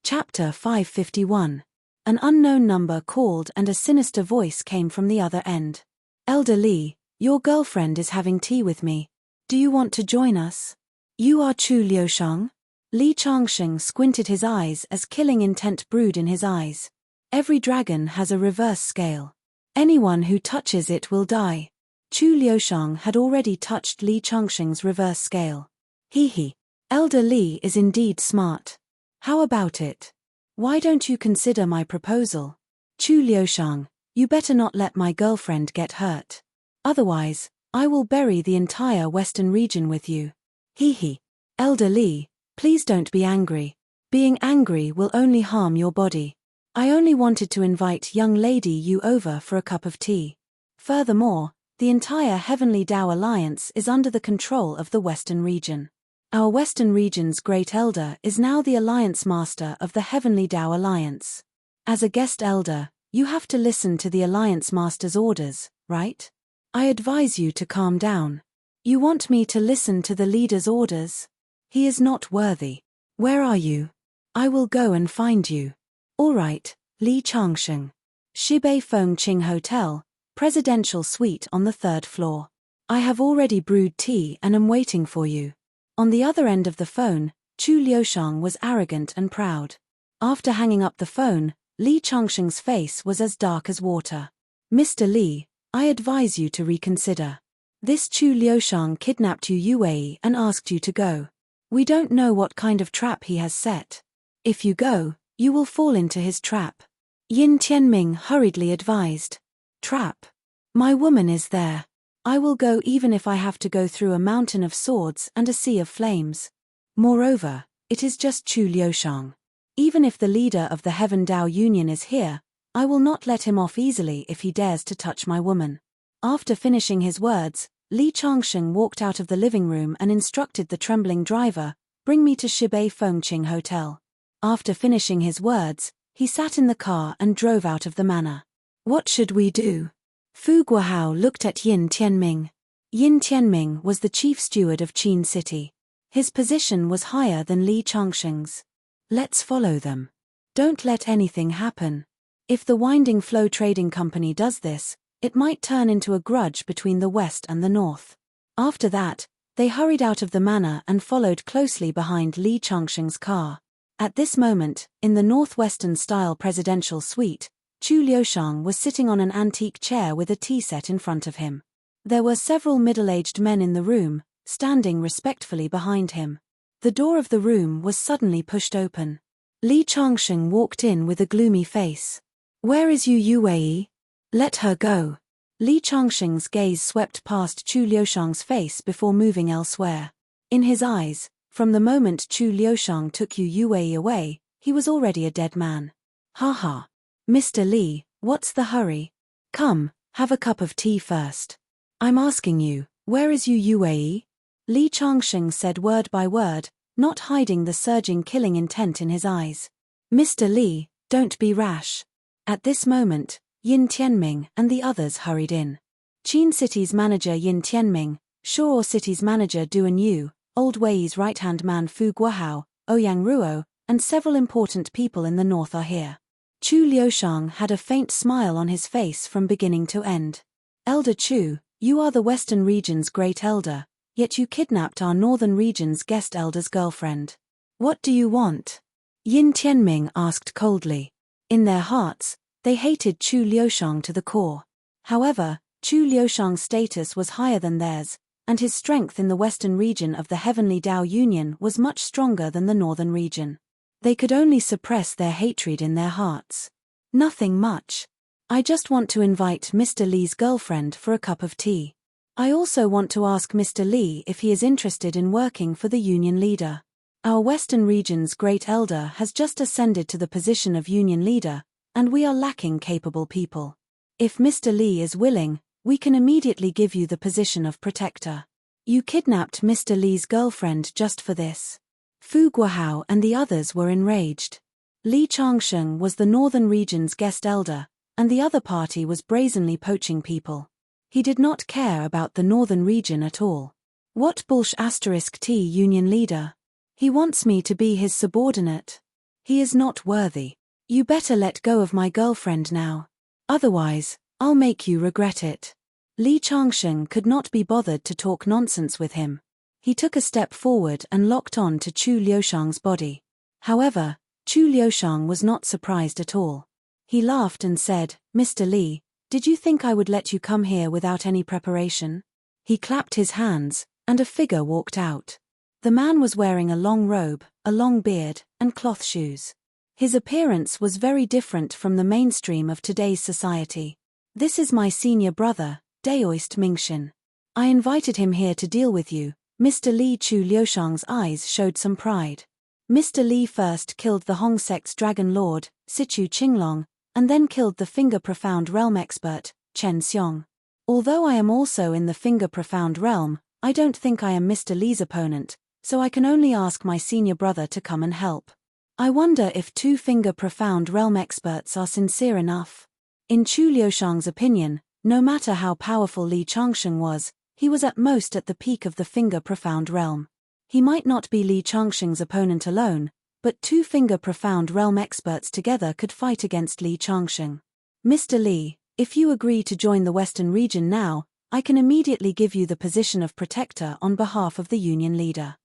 S1: Chapter 551. An unknown number called and a sinister voice came from the other end. Elder Li, your girlfriend is having tea with me. Do you want to join us? You are Chu Liushang? Li Changsheng squinted his eyes as killing intent brewed in his eyes. Every dragon has a reverse scale. Anyone who touches it will die. Chu Liushang had already touched Li Changsheng's reverse scale. He. Elder Li is indeed smart. How about it? Why don't you consider my proposal? Chu Liushang, you better not let my girlfriend get hurt. Otherwise, I will bury the entire western region with you. He. Elder Li, please don't be angry. Being angry will only harm your body. I only wanted to invite young lady you over for a cup of tea. Furthermore, the entire Heavenly Tao Alliance is under the control of the Western region. Our Western region's Great Elder is now the Alliance Master of the Heavenly Tao Alliance. As a guest elder, you have to listen to the Alliance Master's orders, right? I advise you to calm down. You want me to listen to the leader's orders? He is not worthy. Where are you? I will go and find you. All right, Li Changsheng. Shibei Fengqing Hotel, Presidential Suite on the 3rd floor. I have already brewed tea and am waiting for you. On the other end of the phone, Chu Liushang was arrogant and proud. After hanging up the phone, Li Changsheng's face was as dark as water. Mr. Li, I advise you to reconsider. This Chu Liushang kidnapped you Yue and asked you to go. We don't know what kind of trap he has set. If you go, you will fall into his trap. Yin Tianming hurriedly advised. Trap. My woman is there. I will go even if I have to go through a mountain of swords and a sea of flames. Moreover, it is just Chu Liushang. Even if the leader of the Heaven Tao Union is here, I will not let him off easily if he dares to touch my woman. After finishing his words, Li Changsheng walked out of the living room and instructed the trembling driver, bring me to Shibei Fengqing Hotel. After finishing his words, he sat in the car and drove out of the manor. What should we do? Fu Guohao looked at Yin Tianming. Yin Tianming was the chief steward of Qin City. His position was higher than Li Changsheng's. Let's follow them. Don't let anything happen. If the Winding Flow Trading Company does this, it might turn into a grudge between the West and the North. After that, they hurried out of the manor and followed closely behind Li Changsheng's car. At this moment, in the Northwestern-style presidential suite, Chu Liushang was sitting on an antique chair with a tea set in front of him. There were several middle-aged men in the room, standing respectfully behind him. The door of the room was suddenly pushed open. Li Changsheng walked in with a gloomy face. Where is Yue? Let her go. Li Changsheng's gaze swept past Chu Liushang's face before moving elsewhere. In his eyes, from the moment Chu Liushang took Yue away, he was already a dead man. Ha. Mr. Li, what's the hurry? Come, have a cup of tea first. I'm asking you, where is Yue? Li Changsheng said word by word, not hiding the surging killing intent in his eyes. Mr. Li, don't be rash. At this moment, Yin Tianming and the others hurried in. Qin City's manager Yin Tianming, Shuo City's manager Duan Yu, Old Wei's right-hand man Fu Guohao, Ouyang Ruo, and several important people in the north are here. Chu Liushang had a faint smile on his face from beginning to end. Elder Chu, you are the Western region's great elder, yet you kidnapped our northern region's guest elder's girlfriend. What do you want? Yin Tianming asked coldly. In their hearts, they hated Chu Liushang to the core. However, Chu Liushang's status was higher than theirs, and his strength in the western region of the Heavenly Tao Union was much stronger than the northern region. They could only suppress their hatred in their hearts. Nothing much. I just want to invite Mr. Li's girlfriend for a cup of tea. I also want to ask Mr. Li if he is interested in working for the Union leader. Our Western region's great elder has just ascended to the position of Union leader, and we are lacking capable people. If Mr. Li is willing, we can immediately give you the position of protector. You kidnapped Mr. Li's girlfriend just for this. Fu Guohao and the others were enraged. Li Changsheng was the northern region's guest elder, and the other party was brazenly poaching people. He did not care about the northern region at all. What *T Union leader? He wants me to be his subordinate. He is not worthy. You better let go of my girlfriend now. Otherwise, I'll make you regret it. Li Changsheng could not be bothered to talk nonsense with him. He took a step forward and locked on to Chu Liushang's body. However, Chu Liushang was not surprised at all. He laughed and said, "Mr. Li, did you think I would let you come here without any preparation?" He clapped his hands, and a figure walked out. The man was wearing a long robe, a long beard, and cloth shoes. His appearance was very different from the mainstream of today's society. "This is my senior brother, Daoist Mingxin. I invited him here to deal with you." Mr. Li. Chu Liushang's eyes showed some pride. Mr. Li first killed the Hong sect's dragon lord, Sichu Qinglong, and then killed the Finger Profound Realm expert, Chen Xiong. Although I am also in the Finger Profound Realm, I don't think I am Mr. Li's opponent, so I can only ask my senior brother to come and help. I wonder if two Finger Profound Realm experts are sincere enough. In Chu Liushang's opinion, no matter how powerful Li Changsheng was, he was at most at the peak of the Finger Profound Realm. He might not be Li Changsheng's opponent alone, but two Finger Profound Realm experts together could fight against Li Changsheng. "Mr. Li, if you agree to join the Western region now, I can immediately give you the position of protector on behalf of the Union leader.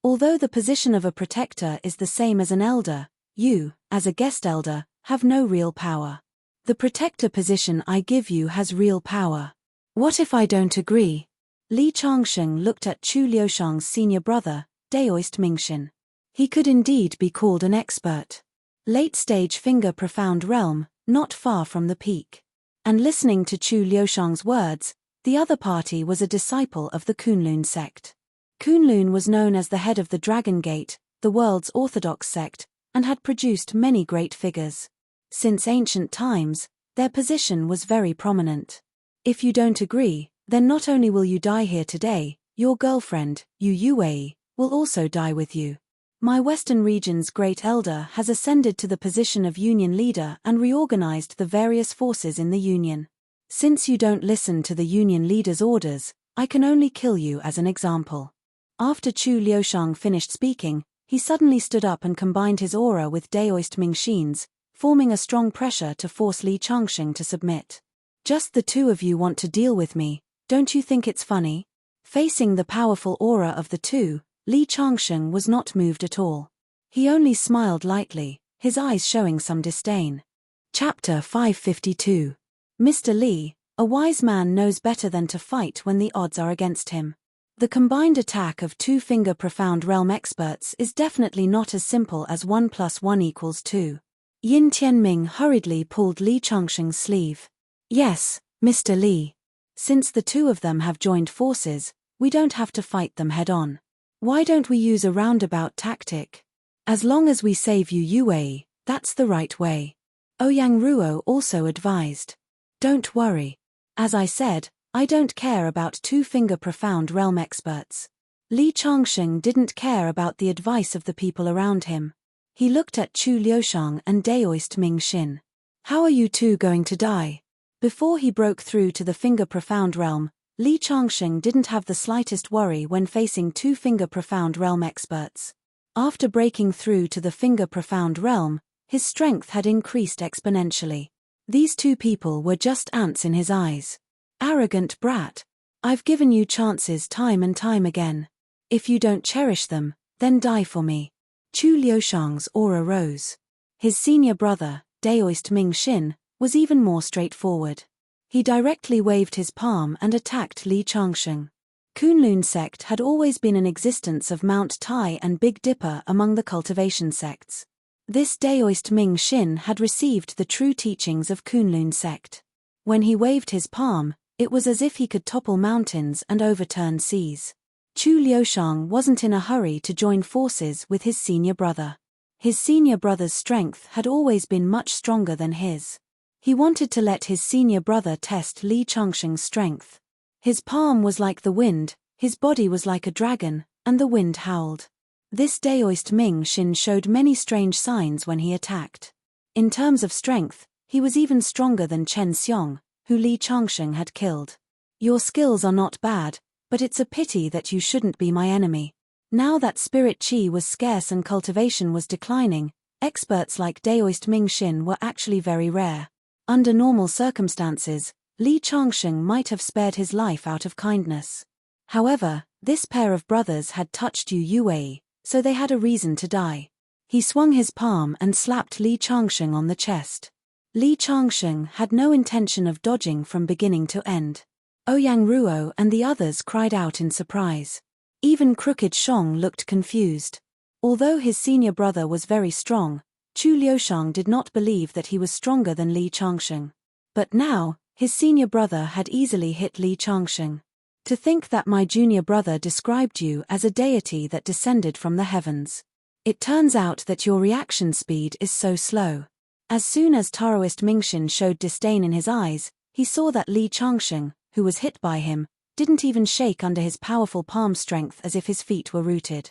S1: Although the position of a protector is the same as an elder, you, as a guest elder, have no real power. The protector position I give you has real power. What if I don't agree?" Li Changsheng looked at Chu Liushang's senior brother, Daoist Mingxin. He could indeed be called an expert. Late-stage Finger Profound Realm, not far from the peak. And listening to Chu Liushang's words, the other party was a disciple of the Kunlun sect. Kunlun was known as the head of the Dragon Gate, the world's orthodox sect, and had produced many great figures. Since ancient times, their position was very prominent. "If you don't agree, then not only will you die here today, your girlfriend, Yu Yuwei, will also die with you. My Western region's great elder has ascended to the position of Union leader and reorganized the various forces in the Union. Since you don't listen to the Union leader's orders, I can only kill you as an example." After Chu Liushang finished speaking, he suddenly stood up and combined his aura with Daoist Mingxin's, forming a strong pressure to force Li Changsheng to submit. "Just the two of you want to deal with me, don't you think it's funny?" Facing the powerful aura of the two, Li Changsheng was not moved at all. He only smiled lightly, his eyes showing some disdain. Chapter 552. Mr. Li, a wise man knows better than to fight when the odds are against him. The combined attack of two Finger Profound Realm experts is definitely not as simple as 1 + 1 = 2. Yin Tianming hurriedly pulled Li Changsheng's sleeve. "Yes, Mr. Li. Since the two of them have joined forces, we don't have to fight them head-on. Why don't we use a roundabout tactic? As long as we save Yu Yuwei, that's the right way." Ouyang Ruo also advised. "Don't worry. As I said, I don't care about two Finger Profound Realm experts." Li Changsheng didn't care about the advice of the people around him. He looked at Chu Liushang and Daoist Mingxin. "How are you two going to die?" Before he broke through to the Finger Profound Realm, Li Changsheng didn't have the slightest worry when facing two Finger Profound Realm experts. After breaking through to the Finger Profound Realm, his strength had increased exponentially. These two people were just ants in his eyes. "Arrogant brat. I've given you chances time and time again. If you don't cherish them, then die for me." Chu Liushang's aura rose. His senior brother, Daoist Mingxin, was even more straightforward. He directly waved his palm and attacked Li Changsheng. Kunlun sect had always been an existence of Mount Tai and Big Dipper among the cultivation sects. This Daoist Mingxin had received the true teachings of Kunlun sect. When he waved his palm, it was as if he could topple mountains and overturn seas. Chu Liushang wasn't in a hurry to join forces with his senior brother. His senior brother's strength had always been much stronger than his. He wanted to let his senior brother test Li Changsheng's strength. His palm was like the wind, his body was like a dragon, and the wind howled. This Daoist Mingxin showed many strange signs when he attacked. In terms of strength, he was even stronger than Chen Xiong, who Li Changsheng had killed. "Your skills are not bad, but it's a pity that you shouldn't be my enemy." Now that spirit chi was scarce and cultivation was declining, experts like Daoist Mingxin were actually very rare. Under normal circumstances, Li Changsheng might have spared his life out of kindness. However, this pair of brothers had touched Yu Wei, so they had a reason to die. He swung his palm and slapped Li Changsheng on the chest. Li Changsheng had no intention of dodging from beginning to end. Ouyang Ruo and the others cried out in surprise. Even Crooked Shong looked confused. Although his senior brother was very strong, Chu Liushang did not believe that he was stronger than Li Changsheng. But now, his senior brother had easily hit Li Changsheng. To think that my junior brother described you as a deity that descended from the heavens. It turns out that your reaction speed is so slow. As soon as Taoist Mingxin showed disdain in his eyes, he saw that Li Changsheng, who was hit by him, didn't even shake under his powerful palm strength as if his feet were rooted.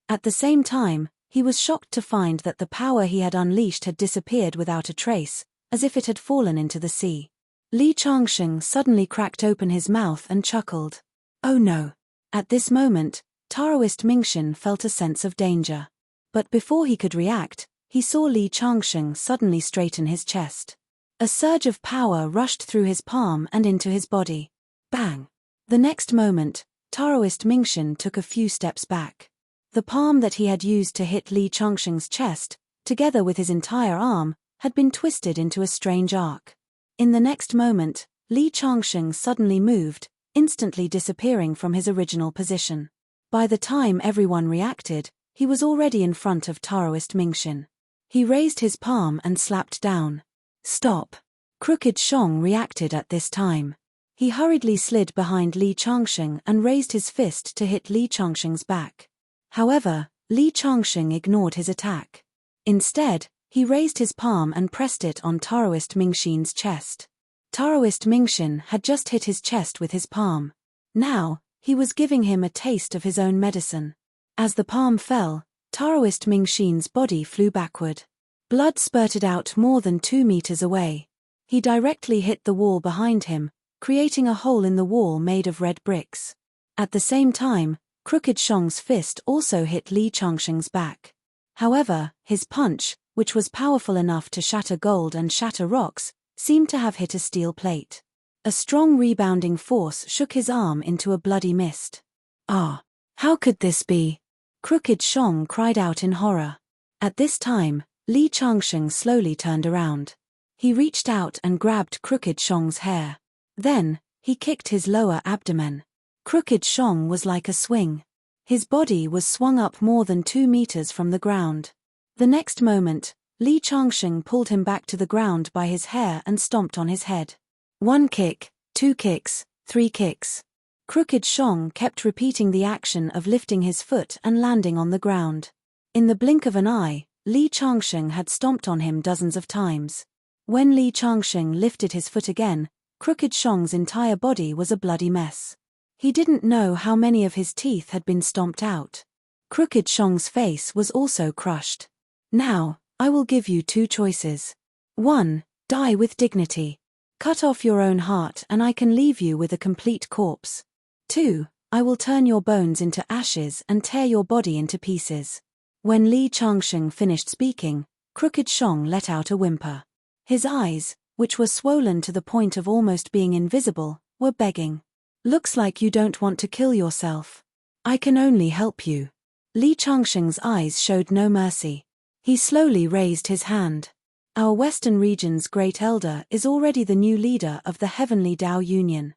S1: At the same time, he was shocked to find that the power he had unleashed had disappeared without a trace, as if it had fallen into the sea. Li Changsheng suddenly cracked open his mouth and chuckled. Oh no! At this moment, Taoist Mingxin felt a sense of danger. But before he could react, he saw Li Changsheng suddenly straighten his chest. A surge of power rushed through his palm and into his body. Bang! The next moment, Taoist Mingxin took a few steps back. The palm that he had used to hit Li Changsheng's chest, together with his entire arm, had been twisted into a strange arc. In the next moment, Li Changsheng suddenly moved, instantly disappearing from his original position. By the time everyone reacted, he was already in front of Taoist Mingxin. He raised his palm and slapped down. Stop! Crooked Shong reacted at this time. He hurriedly slid behind Li Changsheng and raised his fist to hit Li Changsheng's back. However, Li Changsheng ignored his attack. Instead, he raised his palm and pressed it on Taoist Mingxin's chest. Taoist Mingxin had just hit his chest with his palm. Now, he was giving him a taste of his own medicine. As the palm fell, Taoist Mingxin's body flew backward. Blood spurted out more than 2 meters away. He directly hit the wall behind him, creating a hole in the wall made of red bricks. At the same time, Crooked Shong's fist also hit Li Changsheng's back. However, his punch, which was powerful enough to shatter gold and shatter rocks, seemed to have hit a steel plate. A strong rebounding force shook his arm into a bloody mist. Ah! How could this be? Crooked Shong cried out in horror. At this time, Li Changsheng slowly turned around. He reached out and grabbed Crooked Shong's hair. Then, he kicked his lower abdomen. Crooked Shong was like a swing. His body was swung up more than 2 meters from the ground. The next moment, Li Changsheng pulled him back to the ground by his hair and stomped on his head. 1 kick, 2 kicks, 3 kicks. Crooked Shong kept repeating the action of lifting his foot and landing on the ground. In the blink of an eye, Li Changsheng had stomped on him dozens of times. When Li Changsheng lifted his foot again, Crooked Shong's entire body was a bloody mess. He didn't know how many of his teeth had been stomped out. Crooked Shong's face was also crushed. Now, I will give you 2 choices. 1. Die with dignity. Cut off your own heart and I can leave you with a complete corpse. 2. I will turn your bones into ashes and tear your body into pieces. When Li Changsheng finished speaking, Crooked Shong let out a whimper. His eyes, which were swollen to the point of almost being invisible, were begging. Looks like you don't want to kill yourself. I can only help you. Li Changsheng's eyes showed no mercy. He slowly raised his hand. Our Western region's Great Elder is already the new leader of the Heavenly Dao Union.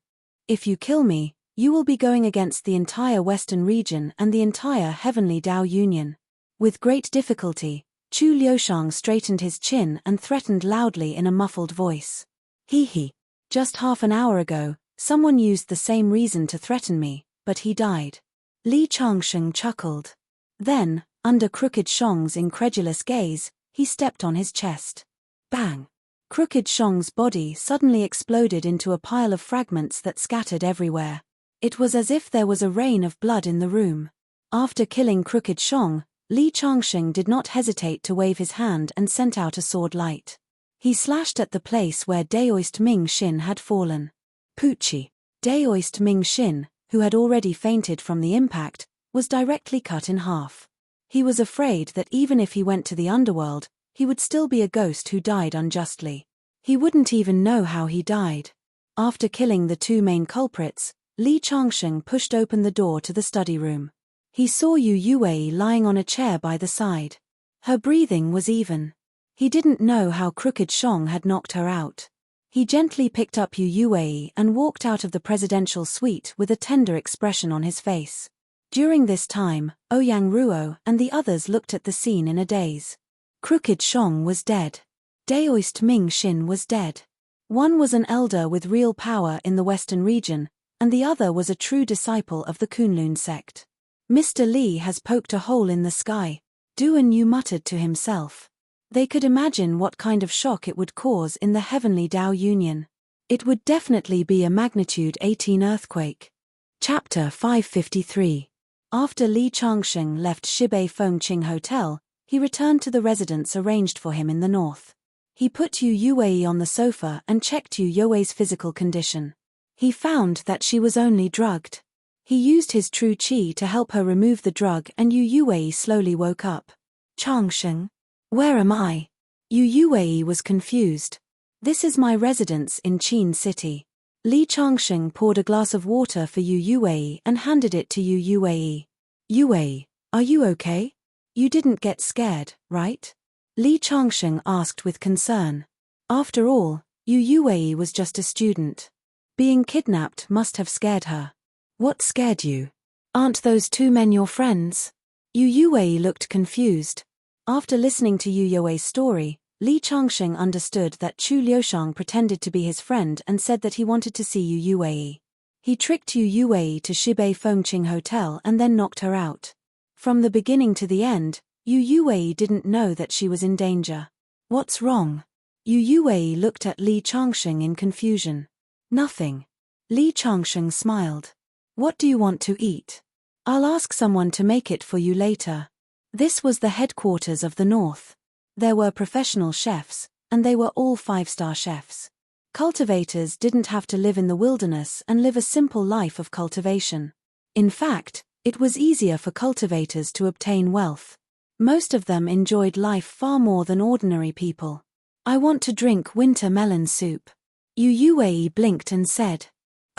S1: If you kill me, you will be going against the entire Western region and the entire Heavenly Dao Union. With great difficulty, Chu Liushang straightened his chin and threatened loudly in a muffled voice. He. Just half an hour ago, someone used the same reason to threaten me, but he died. Li Changsheng chuckled. Then, under Crooked Shong's incredulous gaze, he stepped on his chest. Bang! Crooked Shong's body suddenly exploded into a pile of fragments that scattered everywhere. It was as if there was a rain of blood in the room. After killing Crooked Shong, Li Changsheng did not hesitate to wave his hand and sent out a sword light. He slashed at the place where Daoist Mingxin had fallen. Poochie! Daoist Mingxin, who had already fainted from the impact, was directly cut in half. He was afraid that even if he went to the underworld, he would still be a ghost who died unjustly. He wouldn't even know how he died. After killing the two main culprits, Li Changsheng pushed open the door to the study room. He saw Yu Yue lying on a chair by the side. Her breathing was even. He didn't know how Crooked Shong had knocked her out. He gently picked up Yu Yue and walked out of the presidential suite with a tender expression on his face. During this time, Ouyang Ruo and the others looked at the scene in a daze. Crooked Shong was dead. Daoist Ming Xin was dead. One was an elder with real power in the western region, and the other was a true disciple of the Kunlun sect. Mr. Li has poked a hole in the sky, Duan Yu muttered to himself. They could imagine what kind of shock it would cause in the Heavenly Dao Union. It would definitely be a magnitude 18 earthquake. Chapter 553. After Li Changsheng left Shibei Fengqing Hotel, he returned to the residence arranged for him in the north. He put Yu Yue on the sofa and checked Yu Yue's physical condition. He found that she was only drugged. He used his true qi to help her remove the drug and Yu Yue slowly woke up. Changsheng? Where am I? Yu Yue was confused. This is my residence in Qin City. Li Changsheng poured a glass of water for Yu Yue and handed it to Yu Yue. Yue, are you okay? You didn't get scared, right? Li Changsheng asked with concern. After all, Yu Yue was just a student. Being kidnapped must have scared her. What scared you? Aren't those two men your friends? Yu Yue looked confused. After listening to Yu Yue's story, Li Changsheng understood that Chu Liushang pretended to be his friend and said that he wanted to see Yu Yue. He tricked Yu Yue to Shibei Fengqing Hotel and then knocked her out. From the beginning to the end, Yu Yue didn't know that she was in danger. What's wrong? Yu Yue looked at Li Changsheng in confusion. Nothing. Li Changsheng smiled. What do you want to eat? I'll ask someone to make it for you later. This was the headquarters of the North. There were professional chefs, and they were all 5-star chefs. Cultivators didn't have to live in the wilderness and live a simple life of cultivation. In fact, it was easier for cultivators to obtain wealth. Most of them enjoyed life far more than ordinary people. I want to drink winter melon soup. Yu Yue blinked and said.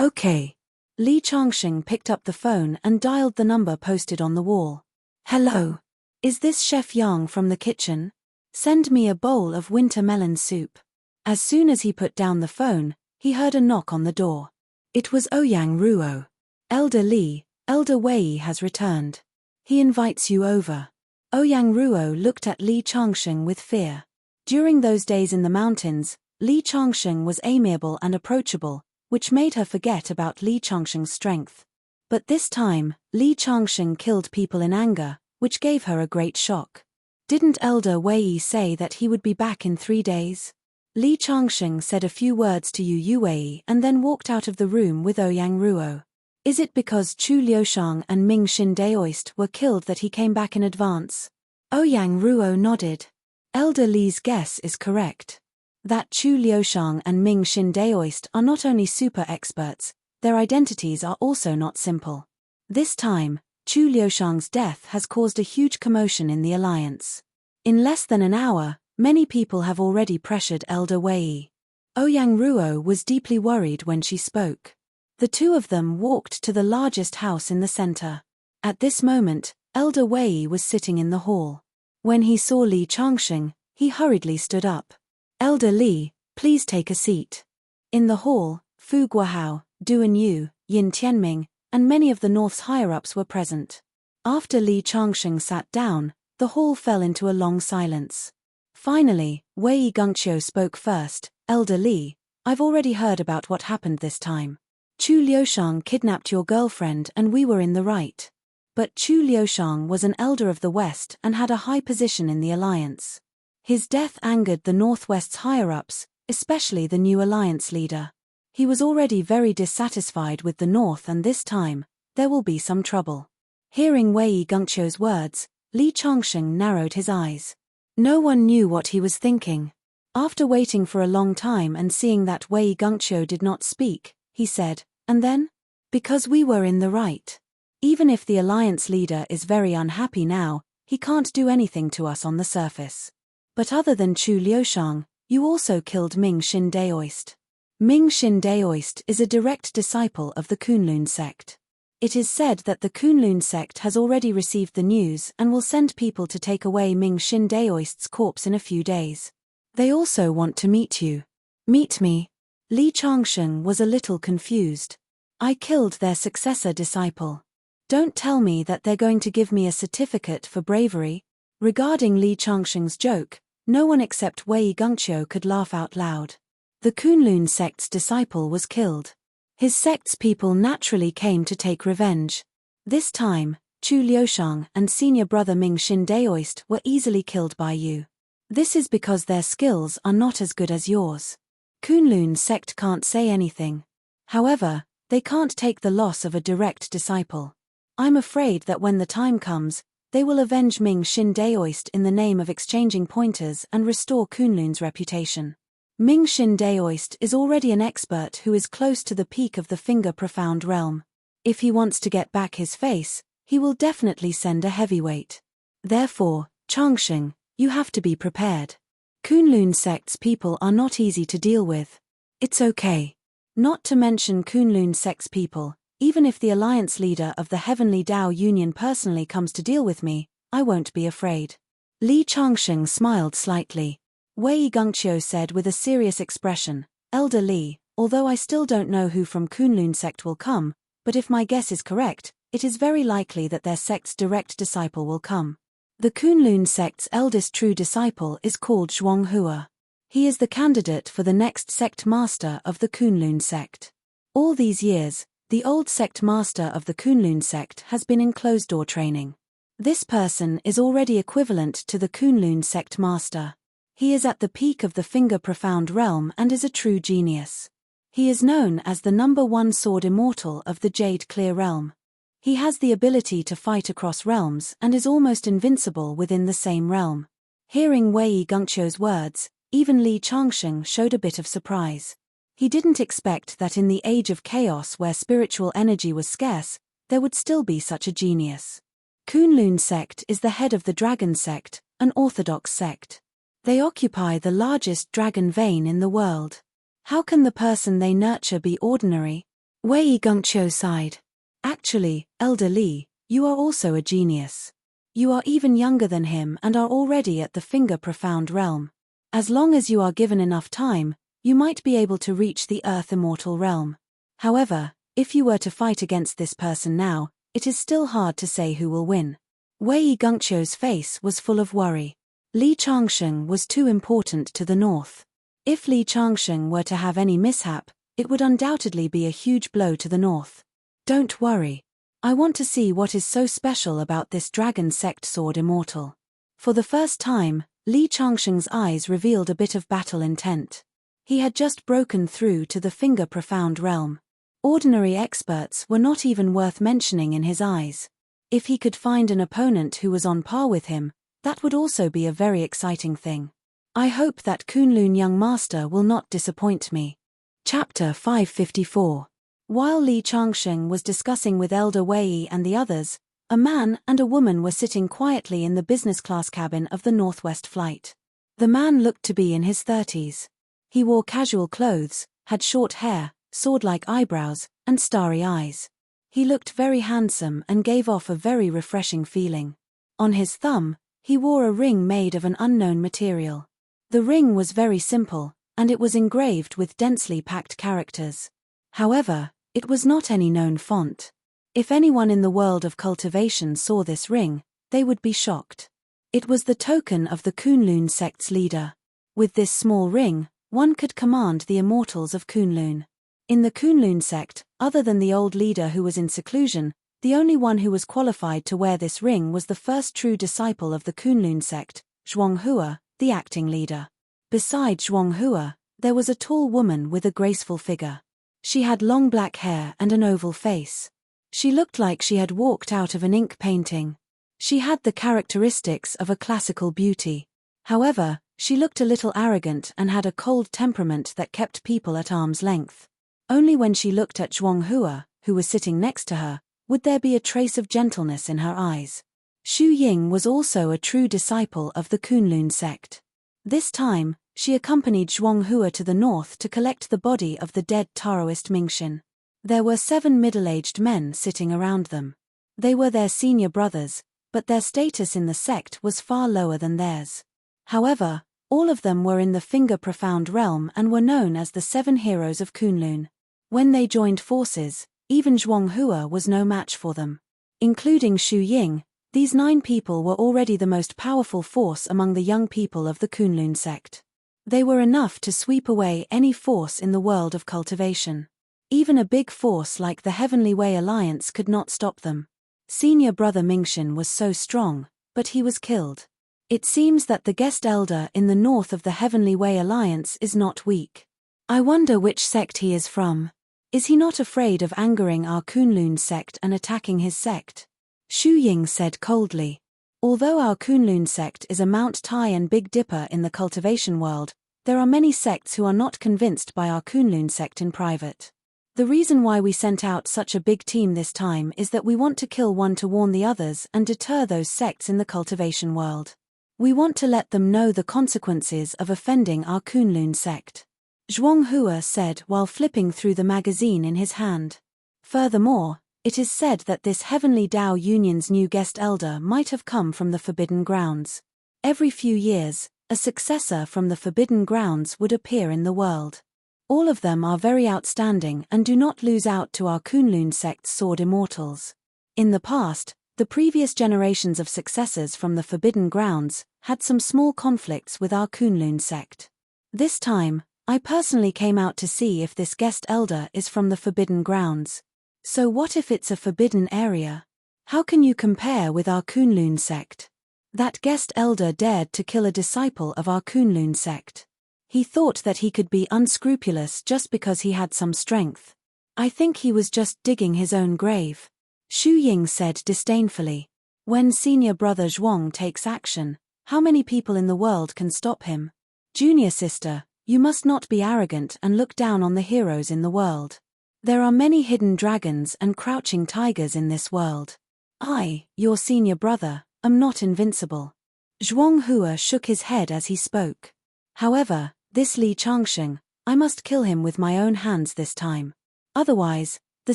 S1: Okay. Li Changsheng picked up the phone and dialed the number posted on the wall. Hello. Is this Chef Yang from the kitchen? Send me a bowl of winter melon soup. As soon as he put down the phone, he heard a knock on the door. It was Ouyang Ruo. Elder Li, Elder Wei has returned. He invites you over. Ouyang Ruo looked at Li Changsheng with fear. During those days in the mountains, Li Changsheng was amiable and approachable, which made her forget about Li Changsheng's strength. But this time, Li Changsheng killed people in anger, which gave her a great shock. Didn't Elder Wei say that he would be back in 3 days? Li Changsheng said a few words to Yu Yue and then walked out of the room with Ouyang Ruo. Is it because Chu Liushang and Ming Xin Daoist were killed that he came back in advance? Ouyang Ruo nodded. Elder Li's guess is correct. That Chu Liushang and Ming Xin Daoist are not only super experts, their identities are also not simple. This time, Chu Liushang's death has caused a huge commotion in the alliance. In less than an hour, many people have already pressured Elder Wei. Ouyang Ruo was deeply worried when she spoke. The two of them walked to the largest house in the center. At this moment, Elder Wei was sitting in the hall. When he saw Li Changsheng, he hurriedly stood up. Elder Li, please take a seat. In the hall, Fu Guohao, Duan Yu, Yin Tianming, and many of the North's higher-ups were present. After Li Changsheng sat down, the hall fell into a long silence. Finally, Wei Gongqiu spoke first. Elder Li, I've already heard about what happened this time. Chu Liushang kidnapped your girlfriend and we were in the right. But Chu Liushang was an elder of the West and had a high position in the alliance. His death angered the Northwest's higher-ups, especially the new alliance leader. He was already very dissatisfied with the North and this time, there will be some trouble. Hearing Wei Gongqiu's words, Li Changsheng narrowed his eyes. No one knew what he was thinking. After waiting for a long time and seeing that Wei Gongqiu did not speak, he said, and then? Because we were in the right. Even if the alliance leader is very unhappy now, he can't do anything to us on the surface. But other than Chu Liushang, you also killed Ming Xin Daoist. Ming Xin Daoist is a direct disciple of the Kunlun sect. It is said that the Kunlun sect has already received the news and will send people to take away Ming Xin Daoist's corpse in a few days. They also want to meet you. Meet me? Li Changsheng was a little confused. I killed their successor disciple. Don't tell me that they're going to give me a certificate for bravery. Regarding Li Changsheng's joke, no one except Wei Gongqiu could laugh out loud. The Kunlun sect's disciple was killed. His sect's people naturally came to take revenge. This time, Chu Liushang and senior brother Ming Xin Daoist were easily killed by you. This is because their skills are not as good as yours. Kunlun sect can't say anything. However, they can't take the loss of a direct disciple. I'm afraid that when the time comes, they will avenge Ming Xin Daoist in the name of exchanging pointers and restore Kunlun's reputation. Ming Xin Daoist is already an expert who is close to the peak of the Finger Profound realm. If he wants to get back his face, he will definitely send a heavyweight. Therefore, Changsheng, you have to be prepared. Kunlun sect's people are not easy to deal with. It's okay. Not to mention Kunlun sect's people, even if the alliance leader of the Heavenly Dao Union personally comes to deal with me, I won't be afraid. Li Changsheng smiled slightly. Wei Gongqiu said with a serious expression, Elder Li, although I still don't know who from Kunlun sect will come, but if my guess is correct, it is very likely that their sect's direct disciple will come. The Kunlun sect's eldest true disciple is called Zhuanghua. He is the candidate for the next sect master of the Kunlun sect. All these years, the old sect master of the Kunlun sect has been in closed-door training. This person is already equivalent to the Kunlun sect master. He is at the peak of the Finger Profound realm and is a true genius. He is known as the #1 sword immortal of the Jade Clear realm. He has the ability to fight across realms and is almost invincible within the same realm. Hearing Wei Gongqiu's words, even Li Changsheng showed a bit of surprise. He didn't expect that in the age of chaos where spiritual energy was scarce, there would still be such a genius. Kunlun sect is the head of the Dragon sect, an orthodox sect. They occupy the largest dragon vein in the world. How can the person they nurture be ordinary? Wei Gongqiu sighed. Actually, Elder Li, you are also a genius. You are even younger than him and are already at the Finger Profound realm. As long as you are given enough time, you might be able to reach the Earth Immortal realm. However, if you were to fight against this person now, it is still hard to say who will win. Wei Gongqiu's face was full of worry. Li Changsheng was too important to the north. If Li Changsheng were to have any mishap, it would undoubtedly be a huge blow to the north. Don't worry. I want to see what is so special about this Dragon Sect Sword Immortal. For the first time, Li Changsheng's eyes revealed a bit of battle intent. He had just broken through to the Finger Profound realm. Ordinary experts were not even worth mentioning in his eyes. If he could find an opponent who was on par with him, that would also be a very exciting thing. I hope that Kunlun young master will not disappoint me. Chapter 554. While Li Changsheng was discussing with Elder Wei and the others, a man and a woman were sitting quietly in the business class cabin of the Northwest flight. The man looked to be in his 30s. He wore casual clothes, had short hair, sword-like eyebrows, and starry eyes. He looked very handsome and gave off a very refreshing feeling. On his thumb, he wore a ring made of an unknown material. The ring was very simple, and it was engraved with densely packed characters. However, it was not any known font. If anyone in the world of cultivation saw this ring, they would be shocked. It was the token of the Kunlun sect's leader. With this small ring, one could command the immortals of Kunlun. In the Kunlun sect, other than the old leader who was in seclusion, the only one who was qualified to wear this ring was the first true disciple of the Kunlun sect, Zhuanghua, the acting leader. Beside Zhuanghua, there was a tall woman with a graceful figure. She had long black hair and an oval face. She looked like she had walked out of an ink painting. She had the characteristics of a classical beauty. However, she looked a little arrogant and had a cold temperament that kept people at arm's length. Only when she looked at Zhuanghua, who was sitting next to her, would there be a trace of gentleness in her eyes. Xu Ying was also a true disciple of the Kunlun sect. This time, she accompanied Zhuanghua to the north to collect the body of the dead Taoist Mingxin. There were 7 middle-aged men sitting around them. They were their senior brothers, but their status in the sect was far lower than theirs. However, all of them were in the Finger Profound realm and were known as the 7 heroes of Kunlun. When they joined forces, even Zhuanghua was no match for them. Including Xu Ying, these 9 people were already the most powerful force among the young people of the Kunlun sect. They were enough to sweep away any force in the world of cultivation. Even a big force like the Heavenly Way Alliance could not stop them. Senior brother Mingxin was so strong, but he was killed. It seems that the guest elder in the north of the Heavenly Way Alliance is not weak. I wonder which sect he is from. Is he not afraid of angering our Kunlun sect and attacking his sect? Xu Ying said coldly. Although our Kunlun sect is a Mount Tai and Big Dipper in the cultivation world, there are many sects who are not convinced by our Kunlun sect in private. The reason why we sent out such a big team this time is that we want to kill one to warn the others and deter those sects in the cultivation world. We want to let them know the consequences of offending our Kunlun sect. Zhuanghua said while flipping through the magazine in his hand. Furthermore, it is said that this Heavenly Dao Union's new guest elder might have come from the Forbidden Grounds. Every few years, a successor from the Forbidden Grounds would appear in the world. All of them are very outstanding and do not lose out to our Kunlun sect's Sword Immortals. In the past, the previous generations of successors from the Forbidden Grounds had some small conflicts with our Kunlun sect. This time, I personally came out to see if this guest elder is from the Forbidden Grounds. So what if it's a forbidden area? How can you compare with our Kunlun sect? That guest elder dared to kill a disciple of our Kunlun sect. He thought that he could be unscrupulous just because he had some strength. I think he was just digging his own grave. Xu Ying said disdainfully. When senior brother Zhuang takes action, how many people in the world can stop him? Junior sister, you must not be arrogant and look down on the heroes in the world. There are many hidden dragons and crouching tigers in this world. I, your senior brother, am not invincible. Zhuanghua shook his head as he spoke. However, this Li Changsheng, I must kill him with my own hands this time. Otherwise, the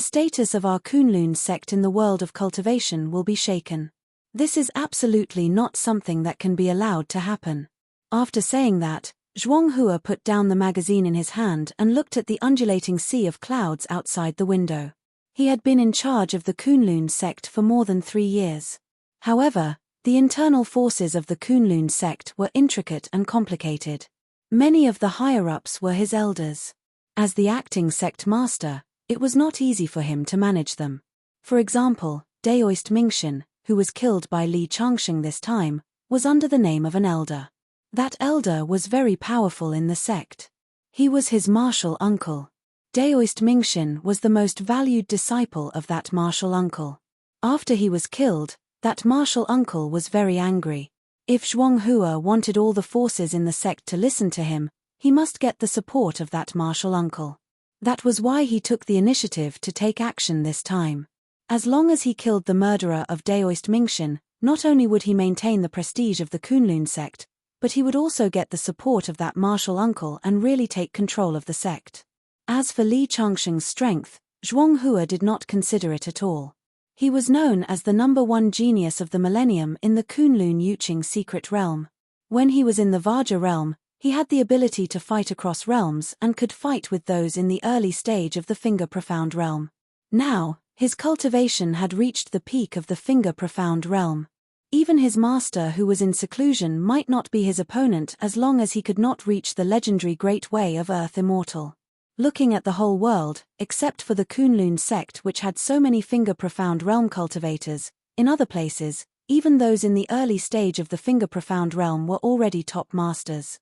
S1: status of our Kunlun sect in the world of cultivation will be shaken. This is absolutely not something that can be allowed to happen. After saying that, Zhuanghua put down the magazine in his hand and looked at the undulating sea of clouds outside the window. He had been in charge of the Kunlun sect for more than 3 years. However, the internal forces of the Kunlun sect were intricate and complicated. Many of the higher-ups were his elders. As the acting sect master, it was not easy for him to manage them. For example, Daoist Mingxin, who was killed by Li Changsheng this time, was under the name of an elder. That elder was very powerful in the sect. He was his martial uncle. Daoist Mingxin was the most valued disciple of that martial uncle. After he was killed, that martial uncle was very angry. If Zhuanghua wanted all the forces in the sect to listen to him, he must get the support of that martial uncle. That was why he took the initiative to take action this time. As long as he killed the murderer of Daoist Mingxin, not only would he maintain the prestige of the Kunlun sect, but he would also get the support of that martial uncle and really take control of the sect. As for Li Changsheng's strength, Zhuanghua did not consider it at all. He was known as the #1 genius of the millennium in the Kunlun Yuqing secret realm. When he was in the Vajra realm, he had the ability to fight across realms and could fight with those in the early stage of the Finger Profound realm. Now, his cultivation had reached the peak of the Finger Profound realm. Even his master who was in seclusion might not be his opponent as long as he could not reach the legendary Great Way of Earth Immortal. Looking at the whole world, except for the Kunlun sect which had so many Finger Profound realm cultivators, in other places, even those in the early stage of the Finger Profound realm were already top masters.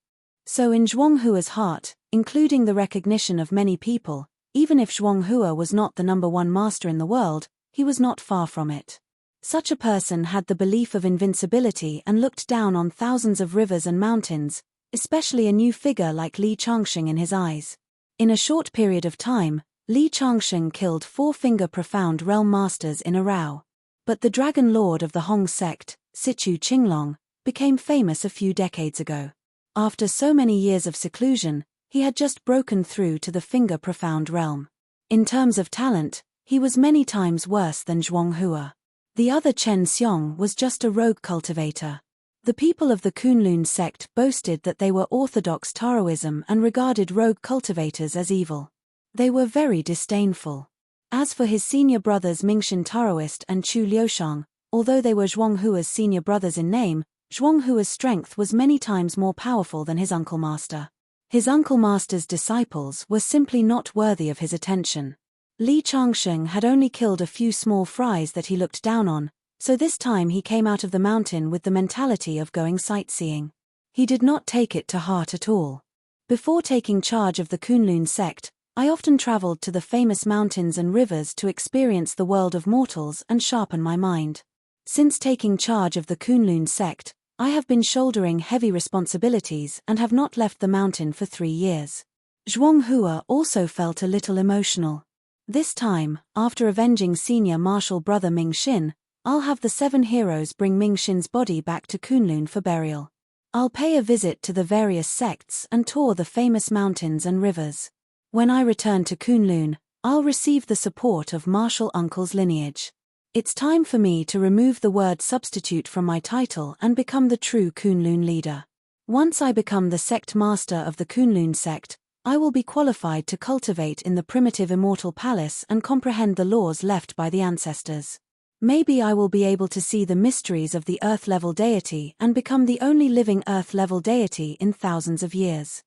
S1: So in Zhuanghua's heart, including the recognition of many people, even if Zhuanghua was not the #1 master in the world, he was not far from it. Such a person had the belief of invincibility and looked down on thousands of rivers and mountains, especially a new figure like Li Changsheng in his eyes. In a short period of time, Li Changsheng killed 4 Finger Profound realm masters in a row. But the Dragon Lord of the Hong sect, Sichu Qinglong, became famous a few decades ago. After so many years of seclusion, he had just broken through to the finger-profound realm. In terms of talent, he was many times worse than Zhuanghua. The other Chen Xiong was just a rogue cultivator. The people of the Kunlun sect boasted that they were orthodox Taoism and regarded rogue cultivators as evil. They were very disdainful. As for his senior brothers Mingxin Taoist and Chu Liushang, although they were Zhuanghua's senior brothers in name, Zhuanghua's strength was many times more powerful than his uncle master. His uncle master's disciples were simply not worthy of his attention. Li Changsheng had only killed a few small fries that he looked down on, so this time he came out of the mountain with the mentality of going sightseeing. He did not take it to heart at all. Before taking charge of the Kunlun sect, I often traveled to the famous mountains and rivers to experience the world of mortals and sharpen my mind. Since taking charge of the Kunlun sect, I have been shouldering heavy responsibilities and have not left the mountain for 3 years. Zhuanghua also felt a little emotional. This time, after avenging senior martial brother Mingxin, I'll have the 7 heroes bring Mingxin's body back to Kunlun for burial. I'll pay a visit to the various sects and tour the famous mountains and rivers. When I return to Kunlun, I'll receive the support of martial uncle's lineage. It's time for me to remove the word substitute from my title and become the true Kunlun leader. Once I become the sect master of the Kunlun sect, I will be qualified to cultivate in the primitive immortal palace and comprehend the laws left by the ancestors. Maybe I will be able to see the mysteries of the Earth-level deity and become the only living Earth-level deity in thousands of years.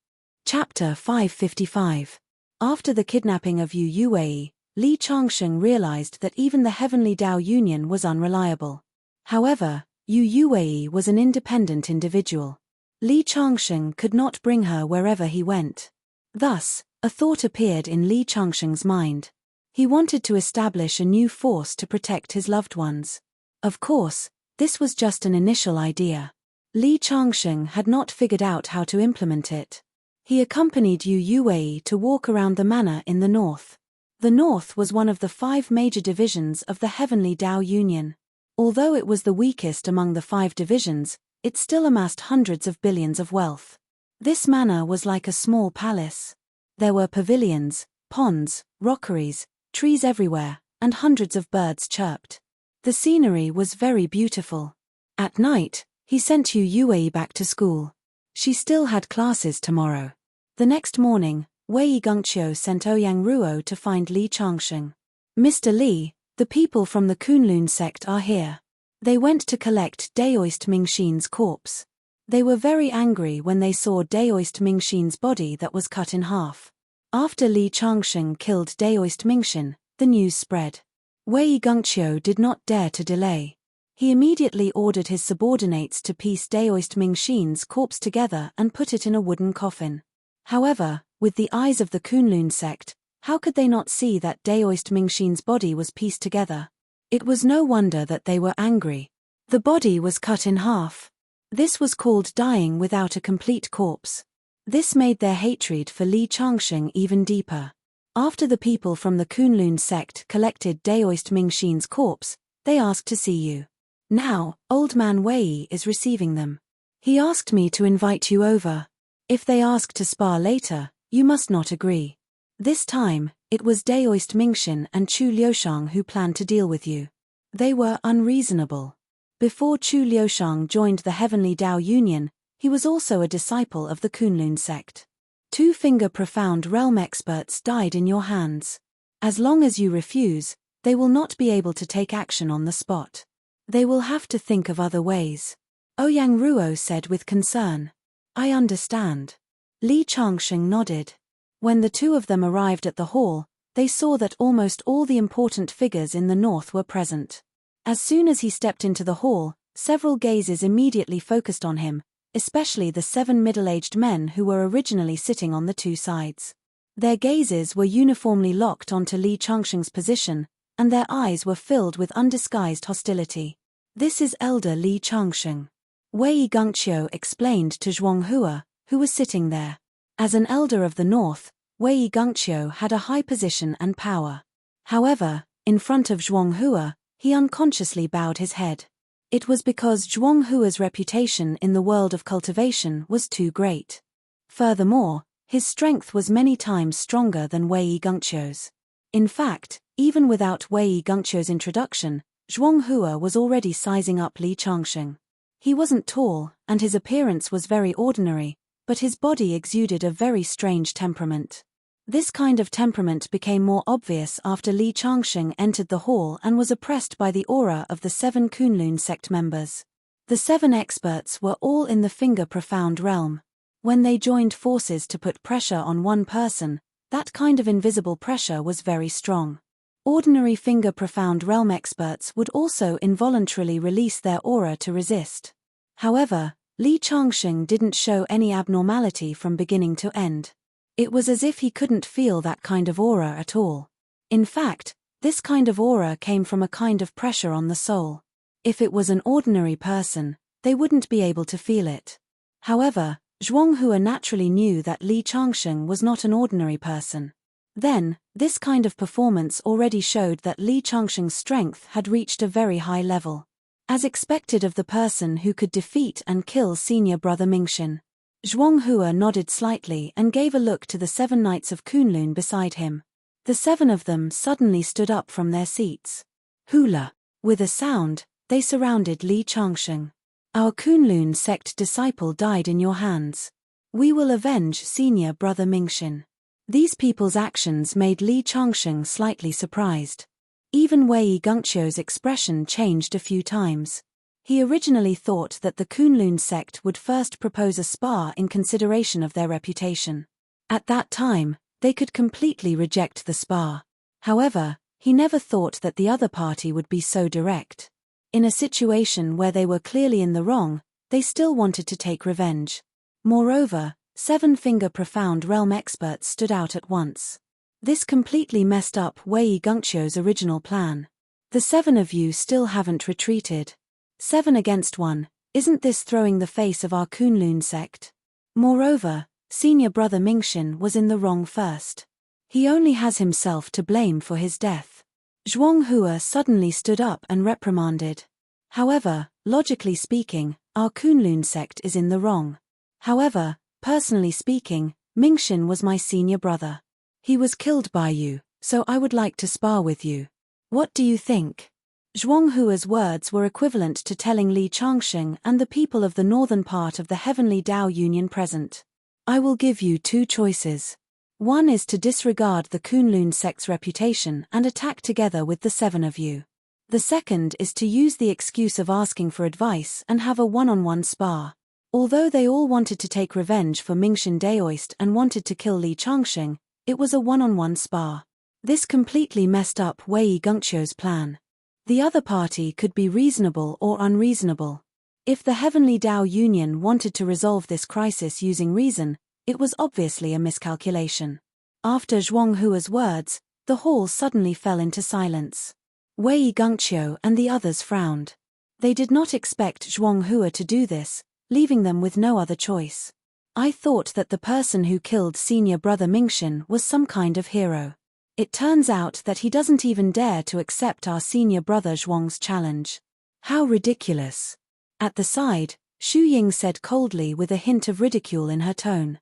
S1: Chapter 555. After the kidnapping of Yu Yuwei, Li Changsheng realized that even the Heavenly Tao Union was unreliable. However, Yu Yuwei was an independent individual. Li Changsheng could not bring her wherever he went. Thus, a thought appeared in Li Changsheng's mind. He wanted to establish a new force to protect his loved ones. Of course, this was just an initial idea. Li Changsheng had not figured out how to implement it. He accompanied Yu Yuwei to walk around the manor in the north. The north was one of the 5 major divisions of the Heavenly Tao Union. Although it was the weakest among the 5 divisions, it still amassed hundreds of billions of wealth. This manor was like a small palace. There were pavilions, ponds, rockeries, trees everywhere, and hundreds of birds chirped. The scenery was very beautiful. At night, he sent Yu Yuwei back to school. She still had classes tomorrow. The next morning, Wei Gongqiu sent Ouyang Ruo to find Li Changsheng. Mr. Li, the people from the Kunlun sect are here. They went to collect Daoist Mingxin's corpse. They were very angry when they saw Daoist Mingxin's body that was cut in half. After Li Changsheng killed Daoist Mingxin, the news spread. Wei Gongqiu did not dare to delay. He immediately ordered his subordinates to piece Daoist Mingxin's corpse together and put it in a wooden coffin. However, with the eyes of the Kunlun sect, how could they not see that Daoist Mingxin's body was pieced together? It was no wonder that they were angry. The body was cut in half. This was called dying without a complete corpse. This made their hatred for Li Changsheng even deeper. After the people from the Kunlun sect collected Daoist Mingxin's corpse, they asked to see you. Now, old man Wei is receiving them. He asked me to invite you over. If they ask to spar later, you must not agree. This time, it was Daoist Mingxin and Chu Liushang who planned to deal with you. They were unreasonable. Before Chu Liushang joined the Heavenly Tao Union, he was also a disciple of the Kunlun sect. 2-finger profound realm experts died in your hands. As long as you refuse, they will not be able to take action on the spot. They will have to think of other ways. Ouyang Ruo said with concern. I understand. Li Changsheng nodded. When the 2 of them arrived at the hall, they saw that almost all the important figures in the north were present. As soon as he stepped into the hall, several gazes immediately focused on him, especially the 7 middle-aged men who were originally sitting on the 2 sides. Their gazes were uniformly locked onto Li Changsheng's position, and their eyes were filled with undisguised hostility. This is Elder Li Changsheng. Wei Gongqiu explained to Zhuanghua, who was sitting there. As an elder of the north, Wei Gongqiu had a high position and power. However, in front of Zhuanghua, he unconsciously bowed his head. It was because Zhuanghua's reputation in the world of cultivation was too great. Furthermore, his strength was many times stronger than Wei Gengqiu's. In fact, even without Wei Gengqiu's introduction, Zhuanghua was already sizing up Li Changsheng. He wasn't tall, and his appearance was very ordinary, but his body exuded a very strange temperament. This kind of temperament became more obvious after Li Changsheng entered the hall and was oppressed by the aura of the 7 Kunlun sect members. The 7 experts were all in the finger profound realm. When they joined forces to put pressure on one person, that kind of invisible pressure was very strong. Ordinary finger profound realm experts would also involuntarily release their aura to resist. However, Li Changsheng didn't show any abnormality from beginning to end. It was as if he couldn't feel that kind of aura at all. In fact, this kind of aura came from a kind of pressure on the soul. If it was an ordinary person, they wouldn't be able to feel it. However, Zhuanghua naturally knew that Li Changsheng was not an ordinary person. Then, this kind of performance already showed that Li Changsheng's strength had reached a very high level. As expected of the person who could defeat and kill senior brother Mingxin. Zhuanghua nodded slightly and gave a look to the 7 knights of Kunlun beside him. The 7 of them suddenly stood up from their seats. Hula! With a sound, they surrounded Li Changsheng. Our Kunlun sect disciple died in your hands. We will avenge senior brother Mingxin. These people's actions made Li Changsheng slightly surprised. Even Wei Gengqiu's expression changed a few times. He originally thought that the Kunlun sect would first propose a spar in consideration of their reputation. At that time, they could completely reject the spar. However, he never thought that the other party would be so direct. In a situation where they were clearly in the wrong, they still wanted to take revenge. Moreover, 7-finger profound realm experts stood out at once. This completely messed up Wei Gengqiu's original plan. The 7 of you still haven't retreated. 7 against 1, isn't this throwing the face of our Kunlun sect? Moreover, senior brother Mingxin was in the wrong first. He only has himself to blame for his death. Zhuanghua suddenly stood up and reprimanded. However, logically speaking, our Kunlun sect is in the wrong. However, personally speaking, Mingxin was my senior brother. He was killed by you, so I would like to spar with you. What do you think? Zhuanghua's words were equivalent to telling Li Changsheng and the people of the northern part of the Heavenly Tao Union present. I will give you 2 choices. One is to disregard the Kunlun sect's reputation and attack together with the 7 of you. The second is to use the excuse of asking for advice and have a one-on-one spar. Although they all wanted to take revenge for Mingxin Daoist and wanted to kill Li Changsheng, it was a one-on-one spar. This completely messed up Wei Gengqiu's plan. The other party could be reasonable or unreasonable. If the Heavenly Tao Union wanted to resolve this crisis using reason, it was obviously a miscalculation. After Zhuanghua's words, the hall suddenly fell into silence. Wei Gengqiu and the others frowned. They did not expect Zhuanghua to do this, leaving them with no other choice. I thought that the person who killed senior brother Mingxin was some kind of hero. It turns out that he doesn't even dare to accept our senior brother Zhuang's challenge. How ridiculous. At the side, Xu Ying said coldly with a hint of ridicule in her tone.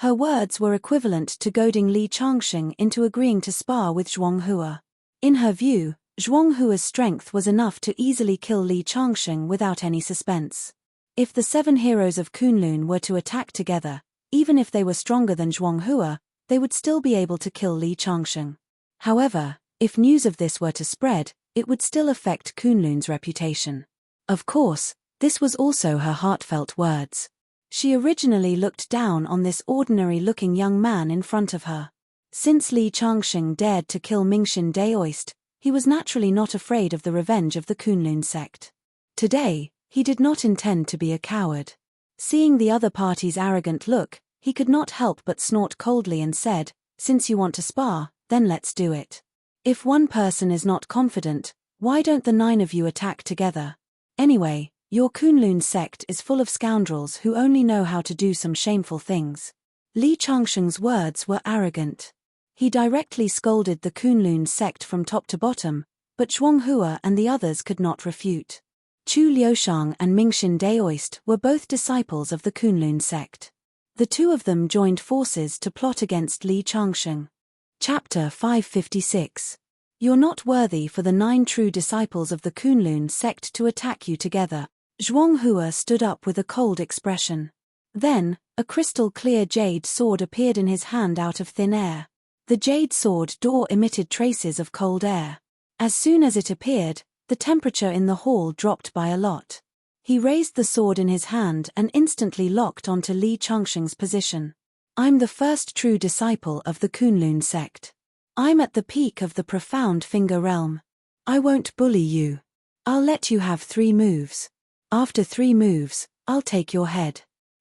S1: Her words were equivalent to goading Li Changsheng into agreeing to spar with Zhuanghua. In her view, Zhuanghua's strength was enough to easily kill Li Changsheng without any suspense. If the 7 heroes of Kunlun were to attack together, even if they were stronger than Zhuanghua, they would still be able to kill Li Changsheng. However, if news of this were to spread, it would still affect Kunlun's reputation. Of course, this was also her heartfelt words. She originally looked down on this ordinary-looking young man in front of her. Since Li Changsheng dared to kill Mingxin Daoist, he was naturally not afraid of the revenge of the Kunlun sect. Today, he did not intend to be a coward. Seeing the other party's arrogant look, he could not help but snort coldly and said, "Since you want to spar, then let's do it. If one person is not confident, why don't the 9 of you attack together? Anyway, your Kunlun sect is full of scoundrels who only know how to do some shameful things." Li Changsheng's words were arrogant. He directly scolded the Kunlun sect from top to bottom, but Zhuanghua and the others could not refute. Chu Liushang and Mingxin Daoist were both disciples of the Kunlun sect. The two of them joined forces to plot against Li Changsheng. Chapter 556. You're not worthy for the 9 true disciples of the Kunlun sect to attack you together. Zhuanghua stood up with a cold expression. Then, a crystal-clear jade sword appeared in his hand out of thin air. The jade sword door emitted traces of cold air. As soon as it appeared, the temperature in the hall dropped by a lot. He raised the sword in his hand and instantly locked onto Li Changsheng's position. I'm the first true disciple of the Kunlun sect. I'm at the peak of the profound finger realm. I won't bully you. I'll let you have 3 moves. After 3 moves, I'll take your head.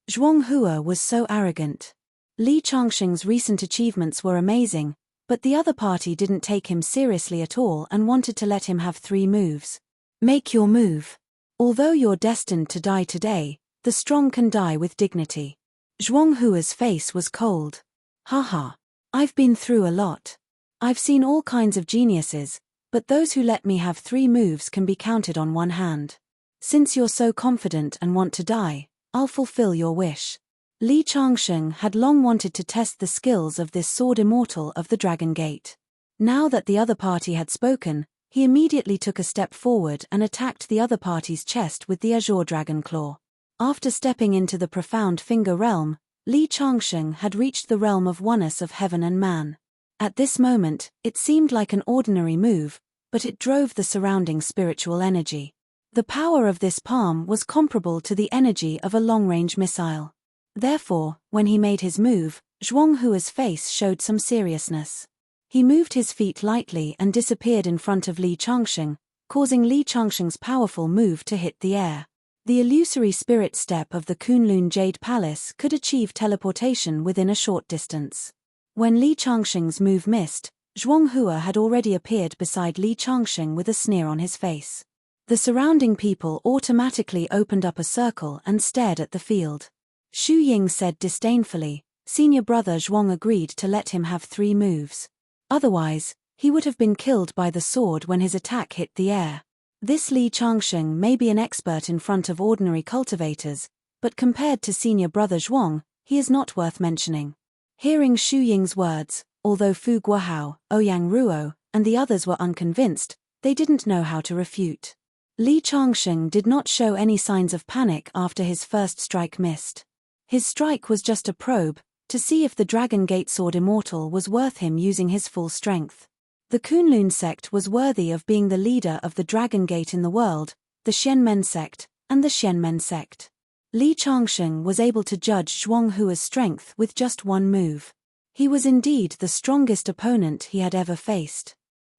S1: Zhuanghua was so arrogant. Li Changsheng's recent achievements were amazing, but the other party didn't take him seriously at all and wanted to let him have 3 moves. Make your move. Although you're destined to die today, the strong can die with dignity. Zhuanghua's face was cold. Haha. I've been through a lot. I've seen all kinds of geniuses, but those who let me have 3 moves can be counted on one hand. Since you're so confident and want to die, I'll fulfill your wish. Li Changsheng had long wanted to test the skills of this sword immortal of the Dragon Gate. Now that the other party had spoken, he immediately took a step forward and attacked the other party's chest with the Azure Dragon Claw. After stepping into the profound finger realm, Li Changsheng had reached the realm of oneness of heaven and man. At this moment, it seemed like an ordinary move, but it drove the surrounding spiritual energy. The power of this palm was comparable to the energy of a long-range missile. Therefore, when he made his move, Zhuanghua's face showed some seriousness. He moved his feet lightly and disappeared in front of Li Changsheng, causing Li Changsheng's powerful move to hit the air. The illusory spirit step of the Kunlun Jade Palace could achieve teleportation within a short distance. When Li Changsheng's move missed, Zhuanghua had already appeared beside Li Changsheng with a sneer on his face. The surrounding people automatically opened up a circle and stared at the field. Xu Ying said disdainfully, "Senior brother Zhuang agreed to let him have 3 moves. Otherwise, he would have been killed by the sword when his attack hit the air." This Li Changsheng may be an expert in front of ordinary cultivators, but compared to senior brother Zhuang, he is not worth mentioning. Hearing Xu Ying's words, although Fu Guohao, Ouyang Ruo, and the others were unconvinced, they didn't know how to refute. Li Changsheng did not show any signs of panic after his first strike missed. His strike was just a probe, to see if the Dragon Gate Sword Immortal was worth him using his full strength. The Kunlun sect was worthy of being the leader of the Dragon Gate in the world, the Xianmen sect, and the Xianmen sect. Li Changsheng was able to judge Zhuanghua's strength with just 1 move. He was indeed the strongest opponent he had ever faced.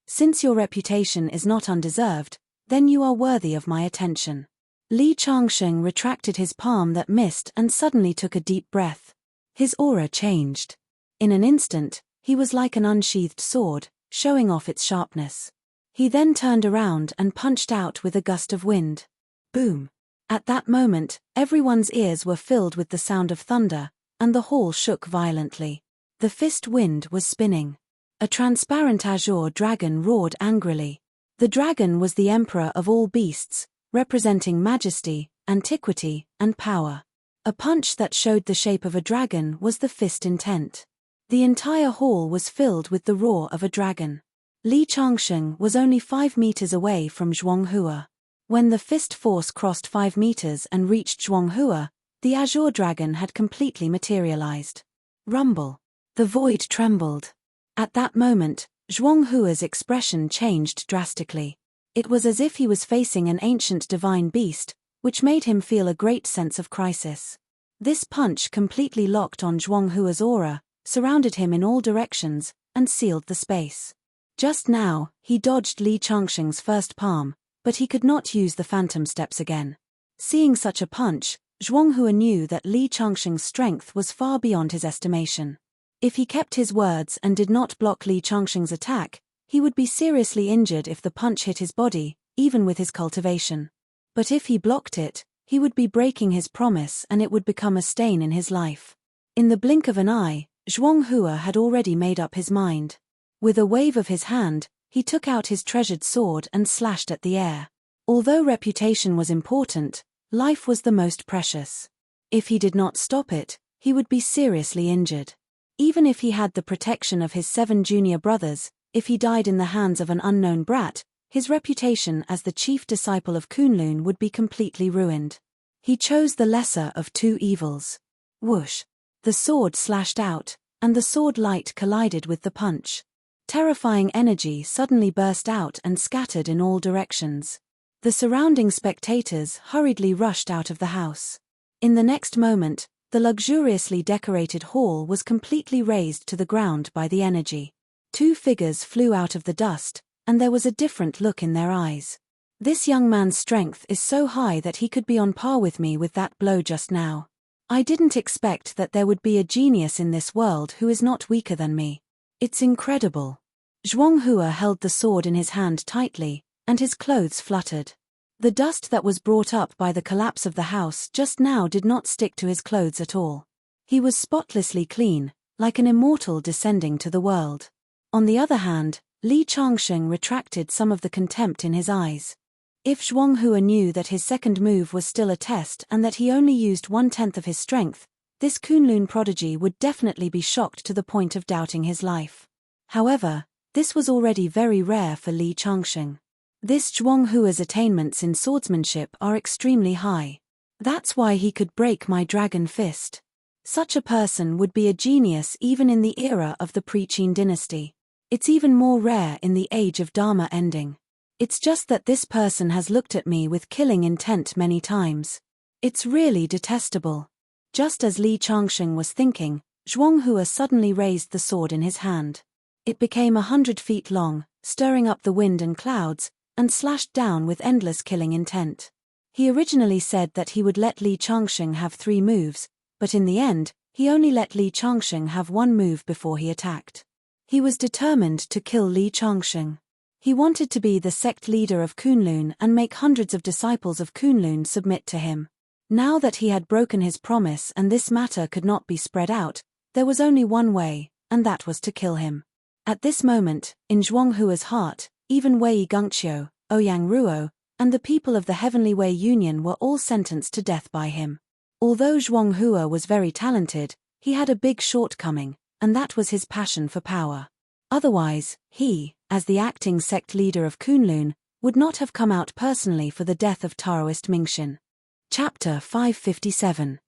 S1: Since your reputation is not undeserved, then you are worthy of my attention. Li Changsheng retracted his palm that missed and suddenly took a deep breath. His aura changed. In an instant, he was like an unsheathed sword, showing off its sharpness. He then turned around and punched out with a gust of wind. Boom! At that moment, everyone's ears were filled with the sound of thunder, and the hall shook violently. The fist wind was spinning. A transparent azure dragon roared angrily. The dragon was the emperor of all beasts, representing majesty, antiquity, and power. A punch that showed the shape of a dragon was the fist intent. The entire hall was filled with the roar of a dragon. Li Changsheng was only 5 meters away from Zhuanghua. When the fist force crossed 5 meters and reached Zhuanghua, the azure dragon had completely materialized. Rumble. The void trembled. At that moment, Zhuanghua's expression changed drastically. It was as if he was facing an ancient divine beast, which made him feel a great sense of crisis. This punch completely locked on Zhuanghua's aura, surrounded him in all directions, and sealed the space. Just now, he dodged Li Changsheng's first palm, but he could not use the phantom steps again. Seeing such a punch, Zhuanghua knew that Li Changsheng's strength was far beyond his estimation. If he kept his words and did not block Li Changsheng's attack, he would be seriously injured if the punch hit his body, even with his cultivation. But if he blocked it, he would be breaking his promise and it would become a stain in his life. In the blink of an eye, Zhuanghua had already made up his mind. With a wave of his hand, he took out his treasured sword and slashed at the air. Although reputation was important, life was the most precious. If he did not stop it, he would be seriously injured. Even if he had the protection of his 7 junior brothers, if he died in the hands of an unknown brat, his reputation as the chief disciple of Kunlun would be completely ruined. He chose the lesser of 2 evils. Whoosh! The sword slashed out, and the sword light collided with the punch. Terrifying energy suddenly burst out and scattered in all directions. The surrounding spectators hurriedly rushed out of the house. In the next moment, the luxuriously decorated hall was completely razed to the ground by the energy. 2 figures flew out of the dust, and there was a different look in their eyes. This young man's strength is so high that he could be on par with me with that blow just now. I didn't expect that there would be a genius in this world who is not weaker than me. It's incredible. Zhuanghua held the sword in his hand tightly, and his clothes fluttered. The dust that was brought up by the collapse of the house just now did not stick to his clothes at all. He was spotlessly clean, like an immortal descending to the world. On the other hand, Li Changsheng retracted some of the contempt in his eyes. If Zhuanghua knew that his second move was still a test and that he only used 1/10 of his strength, this Kunlun prodigy would definitely be shocked to the point of doubting his life. However, this was already very rare for Li Changsheng. This Zhuanghua's attainments in swordsmanship are extremely high. That's why he could break my dragon fist. Such a person would be a genius even in the era of the pre-Qin dynasty. It's even more rare in the age of Dharma ending. It's just that this person has looked at me with killing intent many times. It's really detestable. Just as Li Changsheng was thinking, Zhuanghua suddenly raised the sword in his hand. It became 100 feet long, stirring up the wind and clouds, and slashed down with endless killing intent. He originally said that he would let Li Changsheng have 3 moves, but in the end, he only let Li Changsheng have 1 move before he attacked. He was determined to kill Li Changsheng. He wanted to be the sect leader of Kunlun and make hundreds of disciples of Kunlun submit to him. Now that he had broken his promise and this matter could not be spread out, there was only one way, and that was to kill him. At this moment, in Zhuanghua's heart, even Wei Gengqiu, Ouyang Ruo, and the people of the Heavenly Wei Union were all sentenced to death by him. Although Zhuanghua was very talented, he had a big shortcoming, and that was his passion for power. Otherwise, he, as the acting sect leader of Kunlun, would not have come out personally for the death of Taoist Mingxin. Chapter 557.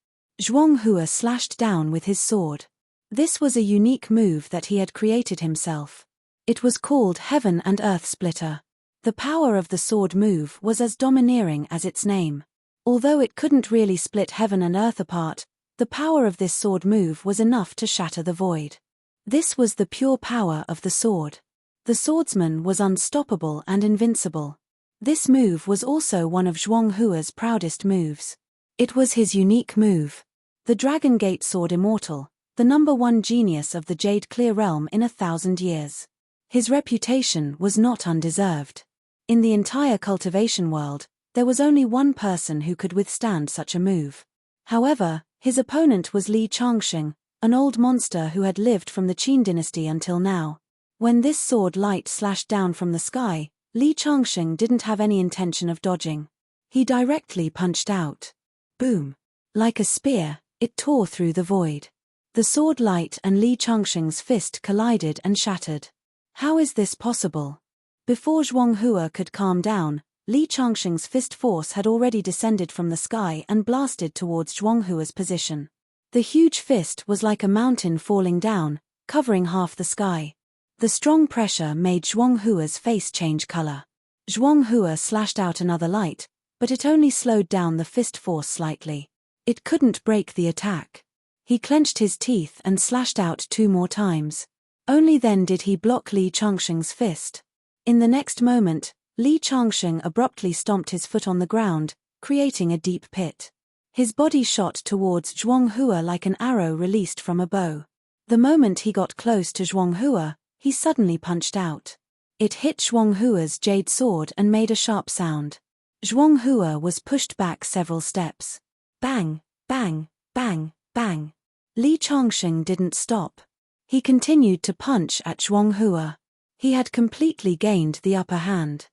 S1: Zhuanghua slashed down with his sword. This was a unique move that he had created himself. It was called Heaven and Earth Splitter. The power of the sword move was as domineering as its name. Although it couldn't really split heaven and earth apart, the power of this sword move was enough to shatter the void. This was the pure power of the sword. The swordsman was unstoppable and invincible. This move was also one of Zhuanghua's proudest moves. It was his unique move. The Dragon Gate Sword Immortal, the #1 genius of the Jade Clear Realm in 1,000 years. His reputation was not undeserved. In the entire cultivation world, there was only one person who could withstand such a move. However, his opponent was Li Changsheng, an old monster who had lived from the Qin dynasty until now. When this sword light slashed down from the sky, Li Changsheng didn't have any intention of dodging. He directly punched out. Boom! Like a spear, it tore through the void. The sword light and Li Changsheng's fist collided and shattered. How is this possible? Before Zhuanghua could calm down, Li Changsheng's fist force had already descended from the sky and blasted towards Zhuanghua's position. The huge fist was like a mountain falling down, covering half the sky. The strong pressure made Zhuanghua's face change color. Zhuanghua slashed out another light, but it only slowed down the fist force slightly. It couldn't break the attack. He clenched his teeth and slashed out 2 more times. Only then did he block Li Changsheng's fist. In the next moment, Li Changsheng abruptly stomped his foot on the ground, creating a deep pit. His body shot towards Zhuanghua like an arrow released from a bow. The moment he got close to Zhuanghua, he suddenly punched out. It hit Zhuanghua's jade sword and made a sharp sound. Zhuanghua was pushed back several steps. Bang, bang, bang, bang. Li Changsheng didn't stop. He continued to punch at Zhuanghua. He had completely gained the upper hand.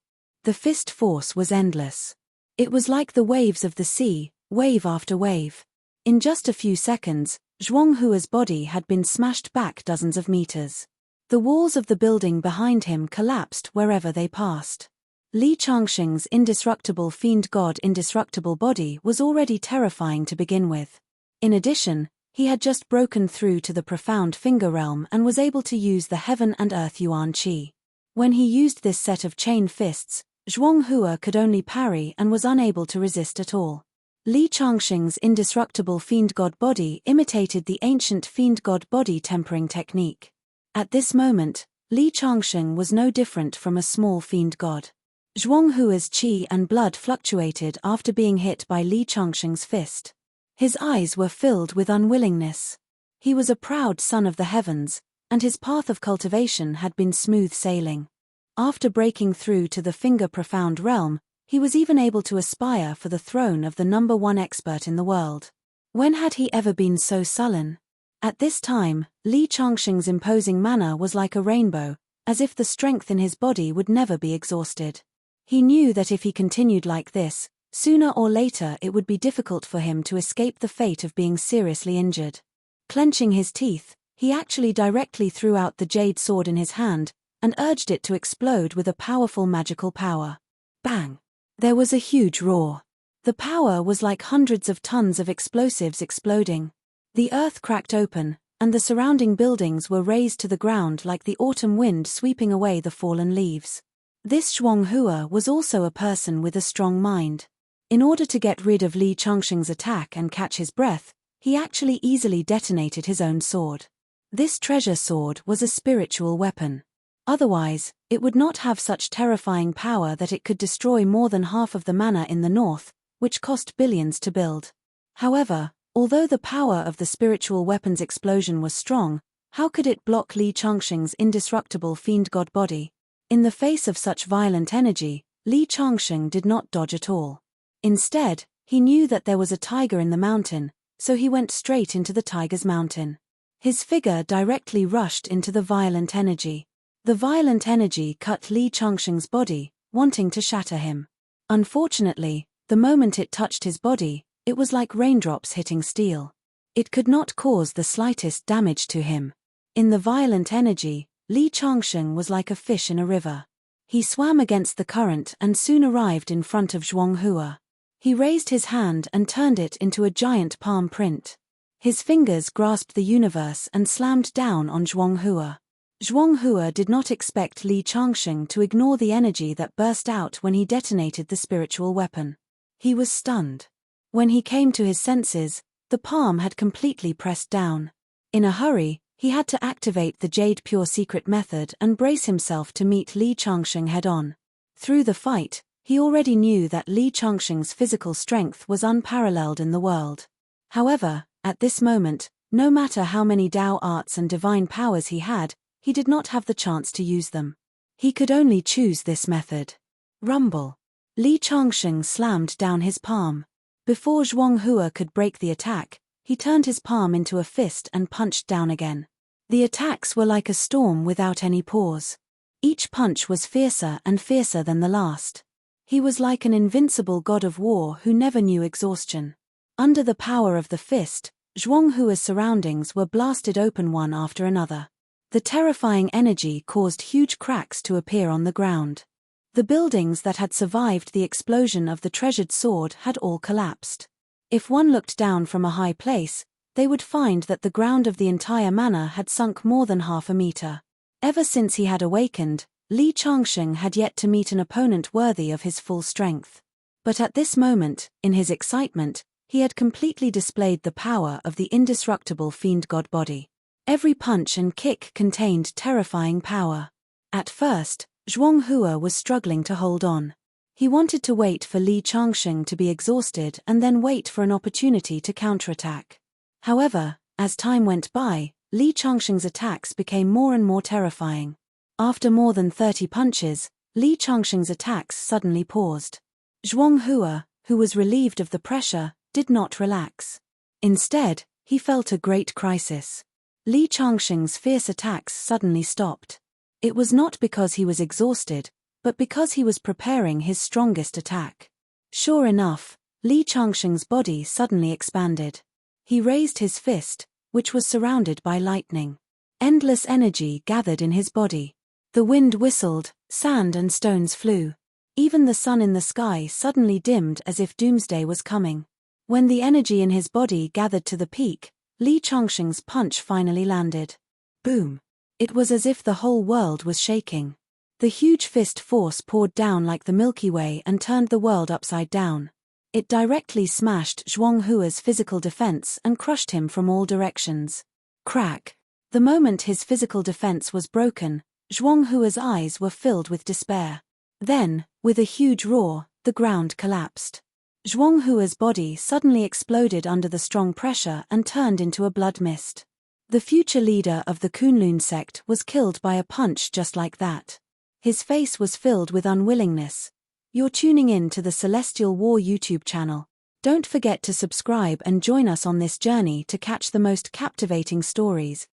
S1: The fist force was endless. It was like the waves of the sea, wave after wave. In just a few seconds, Zhuanghua's body had been smashed back dozens of meters. The walls of the building behind him collapsed wherever they passed. Li Changxing's indestructible fiend god indestructible body was already terrifying to begin with. In addition, he had just broken through to the profound finger realm and was able to use the heaven and earth yuan qi. When he used this set of chain fists, Zhuanghua could only parry and was unable to resist at all. Li Changxing's indestructible fiend god body imitated the ancient fiend god body tempering technique. At this moment, Li Changxing was no different from a small fiend god. Zhuanghua's qi and blood fluctuated after being hit by Li Changxing's fist. His eyes were filled with unwillingness. He was a proud son of the heavens, and his path of cultivation had been smooth sailing. After breaking through to the finger profound realm, he was even able to aspire for the throne of the #1 expert in the world. When had he ever been so sullen? At this time, Li Changxing's imposing manner was like a rainbow, as if the strength in his body would never be exhausted. He knew that if he continued like this, sooner or later it would be difficult for him to escape the fate of being seriously injured. Clenching his teeth, he actually directly threw out the jade sword in his hand, and urged it to explode with a powerful magical power. Bang! There was a huge roar. The power was like hundreds of tons of explosives exploding. The earth cracked open, and the surrounding buildings were razed to the ground like the autumn wind sweeping away the fallen leaves. This Zhuanghua was also a person with a strong mind. In order to get rid of Li Changxing's attack and catch his breath, he actually easily detonated his own sword. This treasure sword was a spiritual weapon. Otherwise, it would not have such terrifying power that it could destroy more than half of the mana in the north, which cost billions to build. However, although the power of the spiritual weapon's explosion was strong, how could it block Li Changxing's indestructible fiend god body? In the face of such violent energy, Li Changxing did not dodge at all. Instead, he knew that there was a tiger in the mountain, so he went straight into the tiger's mountain. His figure directly rushed into the violent energy. The violent energy cut Li Changxing's body, wanting to shatter him. Unfortunately, the moment it touched his body, it was like raindrops hitting steel. It could not cause the slightest damage to him. In the violent energy, Li Changxing was like a fish in a river. He swam against the current and soon arrived in front of Zhuanghua. He raised his hand and turned it into a giant palm print. His fingers grasped the universe and slammed down on Zhuanghua. Zhuanghua did not expect Li Changxing to ignore the energy that burst out when he detonated the spiritual weapon. He was stunned. When he came to his senses, the palm had completely pressed down. In a hurry, he had to activate the Jade Pure Secret method and brace himself to meet Li Changxing head-on. Through the fight, he already knew that Li Changxing's physical strength was unparalleled in the world. However, at this moment, no matter how many Dao arts and divine powers he had, he did not have the chance to use them. He could only choose this method. Rumble. Li Changxing slammed down his palm. Before Zhuanghua could break the attack, he turned his palm into a fist and punched down again. The attacks were like a storm without any pause. Each punch was fiercer and fiercer than the last. He was like an invincible god of war who never knew exhaustion. Under the power of the fist, Zhuanghua's surroundings were blasted open one after another. The terrifying energy caused huge cracks to appear on the ground. The buildings that had survived the explosion of the treasured sword had all collapsed. If one looked down from a high place, they would find that the ground of the entire manor had sunk more than half a meter. Ever since he had awakened, Li Changxing had yet to meet an opponent worthy of his full strength. But at this moment, in his excitement, he had completely displayed the power of the indestructible fiend god body. Every punch and kick contained terrifying power. At first, Zhuanghua was struggling to hold on. He wanted to wait for Li Changxing to be exhausted and then wait for an opportunity to counterattack. However, as time went by, Li Changxing's attacks became more and more terrifying. After more than 30 punches, Li Changxing's attacks suddenly paused. Zhuanghua, who was relieved of the pressure, did not relax. Instead, he felt a great crisis. Li Changxing's fierce attacks suddenly stopped. It was not because he was exhausted, but because he was preparing his strongest attack. Sure enough, Li Changsheng's body suddenly expanded. He raised his fist, which was surrounded by lightning. Endless energy gathered in his body. The wind whistled, sand and stones flew. Even the sun in the sky suddenly dimmed as if doomsday was coming. When the energy in his body gathered to the peak, Li Changsheng's punch finally landed. Boom! It was as if the whole world was shaking. The huge fist force poured down like the Milky Way and turned the world upside down. It directly smashed Zhuang Hua's physical defense and crushed him from all directions. Crack! The moment his physical defense was broken, Zhuang Hua's eyes were filled with despair. Then, with a huge roar, the ground collapsed. Zhuang Hua's body suddenly exploded under the strong pressure and turned into a blood mist. The future leader of the Kunlun sect was killed by a punch just like that. His face was filled with unwillingness. You're tuning in to the Celestial War YouTube channel. Don't forget to subscribe and join us on this journey to catch the most captivating stories.